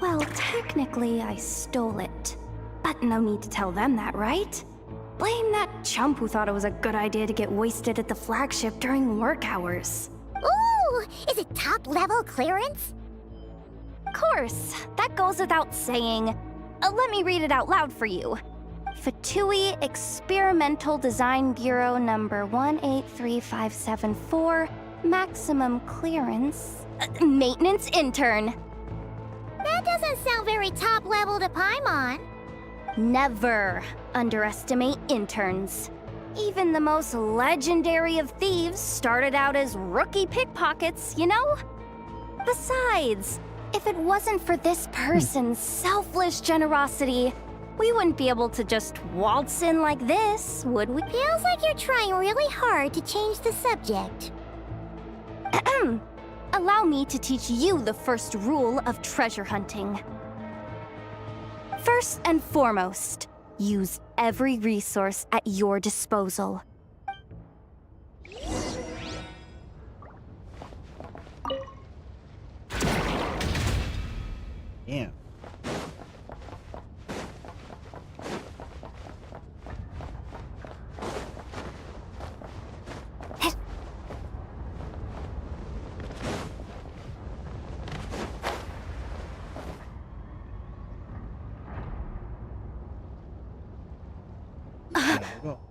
Speaker 13: Well, technically, I stole it. But no need to tell them that, right? Blame that chump who thought it was a good idea to get wasted at the flagship during work hours.
Speaker 4: Ooh, is it top-level clearance?
Speaker 13: Of course, that goes without saying. Let me read it out loud for you. Fatui Experimental Design Bureau number 183574, maximum clearance, maintenance intern.
Speaker 4: That doesn't sound very top-level to Paimon.
Speaker 13: Never underestimate interns. Even the most legendary of thieves started out as rookie pickpockets, you know? Besides, if it wasn't for this person's selfless generosity, we wouldn't be able to just waltz in like this, would we?
Speaker 4: Feels like you're trying really hard to change the subject.
Speaker 13: Allow me to teach you the first rule of treasure hunting. First and foremost, use every resource at your disposal.
Speaker 1: Yeah.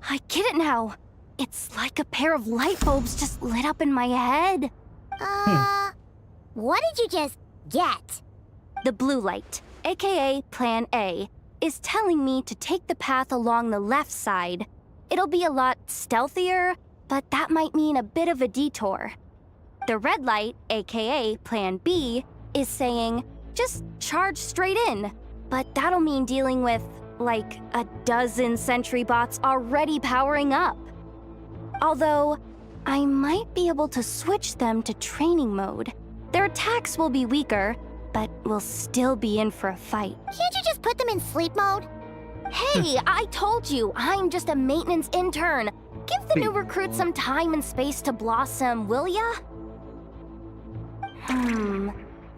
Speaker 13: I get it now. It's like a pair of light bulbs just lit up in my head.
Speaker 4: What did you just get?
Speaker 13: The blue light, aka Plan A, is telling me to take the path along the left side. It'll be a lot stealthier, but that might mean a bit of a detour. The red light, aka Plan B, is saying, just charge straight in. But that'll mean dealing with, like, a dozen sentry bots already powering up. Although, I might be able to switch them to training mode. Their attacks will be weaker, but we'll still be in for a fight.
Speaker 4: Can't you just put them in sleep mode?
Speaker 13: Hey, I told you, I'm just a maintenance intern. Give the new recruits some time and space to blossom, will ya?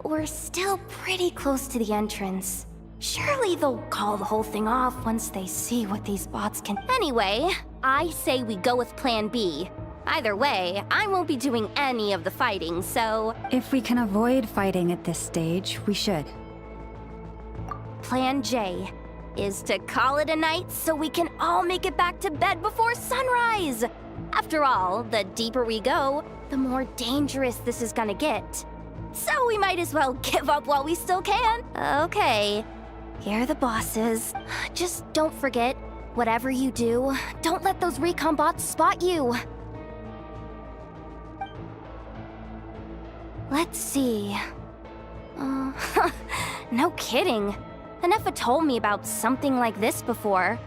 Speaker 13: We're still pretty close to the entrance. Surely they'll call the whole thing off once they see what these bots can. Anyway, I say we go with Plan B. Either way, I won't be doing any of the fighting, so...
Speaker 12: If we can avoid fighting at this stage, we should.
Speaker 13: Plan J is to call it a night so we can all make it back to bed before sunrise. After all, the deeper we go, the more dangerous this is gonna get. So we might as well give up while we still can. Okay, here are the bosses. Just don't forget, whatever you do, don't let those recon bots spot you. Let's see. No kidding. Enough told me about something like this before.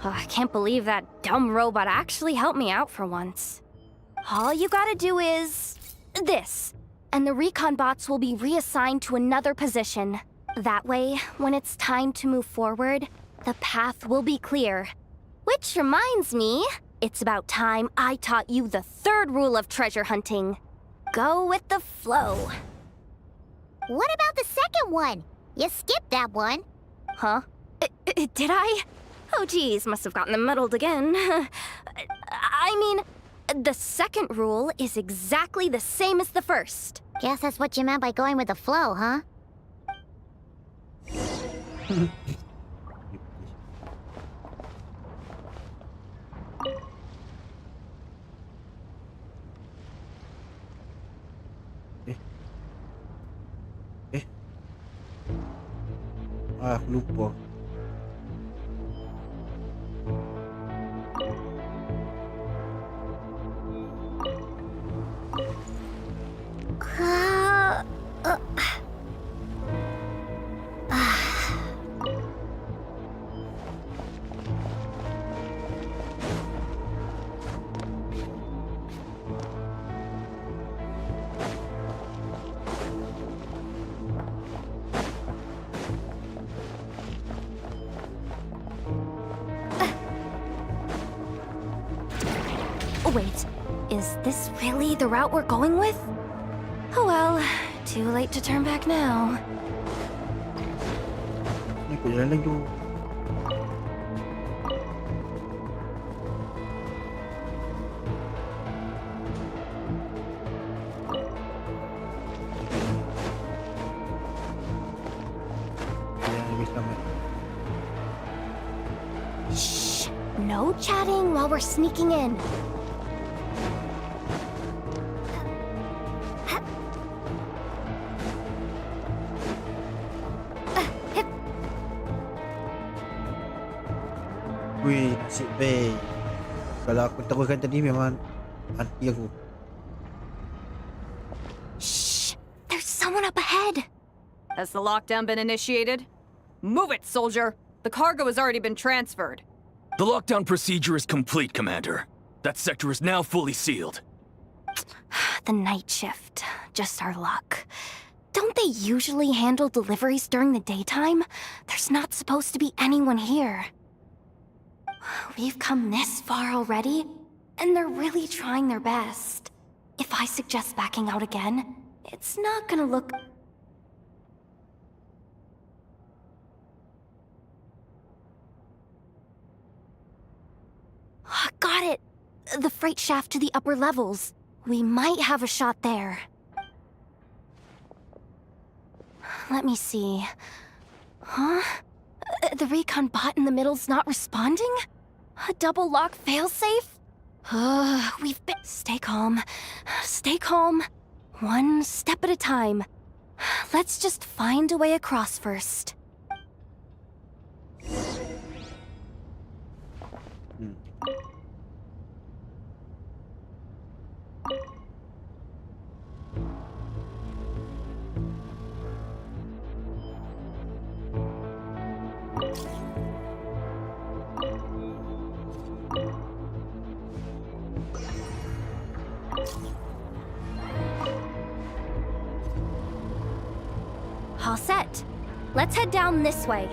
Speaker 13: I can't believe that dumb robot actually helped me out for once. All you gotta do is... this. And the recon bots will be reassigned to another position. That way, when it's time to move forward, the path will be clear. Which reminds me, it's about time I taught you the third rule of treasure hunting. Go with the flow.
Speaker 4: What about the second one? You skipped that one.
Speaker 13: Huh? Did I? Oh geez, must have gotten them muddled again. I mean, the second rule is exactly the same as the first.
Speaker 4: Guess that's what you meant by going with the flow, huh?
Speaker 1: Aku lupa.
Speaker 13: Wait, is this really the route we're going with? Oh well, too late to turn back now.
Speaker 1: Ni ikut jalan lain tu.
Speaker 13: Shh! No chatting while we're sneaking in.
Speaker 1: Wih, nasib baik. Kalau aku teruskan tadi memang mati aku.
Speaker 13: Shh! There's someone up ahead!
Speaker 2: Has the lockdown been initiated? Move it, soldier! The cargo has already been transferred.
Speaker 11: The lockdown procedure is complete, Commander. That sector is now fully sealed.
Speaker 13: The night shift. Just our luck. Don't they usually handle deliveries during the daytime? There's not supposed to be anyone here. We've come this far already, and they're really trying their best. If I suggest backing out again, it's not gonna look... Got it! The freight shaft to the upper levels. We might have a shot there. Let me see. Huh? The recon bot in the middle's not responding? A double lock failsafe? We've been... Stay calm. Stay calm. One step at a time. Let's just find a way across first. All set. Let's head down this way.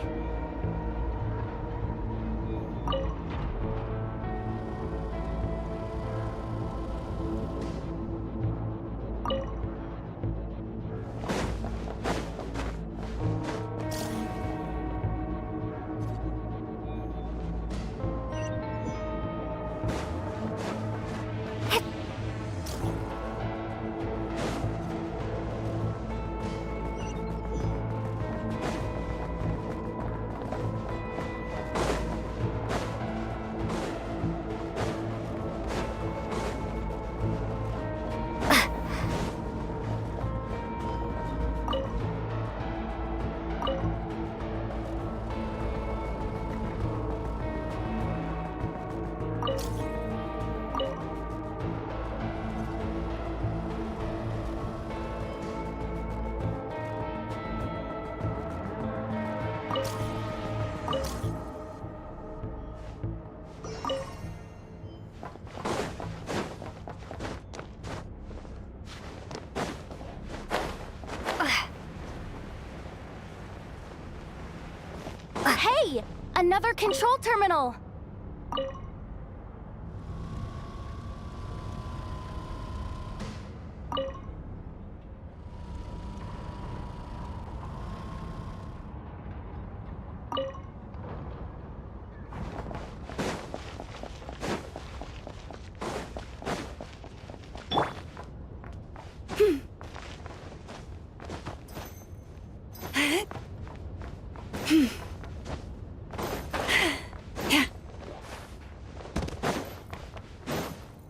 Speaker 13: Hey! Another control terminal!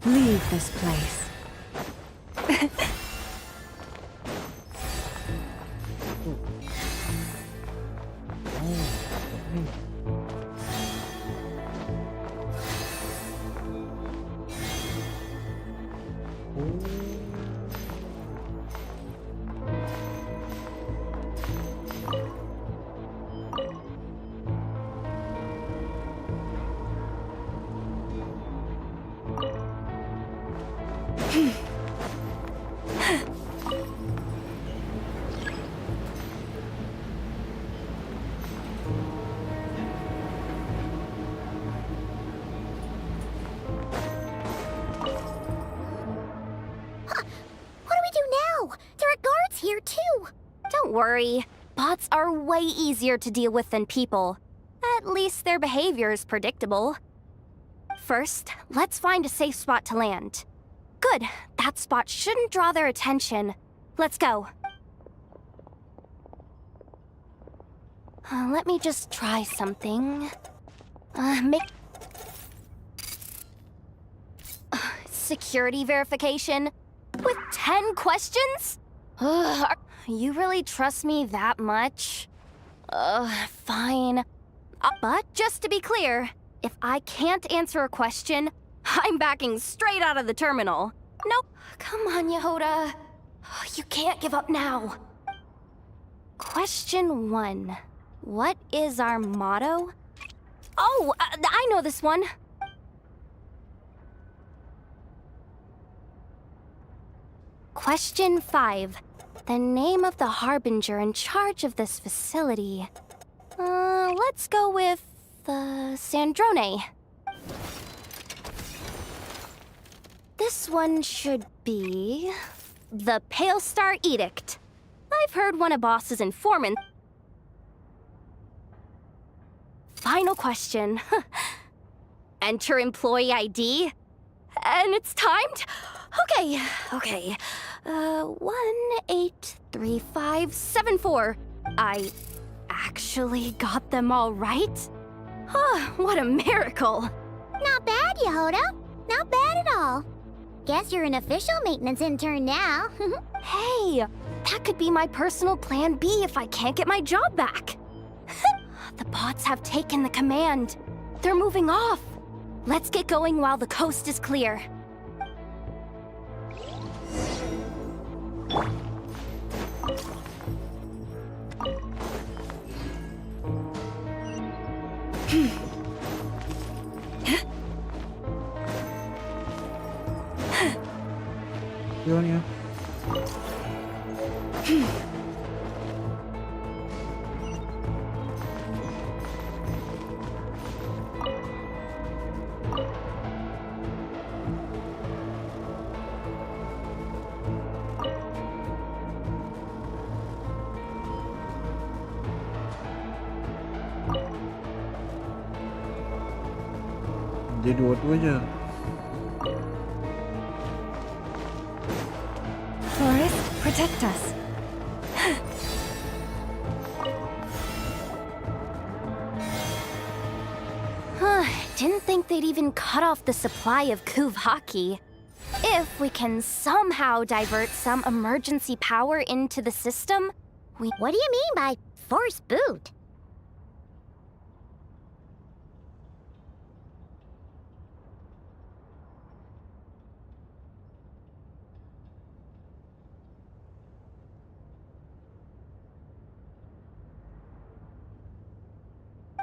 Speaker 12: Leave this place.
Speaker 13: Don't worry. Bots are way easier to deal with than people. At least their behavior is predictable. First, let's find a safe spot to land. Good. That spot shouldn't draw their attention. Let's go. Let me just try something. Security verification? With 10 questions? You really trust me that much? Fine. But just to be clear, if I can't answer a question, I'm backing straight out of the terminal. Nope. Come on, Yehoda. You can't give up now. Question 1. What is our motto? Oh, I know this one. Question 5. The name of the harbinger in charge of this facility. Let's go with Sandrone. This one should be the Pale Star Edict. I've heard one of Boss's informants. Final question. Enter employee ID. And it's timed? Okay. 183574. I actually got them all right? What a miracle.
Speaker 4: Not bad, Yehoda. Not bad at all. Guess you're an official maintenance intern now.
Speaker 13: Hey, that could be my personal plan B if I can't get my job back. The bots have taken the command. They're moving off. Let's get going while the coast is clear.
Speaker 1: Yun yun. Dia dua-dua je.
Speaker 12: Forest, protect us.
Speaker 13: Didn't think they'd even cut off the supply of Kuvaki. If we can somehow divert some emergency power into the system,
Speaker 4: What do you mean by force boot?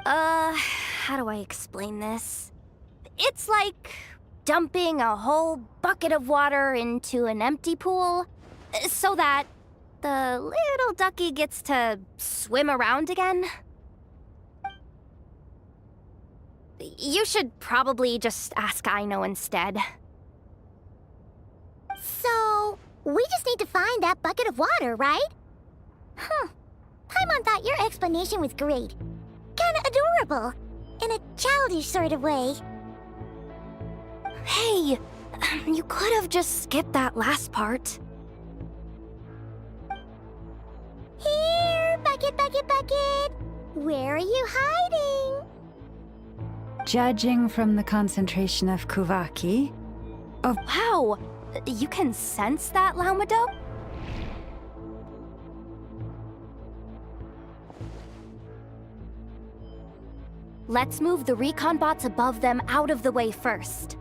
Speaker 13: How do I explain this? It's like dumping a whole bucket of water into an empty pool so that the little ducky gets to swim around again. You should probably just ask Aino instead.
Speaker 4: So, we just need to find that bucket of water, right? Paimon thought your explanation was great. Kinda adorable. In a childish sort of way.
Speaker 13: Hey, you could have just skipped that last part.
Speaker 4: Here, bucket, bucket, bucket. Where are you hiding?
Speaker 12: Judging from the concentration of Kuvaki, Oh.
Speaker 13: Wow! You can sense that, Laumado? Let's move the recon bots above them out of the way first.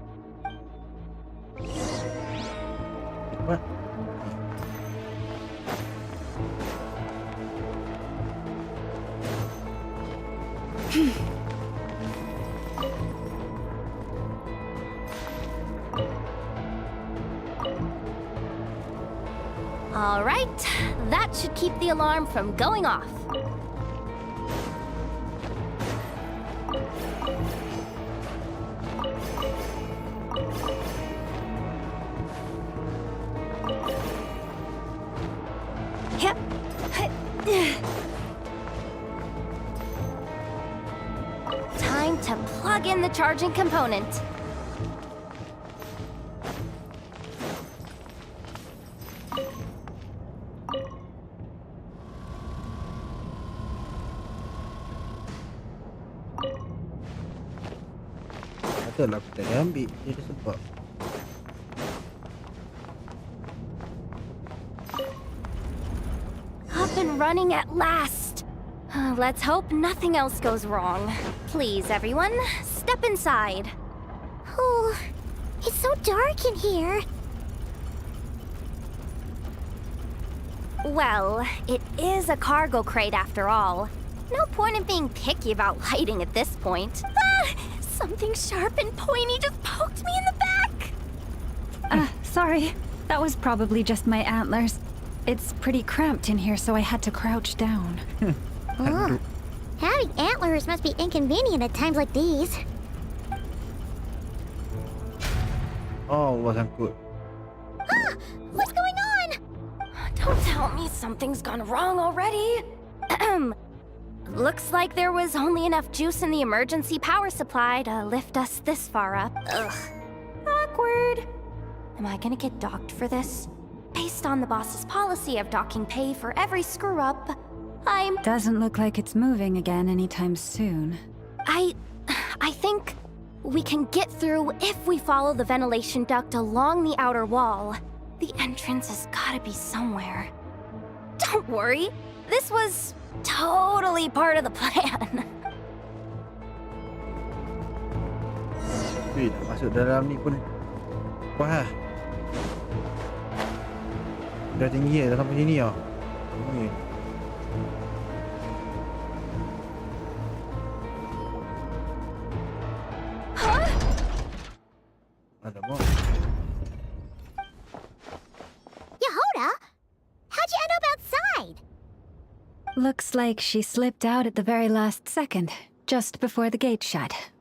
Speaker 1: What?
Speaker 13: All right, that should keep the alarm from going off. Yep. Time to plug in the charging component.
Speaker 1: Patutlah aku tak ada ambil. Dia ada sebab.
Speaker 13: Up and running at last. Let's hope nothing else goes wrong. Please, everyone, step inside.
Speaker 4: Oh, it's so dark in here.
Speaker 13: Well, it is a cargo crate after all. No point in being picky about lighting at this point. Ah! Something sharp and pointy just poked me in the back!
Speaker 12: Sorry. That was probably just my antlers. It's pretty cramped in here, so I had to crouch down.
Speaker 4: Oh, having antlers must be inconvenient at times like these.
Speaker 1: Oh, sangkut.
Speaker 4: Ah! What's going on?
Speaker 13: Don't tell me something's gone wrong already. Looks like there was only enough juice in the emergency power supply to lift us this far up. Ugh. Awkward. Am I gonna get docked for this? Based on the boss's policy of docking pay for every screw-up,
Speaker 12: Doesn't look like it's moving again anytime soon.
Speaker 13: I think we can get through if we follow the ventilation duct along the outer wall. The entrance has gotta be somewhere. Don't worry, this was totally part of the plan.
Speaker 1: Wait, masuk dalam ni pun wah. Dah tinggi dah sampai sini ah. Ni. Ada apa?
Speaker 4: Yehuda, how'd you end up outside?
Speaker 12: Looks like she slipped out at the very last second, just before the gate shut.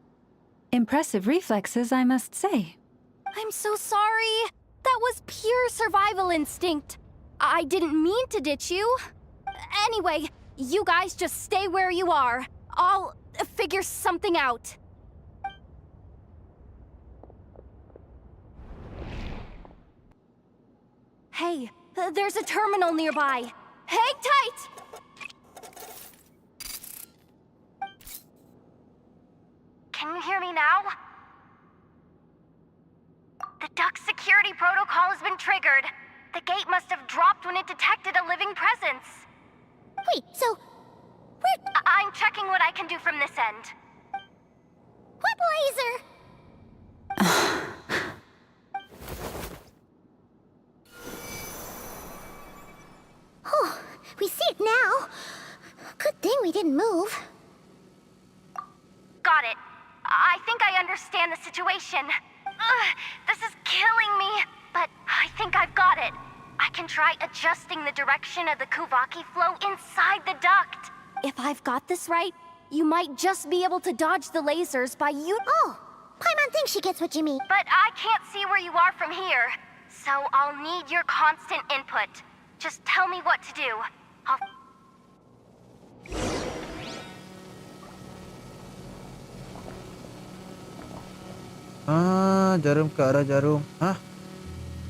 Speaker 12: Impressive reflexes, I must say.
Speaker 13: I'm so sorry. That was pure survival instinct. I didn't mean to ditch you. Anyway, you guys just stay where you are. I'll figure something out. Hey, there's a terminal nearby. Hang tight! Can you hear me now? The duct security protocol has been triggered. The gate must have dropped when it detected a living presence.
Speaker 4: Wait, so... where...
Speaker 13: I'm checking what I can do from this end.
Speaker 4: What laser? Oh, we see it now. Good thing we didn't move.
Speaker 13: Got it. I think I understand the situation. This is killing me, but I think I've got it. I can try adjusting the direction of the Kuvaki flow inside the duct. If I've got this right, you might just be able to dodge the lasers by you—
Speaker 4: Oh, Paimon thinks she gets what you mean.
Speaker 13: But I can't see where you are from here, so I'll need your constant input. Just tell me what to do.
Speaker 1: Jarum ke arah jarum. Hah?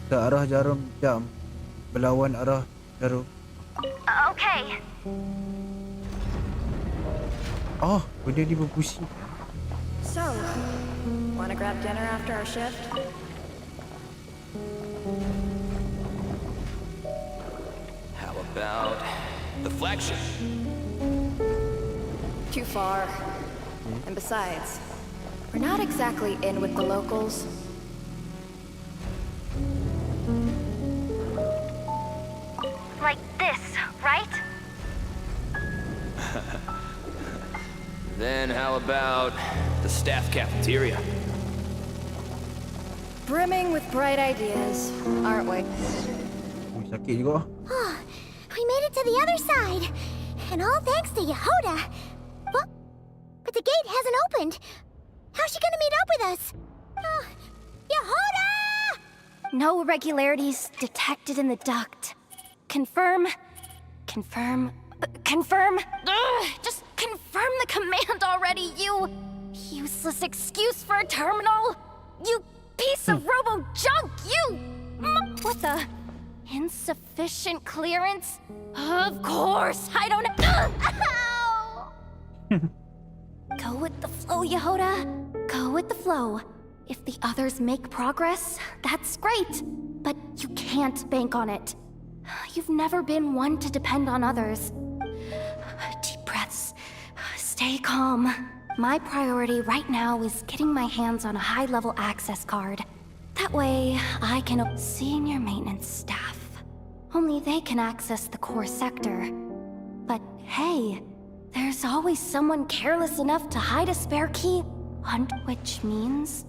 Speaker 1: Ke arah jarum jam. Berlawan arah jarum.
Speaker 13: Okay.
Speaker 1: Oh, benda ni berpusing.
Speaker 14: So, wanna grab dinner after our shift?
Speaker 8: about the flagship?
Speaker 14: Too far. And besides, we're not exactly in with the locals.
Speaker 13: Like this, right?
Speaker 8: Then how about the staff cafeteria?
Speaker 14: Brimming with bright ideas, aren't we?
Speaker 1: Sakit juga.
Speaker 4: We made it to the other side. And all thanks to Yehoda. But the gate hasn't opened. How's she gonna meet up with us? Yehoda!
Speaker 13: No irregularities detected in the duct. Confirm. Confirm. Confirm. Just confirm the command already, you useless excuse for a terminal. You piece of robo junk, you! What the? Insufficient clearance? Of course, I don't. Ow! Go with the flow, Yehoda. Go with the flow. If the others make progress, that's great. But you can't bank on it. You've never been one to depend on others. Deep breaths. Stay calm. My priority right now is getting my hands on a high-level access card. That way, I can senior maintenance staff. Only they can access the core sector. But hey, there's always someone careless enough to hide a spare key, which means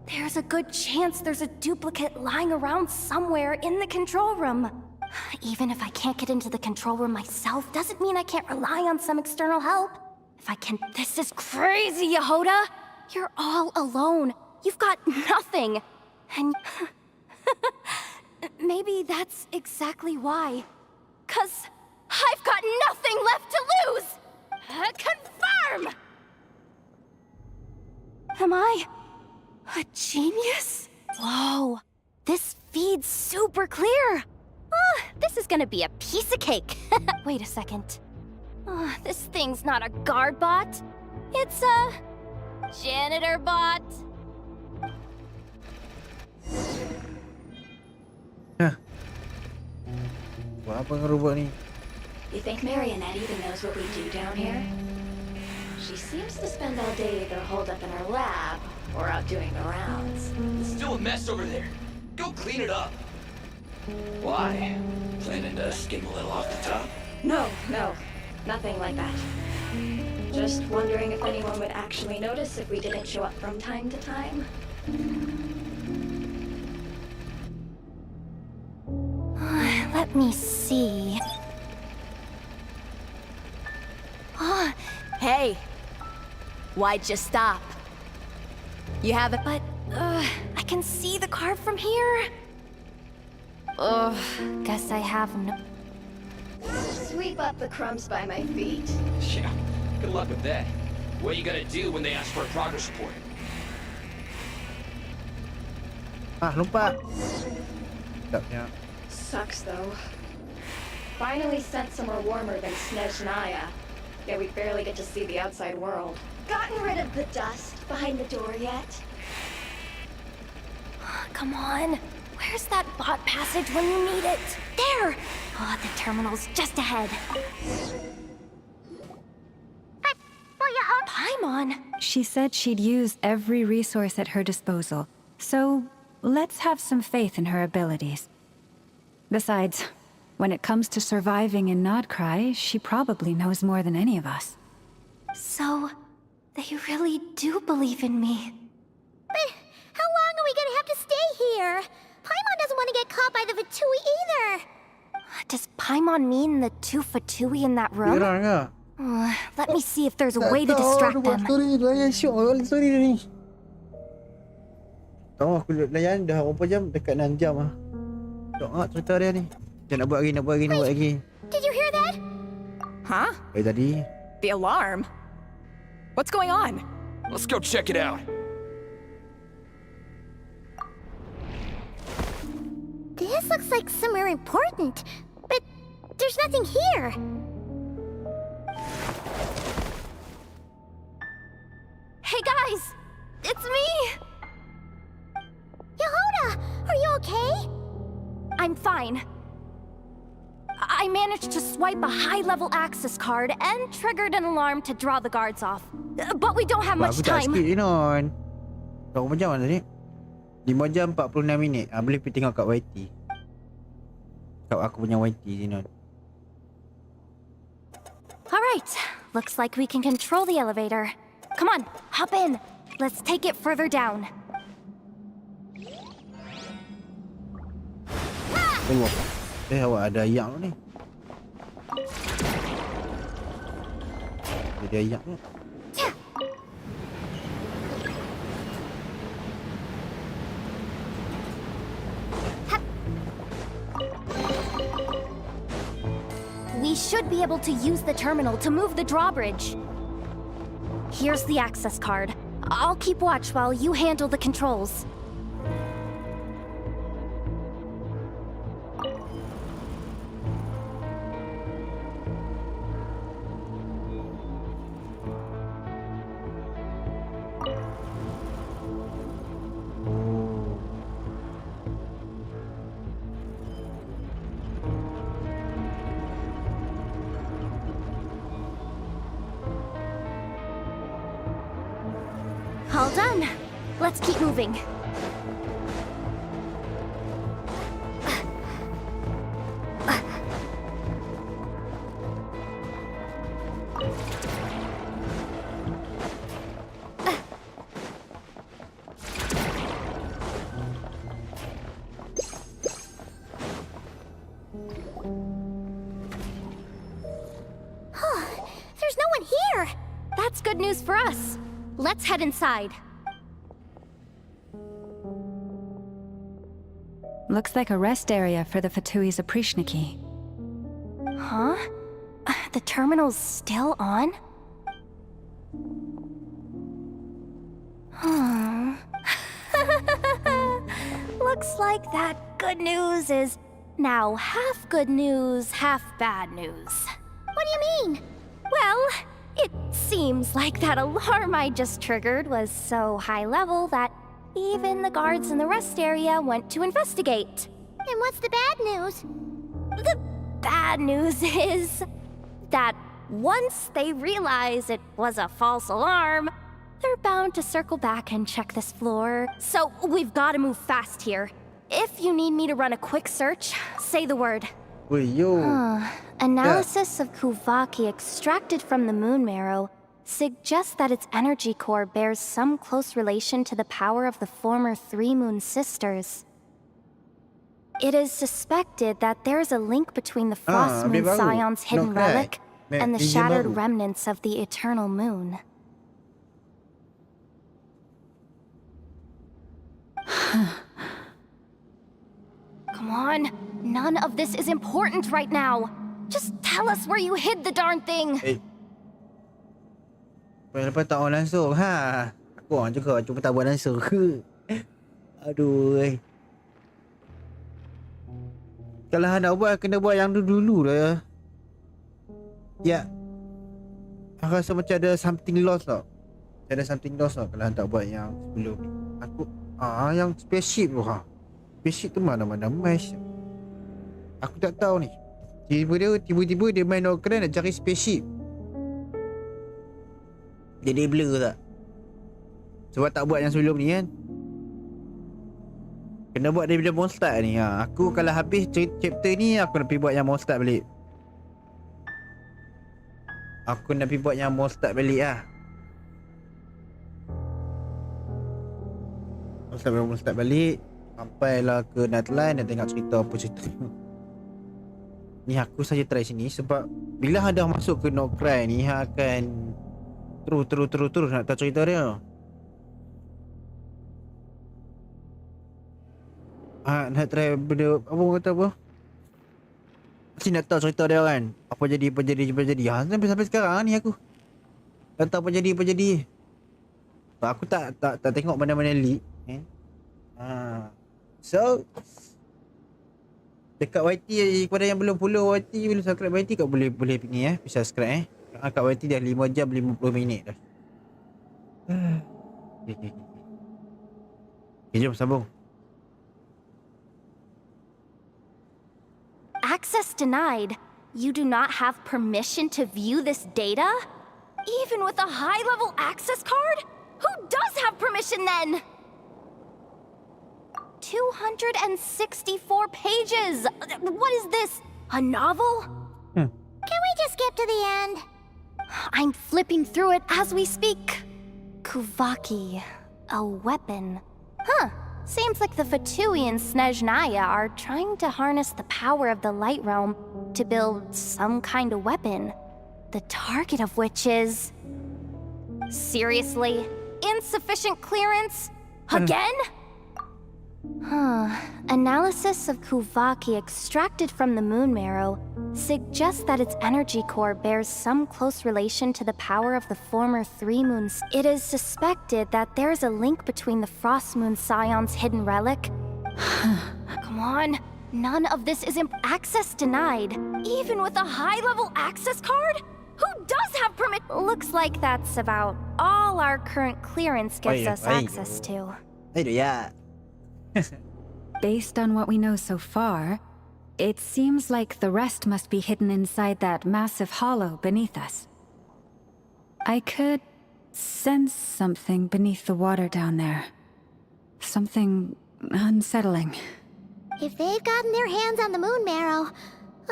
Speaker 13: there's a good chance there's a duplicate lying around somewhere in the control room. Even if I can't get into the control room myself, doesn't mean I can't rely on some external help. If I can... This is crazy, Yehoda! You're all alone. You've got nothing. And... maybe that's exactly why. 'Cause I've got nothing left to lose! Confirm! Am I a genius? Whoa, this feed's super clear. This is gonna be a piece of cake. Wait a second. This thing's not a guard bot. It's a janitor bot.
Speaker 1: Apa dengan robot ni?
Speaker 5: You think Marionette even knows what we do down here? She seems to spend all day either holed up in her lab or out doing the rounds.
Speaker 11: It's still a mess over there. Go clean it up. Why? Planning to skim a little off the top?
Speaker 5: No, nothing like that. Just wondering if anyone would actually notice if we didn't show up from time to time.
Speaker 13: Let me see.
Speaker 14: Hey! Why'd you stop? You have it,
Speaker 13: but I can see the card from here. Guess I have no...
Speaker 5: Sweep up the crumbs by my feet.
Speaker 11: Yeah, good luck with that. What are you gonna do when they ask for a progress report?
Speaker 1: Lupa. Sekejap.
Speaker 5: Sucks though. Finally sent somewhere warmer than Snezhnaya. Yet we barely get to see the outside world. Gotten rid of the dust behind the door yet?
Speaker 13: Come on. Where's that bot passage when you need it? There! The terminal's just ahead. Paimon!
Speaker 12: She said she'd use every resource at her disposal, so let's have some faith in her abilities. Besides, when it comes to surviving in Nod-krai, she probably knows more than any of us.
Speaker 13: So, they really do believe in me.
Speaker 4: But how long are we gonna have to stay here? Paimon doesn't want to get caught by the Fatui either.
Speaker 13: Does Paimon mean the two Fatui in that room? Let me see if there's a way to distract them.
Speaker 1: Tahu aku layan dah berapa jam? Dekat 6 jam ah. Tak cerita dia ni. Dia nak buat lagi.
Speaker 4: Did you hear that?
Speaker 22: Huh?
Speaker 1: Tadi.
Speaker 22: The alarm? What's going on?
Speaker 11: Let's go check it out.
Speaker 4: This looks like somewhere important, but there's nothing here.
Speaker 13: Hey guys! It's me!
Speaker 4: Yehoda! Are you okay?
Speaker 13: I'm fine. I managed to swipe a high-level access card and triggered an alarm to draw the guards off. But we don't have much
Speaker 1: Aku tak
Speaker 13: time.
Speaker 1: skip je Non. Berapa jam lah tadi? 5 jam 46 minit. Boleh pergi tengok kat YT. Kat aku punya YT je Non.
Speaker 13: Alright, looks like we can control the elevator. Come on, hop in. Let's take it further down.
Speaker 1: Tengok. Awak ada ayak ni. Jadi ayak ni.
Speaker 13: We should be able to use the terminal to move the drawbridge. Here's the access card. I'll keep watch while you handle the controls. All done. Let's keep moving. There's no one here. That's good news for us. Let's head inside.
Speaker 12: Looks like a rest area for the Fatui's Oprishniki.
Speaker 13: Huh? The terminal's still on? Looks like that good news is now half good news, half bad news. What do you mean? Well, it seems like that alarm I just triggered was so high level that even the guards in the rest area went to investigate.
Speaker 4: And what's the bad news?
Speaker 13: The bad news is that once they realize it was a false alarm, they're bound to circle back and check this floor. So we've got to move fast here. If you need me to run a quick search, say the word. Analysis of Kuvaki extracted from the moon marrow suggests that its energy core bears some close relation to the power of the former Three Moon Sisters. It is suspected that there is a link between the Frost Moon Scion's hidden relic and the shattered remnants of the Eternal Moon. Come on, none of this is important right now. Just tell us where you hid the darn thing.
Speaker 1: Lepas tak on langsung. Aku on juga, cuma tak buat langsung. Aduh. Kalau nak buat, kena buat yang dulu lah. Ya. Aku rasa macam ada something lost tau. Ada something lost tau kalau tak buat yang sebelum ni. Aku, yang spaceship tu Spaceship tu mana-mana mesh. Aku tak tahu ni. Tiba-tiba dia main Nod-krai nak cari spaceship. Jadi blur tak? Sebab tak buat yang sebelum ni kan. Kena buat daripada Mondstadt ni. Aku kalau habis chapter ni, aku nak pergi buat yang Mondstadt balik. Aku nak pergi buat yang Mondstadt balik lah. Mondstadt balik. Sampailah ke Nightline dan tengok cerita apa cerita. Ni aku saja try sini sebab bila dah masuk ke Nod-krai ni, akan terus nak tahu cerita dia. Nak try benda apa orang kata apa? Mesti nak tahu cerita dia kan. Apa jadi. Sampai sekarang ni aku tak tahu apa jadi. Aku tak tengok mana-mana leak. So dekat YT kepada yang belum follow YT, belum subscribe YT, kau boleh ni bisa subscribe kat YT dah 5 jam 50 minit dah. Okay, jom sambung.
Speaker 13: access denied. You do not have permission to view this data? Even with a high-level access card? Who does have permission then? 264 pages! What is this? A novel?
Speaker 4: Can we just skip to the end?
Speaker 13: I'm flipping through it as we speak. Kuvaki, a weapon. Huh. Seems like the Fatui and Snezhnaya are trying to harness the power of the Light Realm to build some kind of weapon. The target of which is... Seriously? Insufficient clearance? Again? Analysis of Kuvaki extracted from the moon marrow suggests that its energy core bears some close relation to the power of the former three moons. It is suspected that there is a link between the Frost Moon Scion's hidden relic. Come on, none of this is access denied, even with a high-level access card? Who does have permit? Looks like that's about all our current clearance gives us access to.
Speaker 12: Based on what we know so far, it seems like the rest must be hidden inside that massive hollow beneath us. I could sense something beneath the water down there. Something unsettling.
Speaker 4: If they've gotten their hands on the moon marrow,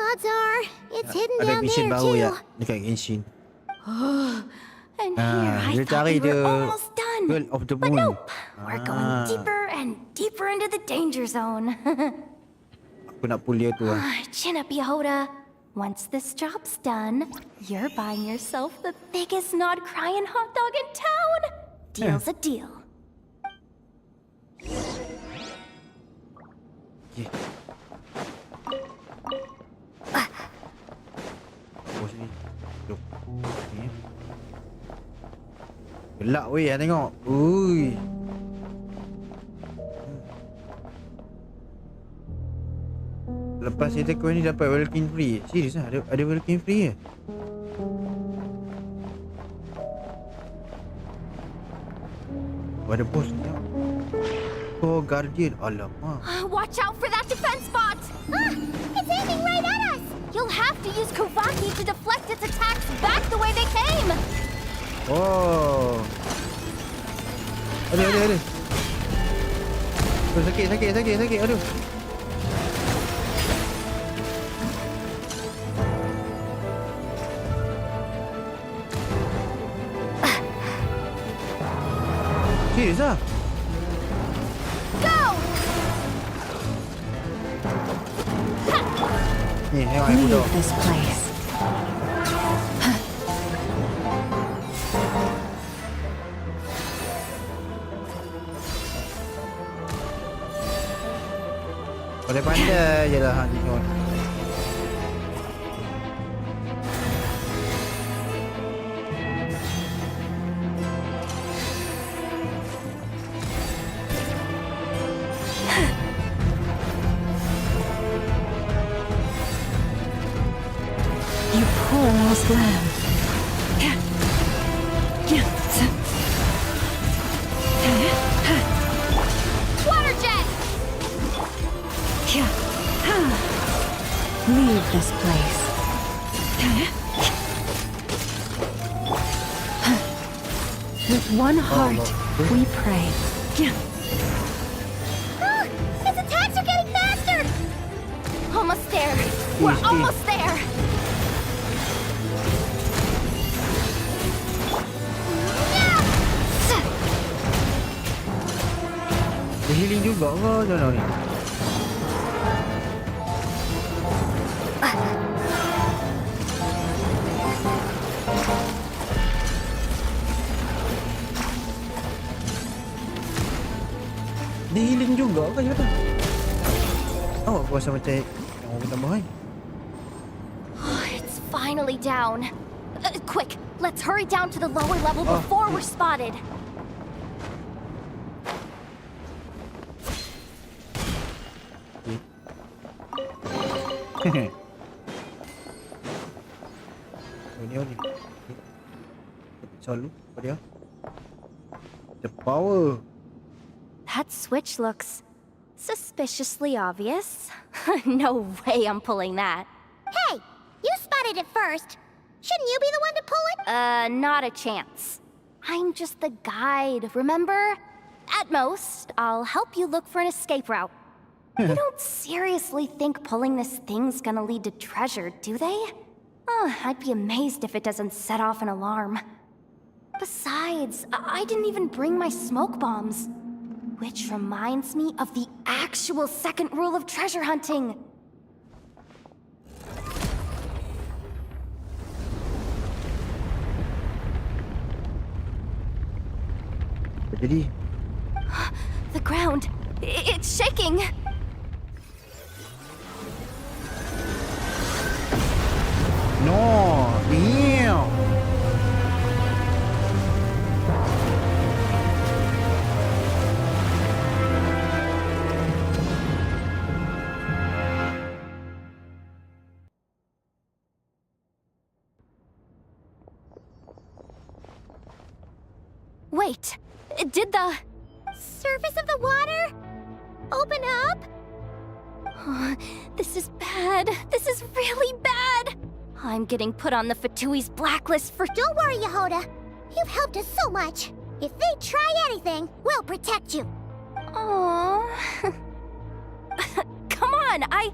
Speaker 4: odds are it's hidden down there too.
Speaker 1: Dekat Genshin.
Speaker 13: And here I thought we were almost done.
Speaker 1: Girl of the
Speaker 13: But
Speaker 1: Moon.
Speaker 13: nope, we're going deeper and deeper into the danger zone.
Speaker 1: Aku nak pull dia tu lah.
Speaker 13: Chin up, Yehoda. Once this job's done, you're buying yourself the biggest Nod-krai hot dog in town. Deal's a deal.
Speaker 1: Oh sini. Jom. Ni. Gelak weh, tengok. Ui. Lepas kita kau ni dapat welcome free. Serius lah, ada welcome free ke? Ada bos ni. Oh, Guardian. Alamak.
Speaker 13: Watch out for that defense bot!
Speaker 4: It's aiming right at us!
Speaker 13: You'll have to use Kuvaki to deflect its attacks back the way they came!
Speaker 1: Oh. Ada. Oh, sakit. Aduh. Serius ah?
Speaker 13: Go!
Speaker 1: Ni, tengok aku dah.
Speaker 12: Leave this place.
Speaker 1: Pandai-pandai je lah hang tengok.
Speaker 12: You poor lost lamb.
Speaker 13: Water jet!
Speaker 12: Leave this place. With one heart, we pray.
Speaker 4: Its attacks are getting faster!
Speaker 13: Almost there. We're almost there.
Speaker 1: Dia healing juga ke macam ni? Dia healing juga ke macam mana? Oh, aku rasa macam yang orang tambah kan?
Speaker 13: It's finally down. Quick, let's hurry down to the lower level before we're spotted. Ni. Selalu apa dia? The power. That switch looks Suspiciously obvious. No way I'm pulling that.
Speaker 4: Hey, you spotted it first. Shouldn't you be the one to pull it?
Speaker 13: Not a chance. I'm just the guide, remember? At most, I'll help you look for an escape route. You don't seriously think pulling this thing's gonna lead to treasure, do they? I'd be amazed if it doesn't set off an alarm. Besides, I didn't even bring my smoke bombs. Which reminds me of the actual second rule of treasure hunting.
Speaker 1: Jadi,
Speaker 13: The ground, it's shaking.
Speaker 1: no, damn.
Speaker 13: Wait, did the
Speaker 4: surface of the water open up?
Speaker 13: This is bad. This is really bad. I'm getting put on the Fatui's blacklist for—
Speaker 4: Don't worry, Yehoda. You've helped us so much. If they try anything, we'll protect you.
Speaker 13: Aww. Come on, I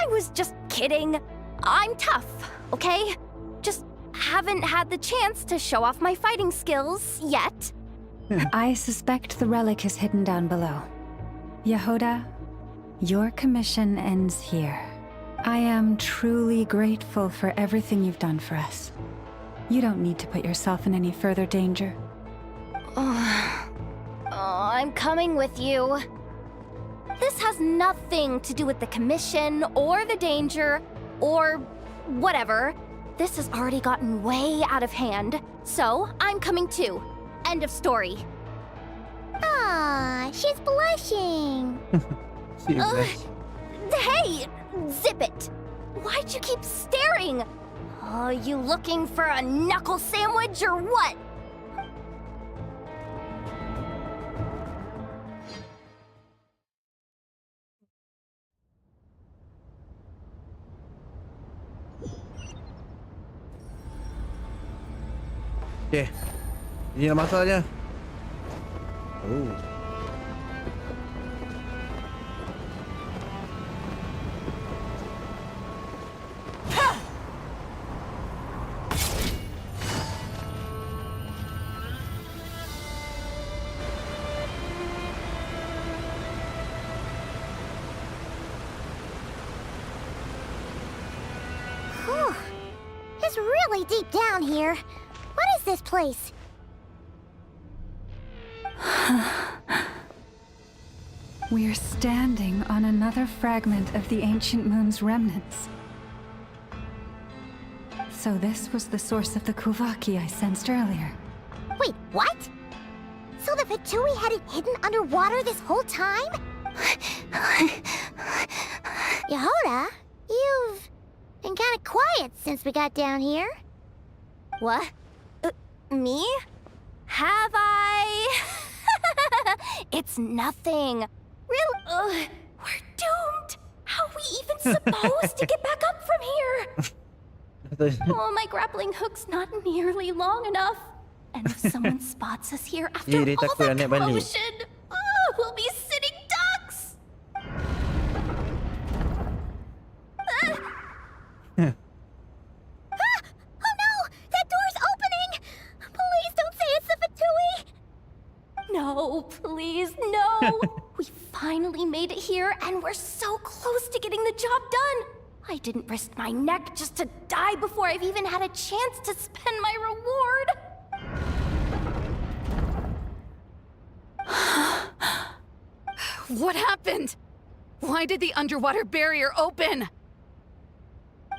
Speaker 13: was just kidding. I'm tough, okay? Just haven't had the chance to show off my fighting skills yet.
Speaker 12: I suspect the relic is hidden down below. Yehoda, your commission ends here. I am truly grateful for everything you've done for us. You don't need to put yourself in any further danger.
Speaker 13: I'm coming with you. This has nothing to do with the commission or the danger or whatever. This has already gotten way out of hand, so I'm coming too. End of story.
Speaker 4: Ah, she's blushing.
Speaker 13: Hey, zip it. Why'd you keep staring? Are you looking for a knuckle sandwich or what?
Speaker 1: Okay. Ini dah masalahnya. Oh.
Speaker 4: Whew. It's really deep down here. What is this place?
Speaker 12: We're standing on another fragment of the ancient moon's remnants. So this was the source of the Kuvaki I sensed earlier.
Speaker 4: Wait, what? So the Fatui had it hidden underwater this whole time? Yehoda, you've been kind of quiet since we got down here.
Speaker 13: What? Me? Have I? It's nothing. We're doomed. How are we even supposed to get back up from here? Oh, my grappling hook's not nearly long enough. And if someone spots us here after all that commotion, we'll be sitting ducks.
Speaker 4: Oh no! That door's opening! Please don't say it's the Fatui!
Speaker 13: No, please, no! We finally made it here, and we're so close to getting the job done! I didn't risk my neck just to die before I've even had a chance to spend my reward!
Speaker 3: What happened? Why did the underwater barrier open?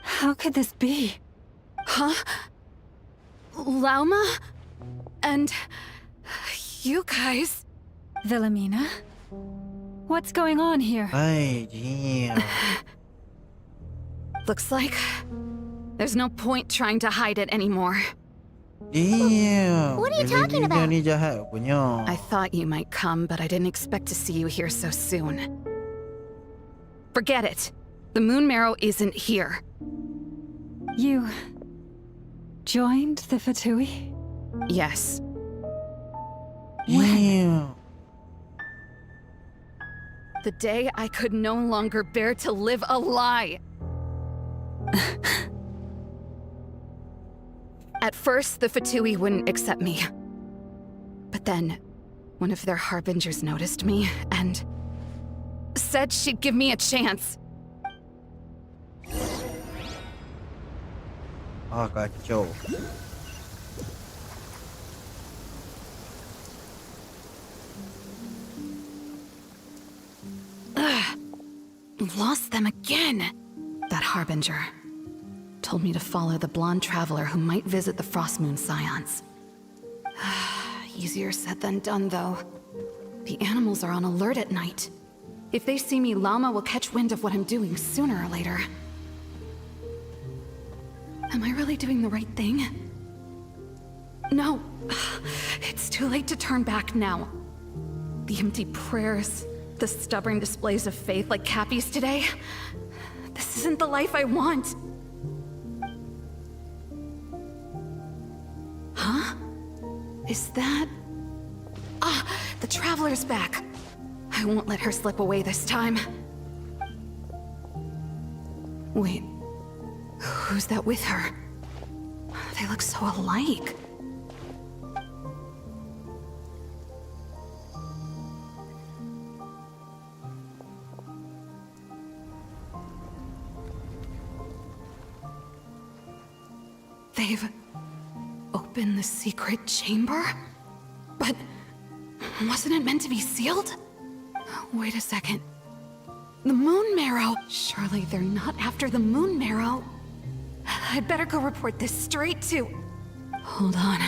Speaker 12: How could this be?
Speaker 3: Huh? Lauma? And you guys?
Speaker 12: Wilhelmina? What's going on here?
Speaker 1: Ay, damn.
Speaker 3: Looks like there's no point trying to hide it anymore.
Speaker 1: Damn.
Speaker 4: What are you talking about?
Speaker 1: Ni jahat punya.
Speaker 3: I thought you might come, but I didn't expect to see you here so soon. Forget it. The moon marrow isn't here.
Speaker 12: You joined the Fatui?
Speaker 3: Yes.
Speaker 1: Damn.
Speaker 3: The day I could no longer bear to live a lie. At first, the Fatui wouldn't accept me. But then, one of their harbingers noticed me and said she'd give me a chance.
Speaker 1: Ah, kacau.
Speaker 3: Lost them again. That harbinger told me to follow the blonde traveler who might visit the Frost Moon Scions. Easier said than done, though. The animals are on alert at night. If they see me, Llama will catch wind of what I'm doing sooner or later. Am I really doing the right thing? No. It's too late to turn back now. The empty prayers, the stubborn displays of faith like Cappy's today. This isn't the life I want. Huh? Is that... Ah, the Traveler's back. I won't let her slip away this time. Wait, who's that with her? They look so alike. They've opened the secret chamber? But wasn't it meant to be sealed? Wait a second. The moon marrow! Surely they're not after the moon marrow. I'd better go report this straight to... Hold on.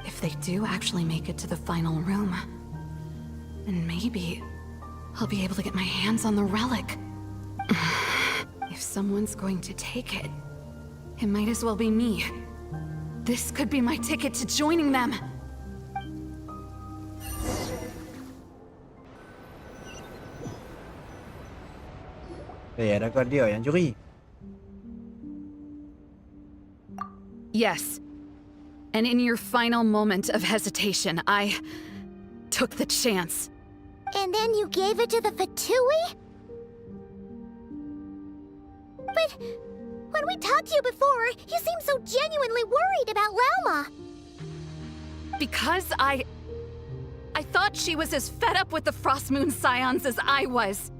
Speaker 3: If they do actually make it to the final room, then maybe I'll be able to get my hands on the relic. If someone's going to take it, it might as well be me. This could be my ticket to joining them.
Speaker 1: Adakah dia yang curi?
Speaker 3: Yes. And in your final moment of hesitation, I took the chance.
Speaker 4: And then you gave it to the Fatui? But when we talked to you before, you seemed so genuinely worried about Lauma.
Speaker 3: Because I thought she was as fed up with the Frost Moon Scions as I was.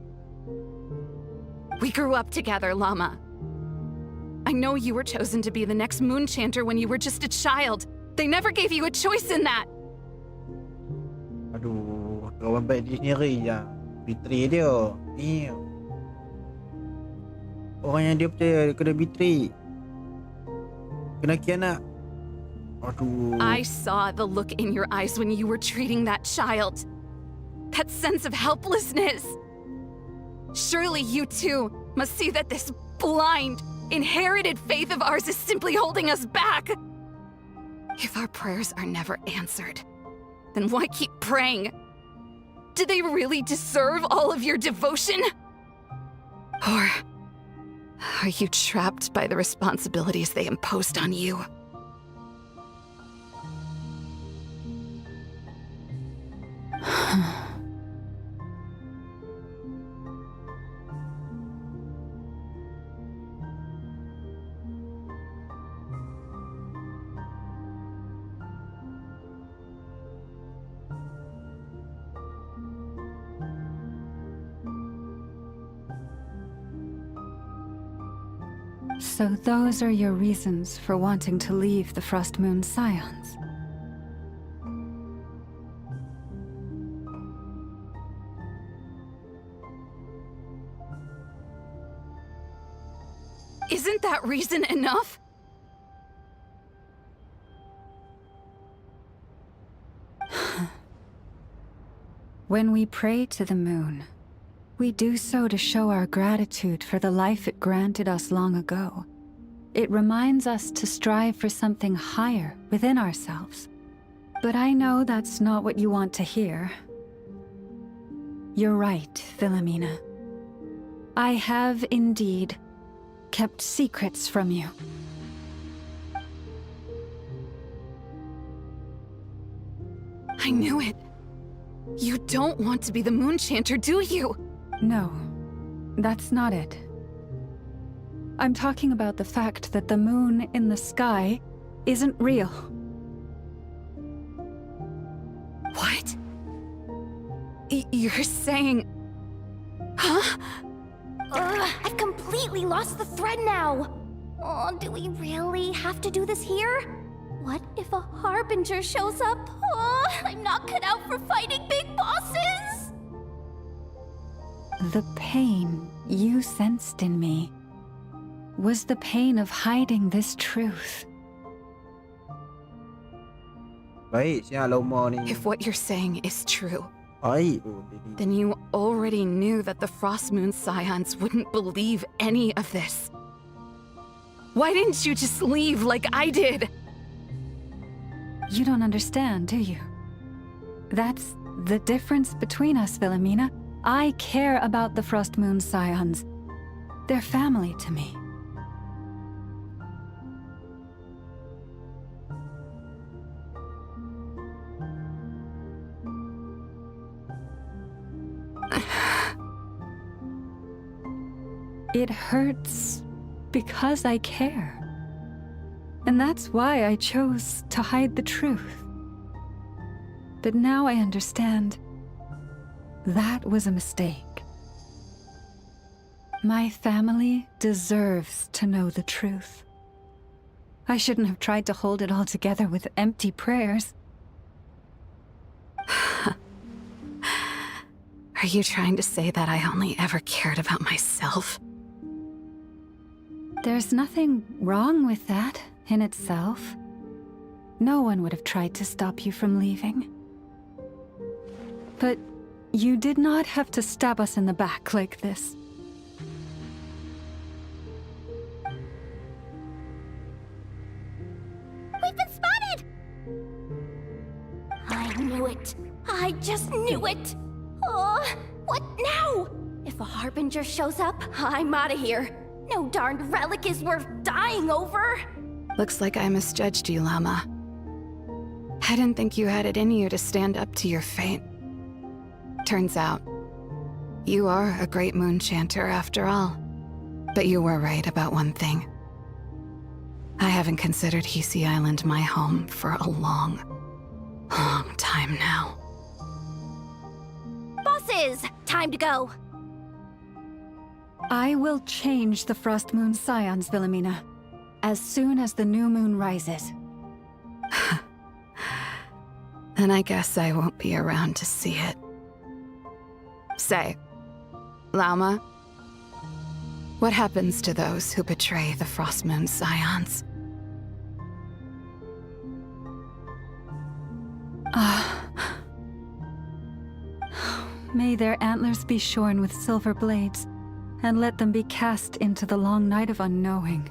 Speaker 3: We grew up together, Llama. I know you were chosen to be the next Moon Chanter when you were just a child. They never gave you a choice in that.
Speaker 1: Aduh, kawan baik dia sendiri yang betray dia. Damn. Orang yang dia percaya kena betray. Kena khianat. Aduh.
Speaker 3: I saw the look in your eyes when you were treating that child. That sense of helplessness. Surely you too must see that this blind, inherited faith of ours is simply holding us back. If our prayers are never answered, then why keep praying? Do they really deserve all of your devotion? Or are you trapped by the responsibilities they imposed on you?
Speaker 12: So those are your reasons for wanting to leave the Frost Moon Scions?
Speaker 3: Isn't that reason enough?
Speaker 12: When we pray to the moon, we do so to show our gratitude for the life it granted us long ago. It reminds us to strive for something higher within ourselves. But I know that's not what you want to hear. You're right, Philomena. I have indeed kept secrets from you.
Speaker 3: I knew it. You don't want to be the Moon Chanter, do you?
Speaker 12: No, that's not it. I'm talking about the fact that the moon in the sky isn't real.
Speaker 3: What? You're saying... Huh?
Speaker 13: I've completely lost the thread now. Oh, do we really have to do this here? What if a harbinger shows up? Oh, I'm not cut out for fighting big bosses!
Speaker 12: The pain you sensed in me was the pain of hiding this truth.
Speaker 3: If what you're saying is true, then you already knew that the Frost Moon Scions wouldn't believe any of this. Why didn't you just leave like I did?
Speaker 12: You don't understand, do you? That's the difference between us, Wilhelmina. I care about the Frost Moon Scions. They're family to me. It hurts because I care. And that's why I chose to hide the truth. But now I understand that was a mistake. My family deserves to know the truth. I shouldn't have tried to hold it all together with empty prayers.
Speaker 3: Are you trying to say that I only ever cared about myself?
Speaker 12: There's nothing wrong with that in itself. No one would have tried to stop you from leaving. But you did not have to stab us in the back like this.
Speaker 13: We've been spotted! I knew it. I just knew it. Oh, what now? If a harbinger shows up, I'm out of here. No darned relic is worth dying over.
Speaker 3: Looks like I misjudged you, Llama. I didn't think you had it in you to stand up to your fate. Turns out, you are a great moon chanter after all. But you were right about one thing. I haven't considered Hisi Island my home for a long, long time now.
Speaker 13: Bosses, time to go.
Speaker 12: I will change the Frost Moon Scions, Wilhelmina, as soon as the new moon rises.
Speaker 3: Then I guess I won't be around to see it. Say, Lauma, what happens to those who betray the Frost Moon Scions?
Speaker 12: May their antlers be shorn with silver blades, and let them be cast into the long night of unknowing.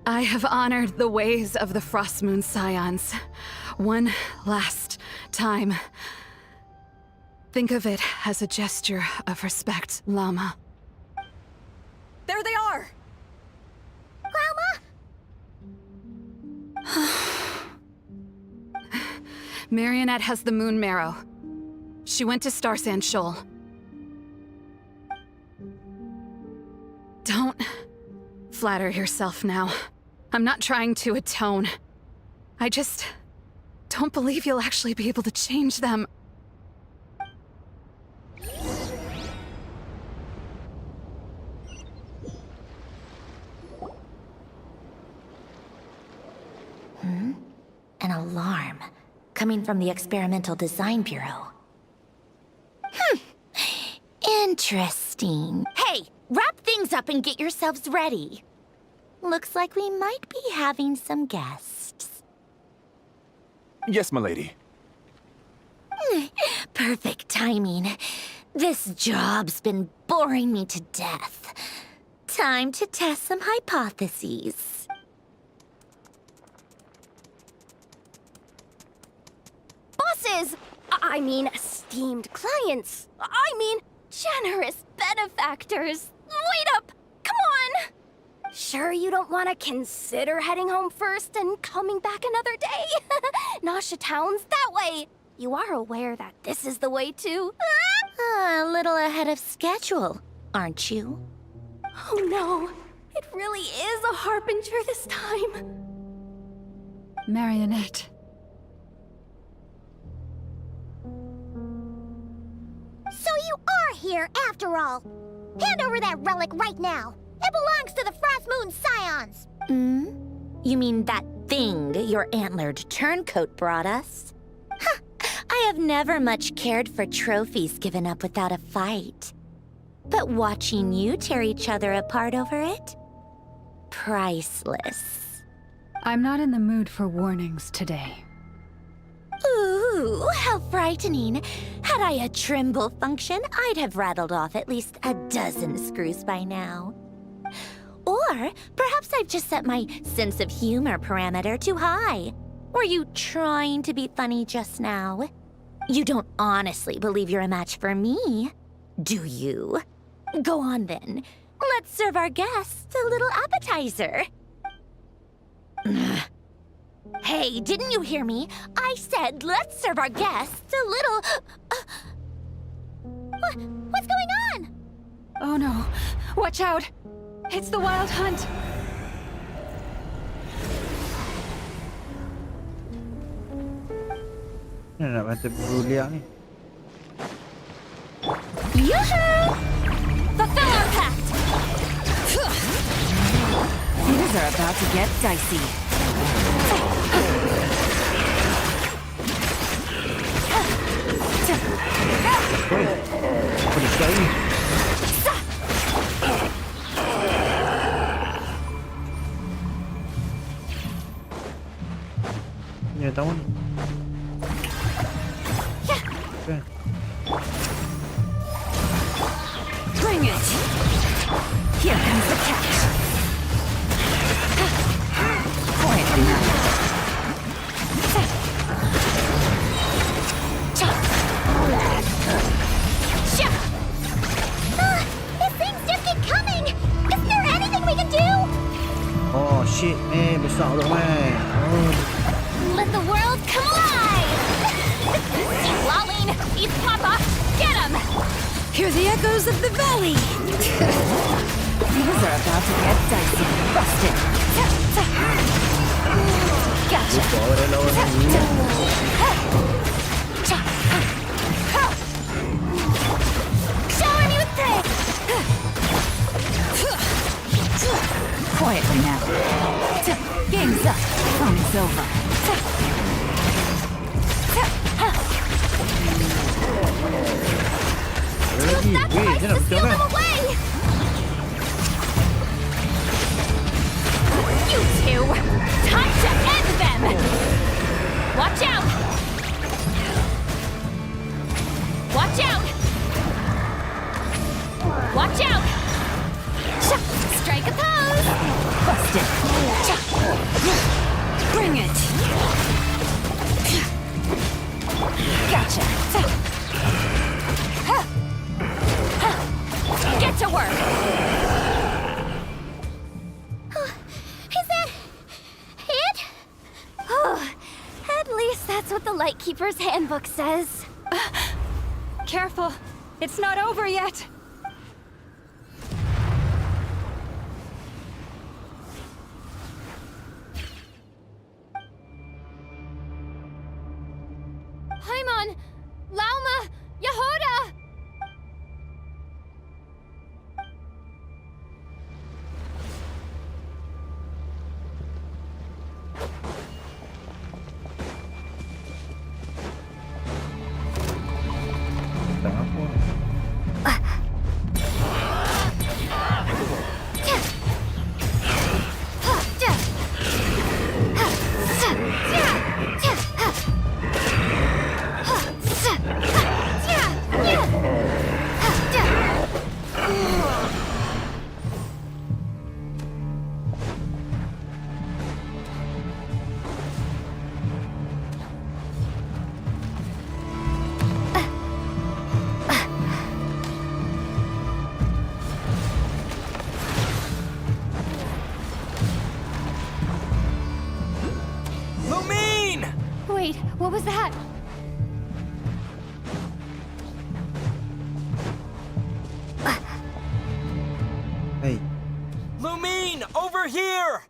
Speaker 3: I have honored the ways of the Frost Moon Scions one last time. Think of it as a gesture of respect, Llama.
Speaker 2: There they are!
Speaker 3: Marionette has the moon marrow. She went to Star Sand Shoal. Don't flatter yourself now. I'm not trying to atone. I just don't believe you'll actually be able to change them.
Speaker 7: An alarm coming from the Experimental Design Bureau. Interesting. Hey, wrap things up and get yourselves ready. Looks like we might be having some guests.
Speaker 15: Yes, my lady.
Speaker 7: Perfect timing. This job's been boring me to death. Time to test some hypotheses.
Speaker 13: Bosses! I mean, esteemed clients. I mean, generous benefactors. Wait up! Come on! Sure you don't want to consider heading home first and coming back another day? Nasha Town's that way. You are aware that this is the way to...
Speaker 7: A little ahead of schedule, aren't you?
Speaker 13: Oh no, it really is a harbinger this time.
Speaker 12: Marionette.
Speaker 4: So you are here after all. Hand over that relic right now. It belongs to the Frost Moon Scions.
Speaker 7: You mean that thing your antlered turncoat brought us? Huh, I have never much cared for trophies given up without a fight. But watching you tear each other apart over it? Priceless.
Speaker 12: I'm not in the mood for warnings today.
Speaker 7: Ooh, how frightening. Had I a Trimble function, I'd have rattled off at least a dozen screws by now. Or perhaps I've just set my sense of humor parameter too high. Were you trying to be funny just now? You don't honestly believe you're a match for me, do you? Go on then. Let's serve our guests a little appetizer. Hey, didn't you hear me? I said let's serve our guests a little...
Speaker 4: What's going on?
Speaker 12: Oh no. Watch out. It's the Wild Hunt.
Speaker 1: Ni nak bantu beruliak ni.
Speaker 13: Yoo-hoo! Fulfill our pact!
Speaker 6: Things are about to get dicey.
Speaker 1: Apa dia cakap ni? Ni dah tahu ni. Okay.
Speaker 6: Bring it! Here comes the catch. Quietly now.
Speaker 4: These things just keep coming. Isn't there anything we can do?
Speaker 1: Oh shit, besar pula man. Oh.
Speaker 13: Let the world come alive! See Lolling! Eat Papa! Get him!
Speaker 6: Hear the echoes of the valley! Things are about to get dicey. Busted. Gotcha.
Speaker 13: Shower me with praise!
Speaker 6: Quietly now. Game's up. Fun is over.
Speaker 1: Lagi, weh, dia nak pecah kan?
Speaker 13: You two! Time to end them! Watch out! Watch out! Watch out! Strike a pose!
Speaker 6: Busted. Bring it. Gotcha.
Speaker 13: Get to work!
Speaker 4: Is that it?
Speaker 13: Oh, at least that's what the Lightkeeper's handbook says.
Speaker 12: Careful. It's not over yet.
Speaker 13: Paimon! Lauma! Yehoda!
Speaker 1: Tak apa.
Speaker 21: was that?
Speaker 1: Hey.
Speaker 18: Lumine, over here!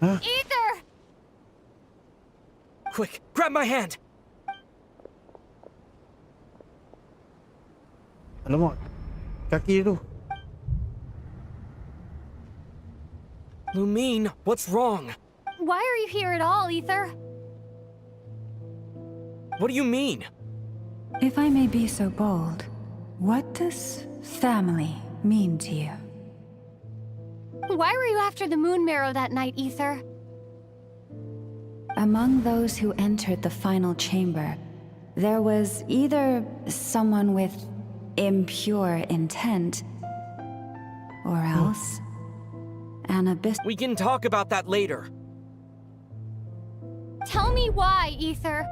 Speaker 1: Huh?
Speaker 21: Ether!
Speaker 18: Quick, grab my hand!
Speaker 1: Alamak. Kaki dia tu.
Speaker 18: Lumine, what's wrong?
Speaker 21: Why are you here at all, Ether?
Speaker 18: What do you mean?
Speaker 12: If I may be so bold, what does family mean to you?
Speaker 21: Why were you after the moon marrow that night, Ether?
Speaker 12: Among those who entered the final chamber, there was either someone with impure intent, or else an abyss.
Speaker 18: We can talk about that later.
Speaker 21: Tell me why, Ether.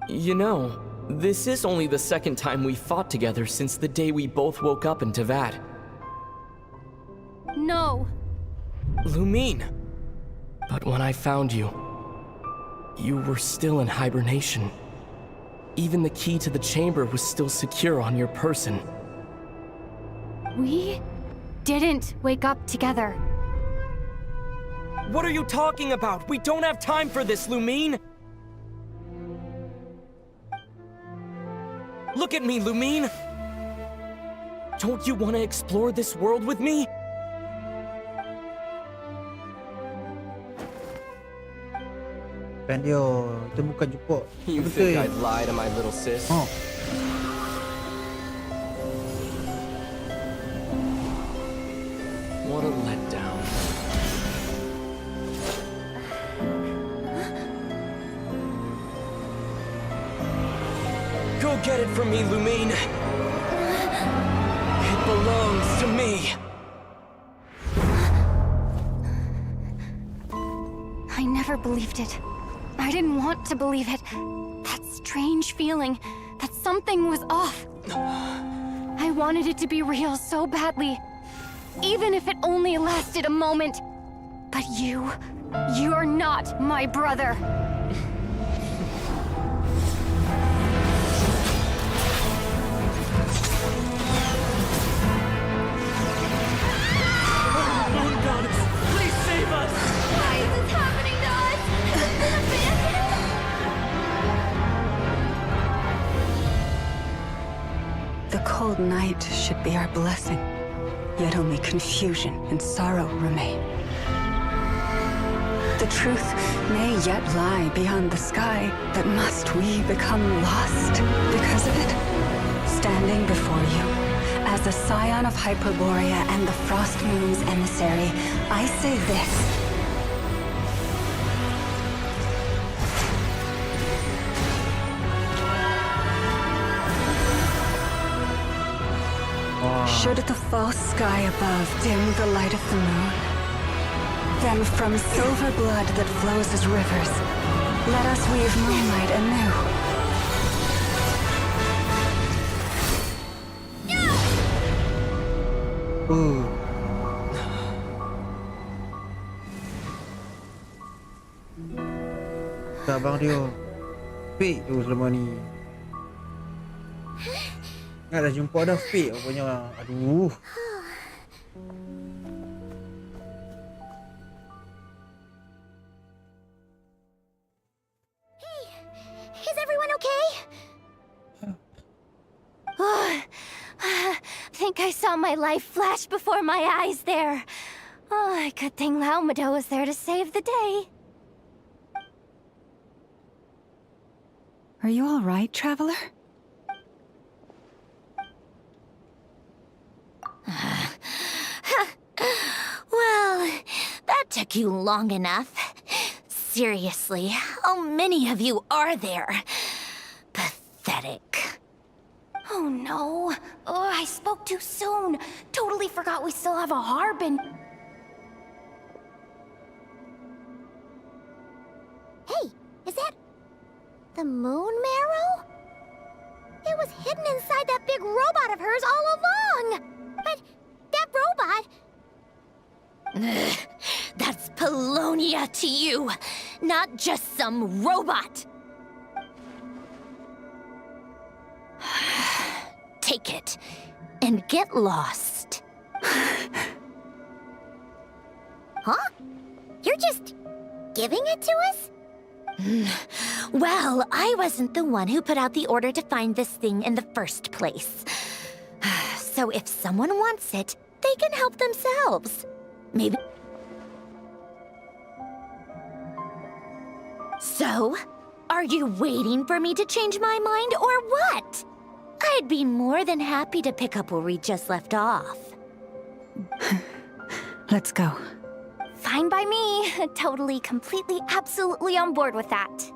Speaker 18: You know, this is only the second time we fought together since the day we both woke up in Tavad.
Speaker 21: No.
Speaker 18: Lumine. But when I found you, you were still in hibernation. Even the key to the chamber was still secure on your person.
Speaker 21: We didn't wake up together.
Speaker 18: What are you talking about? We don't have time for this, Lumine! Look at me, Lumine! Don't you want to explore this world with me?
Speaker 1: Kan dia bukan jumpa.
Speaker 18: You think I'd lie to my little sis?
Speaker 1: Oh.
Speaker 18: What a letdown. Go get it from me, Lumine. It belongs to me.
Speaker 21: I never believed it. I didn't want to believe it. That strange feeling that something was off. I wanted it to be real so badly. Even if it only lasted a moment. But you're not my brother.
Speaker 18: Moon goddess, please save us!
Speaker 21: Why is this happening to us?
Speaker 12: The cold night should be our blessing, yet only confusion and sorrow remain. The truth may yet lie beyond the sky, but must we become lost because of it? Standing before you, as a scion of Hyperborea and the Frost Moon's emissary, I say this. Should the false sky above dim the light of the moon, then from silver blood that flows as rivers, let us weave moonlight anew.
Speaker 1: Abang dia fake tu selama ni. Nak dah jumpa dah fake rupanya. Aduh.
Speaker 4: Hey, is everyone okay?
Speaker 13: Think I saw my life flash before my eyes there. Oh, good thing Laumado was there to save the day.
Speaker 12: Are you all right, traveler?
Speaker 7: Well, that took you long enough. Seriously, how many of you are there? Pathetic.
Speaker 13: Oh no. Oh, I spoke too soon. Totally forgot we still have a Harbin.
Speaker 4: Hey, is that the moon marrow? It was hidden inside that big robot of hers all along. But that robot...
Speaker 7: That's baloney Mia to you, not just some robot. Take it and get lost.
Speaker 4: Huh? You're just giving it to us?
Speaker 7: Well, I wasn't the one who put out the order to find this thing in the first place. So if someone wants it, they can help themselves. Maybe... So, are you waiting for me to change my mind or what? I'd be more than happy to pick up where we just left off.
Speaker 12: Let's go.
Speaker 13: Fine by me. Totally, completely, absolutely on board with that.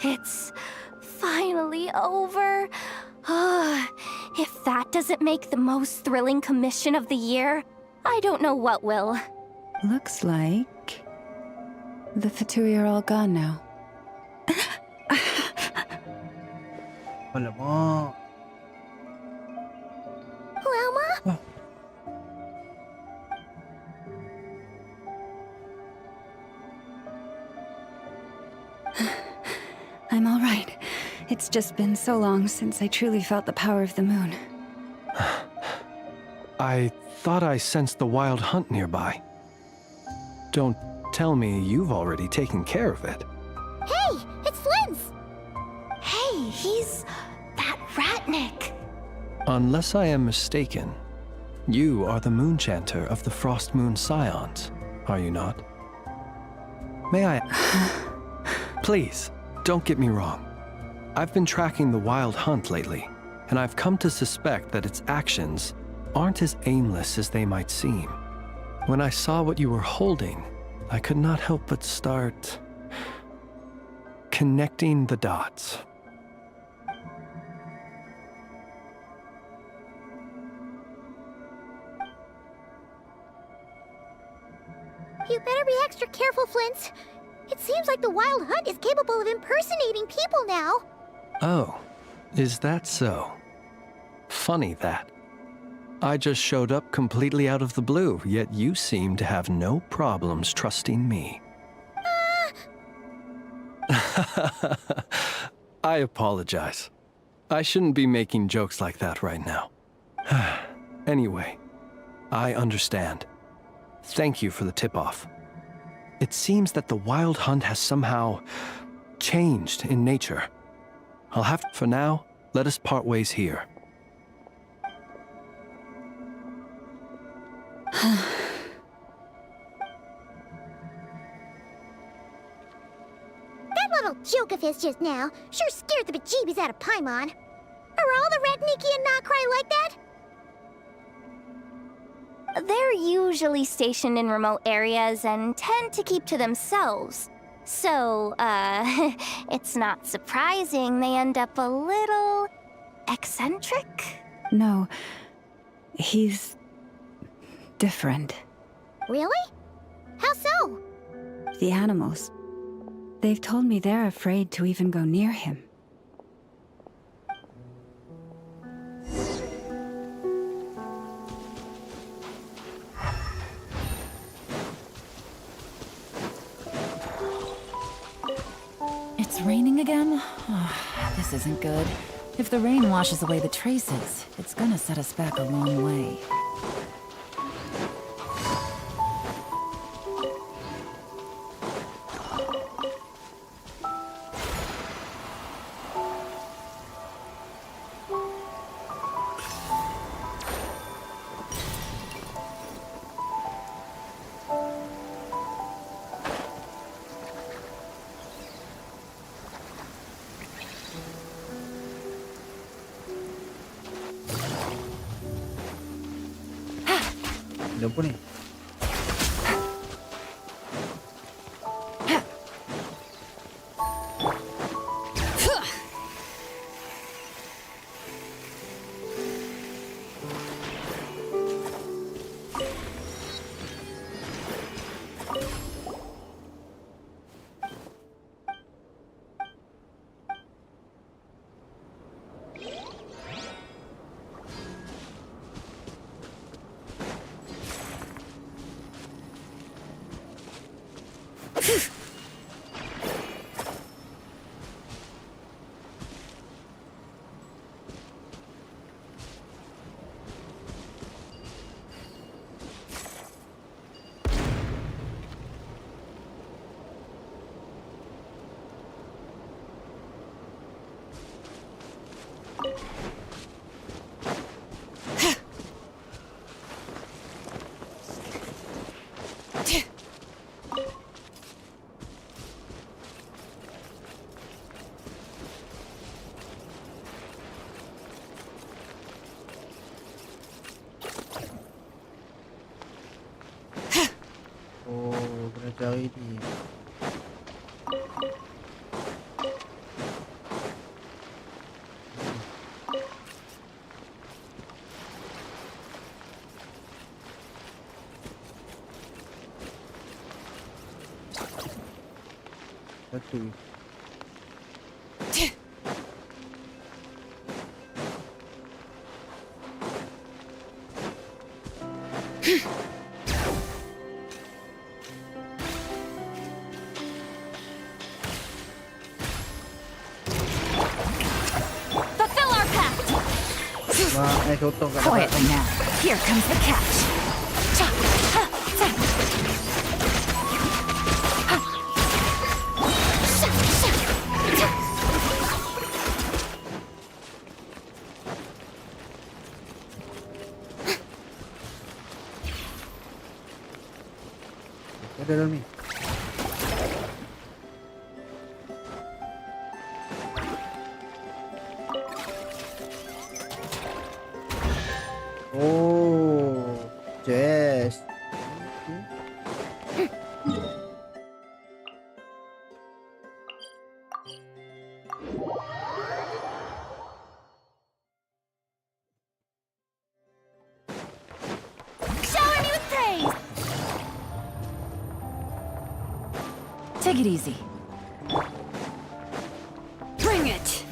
Speaker 13: It's finally over. If that doesn't make the most thrilling commission of the year, I don't know what will.
Speaker 12: Looks like the Fatui are all gone now.
Speaker 1: Alamak.
Speaker 4: Lauma?
Speaker 12: I'm all right. It's just been so long since I truly felt the power of the moon.
Speaker 9: I thought I sensed the wild hunt nearby. Don't tell me you've already taken care of it.
Speaker 4: Hey, it's Linz!
Speaker 13: Hey, he's that Ratnik.
Speaker 9: Unless I am mistaken, you are the moon chanter of the Frost Moon Scions, are you not? May I... Please, don't get me wrong. I've been tracking the wild hunt lately, and I've come to suspect that its actions aren't as aimless as they might seem. When I saw what you were holding, I could not help but start connecting the dots.
Speaker 4: You better be extra careful, Flint. It seems like the Wild Hunt is capable of impersonating people now.
Speaker 9: Oh, is that so? Funny that. I just showed up completely out of the blue, yet you seem to have no problems trusting me. I apologize. I shouldn't be making jokes like that right now. Anyway, I understand. Thank you for the tip-off. It seems that the Wild Hunt has somehow changed in nature. I'll have to, for now, let us part ways here.
Speaker 4: That little joke of his just now sure scared the bejeebies out of Paimon. Are all the Ratniki and Nod-krai like that?
Speaker 13: They're usually stationed in remote areas and tend to keep to themselves. So, it's not surprising they end up a little eccentric?
Speaker 12: No, he's different.
Speaker 4: Really? How so?
Speaker 12: The animals. They've told me they're afraid to even go near him.
Speaker 6: It's raining again? Oh, this isn't good. If the rain washes away the traces, it's gonna set us back a long way.
Speaker 1: Ada apa ni? Satu.
Speaker 16: Fulfill our pact!
Speaker 1: Sotong kat
Speaker 6: Quietly now. Here comes the catch. Cha, ha, za. Ha. Sha, sha, ta.
Speaker 1: Ada dalam ni. Oh, yes.
Speaker 16: Shower me with praise!
Speaker 6: Take it easy.
Speaker 16: Bring it!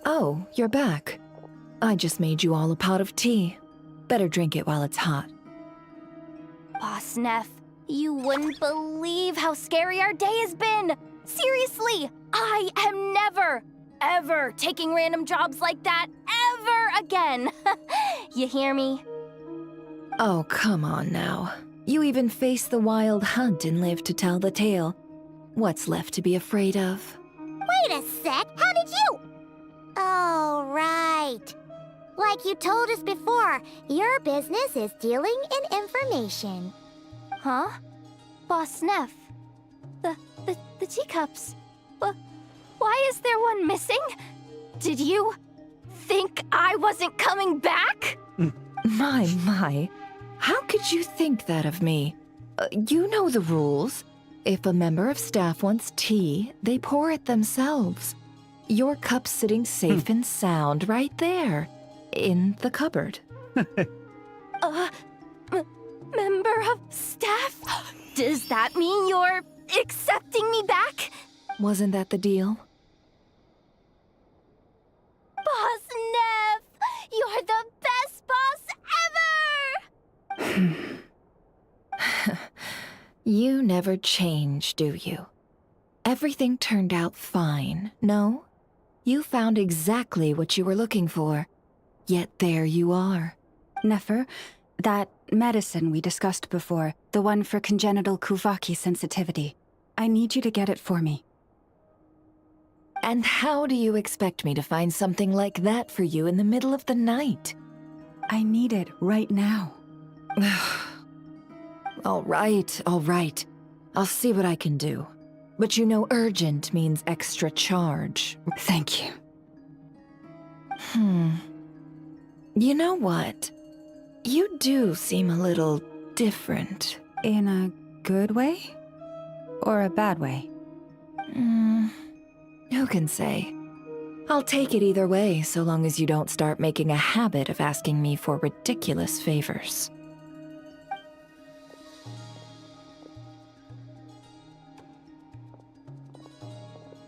Speaker 20: Oh, you're back. I just made you all a pot of tea. Better drink it while it's hot.
Speaker 13: Boss Neff, you wouldn't believe how scary our day has been! Seriously, I am never, ever taking random jobs like that ever again! You hear me?
Speaker 20: Oh, come on now. You even faced the wild hunt and lived to tell the tale. What's left to be afraid of?
Speaker 4: Wait a sec, how did you? Oh, right. Like you told us before, your business is dealing in information.
Speaker 13: Huh? Boss Neff, the teacups. Why is there one missing? Did you think I wasn't coming back?
Speaker 20: My. How could you think that of me? You know the rules. If a member of staff wants tea, they pour it themselves. Your cup's sitting safe and sound right there, in the cupboard.
Speaker 13: Member of staff? Does that mean you're accepting me back?
Speaker 20: Wasn't that the deal?
Speaker 13: Boss Neff, you're the best boss ever!
Speaker 20: You never change, do you? Everything turned out fine, no? You found exactly what you were looking for. Yet there you are.
Speaker 12: Nefer, that medicine we discussed before, the one for congenital Kuvaki sensitivity, I need you to get it for me.
Speaker 20: And how do you expect me to find something like that for you in the middle of the night?
Speaker 12: I need it right now.
Speaker 20: All right. I'll see what I can do. But you know urgent means extra charge.
Speaker 12: Thank you.
Speaker 20: You know what? You do seem a little different.
Speaker 12: In a good way? Or a bad way?
Speaker 20: Who can say? I'll take it either way, so long as you don't start making a habit of asking me for ridiculous favors.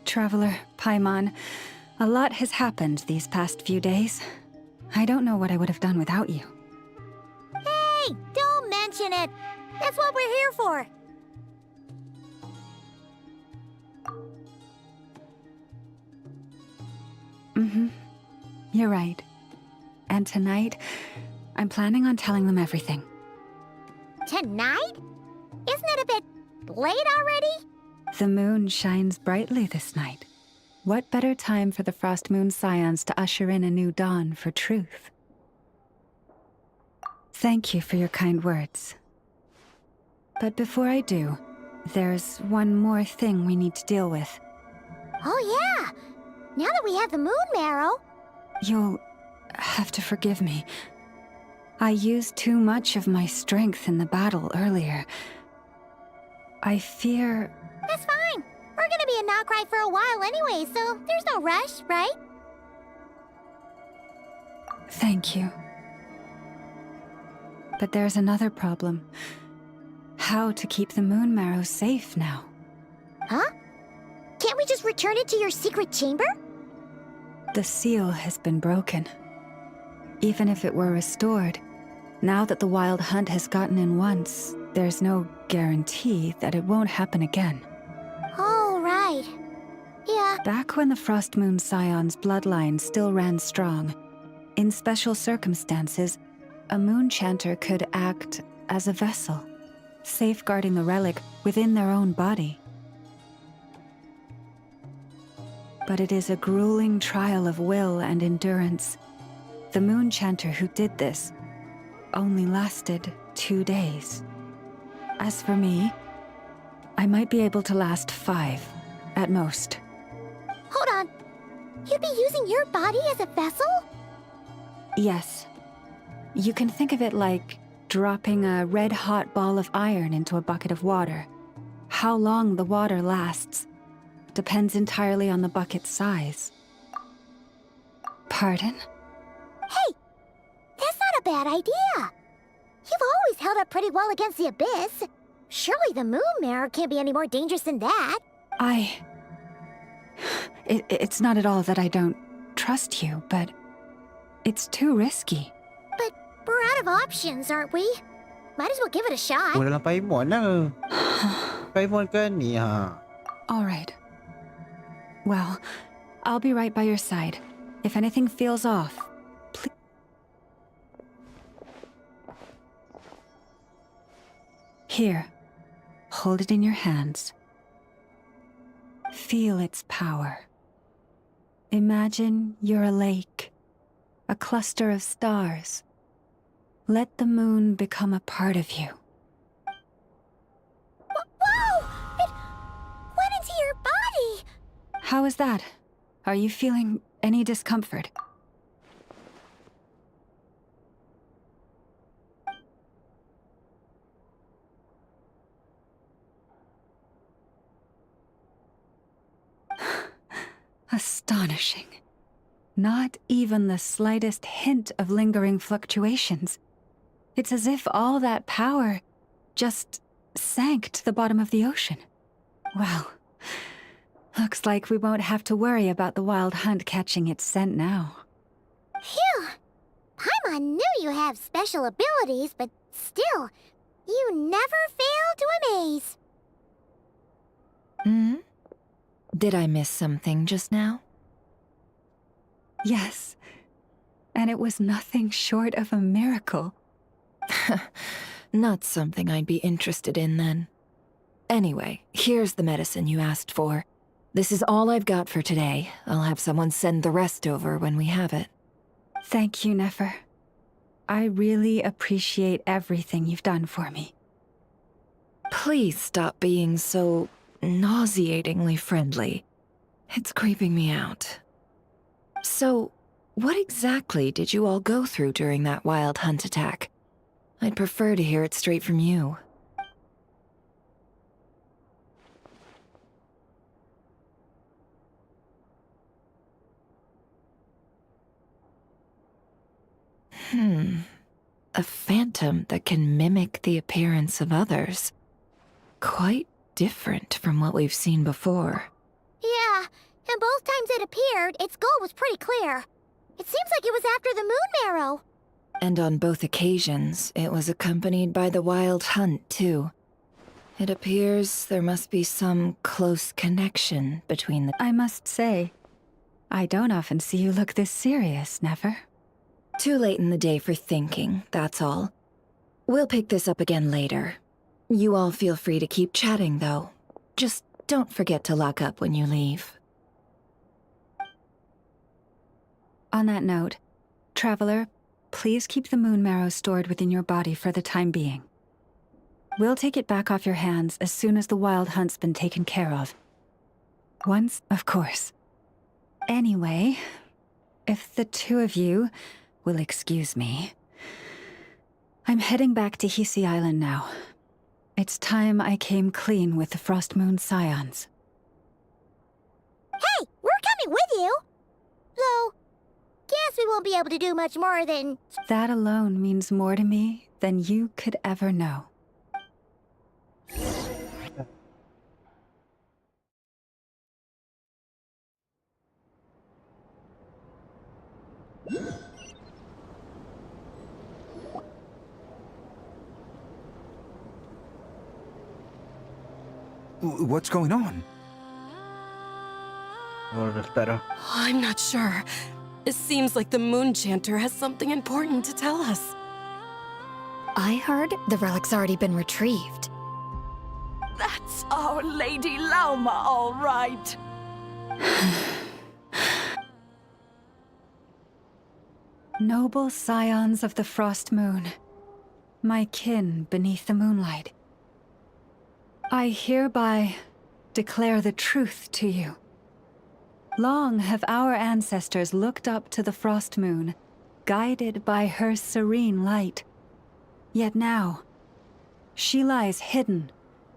Speaker 12: Traveler, Paimon, a lot has happened these past few days. I don't know what I would have done without you.
Speaker 4: Hey, don't mention it. That's what we're here for.
Speaker 12: You're right. And tonight, I'm planning on telling them everything.
Speaker 4: Tonight? Isn't it a bit late already?
Speaker 12: The moon shines brightly this night. What better time for the Frost Moon Scions to usher in a new dawn for truth? Thank you for your kind words. But before I do, there's one more thing we need to deal with.
Speaker 4: Oh yeah! Now that we have the moon marrow...
Speaker 12: You'll have to forgive me. I used too much of my strength in the battle earlier. I fear...
Speaker 4: That's fine. We're gonna be in Nod-krai for a while anyway, so there's no rush, right?
Speaker 12: Thank you. But there's another problem. How to keep the moon marrow safe now?
Speaker 4: Huh? Can't we just return it to your secret chamber?
Speaker 12: The seal has been broken. Even if it were restored, now that the wild hunt has gotten in once, there's no guarantee that it won't happen again.
Speaker 4: Oh, right. Yeah.
Speaker 12: Back when the Frost Moon Scion's bloodline still ran strong, in special circumstances, a moon chanter could act as a vessel, safeguarding the relic within their own body. But it is a grueling trial of will and endurance. The moon chanter who did this only lasted 2 days. As for me, I might be able to last 5, at most.
Speaker 4: Hold on. You'd be using your body as a vessel?
Speaker 12: Yes. You can think of it like dropping a red-hot ball of iron into a bucket of water. How long the water lasts depends entirely on the bucket's size. Pardon?
Speaker 4: Hey! That's not a bad idea! You've always held up pretty well against the abyss. Surely the moon mirror can't be any more dangerous than that.
Speaker 12: It's not at all that I don't trust you, but it's too risky.
Speaker 4: But we're out of options, aren't we? Might as well give it a shot.
Speaker 1: Wala lang Paimon na. Paimon ka niya.
Speaker 12: All right. Well, I'll be right by your side. If anything feels off, please. Here, hold it in your hands. Feel its power. Imagine you're a lake, a cluster of stars. Let the moon become a part of you.
Speaker 4: Whoa! It went into your body!
Speaker 12: How is that? Are you feeling any discomfort? Astonishing. Not even the slightest hint of lingering fluctuations. It's as if all that power just sank to the bottom of the ocean. Well, looks like we won't have to worry about the wild hunt catching its scent now.
Speaker 4: Phew! Paimon knew you have special abilities, but still, you never fail to amaze.
Speaker 20: Did I miss something just now?
Speaker 12: Yes, and it was nothing short of a miracle.
Speaker 20: Not something I'd be interested in then. Anyway, here's the medicine you asked for. This is all I've got for today. I'll have someone send the rest over when we have it.
Speaker 12: Thank you, Nefer. I really appreciate everything you've done for me.
Speaker 20: Please stop being so nauseatingly friendly. It's creeping me out. So, what exactly did you all go through during that wild hunt attack? I'd prefer to hear it straight from you. A phantom that can mimic the appearance of others. Quite different from what we've seen before.
Speaker 4: Yeah, and both times it appeared, its goal was pretty clear. It seems like it was after the moon marrow.
Speaker 20: And on both occasions, it was accompanied by the wild hunt, too. It appears there must be some close connection between the...
Speaker 12: I must say, I don't often see you look this serious, Nefer.
Speaker 20: Too late in the day for thinking, that's all. We'll pick this up again later. You all feel free to keep chatting, though. Just don't forget to lock up when you leave.
Speaker 12: On that note, Traveler, please keep the moon marrow stored within your body for the time being. We'll take it back off your hands as soon as the wild hunt's been taken care of. Once, of course. Anyway, if the two of you will excuse me, I'm heading back to Hisi Island now. It's time I came clean with the Frost Moon Scions.
Speaker 4: Hey, we're coming with you! So, guess we won't be able to do much more than...
Speaker 12: That alone means more to me than you could ever know.
Speaker 15: What's going on?
Speaker 17: I'm not sure. It seems like the Moon Chanter has something important to tell us.
Speaker 13: I heard the relic's already been retrieved.
Speaker 23: That's our Lady Lauma, all right.
Speaker 12: Noble scions of the Frost Moon, my kin beneath the moonlight, I hereby declare the truth to you. Long have our ancestors looked up to the Frost Moon, guided by her serene light. Yet now, she lies hidden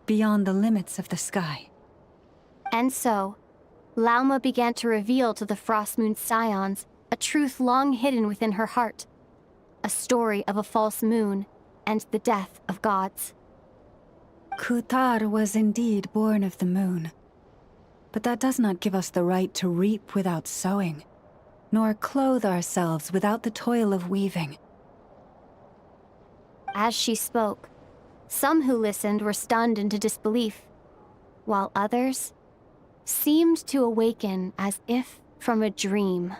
Speaker 12: beyond the limits of the sky.
Speaker 13: And so, Lauma began to reveal to the Frost Moon Scions a truth long hidden within her heart. A story of a false moon and the death of gods.
Speaker 12: Kutar was indeed born of the moon. But that does not give us the right to reap without sowing, nor clothe ourselves without the toil of weaving.
Speaker 13: As she spoke, some who listened were stunned into disbelief, while others seemed to awaken as if from a dream.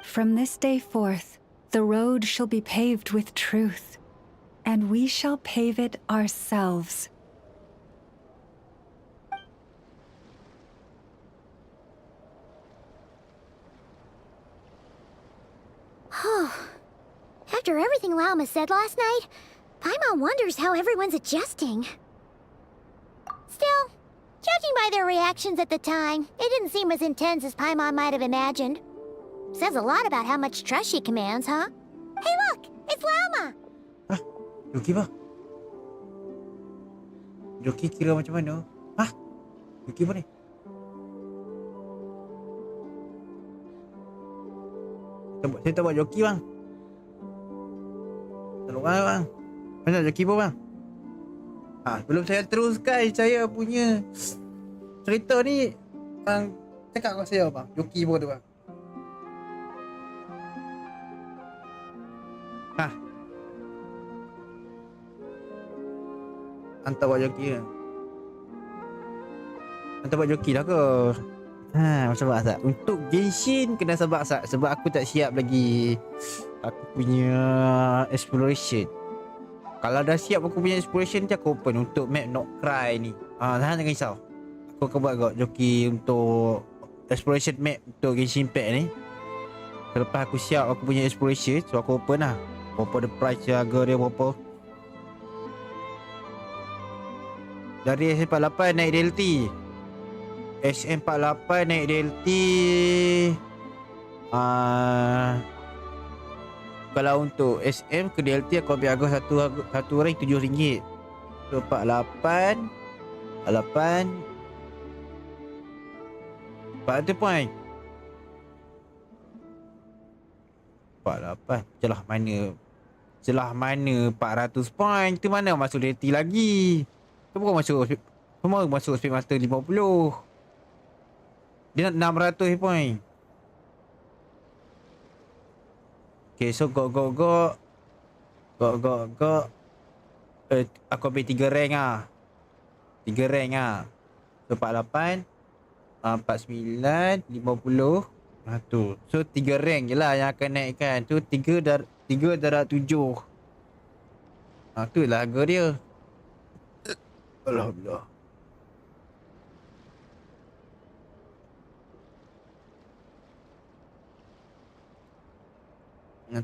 Speaker 12: From this day forth, the road shall be paved with truth, and we shall pave it ourselves.
Speaker 4: After everything Lauma said last night, Paimon wonders how everyone's adjusting. Still, judging by their reactions at the time, it didn't seem as intense as Paimon might have imagined. Says a lot about how much trust she commands, huh? Hey look! It's Lauma!
Speaker 1: Joki apa? Joki kira macam mana? Hah? Joki apa ni? Saya tak buat joki bang. Tolong bang. Mana joki apa bang? Sebelum saya teruskan saya punya cerita ni, bang cakap dengan saya bang, joki apa tu bang? Hantar buat joki ke? Hantar buat joki lah ke? Sabar tak? Untuk Genshin kena sabar tak? Sebab aku tak siap lagi aku punya exploration. Kalau dah siap aku punya exploration, aku open untuk map Nod-krai ni. Jangan risau. Aku akan buat kot joki untuk exploration map untuk Genshin Impact ni. Selepas aku siap aku punya exploration, so aku open lah. Berapa the price, harga dia berapa. Dari SM48 naik DLT. SM48 naik DLT. Kalau untuk SM ke DLT aku ambil harga satu orang RM7. So 48 400 point. 48 celah mana 400 point tu, mana masuk DLT lagi. Semua masuk Speedmaster 50. Dia nak 600 point. Okay, so go. Aku ambil 3 rank lah. 3 rank lah. So 48 49 50 100. So 3 rank je lah yang akan naikkan. So 3 darab 7. Tu lagu dia. Alhamdulillah.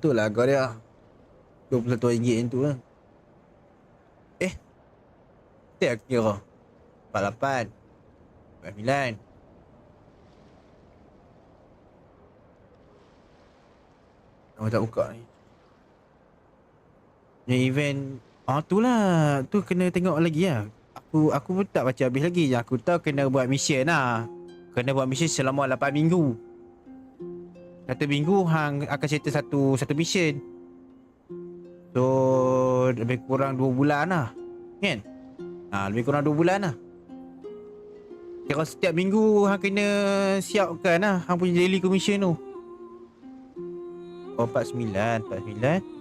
Speaker 1: Tu lagu dia. RM21 yang tu lah. Tu aku kira 48 49. Oh, tak buka ni. Yang event tu lah. Tu kena tengok lagi lah. Aku pun tak baca habis lagi. Yang aku tahu kena buat mission lah. Kena buat mission selama 8 minggu. 1 minggu hang akan settle satu mission. So lebih kurang 2 bulan lah. Kan? Lebih kurang 2 bulan lah. Kira setiap minggu hang kena siapkan lah hang punya daily commission tu. 49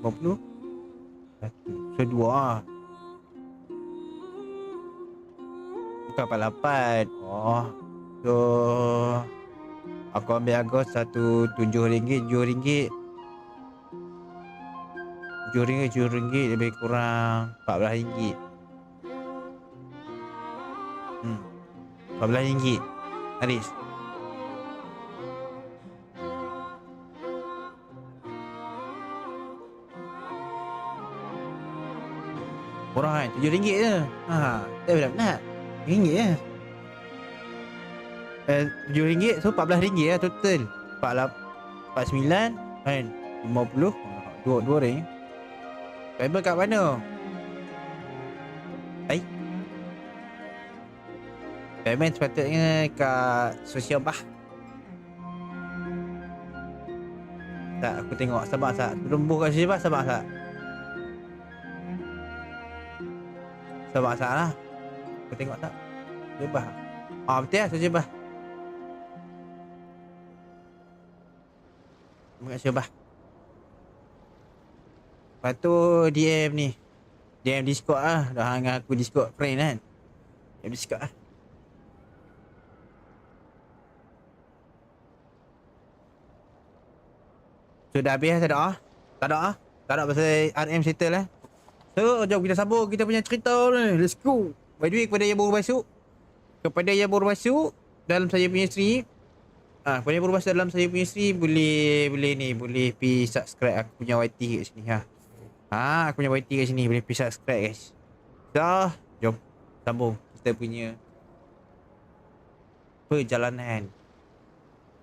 Speaker 1: 50 So 2 lah. Bukan 48. So aku ambil Agos satu RM7 RM7 lebih kurang RM14. RM14 Haris. Kurang kan RM7 je. Tak benar RM1 je. RM7 so RM14 lah total. 49 kan 50 2 ring. Payment kat mana? Payment sepatutnya kat sosial bah. Tak, aku tengok sabar sat. Rembuh kat sosial bah sabar sat. Sabar sat lah. Aku tengok tak. Sosial bah. Betul lah sosial bah. Kat sosial bah. Lepas tu DM ni. DM Discord lah. Dah dengan aku Discord friend kan. DM Discord lah. So dah habis lah, tak ada? Tak ada pasal RM settle lah. So jom kita sambung kita punya cerita ni. Let's go. By the way, kepada yang baru masuk dalam saya punya stream, kepada yang baru masuk dalam saya punya stream, boleh pergi subscribe aku punya YT kat sini ha. Aku punya YT kat sini, boleh pergi subscribe guys. So jom sambung kita punya perjalanan.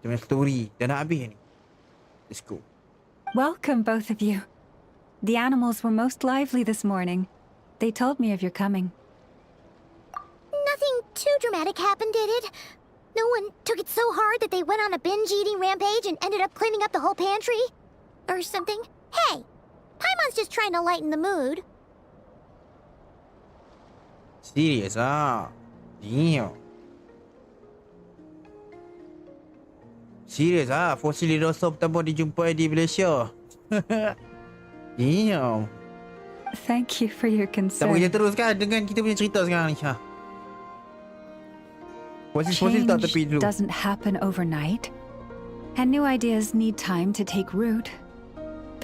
Speaker 1: Kita punya story dah nak habis ni. Let's go.
Speaker 12: Welcome, both of you. The animals were most lively this morning. They told me of your coming.
Speaker 4: Nothing too dramatic happened, did it? No one took it so hard that they went on a binge-eating rampage and ended up cleaning up the whole pantry? Or something? Hey! Paimon's just trying to lighten the mood.
Speaker 1: Serious ah? Damn. Serius ah, fosil dinosaur pertama dijumpai di Malaysia. Damn.
Speaker 12: Thank you for your concern.
Speaker 1: Tak boleh teruskan dengan kita punya cerita sekarang ni. Fosil tak tepi dulu.
Speaker 12: Doesn't happen overnight, and new ideas need time to take root.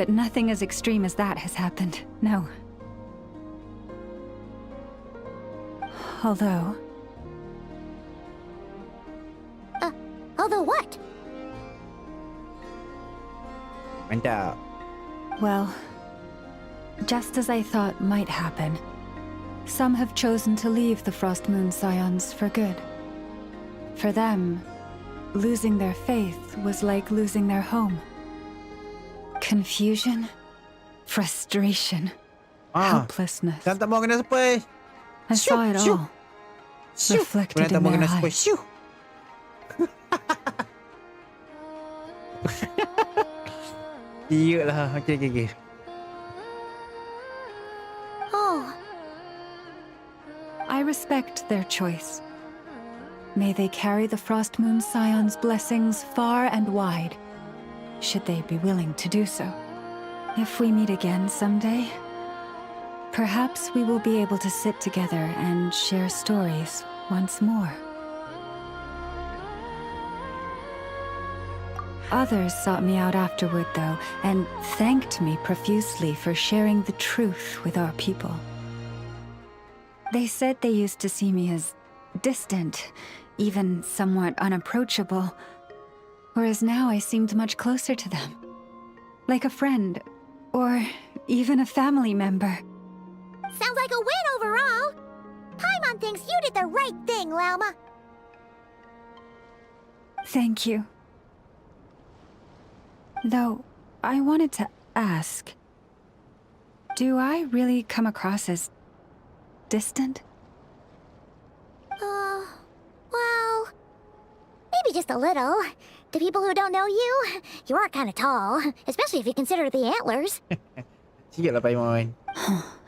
Speaker 12: But nothing as extreme as that has happened. No. Although
Speaker 4: what?
Speaker 1: Mantap.
Speaker 12: Well, just as I thought might happen, some have chosen to leave the Frost Moon Scions for good. For them, losing their faith was like losing their home. Confusion, frustration, helplessness.
Speaker 1: Tak mau kena spoil.
Speaker 12: I saw it all. Reflected in their eyes.
Speaker 1: Iyalah, okay.
Speaker 12: I respect their choice. May they carry the Frost Moon Scions' blessings far and wide, should they be willing to do so. If we meet again someday, perhaps we will be able to sit together and share stories once more. Others sought me out afterward, though, and thanked me profusely for sharing the truth with our people. They said they used to see me as distant, even somewhat unapproachable, whereas now I seemed much closer to them. Like a friend, or even a family member.
Speaker 4: Sounds like a win overall. Paimon thinks you did the right thing, Lauma.
Speaker 12: Thank you. Though, I wanted to ask, do I really come across as distant?
Speaker 4: Well, maybe just a little. To people who don't know you, you are kind of tall, especially if you consider the antlers.
Speaker 1: Sikit lah Paimon.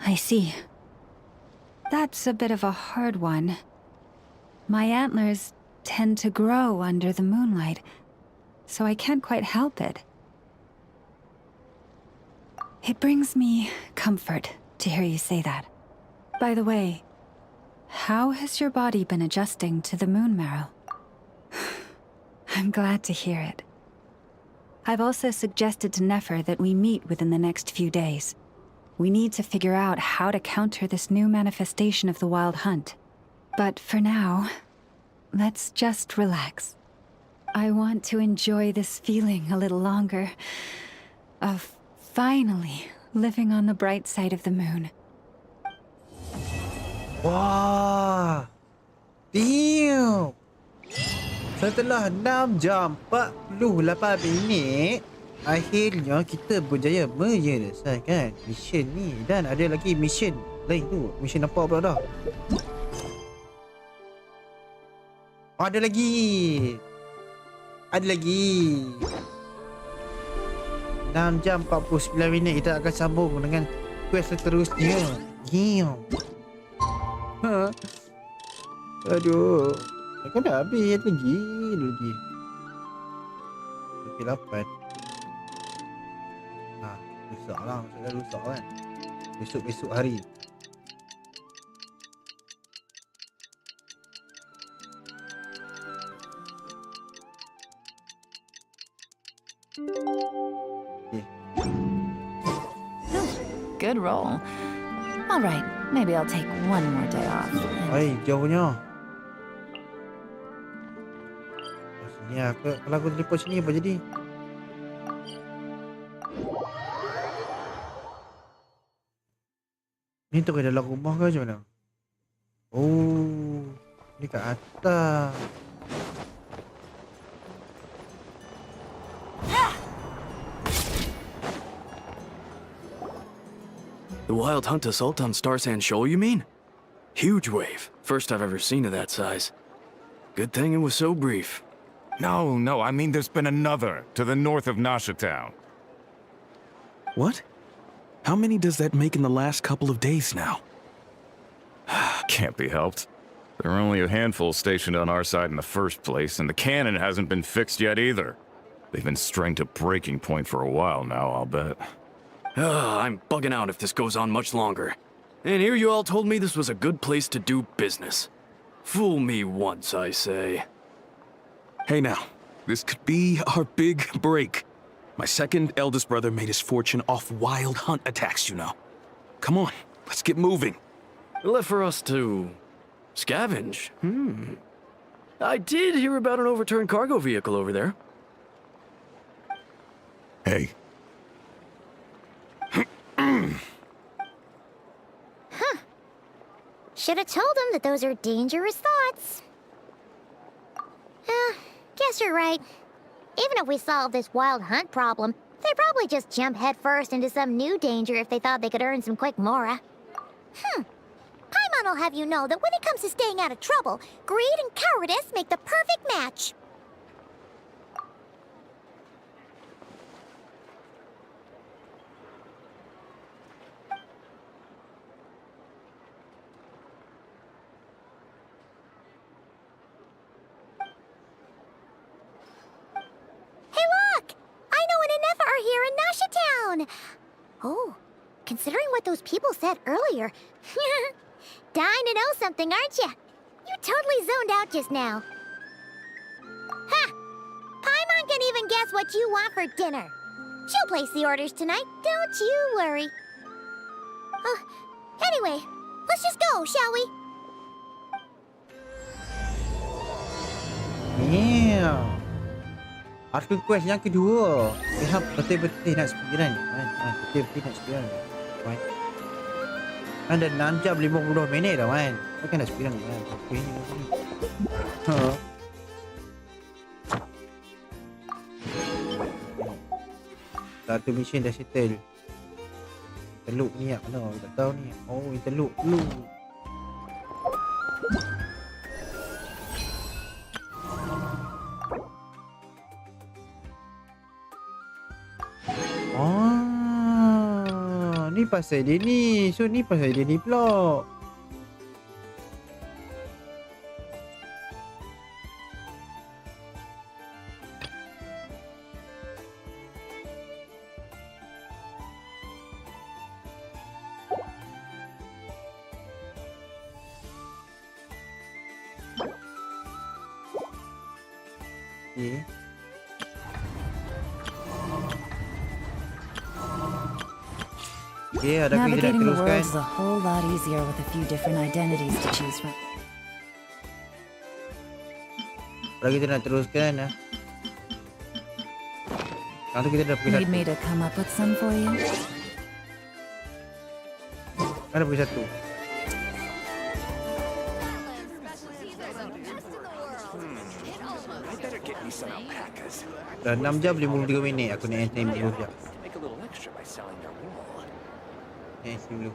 Speaker 12: I see. That's a bit of a hard one. My antlers tend to grow under the moonlight, so I can't quite help it. It brings me comfort to hear you say that. By the way, how has your body been adjusting to the moon marrow? I'm glad to hear it. I've also suggested to Nefer that we meet within the next few days. We need to figure out how to counter this new manifestation of the Wild Hunt. But for now, let's just relax. I want to enjoy this feeling a little longer of finally living on the bright side of the moon.
Speaker 1: Wah. Damn. Setelah 6 jam 48 minit, akhirnya kita berjaya menyelesaikan mission ni. Dan ada lagi mission lain tu. Mission apa pula dah? Ada lagi. 6 jam 49 minit kita akan sambung dengan quest seterusnya. Damn. Ha. Aduh. Kan dah habis lagi. Okey 8. Rusak lah. Maksud dah rusak kan. Besok hari.
Speaker 6: Good roll. All right, maybe I'll take one more day off.
Speaker 1: Hai, jauhnya. Sini aku, kalau aku teleport sini apa jadi? Ni tu ke dalam rumah ke macam mana? Oh, ni kat atas.
Speaker 10: The Wild Hunt assault on Star Sand Shoal, you mean? Huge wave. First I've ever seen of that size. Good thing it was so brief.
Speaker 15: No, I mean there's been another to the north of Nasha Town.
Speaker 10: What? How many does that make in the last couple of days now?
Speaker 15: Can't be helped. There are only a handful stationed on our side in the first place, and the cannon hasn't been fixed yet either. They've been strained to breaking point for a while now, I'll bet.
Speaker 10: I'm bugging out if this goes on much longer. And here you all told me this was a good place to do business. Fool me once, I say.
Speaker 15: Hey now, this could be our big break. My second eldest brother made his fortune off Wild Hunt attacks, you know. Come on, let's get moving.
Speaker 10: Left for us to scavenge. I did hear about an overturned cargo vehicle over there.
Speaker 15: Hey.
Speaker 4: Should have told him that those are dangerous thoughts. Guess you're right. Even if we solve this Wild Hunt problem, they'd probably just jump headfirst into some new danger if they thought they could earn some quick mora. Paimon will have you know that when it comes to staying out of trouble, greed and cowardice make the perfect match. Oh, considering what those people said earlier. Dying to know something, aren't you? You totally zoned out just now. Ha! Paimon can even second guess what you want for dinner. She'll place the orders tonight, don't you worry. Anyway, let's just go, shall we?
Speaker 1: Yeah. Aku quest yang kedua. Lihat betul-betul nak speedrun. Betul-betul nak speedrun. Kan? Ada 6 jam 50 minit dah kan. Takkan nak speedrun kan. Okay ni. Satu mission dah settle. Teluk ni kat mana? Aku tak tahu ni. Oh, ini teluk dulu. Ni pasal dia ni. So ni pasal dia ni pula. Okay. Yeah,
Speaker 6: navigating the world is a whole lot easier with a few different identities to choose from.
Speaker 1: Kalau kita nak teruskan lah. Sekarang tu kita dah pergi
Speaker 6: Need me to come up with some for you?
Speaker 1: Kan dah pergi satu. Dah 6 jam 53 minit aku nak entertain dulu sekejap. Yes, dulu.